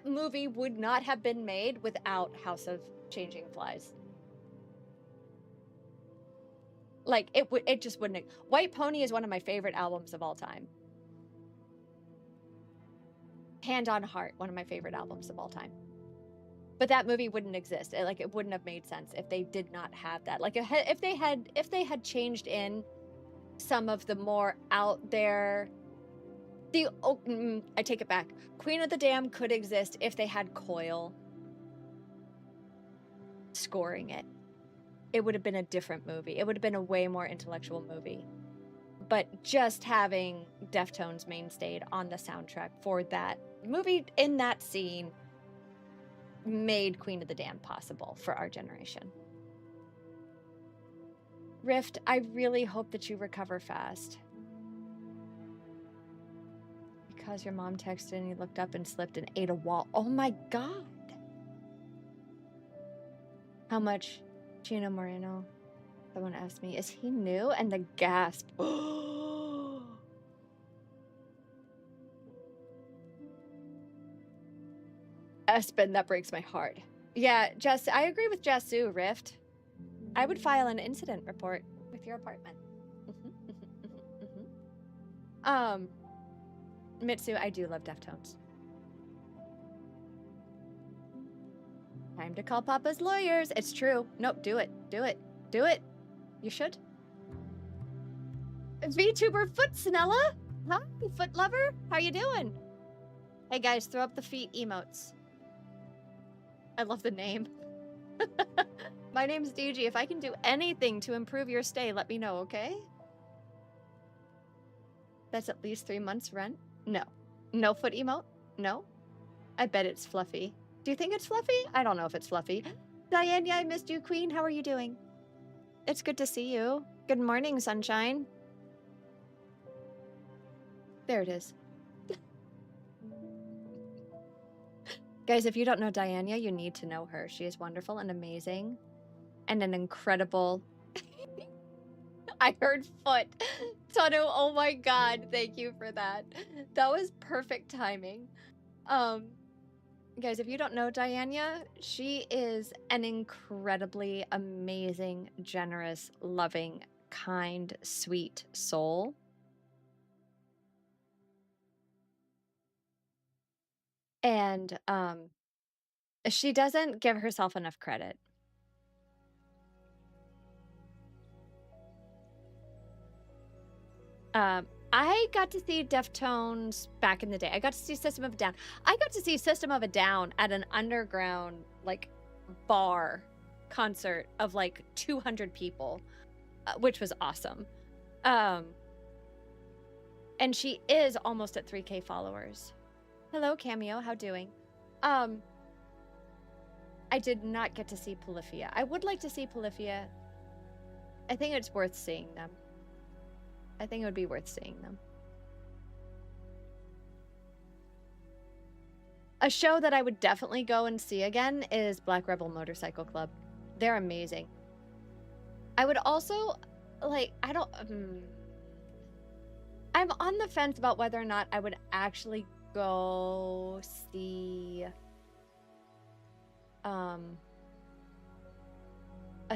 movie would not have been made without House of Changing Flies. Like it just wouldn't. White Pony is one of my favorite albums of all time. Hand on Heart, one of my favorite albums of all time. But that movie wouldn't exist. It wouldn't have made sense if they did not have that. Like if they had changed in some of the more out there. I take it back. Queen of the Damned could exist if they had Coil scoring it. It would have been a different movie. It would have been a way more intellectual movie. but just having Deftones mainstayed on the soundtrack for that movie in that scene made Queen of the Damned possible for our generation. Rift, I really hope that you recover fast. Because your mom texted and you looked up and slipped and ate a wall. Oh my God. How much? Chino Moreno. Someone asked me, is he new? And the gasp. Espen, that breaks my heart. Yeah, Jess, I agree with Jassu, Rift. I would file an incident report with your apartment. Mitsu, I do love Deftones. Time to call Papa's lawyers. It's true. Nope, do it. Do it. Do it. You should. VTuber Foot Snella? Hi, Foot Lover. How you doing? Hey guys, throw up the feet emotes. I love the name. My name's DG. If I can do anything to improve your stay, let me know, okay? That's at least 3 months rent? No. No foot emote? No. I bet it's fluffy. Do you think it's fluffy? I don't know if it's fluffy. Diane, I missed you, Queen. How are you doing? It's good to see you. Good morning, sunshine. There it is. Guys, if you don't know Diania, you need to know her. She is wonderful and amazing. And an incredible... I heard foot. Tanu, oh my God. Thank you for that. That was perfect timing. Guys, if you don't know Diania, she is an incredibly amazing, generous, loving, kind, sweet soul. And she doesn't give herself enough credit. I got to see Deftones back in the day. I got to see System of a Down. I got to see System of a Down at an underground, like, bar concert of, like, 200 people, which was awesome. And she is almost at 3K followers. Hello, Cameo. How doing? I did not get to see Polyphia. I would like to see Polyphia. I think it's worth seeing them. I think it would be worth seeing them. A show that I would definitely go and see again is Black Rebel Motorcycle Club. They're amazing. I would also, like, I'm on the fence about whether or not I would actually go see a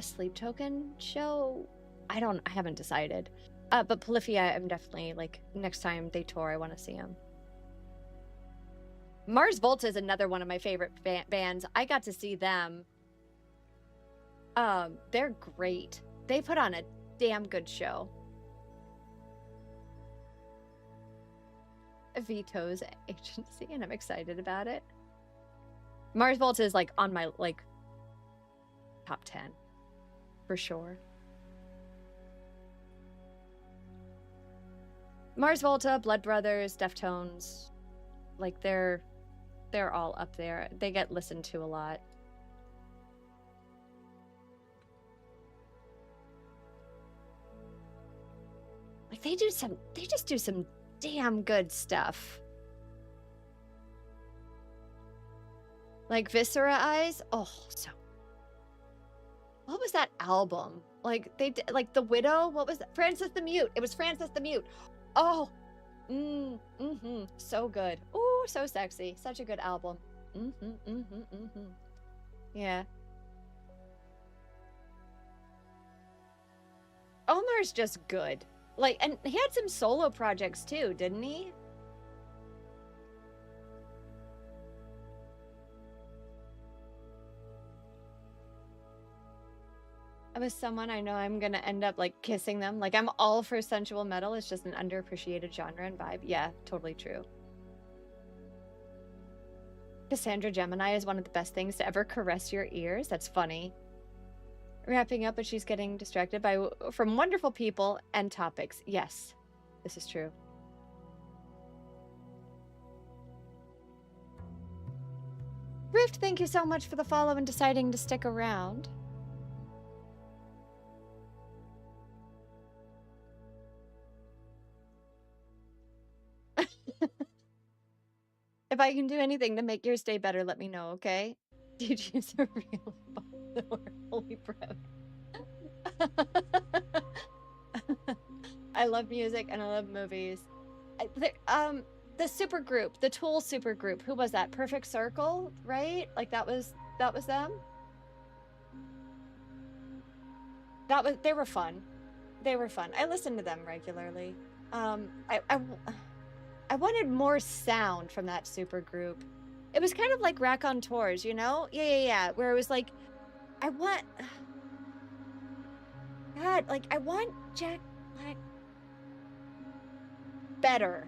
Sleep Token show. I haven't decided. But Polyphia, I'm definitely, like, next time they tour, I want to see them. Mars Volta is another one of my favorite bands. I got to see them. They're great. They put on a damn good show. Vito's agency, and I'm excited about it. Mars Volta is, like, on my, like, top 10. For sure. Mars Volta, Blood Brothers, Deftones, like they're all up there. They get listened to a lot. Like they just do some damn good stuff. Like Viscera Eyes, oh, so. What was that album? Like they did, like The Widow, what was that? Francis the Mute. It was Francis the Mute. Oh, so good. Ooh, so sexy. Such a good album. Yeah. Omar's just good. Like, and he had some solo projects too, didn't he? With someone I know I'm gonna end up like kissing them. Like I'm all for sensual metal. It's just an underappreciated genre and vibe. Yeah, totally true. Cassandra Gemini is one of the best things to ever caress your ears. That's funny. Wrapping up, but she's getting distracted from wonderful people and topics. Yes, This is true. Rift, thank you so much for the follow and deciding to stick around. If I can do anything to make yours day better, let me know, okay? DJs are really fun. Holy proud. I love music and I love movies. The super group, the Tool super group. Who was that? Perfect Circle, right? Like that was them. They were fun. They were fun. I listened to them regularly. I wanted more sound from that super group. It was kind of like Raconteurs, you know? Yeah. Where it was like, I want Jack Black better.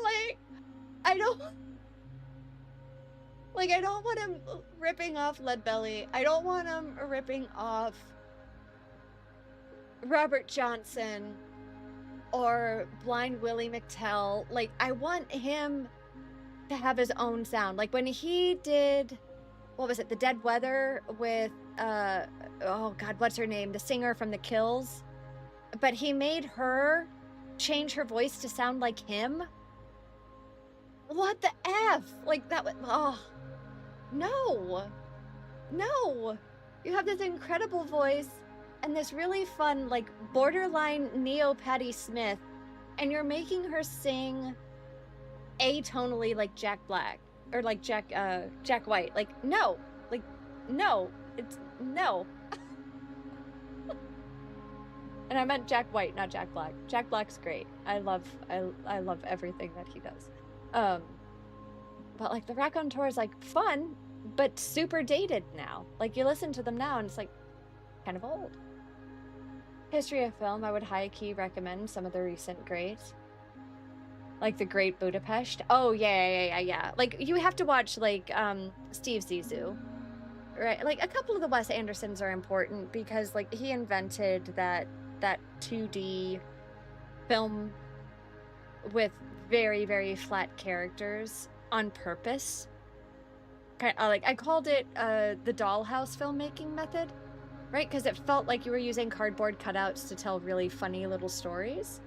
Like, I don't want him ripping off Leadbelly. I don't want him ripping off Robert Johnson or Blind Willie McTell. Like, I want him to have his own sound. Like when he did, what was it, The Dead Weather with oh god, what's her name, the singer from The Kills, but he made her change her voice to sound like him. What the F? Like that was, oh no, you have this incredible voice and this really fun, like borderline neo Patti Smith, and you're making her sing atonally like Jack Black or like Jack White. Like no, it's no. And I meant Jack White, not Jack Black. Jack Black's great. I love everything that he does. But like the Raconteur is like fun, but super dated now. Like you listen to them now and it's like kind of old. History of film, I would high key recommend some of the recent greats. Like The Great Budapest. Oh yeah. Like you have to watch like Steve Zissou. Right? Like a couple of the Wes Andersons are important because like he invented that 2D film with very, very flat characters on purpose. Like I called it the dollhouse filmmaking method, right? Because it felt like you were using cardboard cutouts to tell really funny little stories.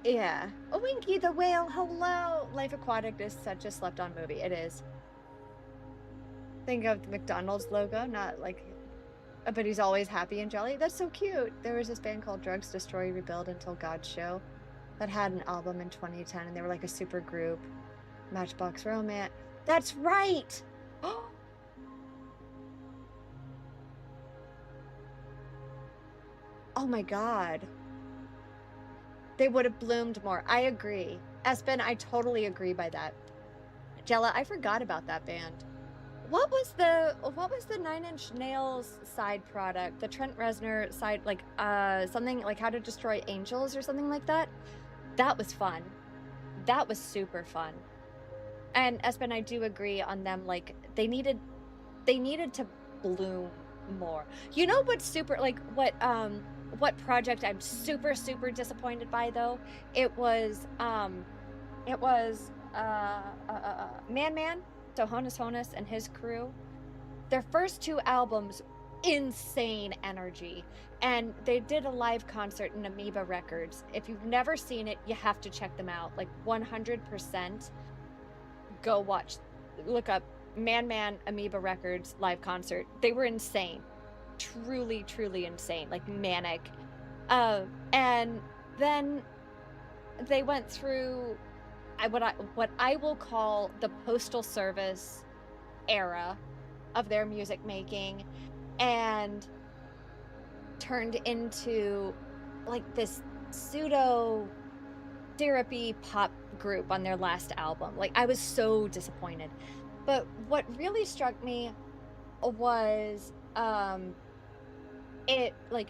Yeah. Oh, Winky the Whale, hello! Life Aquatic is such a slept-on movie. It is. Think of the McDonald's logo, not like, but he's always happy and jolly. That's so cute. There was this band called Drugs Destroy Rebuild Until God Show that had an album in 2010, and they were like a super group. Matchbox Romance. That's right! Oh my god. They would have bloomed more. I agree. Espen, I totally agree by that. Jella, I forgot about that band. What was the 9 Inch Nails side product? The Trent Reznor side, like something like How to Destroy Angels or something like that? That was fun. That was super fun. And Espen, I do agree on them. Like they needed to bloom more. You know what's super, like what project I'm super disappointed by though? It was Man. So Honus and his crew, their first two albums, insane energy. And they did a live concert in Amoeba Records. If you've never seen it, you have to check them out. Like 100%. Go watch, look up Man, Amoeba Records live concert. They were insane. Truly insane. Like manic. And then they went through what I will call the Postal Service era of their music making, and turned into like this pseudo therapy pop group on their last album. Like I was so disappointed. But what really struck me was it like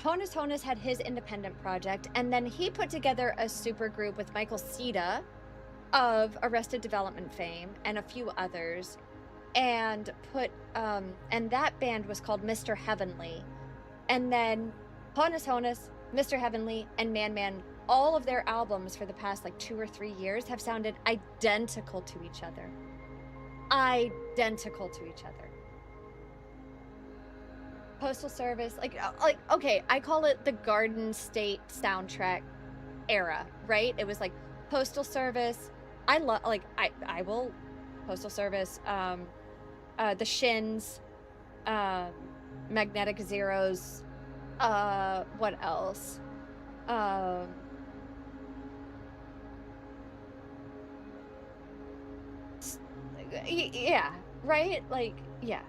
Honus had his independent project, and then he put together a super group with Michael Ceda of Arrested Development fame and a few others, and put and that band was called Mr. Heavenly. And then Honus Honus, Mr. Heavenly, and Man Man, all of their albums for the past like 2 or 3 years have sounded identical to each other. Identical to each other. Postal Service, like okay, I call it the Garden State soundtrack era, right? It was like Postal Service. I love, like, I will Postal Service, the Shins, Magnetic Zeros, what else? Yeah, right? Like, yeah.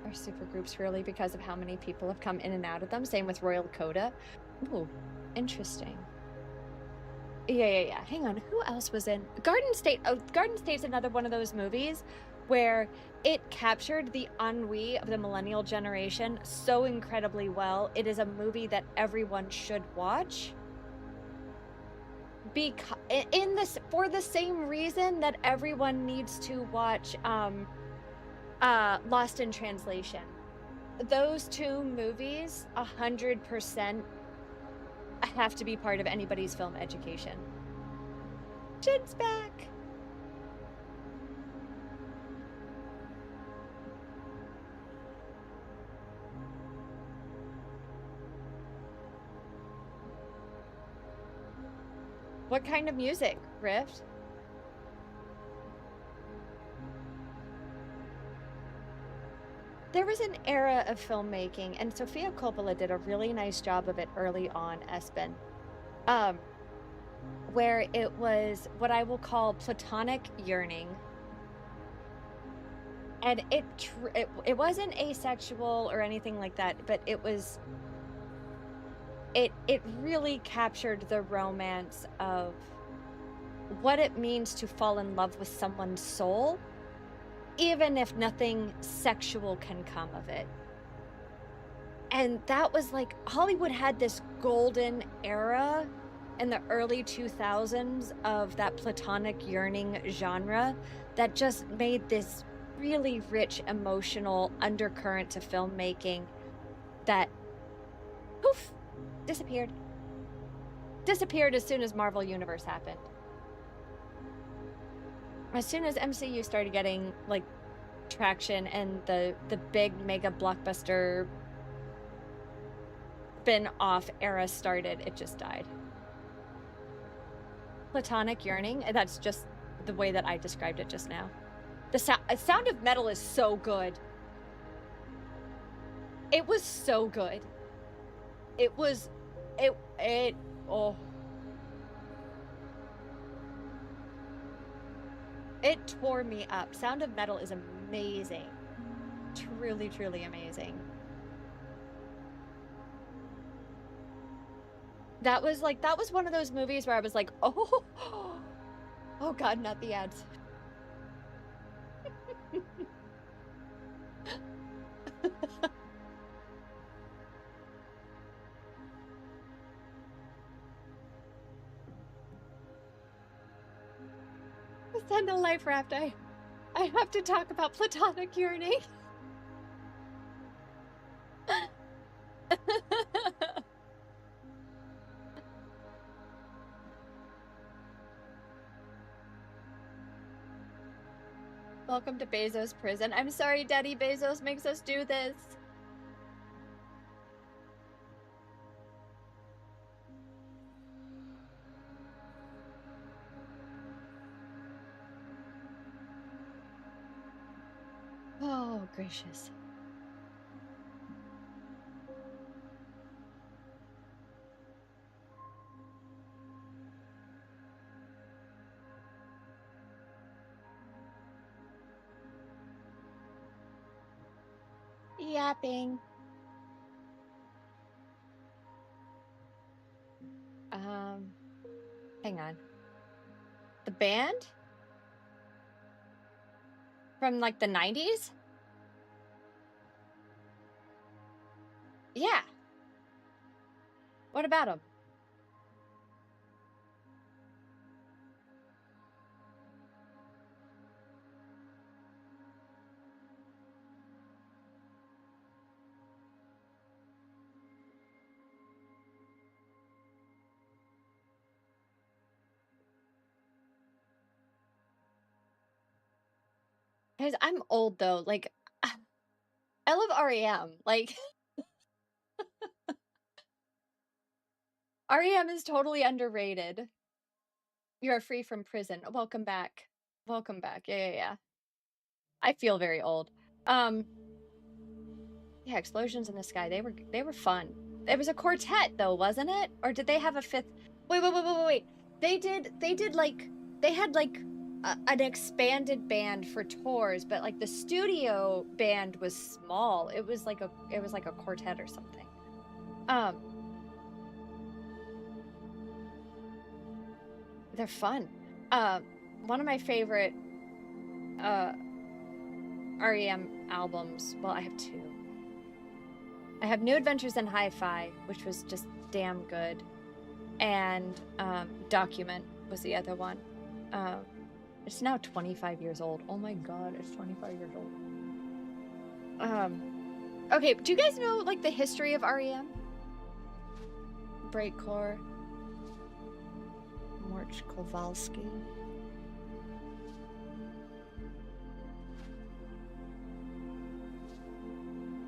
Are super groups really because of how many people have come in and out of them? Same with Royal Coda. Ooh, interesting. Yeah. Hang on. Who else was in Garden State? Oh, Garden State's another one of those movies where it captured the ennui of the millennial generation so incredibly well. It is a movie that everyone should watch. Because in this, for the same reason that everyone needs to watch Lost in Translation. Those two movies 100% have to be part of anybody's film education. Jin's back. What kind of music, Rift? There was an era of filmmaking, and Sofia Coppola did a really nice job of it early on, Espen, where it was what I will call platonic yearning. And it wasn't asexual or anything like that, but it was, it really captured the romance of what it means to fall in love with someone's soul, even if nothing sexual can come of it. And that was like, Hollywood had this golden era in the early 2000s of that platonic yearning genre that just made this really rich emotional undercurrent to filmmaking that poof, disappeared as soon as Marvel Universe happened. As soon as MCU started getting like traction and the big mega blockbuster spin-off era started, it just died. Platonic yearning, that's just the way that I described it just now. The Sound of Metal is so good. It was so good. Oh. It tore me up. Sound of Metal is amazing. Truly, truly amazing. That was one of those movies where I was like, oh God, not the ads. Send a life raft. I have to talk about platonic yearning. Welcome to Bezos prison. I'm sorry Daddy Bezos makes us do this. Oh, gracious. Yapping. Hang on. The band? From like the 90s? Yeah. What about them? Guys, I'm old though. Like, I love REM. Like, REM is totally underrated. You are free from prison. Welcome back. Welcome back. Yeah. I feel very old. Yeah, explosions in the sky. They were fun. It was a quartet though, wasn't it? Or did they have a fifth? Wait. They did like they had like an expanded band for tours, but like the studio band was small. It was like a quartet or something. They're fun. One of my favorite REM albums. Well, I have two. I have New Adventures in Hi-Fi, which was just damn good, and Document was the other one. It's now 25 years old. Oh my god, it's 25 years old. Okay, do you guys know like the history of REM? Breakcore, March Kowalski.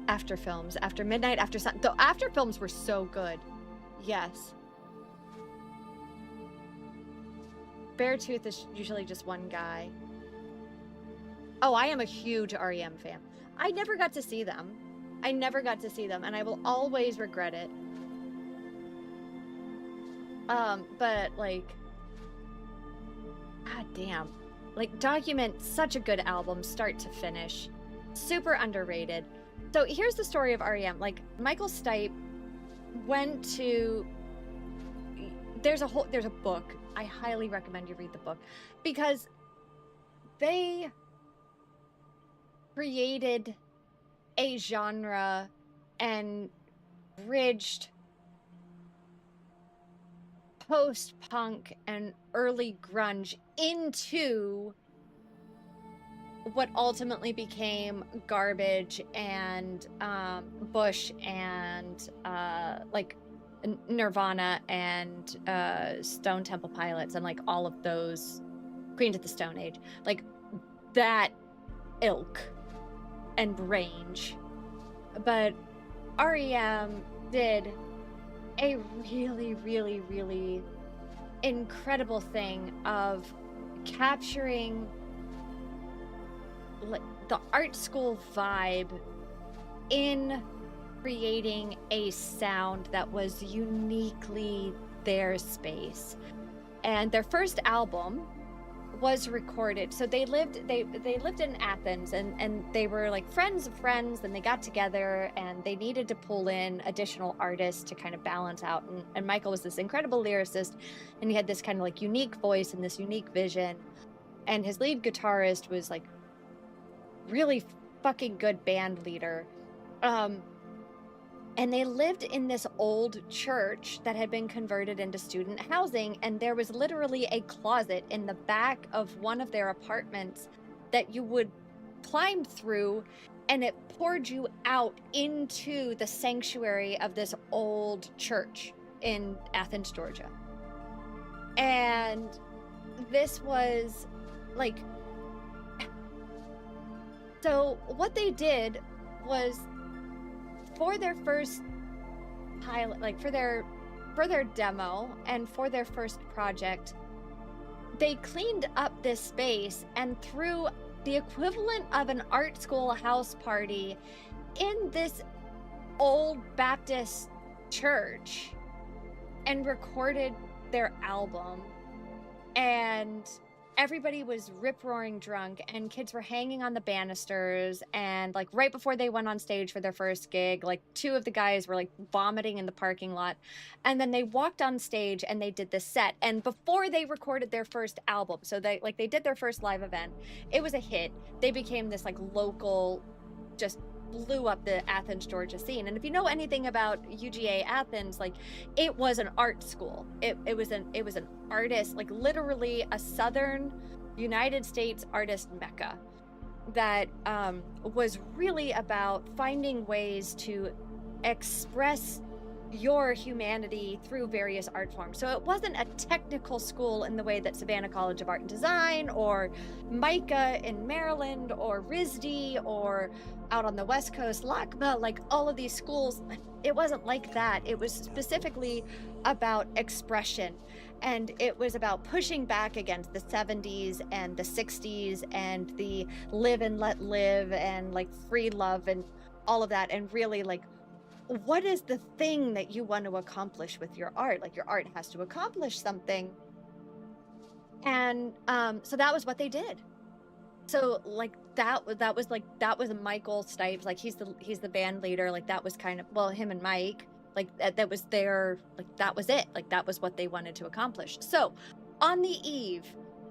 After films, after midnight, after sun. The after films were so good. Yes. Beartooth is usually just one guy. Oh, I am a huge REM fan. I never got to see them. And I will always regret it. But like, god damn. Like, Document, such a good album, start to finish. Super underrated. So here's the story of REM. Like, Michael Stipe went to... There's a book. I highly recommend you read the book. Because they created a genre and bridged post-punk and early grunge into what ultimately became Garbage and Bush and like Nirvana and Stone Temple Pilots and like all of those, Queens of the Stone Age, like that ilk and range. But REM did a really incredible thing of capturing the art school vibe in creating a sound that was uniquely their space. And their first album was recorded. So they lived in Athens, and they were like friends of friends, and they got together and they needed to pull in additional artists to kind of balance out. And Michael was this incredible lyricist, and he had this kind of like unique voice and this unique vision. And his lead guitarist was like really fucking good band leader. And they lived in this old church that had been converted into student housing, and there was literally a closet in the back of one of their apartments that you would climb through, and it poured you out into the sanctuary of this old church in Athens, Georgia. And this was like... So what they did was, for their first pilot, like for their demo and for their first project, they cleaned up this space and threw the equivalent of an art school house party in this old Baptist church and recorded their album. And everybody was rip-roaring drunk, and kids were hanging on the banisters, and like right before they went on stage for their first gig, like two of the guys were like vomiting in the parking lot. And then they walked on stage and they did this set, and before they recorded their first album, so they did their first live event, it was a hit. They became this like local, just blew up the Athens, Georgia scene. And if you know anything about UGA Athens, like it was an art school. It was an artist, like literally a Southern United States artist mecca that was really about finding ways to express your humanity through various art forms. So it wasn't a technical school in the way that Savannah College of Art and Design or MICA in Maryland or RISD or out on the West Coast, LACMA, like all of these schools. It wasn't like that. It was specifically about expression. And it was about pushing back against the 70s and the 60s and the live and let live and like free love and all of that. And really like, what is the thing that you want to accomplish with your art? Like your art has to accomplish something. And so that was what they did. So like that was Michael Stipes, like he's the band leader. Like that was kind of, well, him and Mike, like that was their, like that was it. Like that was what they wanted to accomplish. So on the eve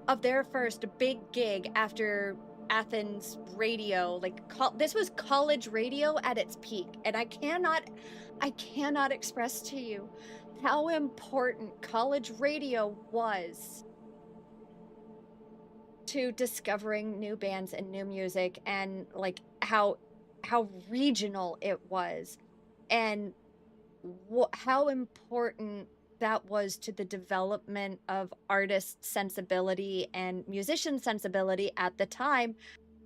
of their first big gig after Athens radio, like this was college radio at its peak, and I cannot express to you how important college radio was to discovering new bands and new music, and like how regional it was, and how important that was to the development of artist sensibility and musician sensibility at the time,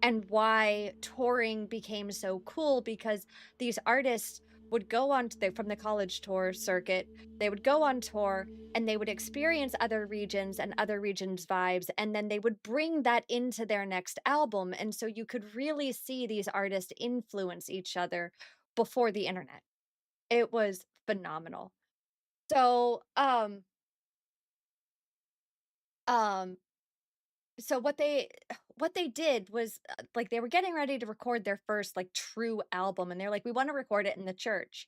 and why touring became so cool, because these artists would go on to from the college tour circuit, they would go on tour and they would experience other regions and other regions vibes, and then they would bring that into their next album. And so you could really see these artists influence each other before the internet. It was phenomenal. So um so what they did was, like, they were getting ready to record their first, like, true album, and they're like, "We wanna record it in the church."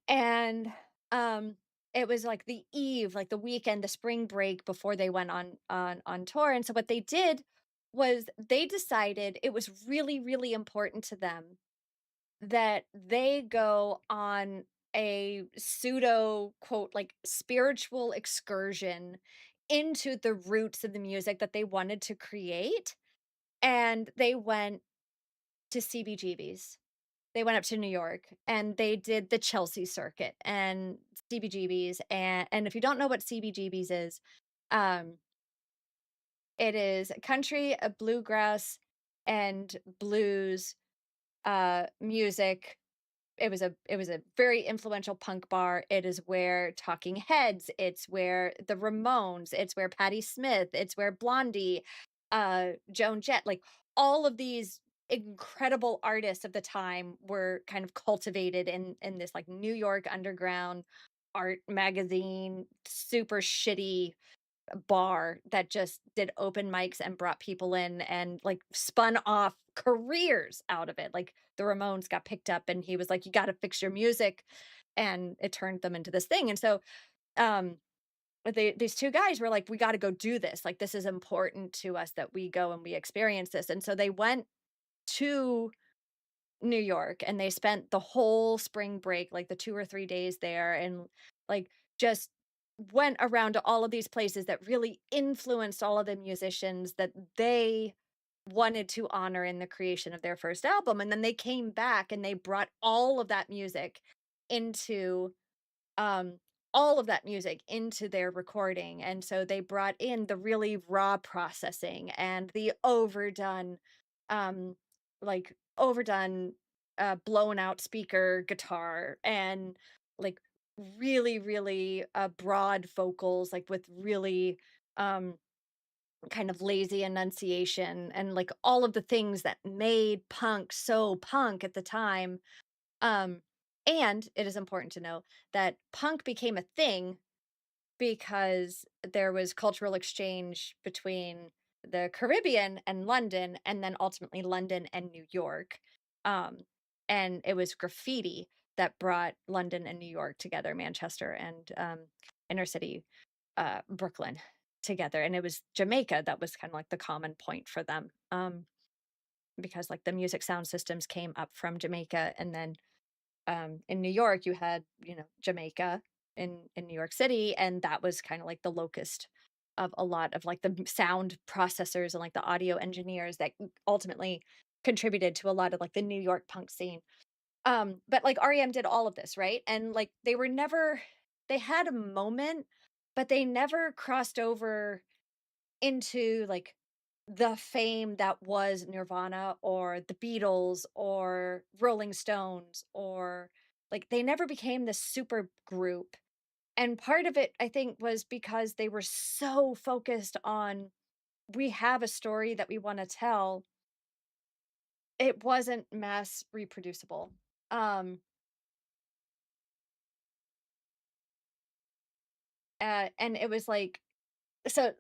And, um, it was, like, the eve, like, the weekend, the spring break before they went on tour, and so what they did was they decided it was really, really important to them that they go on a pseudo, quote, like, "spiritual excursion" into the roots of the music that they wanted to create, and they went to CBGB's. They went up to New York, and they did the Chelsea circuit and CBGB's, and if you don't know what CBGB's is, um, it is country, bluegrass, and blues, music. It was a very influential punk bar. It is where Talking Heads, it's where the Ramones, it's where Patti Smith, it's where Blondie, Joan Jett, like all of these incredible artists of the time were kind of cultivated in this like New York underground art magazine, super shitty bar that just did open mics and brought people in and like spun off careers out of it. Like the Ramones got picked up and he was like, "You got to fix your music." And it turned them into this thing. And so, um, these two guys were like, "We got to go do this. Like, this is important to us that we go and we experience this." And so they went to New York, and they spent the whole spring break, like the 2 or 3 days there, and, like, just went around to all of these places that really influenced all of the musicians that they wanted to honor in the creation of their first album, and then they came back and they brought into, um, all of that music into their recording, and so they brought in the really raw processing and the overdone, um, overdone, blown out speaker guitar and, like, really, really, broad vocals, like, with really, um, kind of lazy enunciation and, like, all of the things that made punk so punk at the time. um, and it is important to know that punk became a thing because there was cultural exchange between the Caribbean and London, and then ultimately London and New York. Um, and it was graffiti that brought London and New York together, Manchester and inner city Brooklyn together. And it was Jamaica that was kind of like the common point for them. Because like the music sound systems came up from Jamaica, and then in New York, you had, you know, Jamaica in New York City, and that was kind of like the locust of a lot of like the sound processors and like the audio engineers that ultimately contributed to a lot of like the New York punk scene. But like REM did all of this, right? And like they had a moment, but they never crossed over into like the fame that was Nirvana or the Beatles or Rolling Stones or like they never became this super group. And part of it I think was because they were so focused on we have a story that we want to tell. It wasn't mass reproducible. Um and it was like so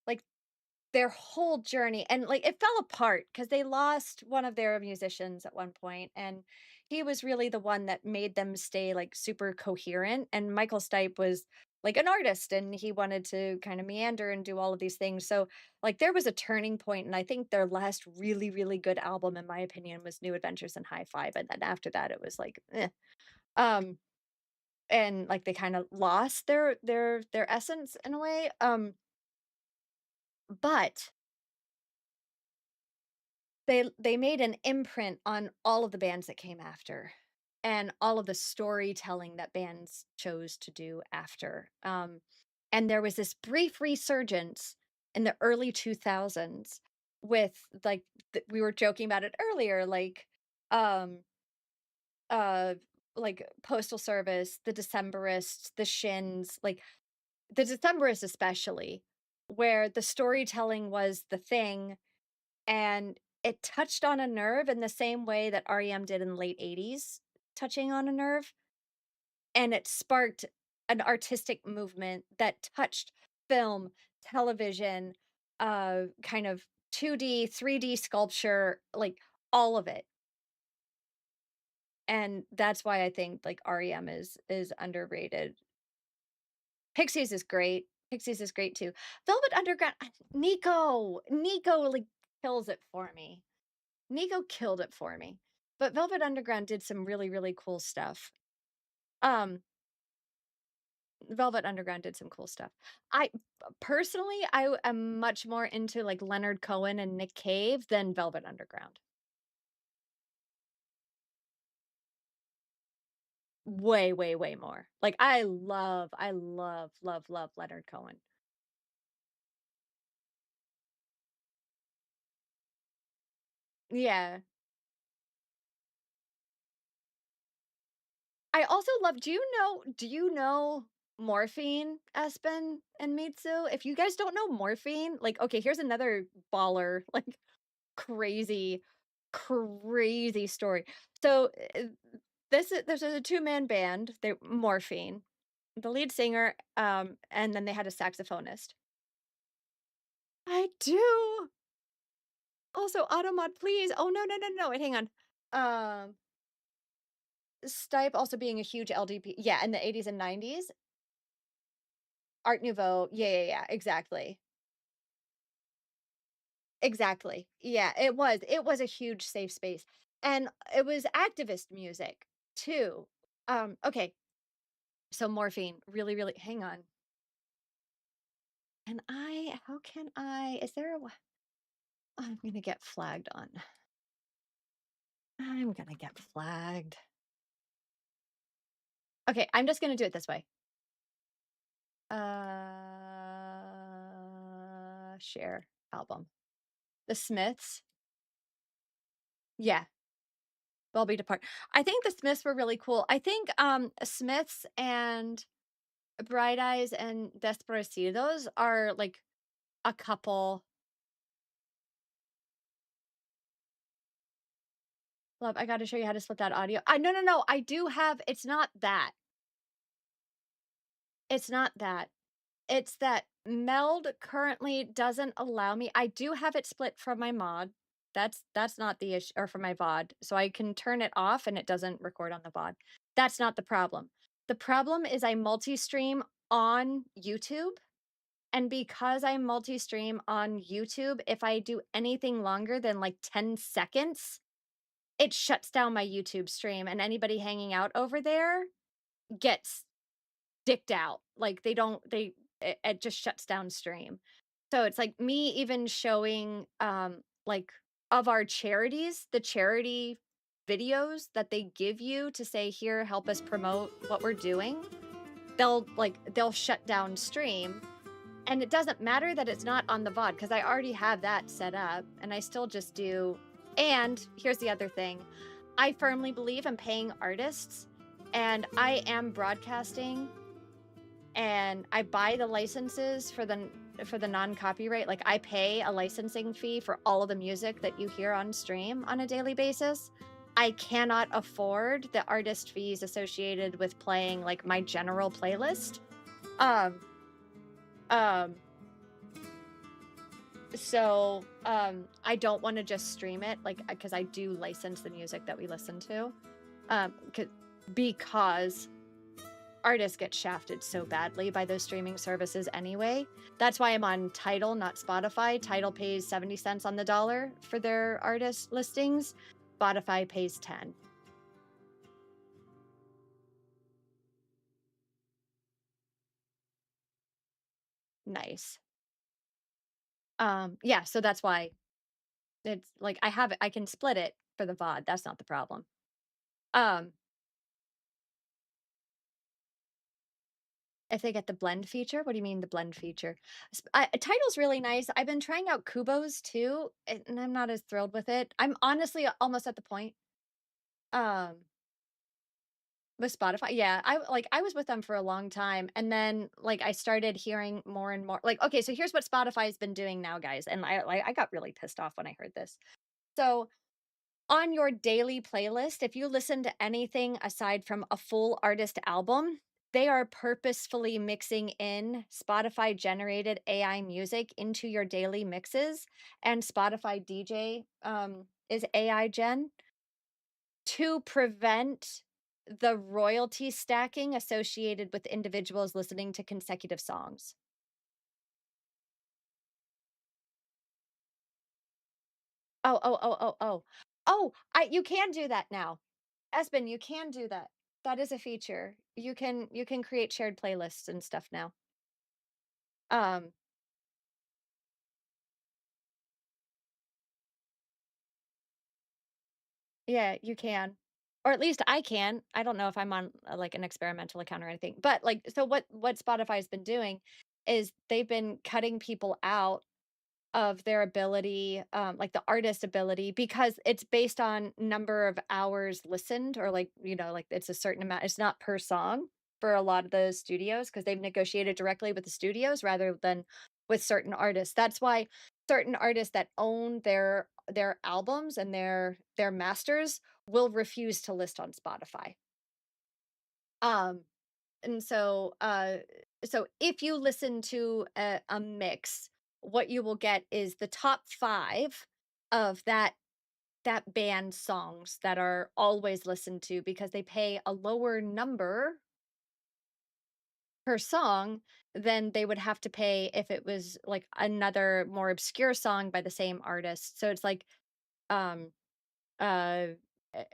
like their whole journey and, like, it fell apart because they lost one of their musicians at one point, and he was really the one that made them stay, like, super coherent, and Michael Stipe was, like, an artist, and he wanted to kinda meander and do all of these things, so, like, there was a turning point, and I think their last really, really good album, in my opinion, was New Adventures in Hi-Fi, but then after that, it was like, "Eh." Um, and, like, they kinda lost their essence in a way, but they made an imprint on all of the bands that came after, and all of the storytelling that bands chose to do after, and there was this brief resurgence in the early 2000s with, like, we were joking about it earlier, um, uh, like, Postal Service, the Decemberists, the Shins, like, the Decemberists especially, where the storytelling was the thing and it touched on a nerve in the same way that REM did in the late '80s, touching on a nerve, and it sparked an artistic movement that touched film, television, kind of 2D, 3D sculpture, like, all of it, and that's why I think, like, REM is underrated. Pixies is great too. Velvet Underground Nico, like, kills it for me. Nico killed it for me, but Velvet Underground did some really, really cool stuff. Um, Velvet Underground did some cool stuff. Personally, am much more into, like, Leonard Cohen and Nick Cave than Velvet Underground. Way, way, way more. Like, I love, love, love Leonard Cohen. Yeah. I also love do you know Morphine, Espen and Mitsu? If you guys don't know Morphine, like, okay, here's another baller, like, crazy, crazy story. So, there's a two-man band, they Morphine, the lead singer, and then they had a saxophonist. I do! Also, Automod, please. Oh, no, no, no, no, wait, hang on. Um, Stipe also being a huge LDP yeah, in the '80s and '90s. Art Nouveau, yeah, yeah, yeah, exactly. Exactly. Yeah, it was a huge safe space, and it was activist music too. Okay, so Morphine, really, really hang on. Can I how can I is there a w I'm gonna get flagged on. I'm gonna get flagged. Okay, I'm just gonna do it this way. Share album. The Smiths. Yeah, Bell Depart. I think the Smiths were really cool. I think, Smiths and Bright Eyes and Desperacidos are, like, a couple love, I gotta show you how to split that audio. No, no, no, I do have it's not that. It's not that. It's that Meld currently doesn't allow me I do have it split from my mod. That's not the issue or from my VOD, so I can turn it off and it doesn't record on the VOD. That's not the problem. The problem is I multi-stream on YouTube, and because I multi-stream on YouTube, if I do anything longer than, like, 10 seconds, it shuts down my YouTube stream, and anybody hanging out over there gets dicked out. Like, they don't they it just shuts down stream. So, it's like me even showing, like, of our charities, the charity videos that they give you to say, "Here, help us promote what we're doing," they'll shut down stream, and it doesn't matter that it's not on the VOD because I already have that set up, and I still just do. And here's the other thing. I firmly believe in paying artists, and I am broadcasting, and I buy the licenses for the non-copyright. Like, I pay a licensing fee for all of the music that you hear on stream on a daily basis. I cannot afford the artist fees associated with playing, like, my general playlist. Um, um, I don't wanna just stream it, like, because I do license the music that we listen to, um, because artists get shafted so badly by those streaming services anyway. That's why I'm on Tidal, not Spotify. Tidal pays 70 cents on the dollar for their artist listings. Spotify pays 10. Nice. Yeah, so that's why it's like I can split it for the VOD. That's not the problem. Um, if they get the blend feature, what do you mean the blend feature? Title's really nice. I've been trying out Kubo's too, and I'm not as thrilled with it. I'm honestly almost at the point. Um, with Spotify, yeah, I was with them for a long time, and then, like, I started hearing more and more like, okay, so here's what Spotify's been doing now, guys, and I got really pissed off when I heard this. So, on your daily playlist, if you listen to anything aside from a full artist album, they are purposefully mixing in Spotify-generated AI music into your daily mixes, and Spotify DJ, is AI gen to prevent the royalty stacking associated with individuals listening to consecutive songs. Oh. Oh, I you can do that now. Espen, you can do that. That is a feature. You can create shared playlists and stuff now. Um, yeah, you can. Or at least I can. I don't know if I'm on, like, an experimental account or anything. But, like, so what Spotify's been doing is they've been cutting people out of their ability, like the artist ability, because it's based on number of hours listened, or like, like it's a certain amount. It's not per song for a lot of the studios because they've negotiated directly with the studios rather than with certain artists. That's why certain artists that own their albums and their masters will refuse to list on Spotify. Um, and so if you listen to a mix, what you will get is the top 5 of that band's songs that are always listened to because they pay a lower number per song than they would have to pay if it was, like, another more obscure song by the same artist. So it's like, um, uh, eh,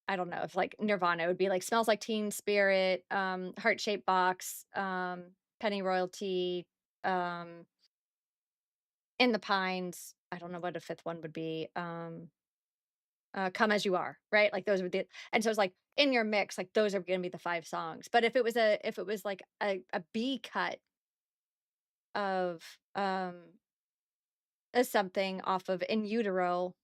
I don't know if, like, Nirvana would be, like, Smells Like Teen Spirit, Heart Shaped Box, Penny Royalty, um, In the Pines. I don't know what a 5th one would be, Come As You Are, right? Like, those would be, and so it's like, in your mix, like, those are gonna be the 5 songs. But if it was, like, a B cut of, something off of In Utero,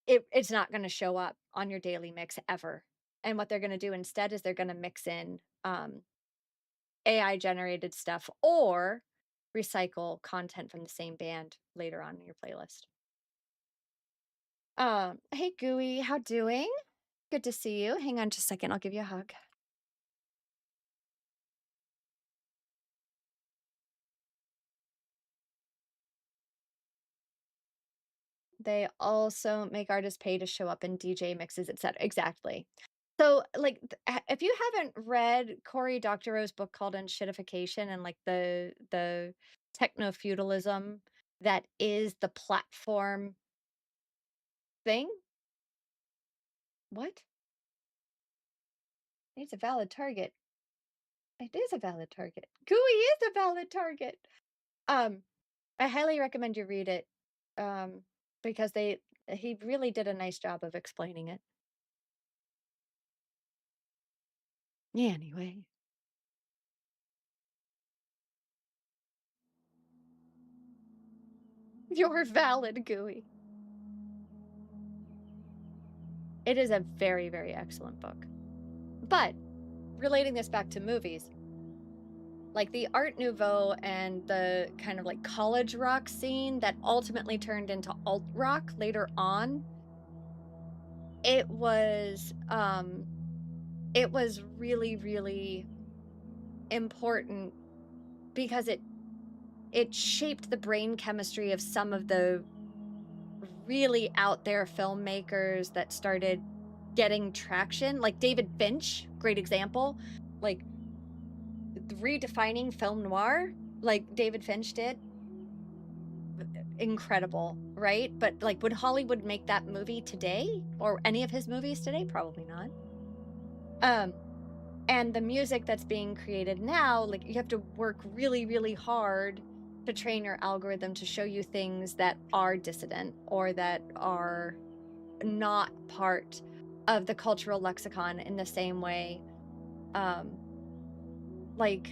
it's not gonna show up on your daily mix ever. And what they're gonna do instead is they're gonna mix in, AI generated stuff or recycle content from the same band later on in your playlist. Hey Gooey, how doing? Good to see you. Hang on just a second, I'll give you a hug. They also make artists pay to show up in DJ mixes, etc. Exactly. So, like, if you haven't read Cory Doctorow's book called Unshitification and like the techno feudalism that is the platform thing, what? It's a valid target. It is a valid target. Gooey is a valid target. Um, I highly recommend you read it. Um, because he really did a nice job of explaining it. Anyway. You're valid, Gooey. It is a very, very excellent book. But relating this back to movies, like the Art Nouveau and the kind of like college rock scene that ultimately turned into alt rock later on, it was really, really important because it shaped the brain chemistry of some of the really out there filmmakers that started getting traction, like David Finch, great example, like redefining film noir, like David Finch did. Incredible, right? But like, would Hollywood make that movie today, or any of his movies today? Probably not. And the music that's being created now, like, you have to work really, really hard to train your algorithm to show you things that are dissident or that are not part of the cultural lexicon in the same way. Like,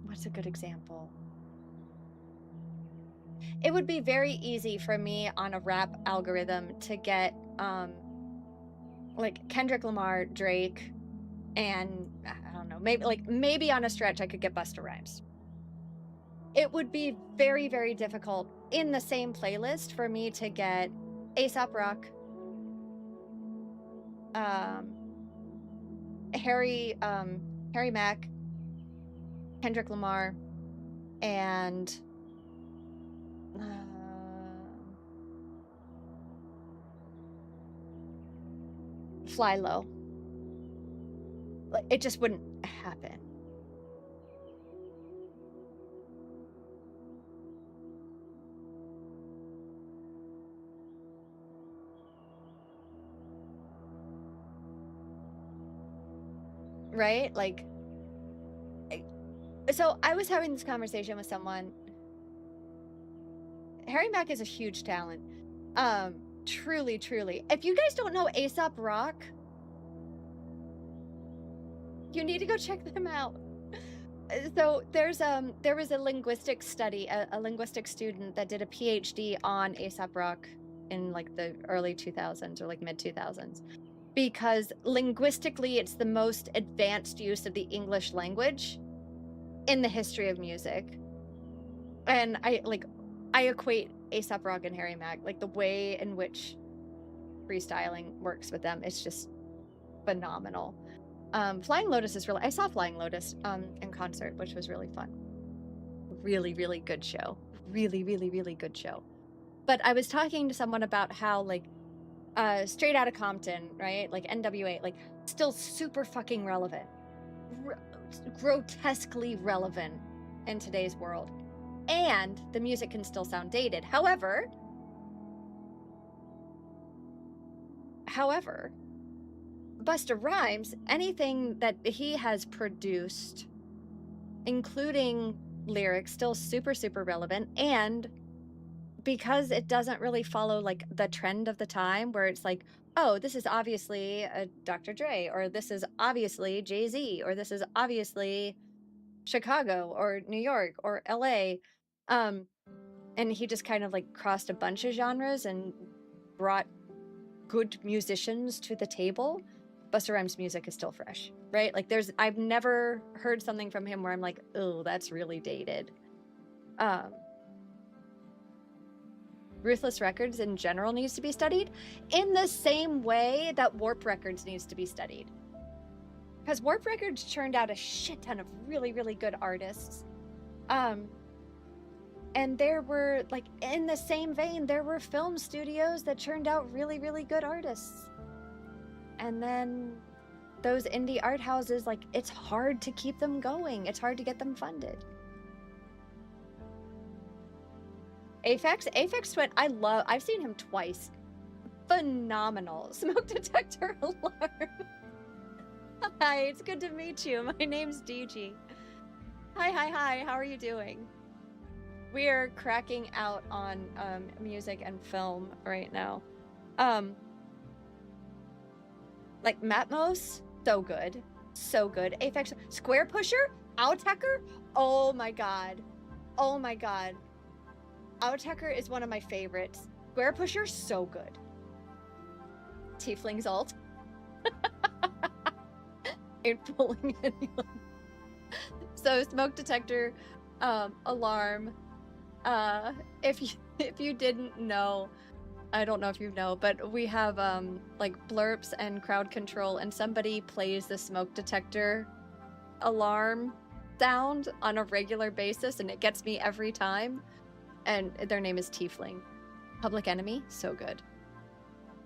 what's a good example? It would be very easy for me on a rap algorithm to get like Kendrick Lamar, Drake, and I don't know, maybe on a stretch I could get Busta Rhymes. It would be very, very difficult in the same playlist for me to get A$AP Rock, Harry Mack, Kendrick Lamar, and Fly Low. It just wouldn't happen. Right? Like, so I was having this conversation with someone. Harry Mack is a huge talent. Truly, truly. If you guys don't know A$AP Rock, you need to go check them out. So there was a linguistic study, a linguistic student that did a PhD on A$AP Rock in like the early 2000s or like mid 2000s, because linguistically it's the most advanced use of the English language in the history of music. And I equate A$AP Rock and Harry Mack, like the way in which freestyling works with them, it's just phenomenal. Flying Lotus is really, I saw Flying Lotus in concert, which was really fun. Really, really good show. Really, really, really good show. But I was talking to someone about how like Straight Outta Compton, right? Like NWA, like still super fucking relevant. Grotesquely relevant in today's world. And the music can still sound dated. However, Busta Rhymes, anything that he has produced, including lyrics, still super, super relevant. And because it doesn't really follow like the trend of the time where it's like, oh, this is obviously a Dr. Dre, or this is obviously Jay-Z, or this is obviously Chicago or New York or LA. And he just kind of like crossed a bunch of genres and brought good musicians to the table. Busta Rhymes' music is still fresh, right? Like I've never heard something from him where I'm like, oh, that's really dated. Ruthless Records in general needs to be studied in the same way that Warp Records needs to be studied. Because Warp Records churned out a shit ton of really, really good artists. And there were, like, in the same vein, there were film studios that churned out really, really good artists. And then those indie art houses, like, it's hard to keep them going. It's hard to get them funded. Aphex Twin, I've seen him twice. Phenomenal. Smoke detector alarm. Hi, it's good to meet you. My name's DG. Hi, how are you doing? We are cracking out on music and film right now. Like Matmos, so good. So good. Aphex, Square Pusher, Owltecker, oh my god. Oh my god. Owltecker is one of my favorites. Square Pusher, so good. Tiefling's ult. Ain't fooling anyone. So smoke detector, alarm. If you didn't know, I don't know if you know, but we have like blurps and crowd control, and somebody plays the smoke detector alarm sound on a regular basis, and it gets me every time. And their name is Tiefling. Public Enemy, so good.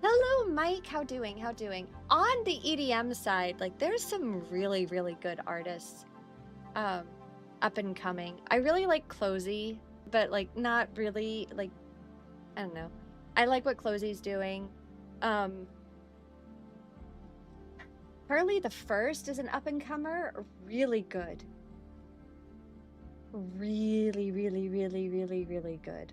Hello, Mike. How doing? How doing? On the EDM side, like there's some really, really good artists up and coming. I really like Closey, but like not really, like, I don't know. I like what Closey's doing. Harley the First is an up and comer, really good. Really, really, really, really, really good.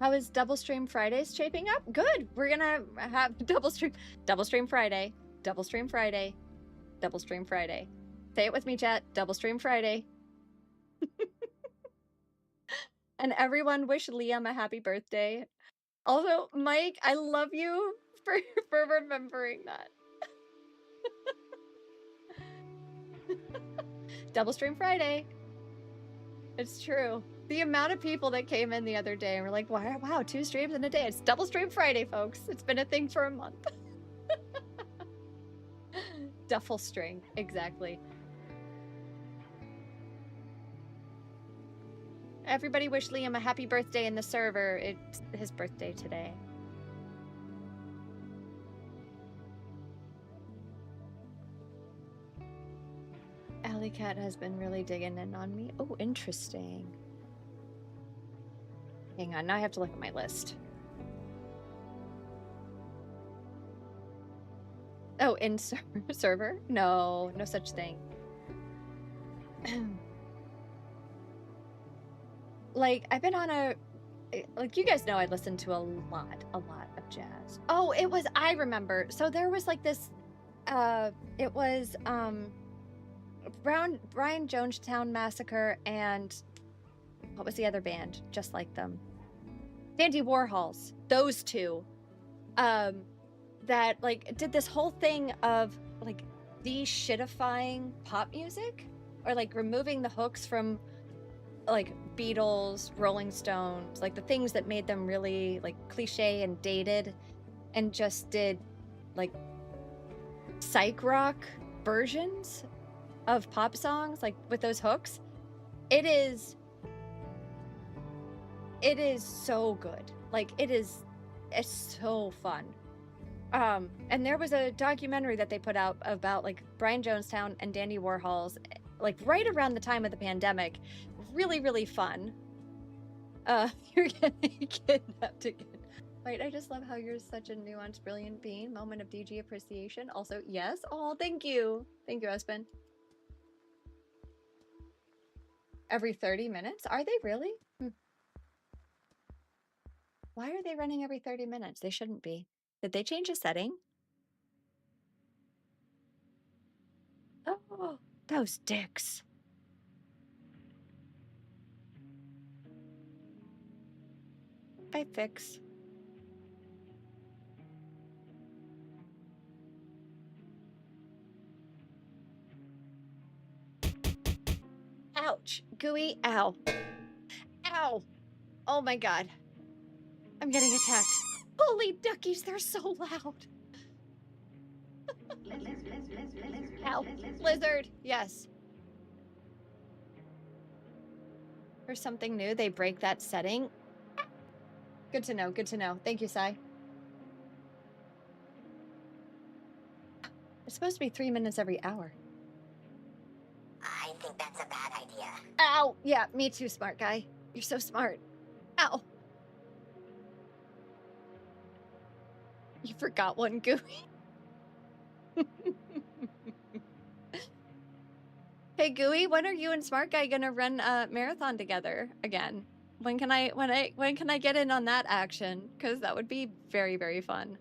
How is Double Stream Fridays shaping up? Good. We're gonna have Double Stream Friday, Double Stream Friday, Double Stream Friday. Say it with me, chat. Double Stream Friday. And everyone wish Liam a happy birthday. Also, Mike, I love you for remembering that. Double Stream Friday. It's true. The amount of people that came in the other day and were like, wow, 2 streams in a day. It's Double Stream Friday, folks. It's been a thing for a month. Duffel string, exactly. Everybody wish Liam a happy birthday in the server. It's his birthday today. Alley Cat has been really digging in on me. Oh, interesting. Hang on, now I have to look at my list. Oh, in server? No, no such thing. Like, I've been on a... Like, you guys know I listen to a lot of jazz. Oh, I remember. So there was like this... it was, Brian Jonestown Massacre and... What was the other band? Just like them. Dandy Warhols. Those two. That, like, did this whole thing of, like, de-shitifying pop music? Or, like, removing the hooks from... like Beatles, Rolling Stones, like the things that made them really like cliche and dated, and just did like psych rock versions of pop songs, like with those hooks. It is so good. Like it's so fun. And there was a documentary that they put out about like Brian Jonestown and Dandy Warhols, like right around the time of the pandemic. Really, really fun. You're getting kidnapped again. Wait, I just love how you're such a nuanced, brilliant being. Moment of DG appreciation. Also, yes. Oh, thank you. Thank you, husband. Every 30 minutes? Are they really? Why are they running every 30 minutes? They shouldn't be. Did they change a setting? Oh, those dicks. I fix. Ouch. Gooey. Ow. Ow. Oh my god. I'm getting attacked. Holy duckies, they're so loud. Ow. Lizard. Yes. For something new, they break that setting. Good to know. Good to know. Thank you, Sai. It's supposed to be 3 minutes every hour. I think that's a bad idea. Ow! Yeah, me too, smart guy. You're so smart. Ow! You forgot one, Gooey. Hey, Gooey, when are you and Smart Guy gonna run a marathon together again? When can I get in on that action? Because that would be very, very fun.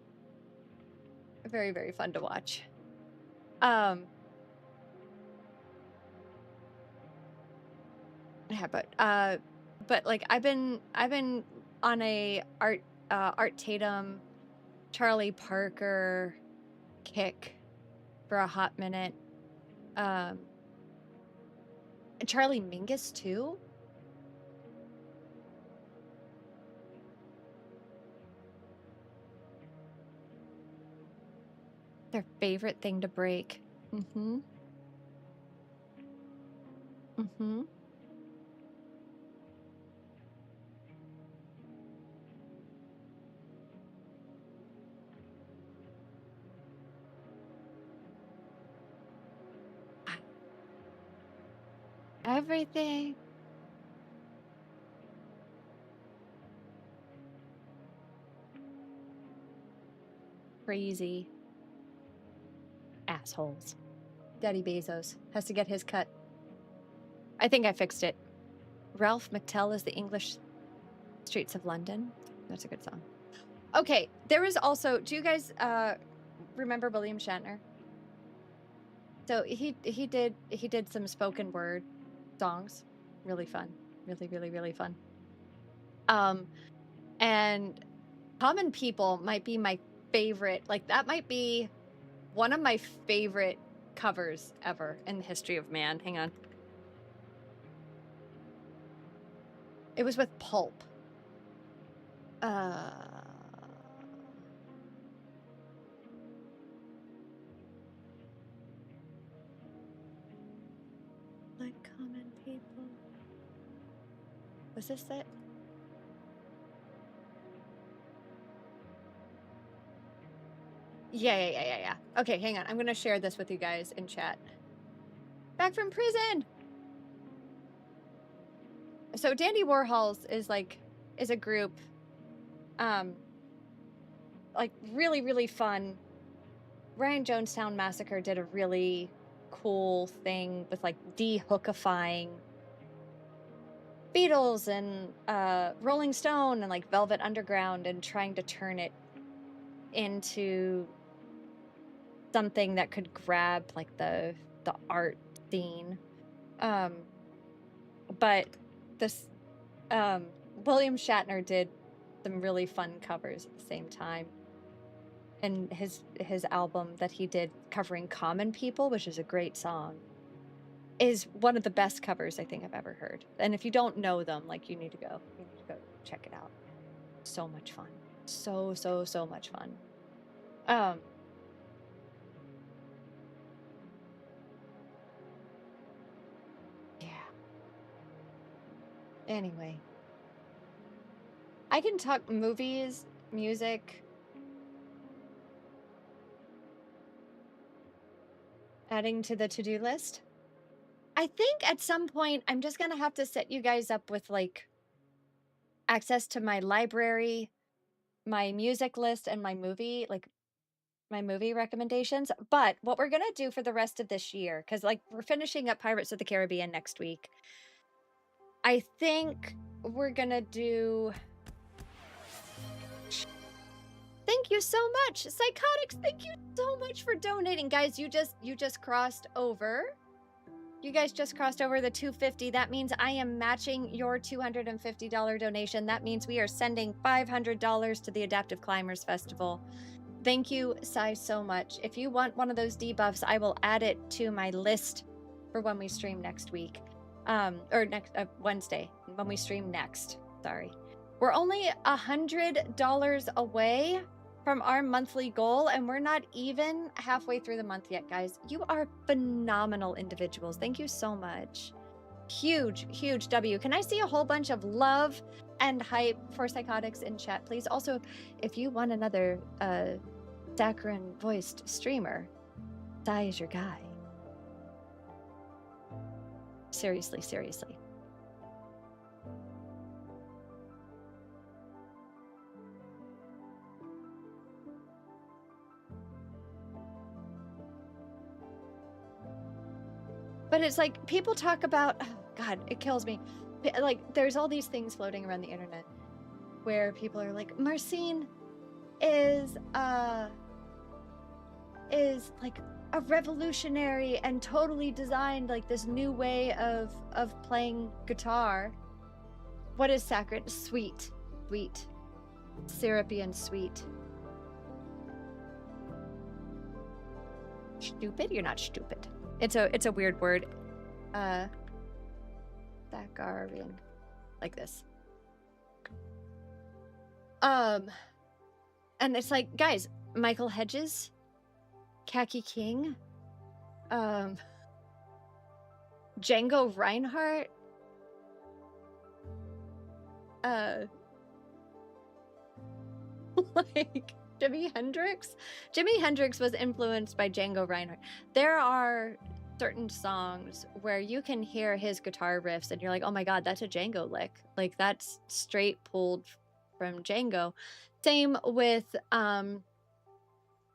Very, very fun to watch. Yeah, but like I've been on a Art Tatum, Charlie Parker kick for a hot minute. And Charlie Mingus too. Their favorite thing to break. Mm-hmm. Mm-hmm. Everything. Crazy. Assholes. Daddy Bezos has to get his cut. I think I fixed it. Ralph McTell is the English Streets of London. That's a good song. Okay, there was also, do you guys remember William Shatner? So he did some spoken word songs. Really fun. Really, really, really fun. And Common People might be my favorite. Like that might be one of my favorite covers ever in the history of man. Hang on. It was with Pulp. Like Common People. Was this it? Yeah. Okay, hang on. I'm gonna share this with you guys in chat. Back from prison. So Dandy Warhols is a group, like really, really fun. Ryan Jonestown Massacre did a really cool thing with like de-hookifying Beatles and Rolling Stone and like Velvet Underground and trying to turn it into something that could grab like the art scene. But this William Shatner did some really fun covers at the same time. And his album that he did covering Common People, which is a great song, is one of the best covers I think I've ever heard. And if you don't know them, like you need to go check it out. So much fun. So much fun. Yeah. Anyway. I can talk movies, music, adding to the to-do list. I think at some point I'm just gonna have to set you guys up with like access to my library, my music list, and my movie recommendations. But what we're gonna do for the rest of this year, because like we're finishing up Pirates of the Caribbean next week, I think we're gonna do. Thank you so much, Psychotics. Thank you so much for donating, guys. You just crossed over. You guys just crossed over the $250. That means I am matching your $250 donation. That means we are sending $500 to the Adaptive Climbers Festival. Thank you, Sai, so much. If you want one of those debuffs, I will add it to my list for when we stream next week. Or next Wednesday, when we stream next. Sorry. We're only $100 away from our monthly goal, and we're not even halfway through the month yet, guys. You are phenomenal individuals. Thank you so much. Huge W. Can I see a whole bunch of love and hype for Psychotics in chat, please? Also, if you want another saccharine voiced streamer, Sai is your guy. Seriously. But it's like people talk about, oh God, it kills me. like there's all these things floating around the internet where people are like, Marcin is like a revolutionary and totally designed like this new way of playing guitar. What is saccharine? Sweet, syrupy and sweet. Stupid? You're not stupid. It's a weird word. Saccharine, like this. And it's like, guys, Michael Hedges, Khaki King, Django Reinhardt, like Jimi Hendrix. Jimi Hendrix was influenced by Django Reinhardt. There are certain songs where you can hear his guitar riffs and you're like, oh my god, that's a Django lick. Like that's straight pulled from Django. Same with oh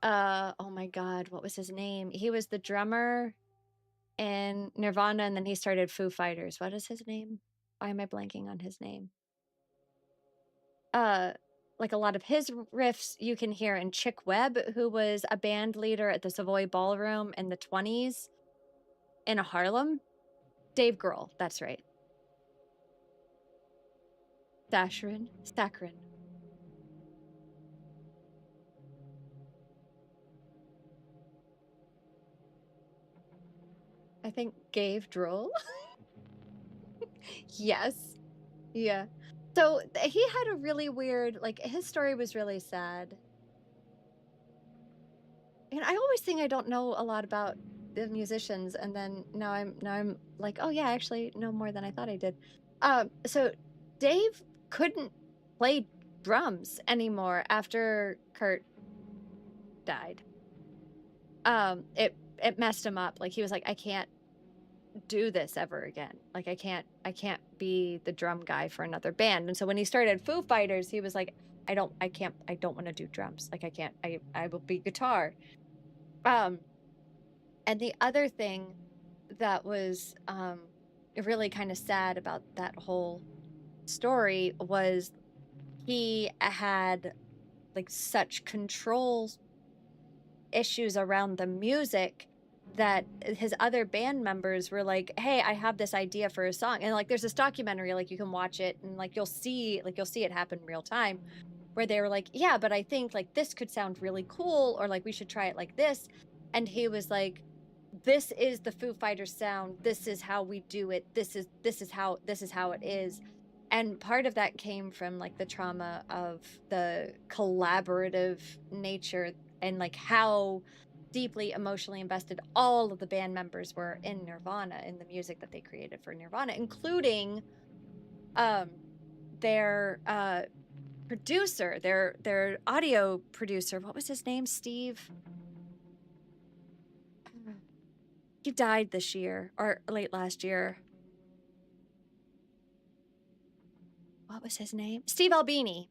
my god, what was his name? He was the drummer in Nirvana and then he started Foo Fighters. What is his name? Why am I blanking on his name? Like a lot of his riffs you can hear in Chick Webb, who was a band leader at the Savoy Ballroom in the 20s in Harlem. Dave Grohl, that's right. Saccharin. I think Gave Droll. Yes. Yeah. So he had a really weird, like his story was really sad. And I always think I don't know a lot about the musicians, and then now I'm like, oh yeah, I actually know more than I thought I did. So Dave couldn't play drums anymore after Kurt died. It messed him up. Like he was like, I can't do this ever again. Like I can't be the drum guy for another band. And so when he started Foo Fighters, he was like, I don't want to do drums. Like I will be guitar. And the other thing that was really kind of sad about that whole story was he had like such control issues around the music that his other band members were like, hey, I have this idea for a song. And like there's this documentary, like you can watch it and like you'll see it happen in real time, where they were like, yeah, but I think like this could sound really cool, or like we should try it like this. And he was like, this is the Foo Fighters sound, this is how we do it, this is how it is. And part of that came from like the trauma of the collaborative nature and like how deeply emotionally invested all of the band members were in Nirvana, in the music that they created for Nirvana, including their producer, their audio producer. What was his name? Steve. He died this year or late last year. What was his name? Steve Albini,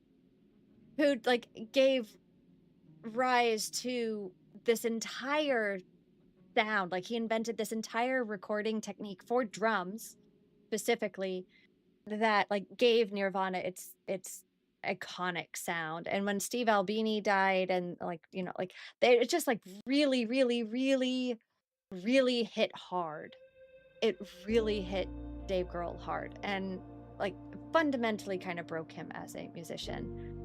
who like gave rise to this entire sound. Like he invented this entire recording technique for drums specifically that like gave Nirvana its iconic sound. And when Steve Albini died, and like, you know, like it just like really hit hard. It really hit Dave Grohl hard and like fundamentally kind of broke him as a musician.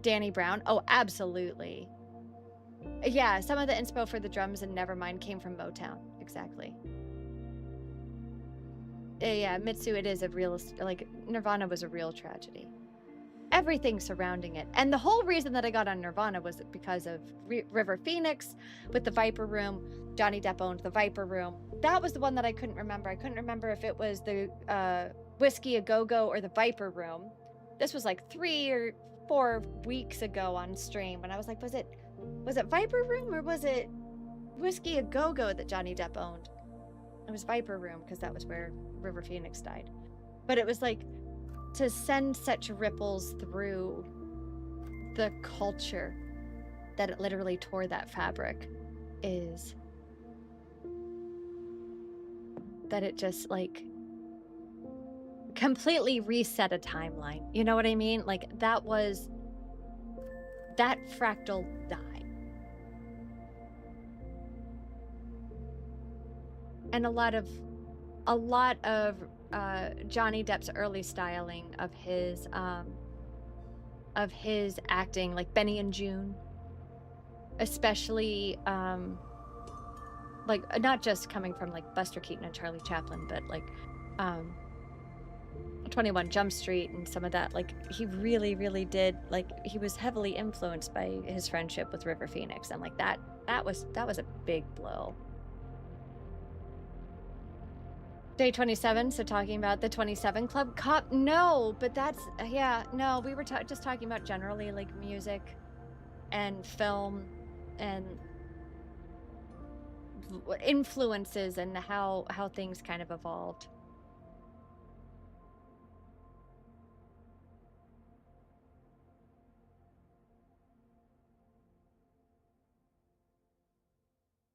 Danny Brown, oh absolutely. Yeah, some of the inspo for the drums in Nevermind came from Motown. Exactly. Yeah, Mitsu, it is a real, like, Nirvana was a real tragedy. Everything surrounding it. And the whole reason that I got on Nirvana was because of River Phoenix with the Viper Room. Johnny Depp owned the Viper Room. That was the one that I couldn't remember. I couldn't remember if it was the Whiskey A Go-Go or the Viper Room. This was like 3 or 4 weeks ago on stream, and I was like, was it Viper Room or was it Whiskey A Go-Go that Johnny Depp owned? It was Viper Room because that was where River Phoenix died. But it was like, to send such ripples through the culture that it literally tore that fabric is that it just like completely reset a timeline. You know what I mean? Like that fractal died. And a lot of Johnny Depp's early styling of his acting, like Benny and June, especially like not just coming from like Buster Keaton and Charlie Chaplin, but like 21 Jump Street and some of that. Like he really, really did, like he was heavily influenced by his friendship with River Phoenix, and like that was a big blow. Day 27, so talking about the 27 Club Cop? No, but that's, yeah, no, we were just talking about generally like music and film and influences and how things kind of evolved.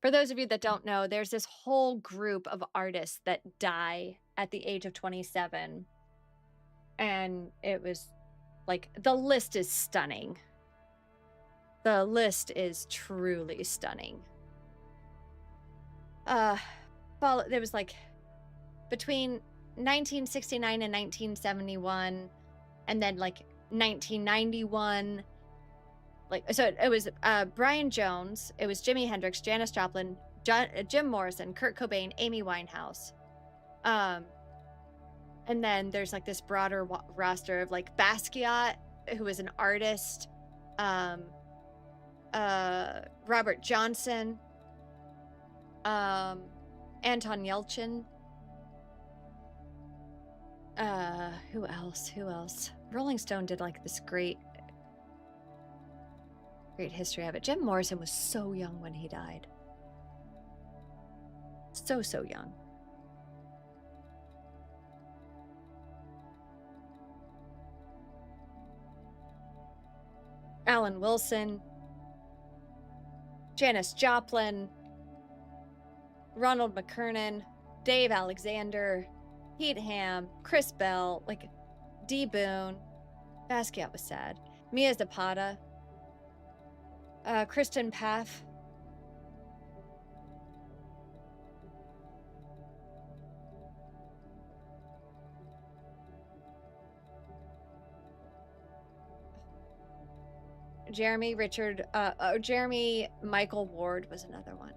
For those of you that don't know, there's this whole group of artists that die at the age of 27. And it was like, the list is stunning. The list is truly stunning. There was like between 1969 and 1971, and then like 1991. Like, so it was Brian Jones, it was Jimi Hendrix, Janis Joplin, Jim Morrison, Kurt Cobain, Amy Winehouse. And then there's like this broader roster of like Basquiat, who is an artist, Robert Johnson, Anton Yelchin. Who else? Rolling Stone did like this great history of it. Jim Morrison was so young when he died. So young. Alan Wilson, Janis Joplin, Ronald McKernan, Dave Alexander, Pete Ham, Chris Bell, like D. Boone. Basquiat was sad. Mia Zapata, Kristen Paff. Jeremy Michael Ward was another one.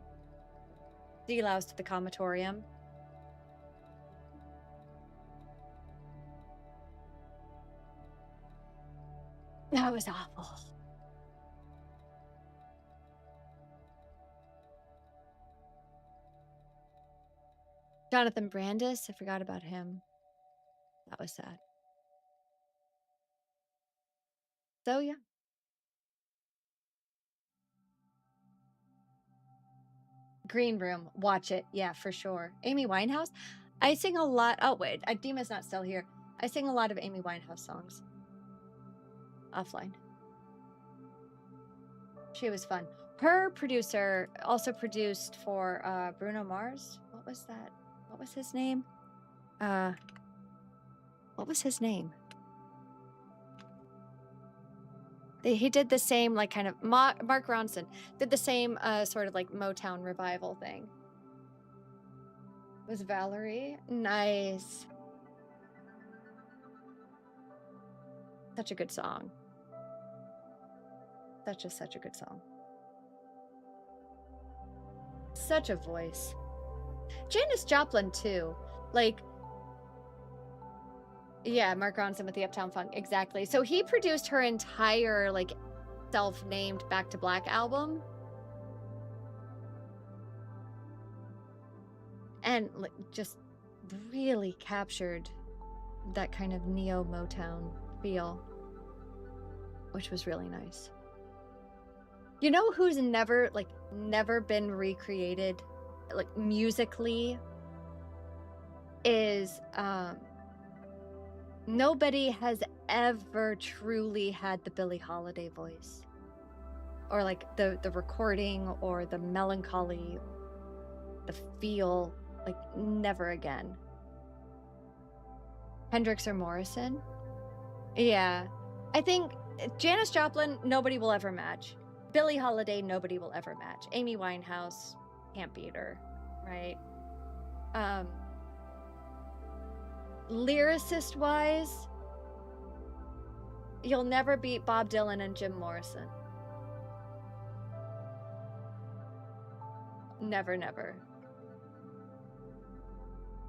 Deloused to the Comatorium. That was awful. Jonathan Brandis, I forgot about him. That was sad. So yeah. Green Room, watch it. Yeah, for sure. Amy Winehouse. I sing a lot. Oh wait, Dima's not still here. I sing a lot of Amy Winehouse songs. Offline. She was fun. Her producer also produced for Bruno Mars. What was that? What was his name? What was his name? He did the same, like, kind of Mark Ronson did the same sort of like Motown revival thing. Was Valerie? Nice. Such a good song. That's just such a good song. Such a voice. Janis Joplin too. Like, yeah, Mark Ronson with the Uptown Funk, exactly. So he produced her entire like self-named Back to Black album. And like just really captured that kind of neo Motown feel, which was really nice. You know who's never been recreated like musically is nobody has ever truly had the Billie Holiday voice, or like the recording, or the melancholy, the feel, like never again. Hendrix or Morrison? Yeah. I think Janis Joplin, nobody will ever match. Billie Holiday, nobody will ever match. Amy Winehouse, can't beat her, right? Lyricist-wise, you'll never beat Bob Dylan and Jim Morrison. Never, never.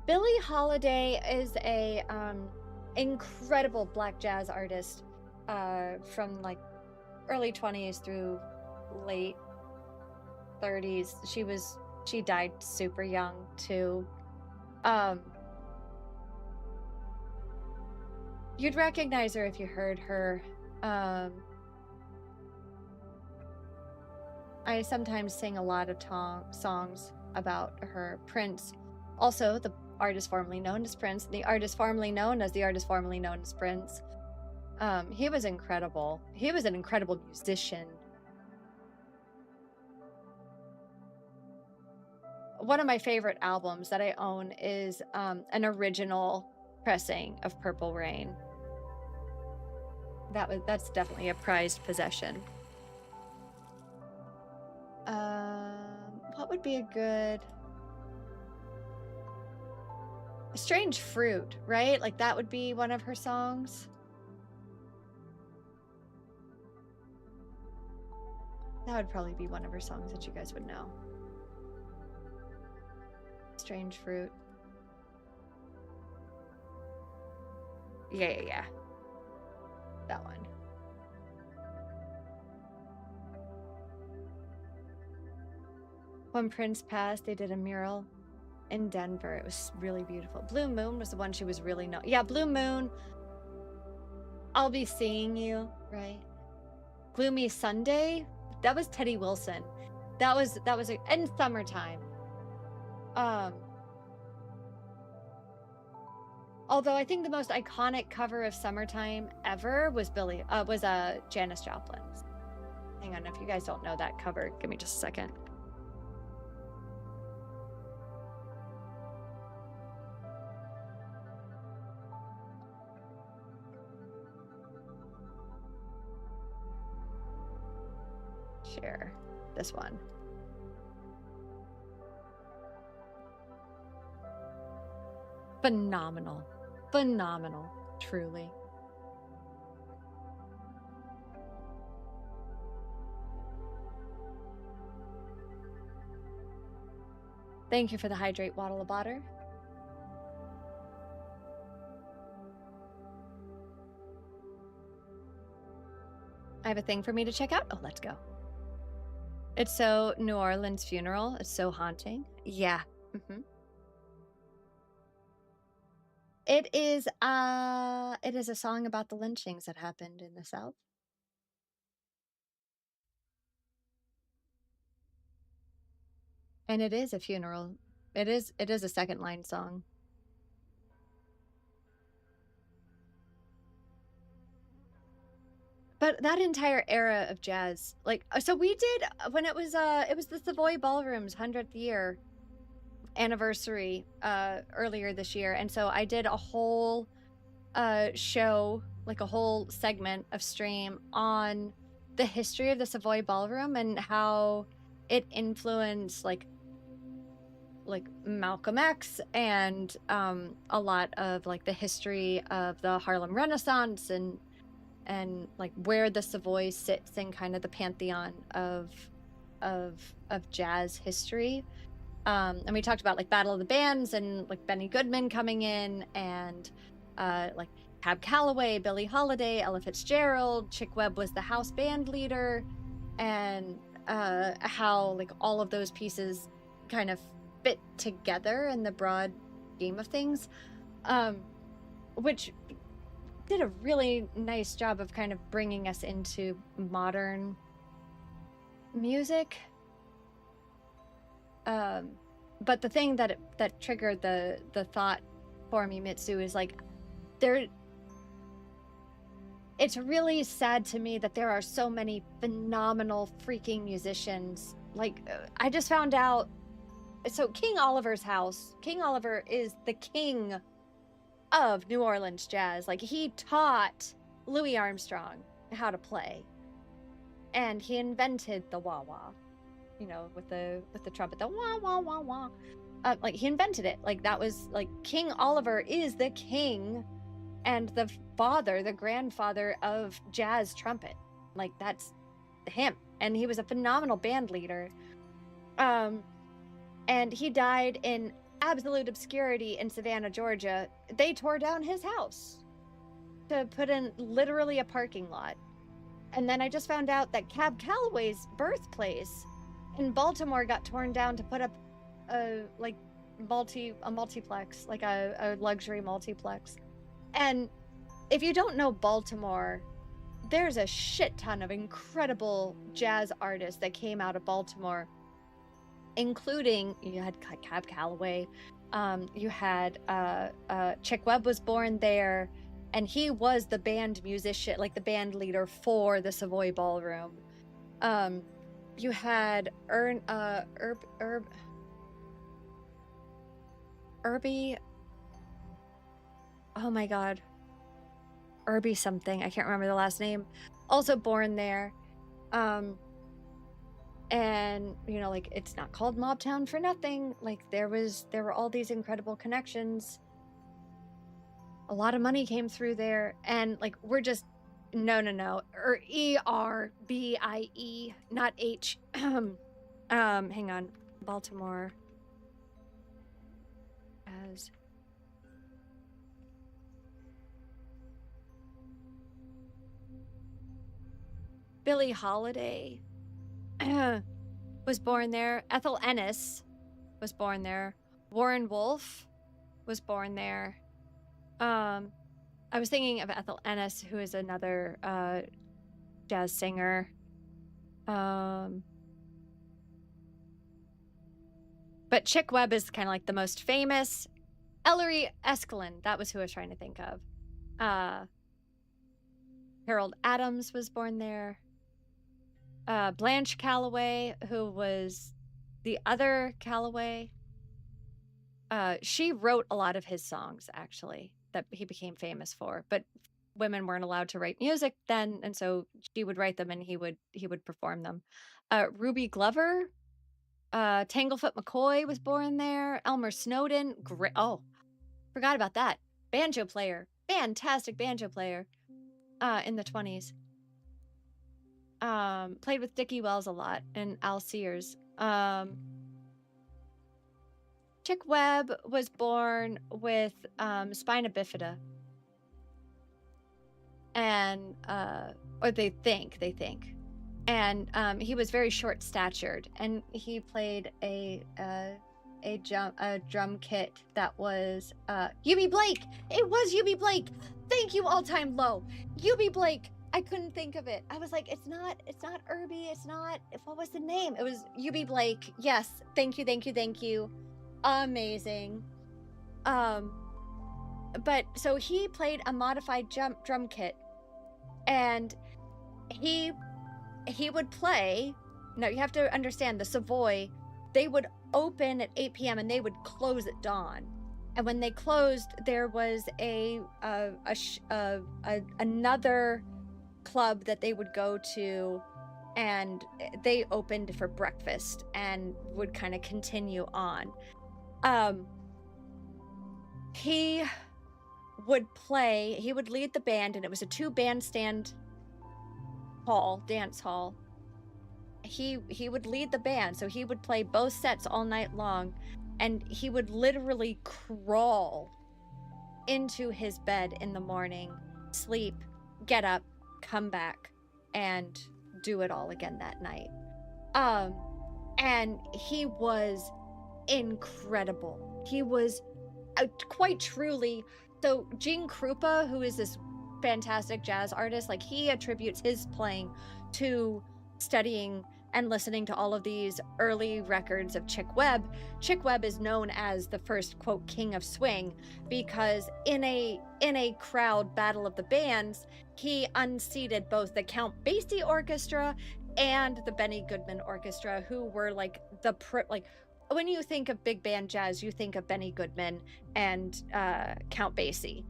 Billie Holiday is a incredible black jazz artist from like early 20s through late 30s. She died super young too. You'd recognize her if you heard her. I sometimes sing a lot of songs about her. Prince, also the artist formerly known as Prince, the artist formerly known as the artist formerly known as Prince. He was incredible. He was an incredible musician. One of my favorite albums that I own is an original pressing of Purple Rain. That's definitely a prized possession. What would be a good... Strange Fruit, right? Like that would be one of her songs. That would probably be one of her songs that you guys would know. Strange Fruit. Yeah. That one. When Prince passed, they did a mural in Denver. It was really beautiful. Blue Moon was the one she was really known. Yeah, Blue Moon. I'll Be Seeing You, right? Gloomy Sunday. That was Teddy Wilson. That was in Summertime. Although I think the most iconic cover of Summertime ever was Janis Joplin's. Hang on, if you guys don't know that cover, give me just a second. Share this one. Phenomenal, truly. Thank you for the hydrate, Waddle of Water. I have a thing for me to check out. Oh, let's go. It's so New Orleans Funeral. It's so haunting. Yeah. It is a song about the lynchings that happened in the South. And it is a funeral. It is a second line song. But that entire era of jazz, like, so we did when it was the Savoy Ballroom's 100th year anniversary earlier this year, and so I did a whole show, like a whole segment of stream on the history of the Savoy Ballroom and how it influenced like Malcolm X and a lot of like the history of the Harlem Renaissance and like where the Savoy sits in kind of the pantheon of jazz history. And we talked about like Battle of the Bands and like Benny Goodman coming in and like Cab Calloway, Billie Holiday, Ella Fitzgerald, Chick Webb was the house band leader, and how like all of those pieces kind of fit together in the broad scheme of things, which did a really nice job of kind of bringing us into modern music. But the thing that triggered the thought for me, Mitsu, is like it's really sad to me that there are so many phenomenal freaking musicians. Like I just found out, so King Oliver's house. King Oliver is the king of New Orleans jazz. Like, he taught Louis Armstrong how to play, and he invented the wah wah, you know, with the trumpet, the wah wah wah wah. Like, he invented it. Like, that was like, King Oliver is the king and the father, the grandfather of jazz trumpet. Like, that's him, and he was a phenomenal band leader. And he died in absolute obscurity in Savannah, Georgia. They tore down his house to put in literally a parking lot. And then I just found out that Cab Calloway's birthplace in Baltimore got torn down to put up a multiplex, like a luxury multiplex. And if you don't know Baltimore, there's a shit ton of incredible jazz artists that came out of Baltimore, including, you had Cab Calloway, you had Chick Webb was born there, and he was the band musician, like the band leader for the Savoy Ballroom. You had Irby, oh my god, Irby something, I can't remember the last name, also born there. And, you know, like, it's not called Mobtown for nothing. Like, there were all these incredible connections. A lot of money came through there, and like, we're just no, or ERBIE, not H. Hang on, Baltimore as Billie Holiday was born there. Ethel Ennis was born there. Warren Wolf was born there. I was thinking of Ethel Ennis, who is another jazz singer. But Chick Webb is kind of like the most famous. Ellery Eskelin, that was who I was trying to think of. Harold Adams was born there. Blanche Calloway, who was the other Calloway, she wrote a lot of his songs, actually, that he became famous for. But women weren't allowed to write music then, and so she would write them, and he would perform them. Ruby Glover, Tanglefoot McCoy was born there. Elmer Snowden, oh, forgot about that. Banjo player, fantastic banjo player, in the 20s. Played with Dickie Wells a lot and Al Sears. Chick Webb was born with spina bifida, and or they think, and he was very short-statured, and he played a drum kit that was Eubie Blake. It was Eubie Blake. Thank you, All Time Low. Eubie Blake. I couldn't think of it. I was like, it's not Irby. It's not, what was the name? It was Eubie Blake. Yes. Thank you. Amazing. But so he played a modified drum kit, and he would play. Now you have to understand, the Savoy, they would open at 8 p.m. and they would close at dawn. And when they closed, there was another club that they would go to, and they opened for breakfast and would kind of continue on. He would lead the band, and it was a 2-bandstand dance hall. He would lead the band, so he would play both sets all night long, and he would literally crawl into his bed in the morning, sleep, get up, come back, and do it all again that night. And he was incredible. He was quite truly. So Gene Krupa, who is this fantastic jazz artist, like, he attributes his playing to studying and listening to all of these early records of Chick Webb. Chick Webb is known as the first, quote, king of swing, because in a crowd battle of the bands, he unseated both the Count Basie Orchestra and the Benny Goodman Orchestra, who were like when you think of big band jazz, you think of Benny Goodman and Count Basie.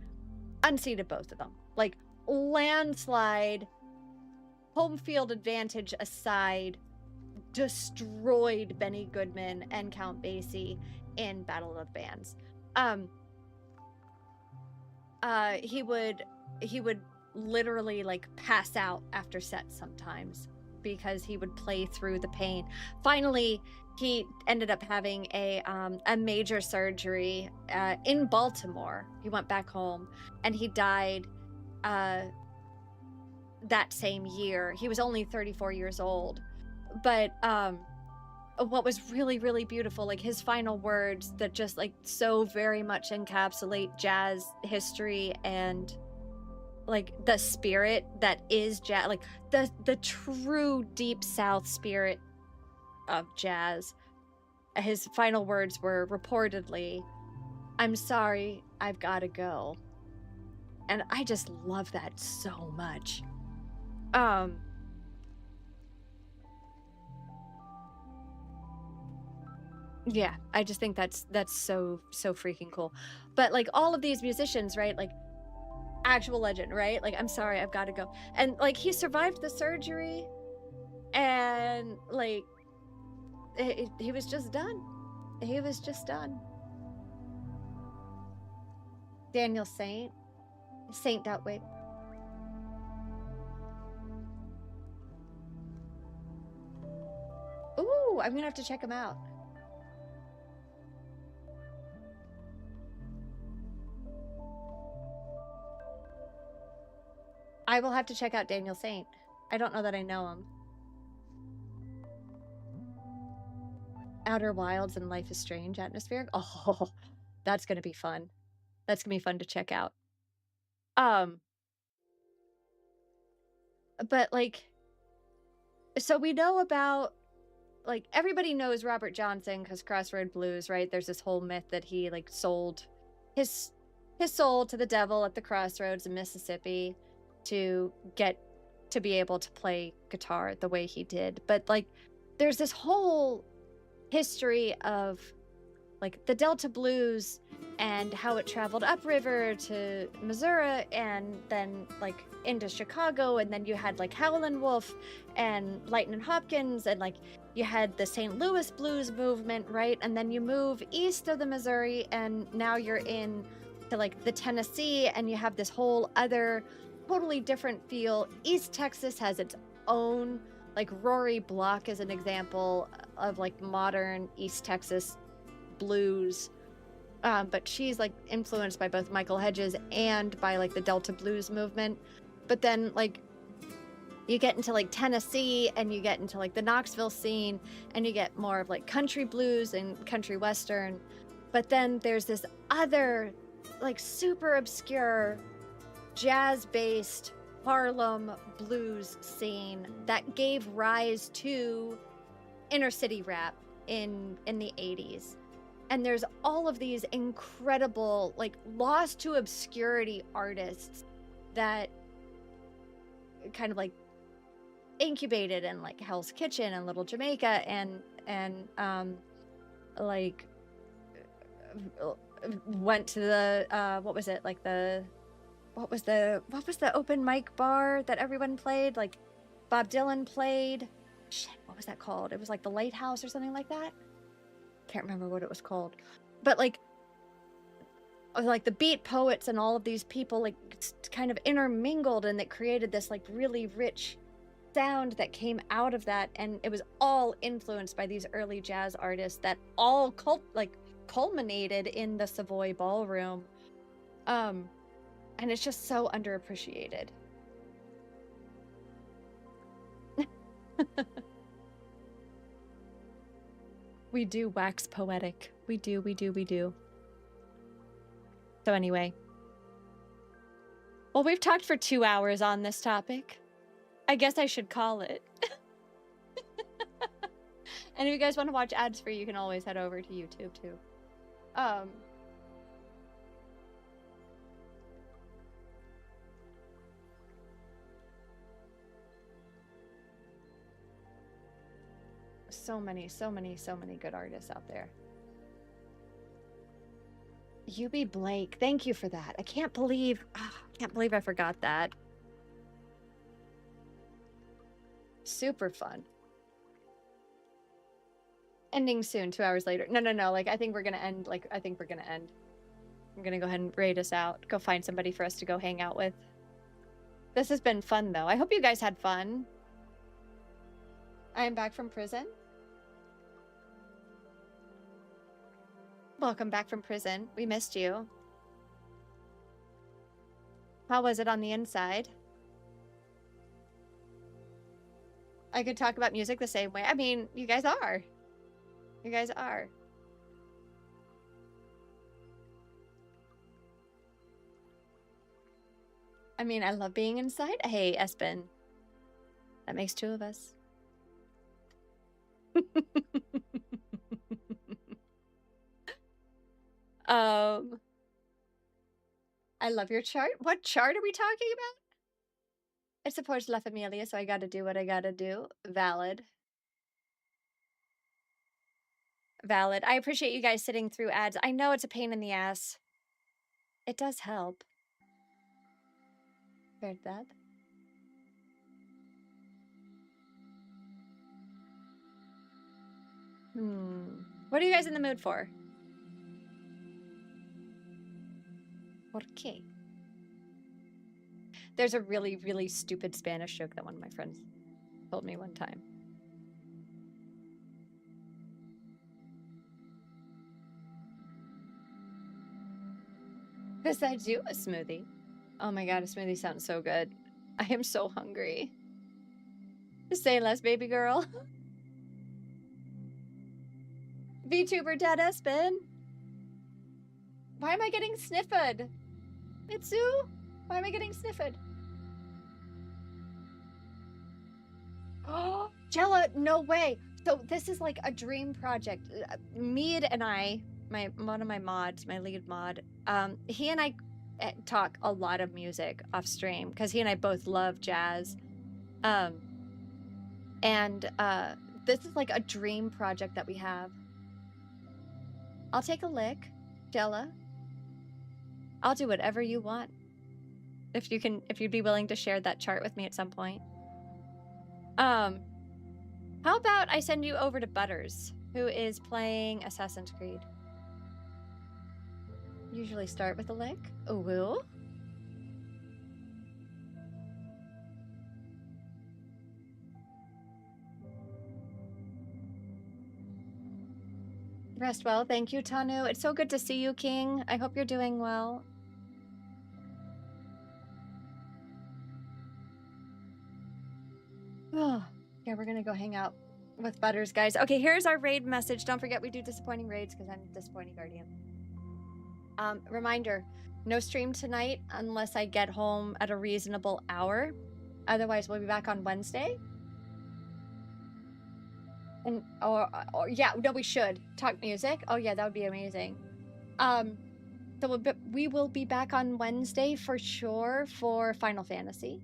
Unseated both of them. Like, landslide, home field advantage aside, destroyed Benny Goodman and Count Basie in Battle of the Bands. He would literally like pass out after sets sometimes because he would play through the pain. Finally, he ended up having a major surgery in Baltimore. He went back home and he died that same year. He was only 34 years old. But what was really, really beautiful, like his final words that just like so very much encapsulate jazz history and like the spirit that is jazz, like the true deep South spirit of jazz. His final words were reportedly, "I'm sorry, I've got to go." And I just love that so much. Yeah, I just think that's so freaking cool. But like all of these musicians, right? Like actual legend, right? Like, "I'm sorry, I've got to go." And like he survived the surgery and like he was just done. He was just done. Daniel Saint Dutwick. Ooh, I'm gonna have to check him out. I will have to check out Daniel Saint. I don't know that I know him. Outer Wilds and Life is Strange atmospheric. Oh, that's gonna be fun. That's gonna be fun to check out. But like, so we know about, like, everybody knows Robert Johnson because Crossroad Blues, right? There's this whole myth that he like sold his soul to the devil at the crossroads in Mississippi to get to be able to play guitar the way he did. But like, there's this whole history of like the Delta blues and how it traveled upriver to Missouri and then like into Chicago, and then you had like Howlin' Wolf and Lightnin' Hopkins, and like you had the St. Louis blues movement, right? And then you move east of the Missouri and now you're in to like the Tennessee, and you have this whole other totally different feel. East Texas has its own, like Rory Block is an example of like modern East Texas blues, but she's like influenced by both Michael Hedges and by like the Delta blues movement. But then like you get into like Tennessee and you get into like the Knoxville scene and you get more of like country blues and country western. But then there's this other like super obscure jazz-based Harlem blues scene that gave rise to inner city rap in the 80s. And there's all of these incredible, like, lost to obscurity artists that kind of like incubated in like Hell's Kitchen and Little Jamaica and like went to the what was the open mic bar that everyone played? Like Bob Dylan played. Shit, what was that called? It was like the Lighthouse or something like that. Can't remember what it was called. But like the Beat Poets and all of these people like kind of intermingled, and that created this like really rich sound that came out of that, and it was all influenced by these early jazz artists that all culminated in the Savoy Ballroom. And it's just so underappreciated. We do wax poetic. We do. So anyway. Well, we've talked for 2 hours on this topic. I guess I should call it. And if you guys want to watch ads free, you can always head over to YouTube too. so many good artists out there. UB Blake, thank you for that. I can't believe I forgot that. Super fun. Ending soon, 2 hours later. No, like, I think we're gonna end. I'm gonna go ahead and raid us out. Go find somebody for us to go hang out with. This has been fun, though. I hope you guys had fun. I am back from prison. Welcome back from prison. We missed you. How was it on the inside? I could talk about music the same way. I mean, you guys are. You guys are. I mean, I love being inside. Hey, Espen. That makes 2 of us. I love your chart. What chart are we talking about? It supports La Familia, so I gotta do what I gotta do. Valid. Valid. I appreciate you guys sitting through ads. I know it's a pain in the ass. It does help. ¿Verdad? What are you guys in the mood for? ¿Por qué? There's a really stupid Spanish joke that one of my friends told me one time. Besides you, a smoothie. Oh my god, a smoothie sounds so good. I am so hungry. Say less, baby girl. VTuber Dad Espen. Why am I getting sniffed? Mitsu? Why am I getting sniffed? Oh, Jella, no way. So this is like a dream project. Mead and I, one of my mods, my lead mod, he and I talk a lot of music off stream because he and I both love jazz. This is like a dream project that we have. I'll take a lick, Jella. I'll do whatever you want. If you'd be willing to share that chart with me at some point. How about I send you over to Butters, who is playing Assassin's Creed? Usually start with a lick. Ooh. Rest well. Thank you, Tanu. It's so good to see you, King. I hope you're doing well. Oh, yeah, we're gonna go hang out with Butters, guys. Okay, here's our raid message. Don't forget we do disappointing raids because I'm disappointing guardian. Reminder, no stream tonight unless I get home at a reasonable hour. Otherwise, we'll be back on Wednesday. And yeah, no, we should talk music. Oh yeah, that would be amazing. So we will be back on Wednesday for sure for Final Fantasy.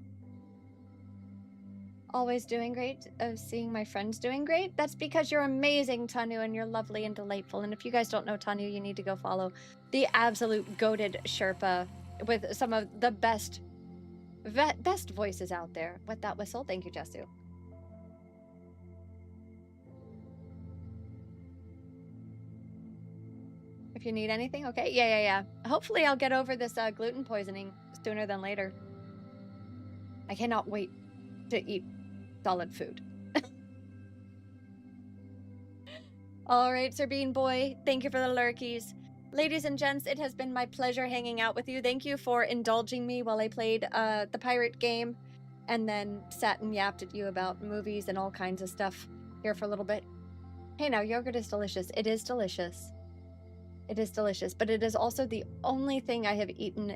Always doing great. Seeing my friends doing great. That's because you're amazing, Tanu, and you're lovely and delightful. And if you guys don't know Tanu, you need to go follow the absolute goated Sherpa with some of the best voices out there. With that whistle, thank you, Jesu. If you need anything, okay? Yeah. Hopefully I'll get over this gluten poisoning sooner than later. I cannot wait to eat solid food. All right, Sir Bean Boy, thank you for the lurkies. Ladies and gents, it has been my pleasure hanging out with you. Thank you for indulging me while I played the pirate game and then sat and yapped at you about movies and all kinds of stuff here for a little bit. Hey, now, yogurt is delicious. It is delicious. It is delicious, but it is also the only thing I have eaten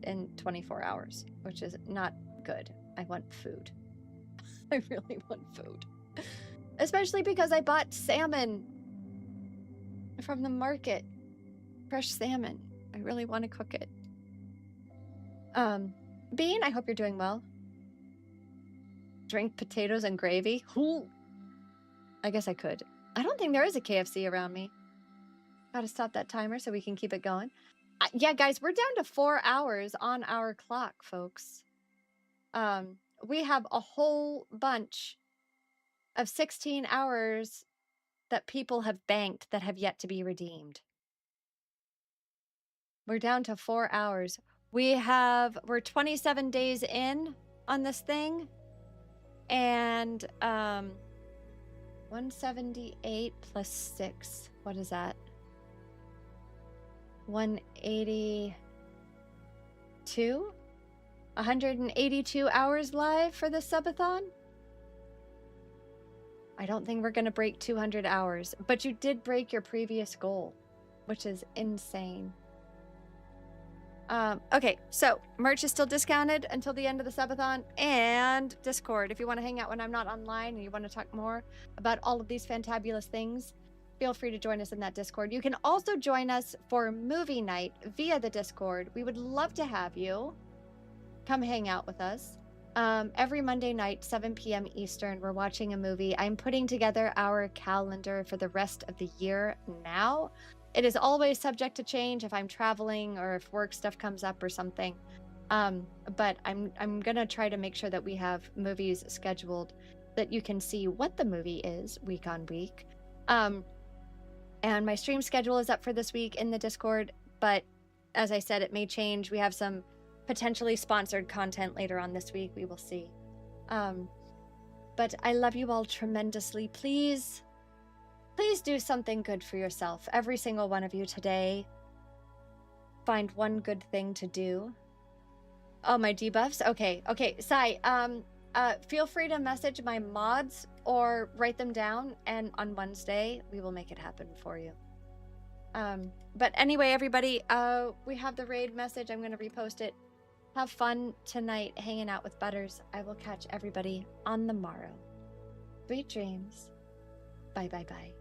in 24 hours, which is not good. I want food. I really want food. Especially because I bought salmon from the market. Fresh salmon. I really want to cook it. Bean, I hope you're doing well. Drink potatoes and gravy? I guess I could. I don't think there is a KFC around me. Gotta stop that timer so we can keep it going. Yeah, guys, we're down to 4 hours on our clock, folks. We have a whole bunch of 16 hours that people have banked that have yet to be redeemed. We're down to 4 hours. We're 27 days in on this thing, and 178 plus 6. What is that? 182? 182 hours live for the subathon? I don't think we're going to break 200 hours, but you did break your previous goal, which is insane. Okay, so merch is still discounted until the end of the subathon, and Discord. If you want to hang out when I'm not online and you want to talk more about all of these fantabulous things, feel free to join us in that Discord. You can also join us for movie night via the Discord. We would love to have you come hang out with us. Every Monday night, 7 p.m. Eastern, we're watching a movie. I'm putting together our calendar for the rest of the year now. It is always subject to change if I'm traveling or if work stuff comes up or something. But I'm gonna try to make sure that we have movies scheduled that you can see what the movie is week on week. And my stream schedule is up for this week in the Discord, but as I said, it may change. We have some potentially sponsored content later on this week. We will see. But I love you all tremendously. Please do something good for yourself. Every single one of you today. Find one good thing to do. Oh, my debuffs? Okay. Sai, feel free to message my mods or write them down, and on Wednesday, we will make it happen for you. But anyway, everybody, we have the raid message. I'm going to repost it. Have fun tonight hanging out with Butters. I will catch everybody on the morrow. Sweet dreams. Bye, bye, bye.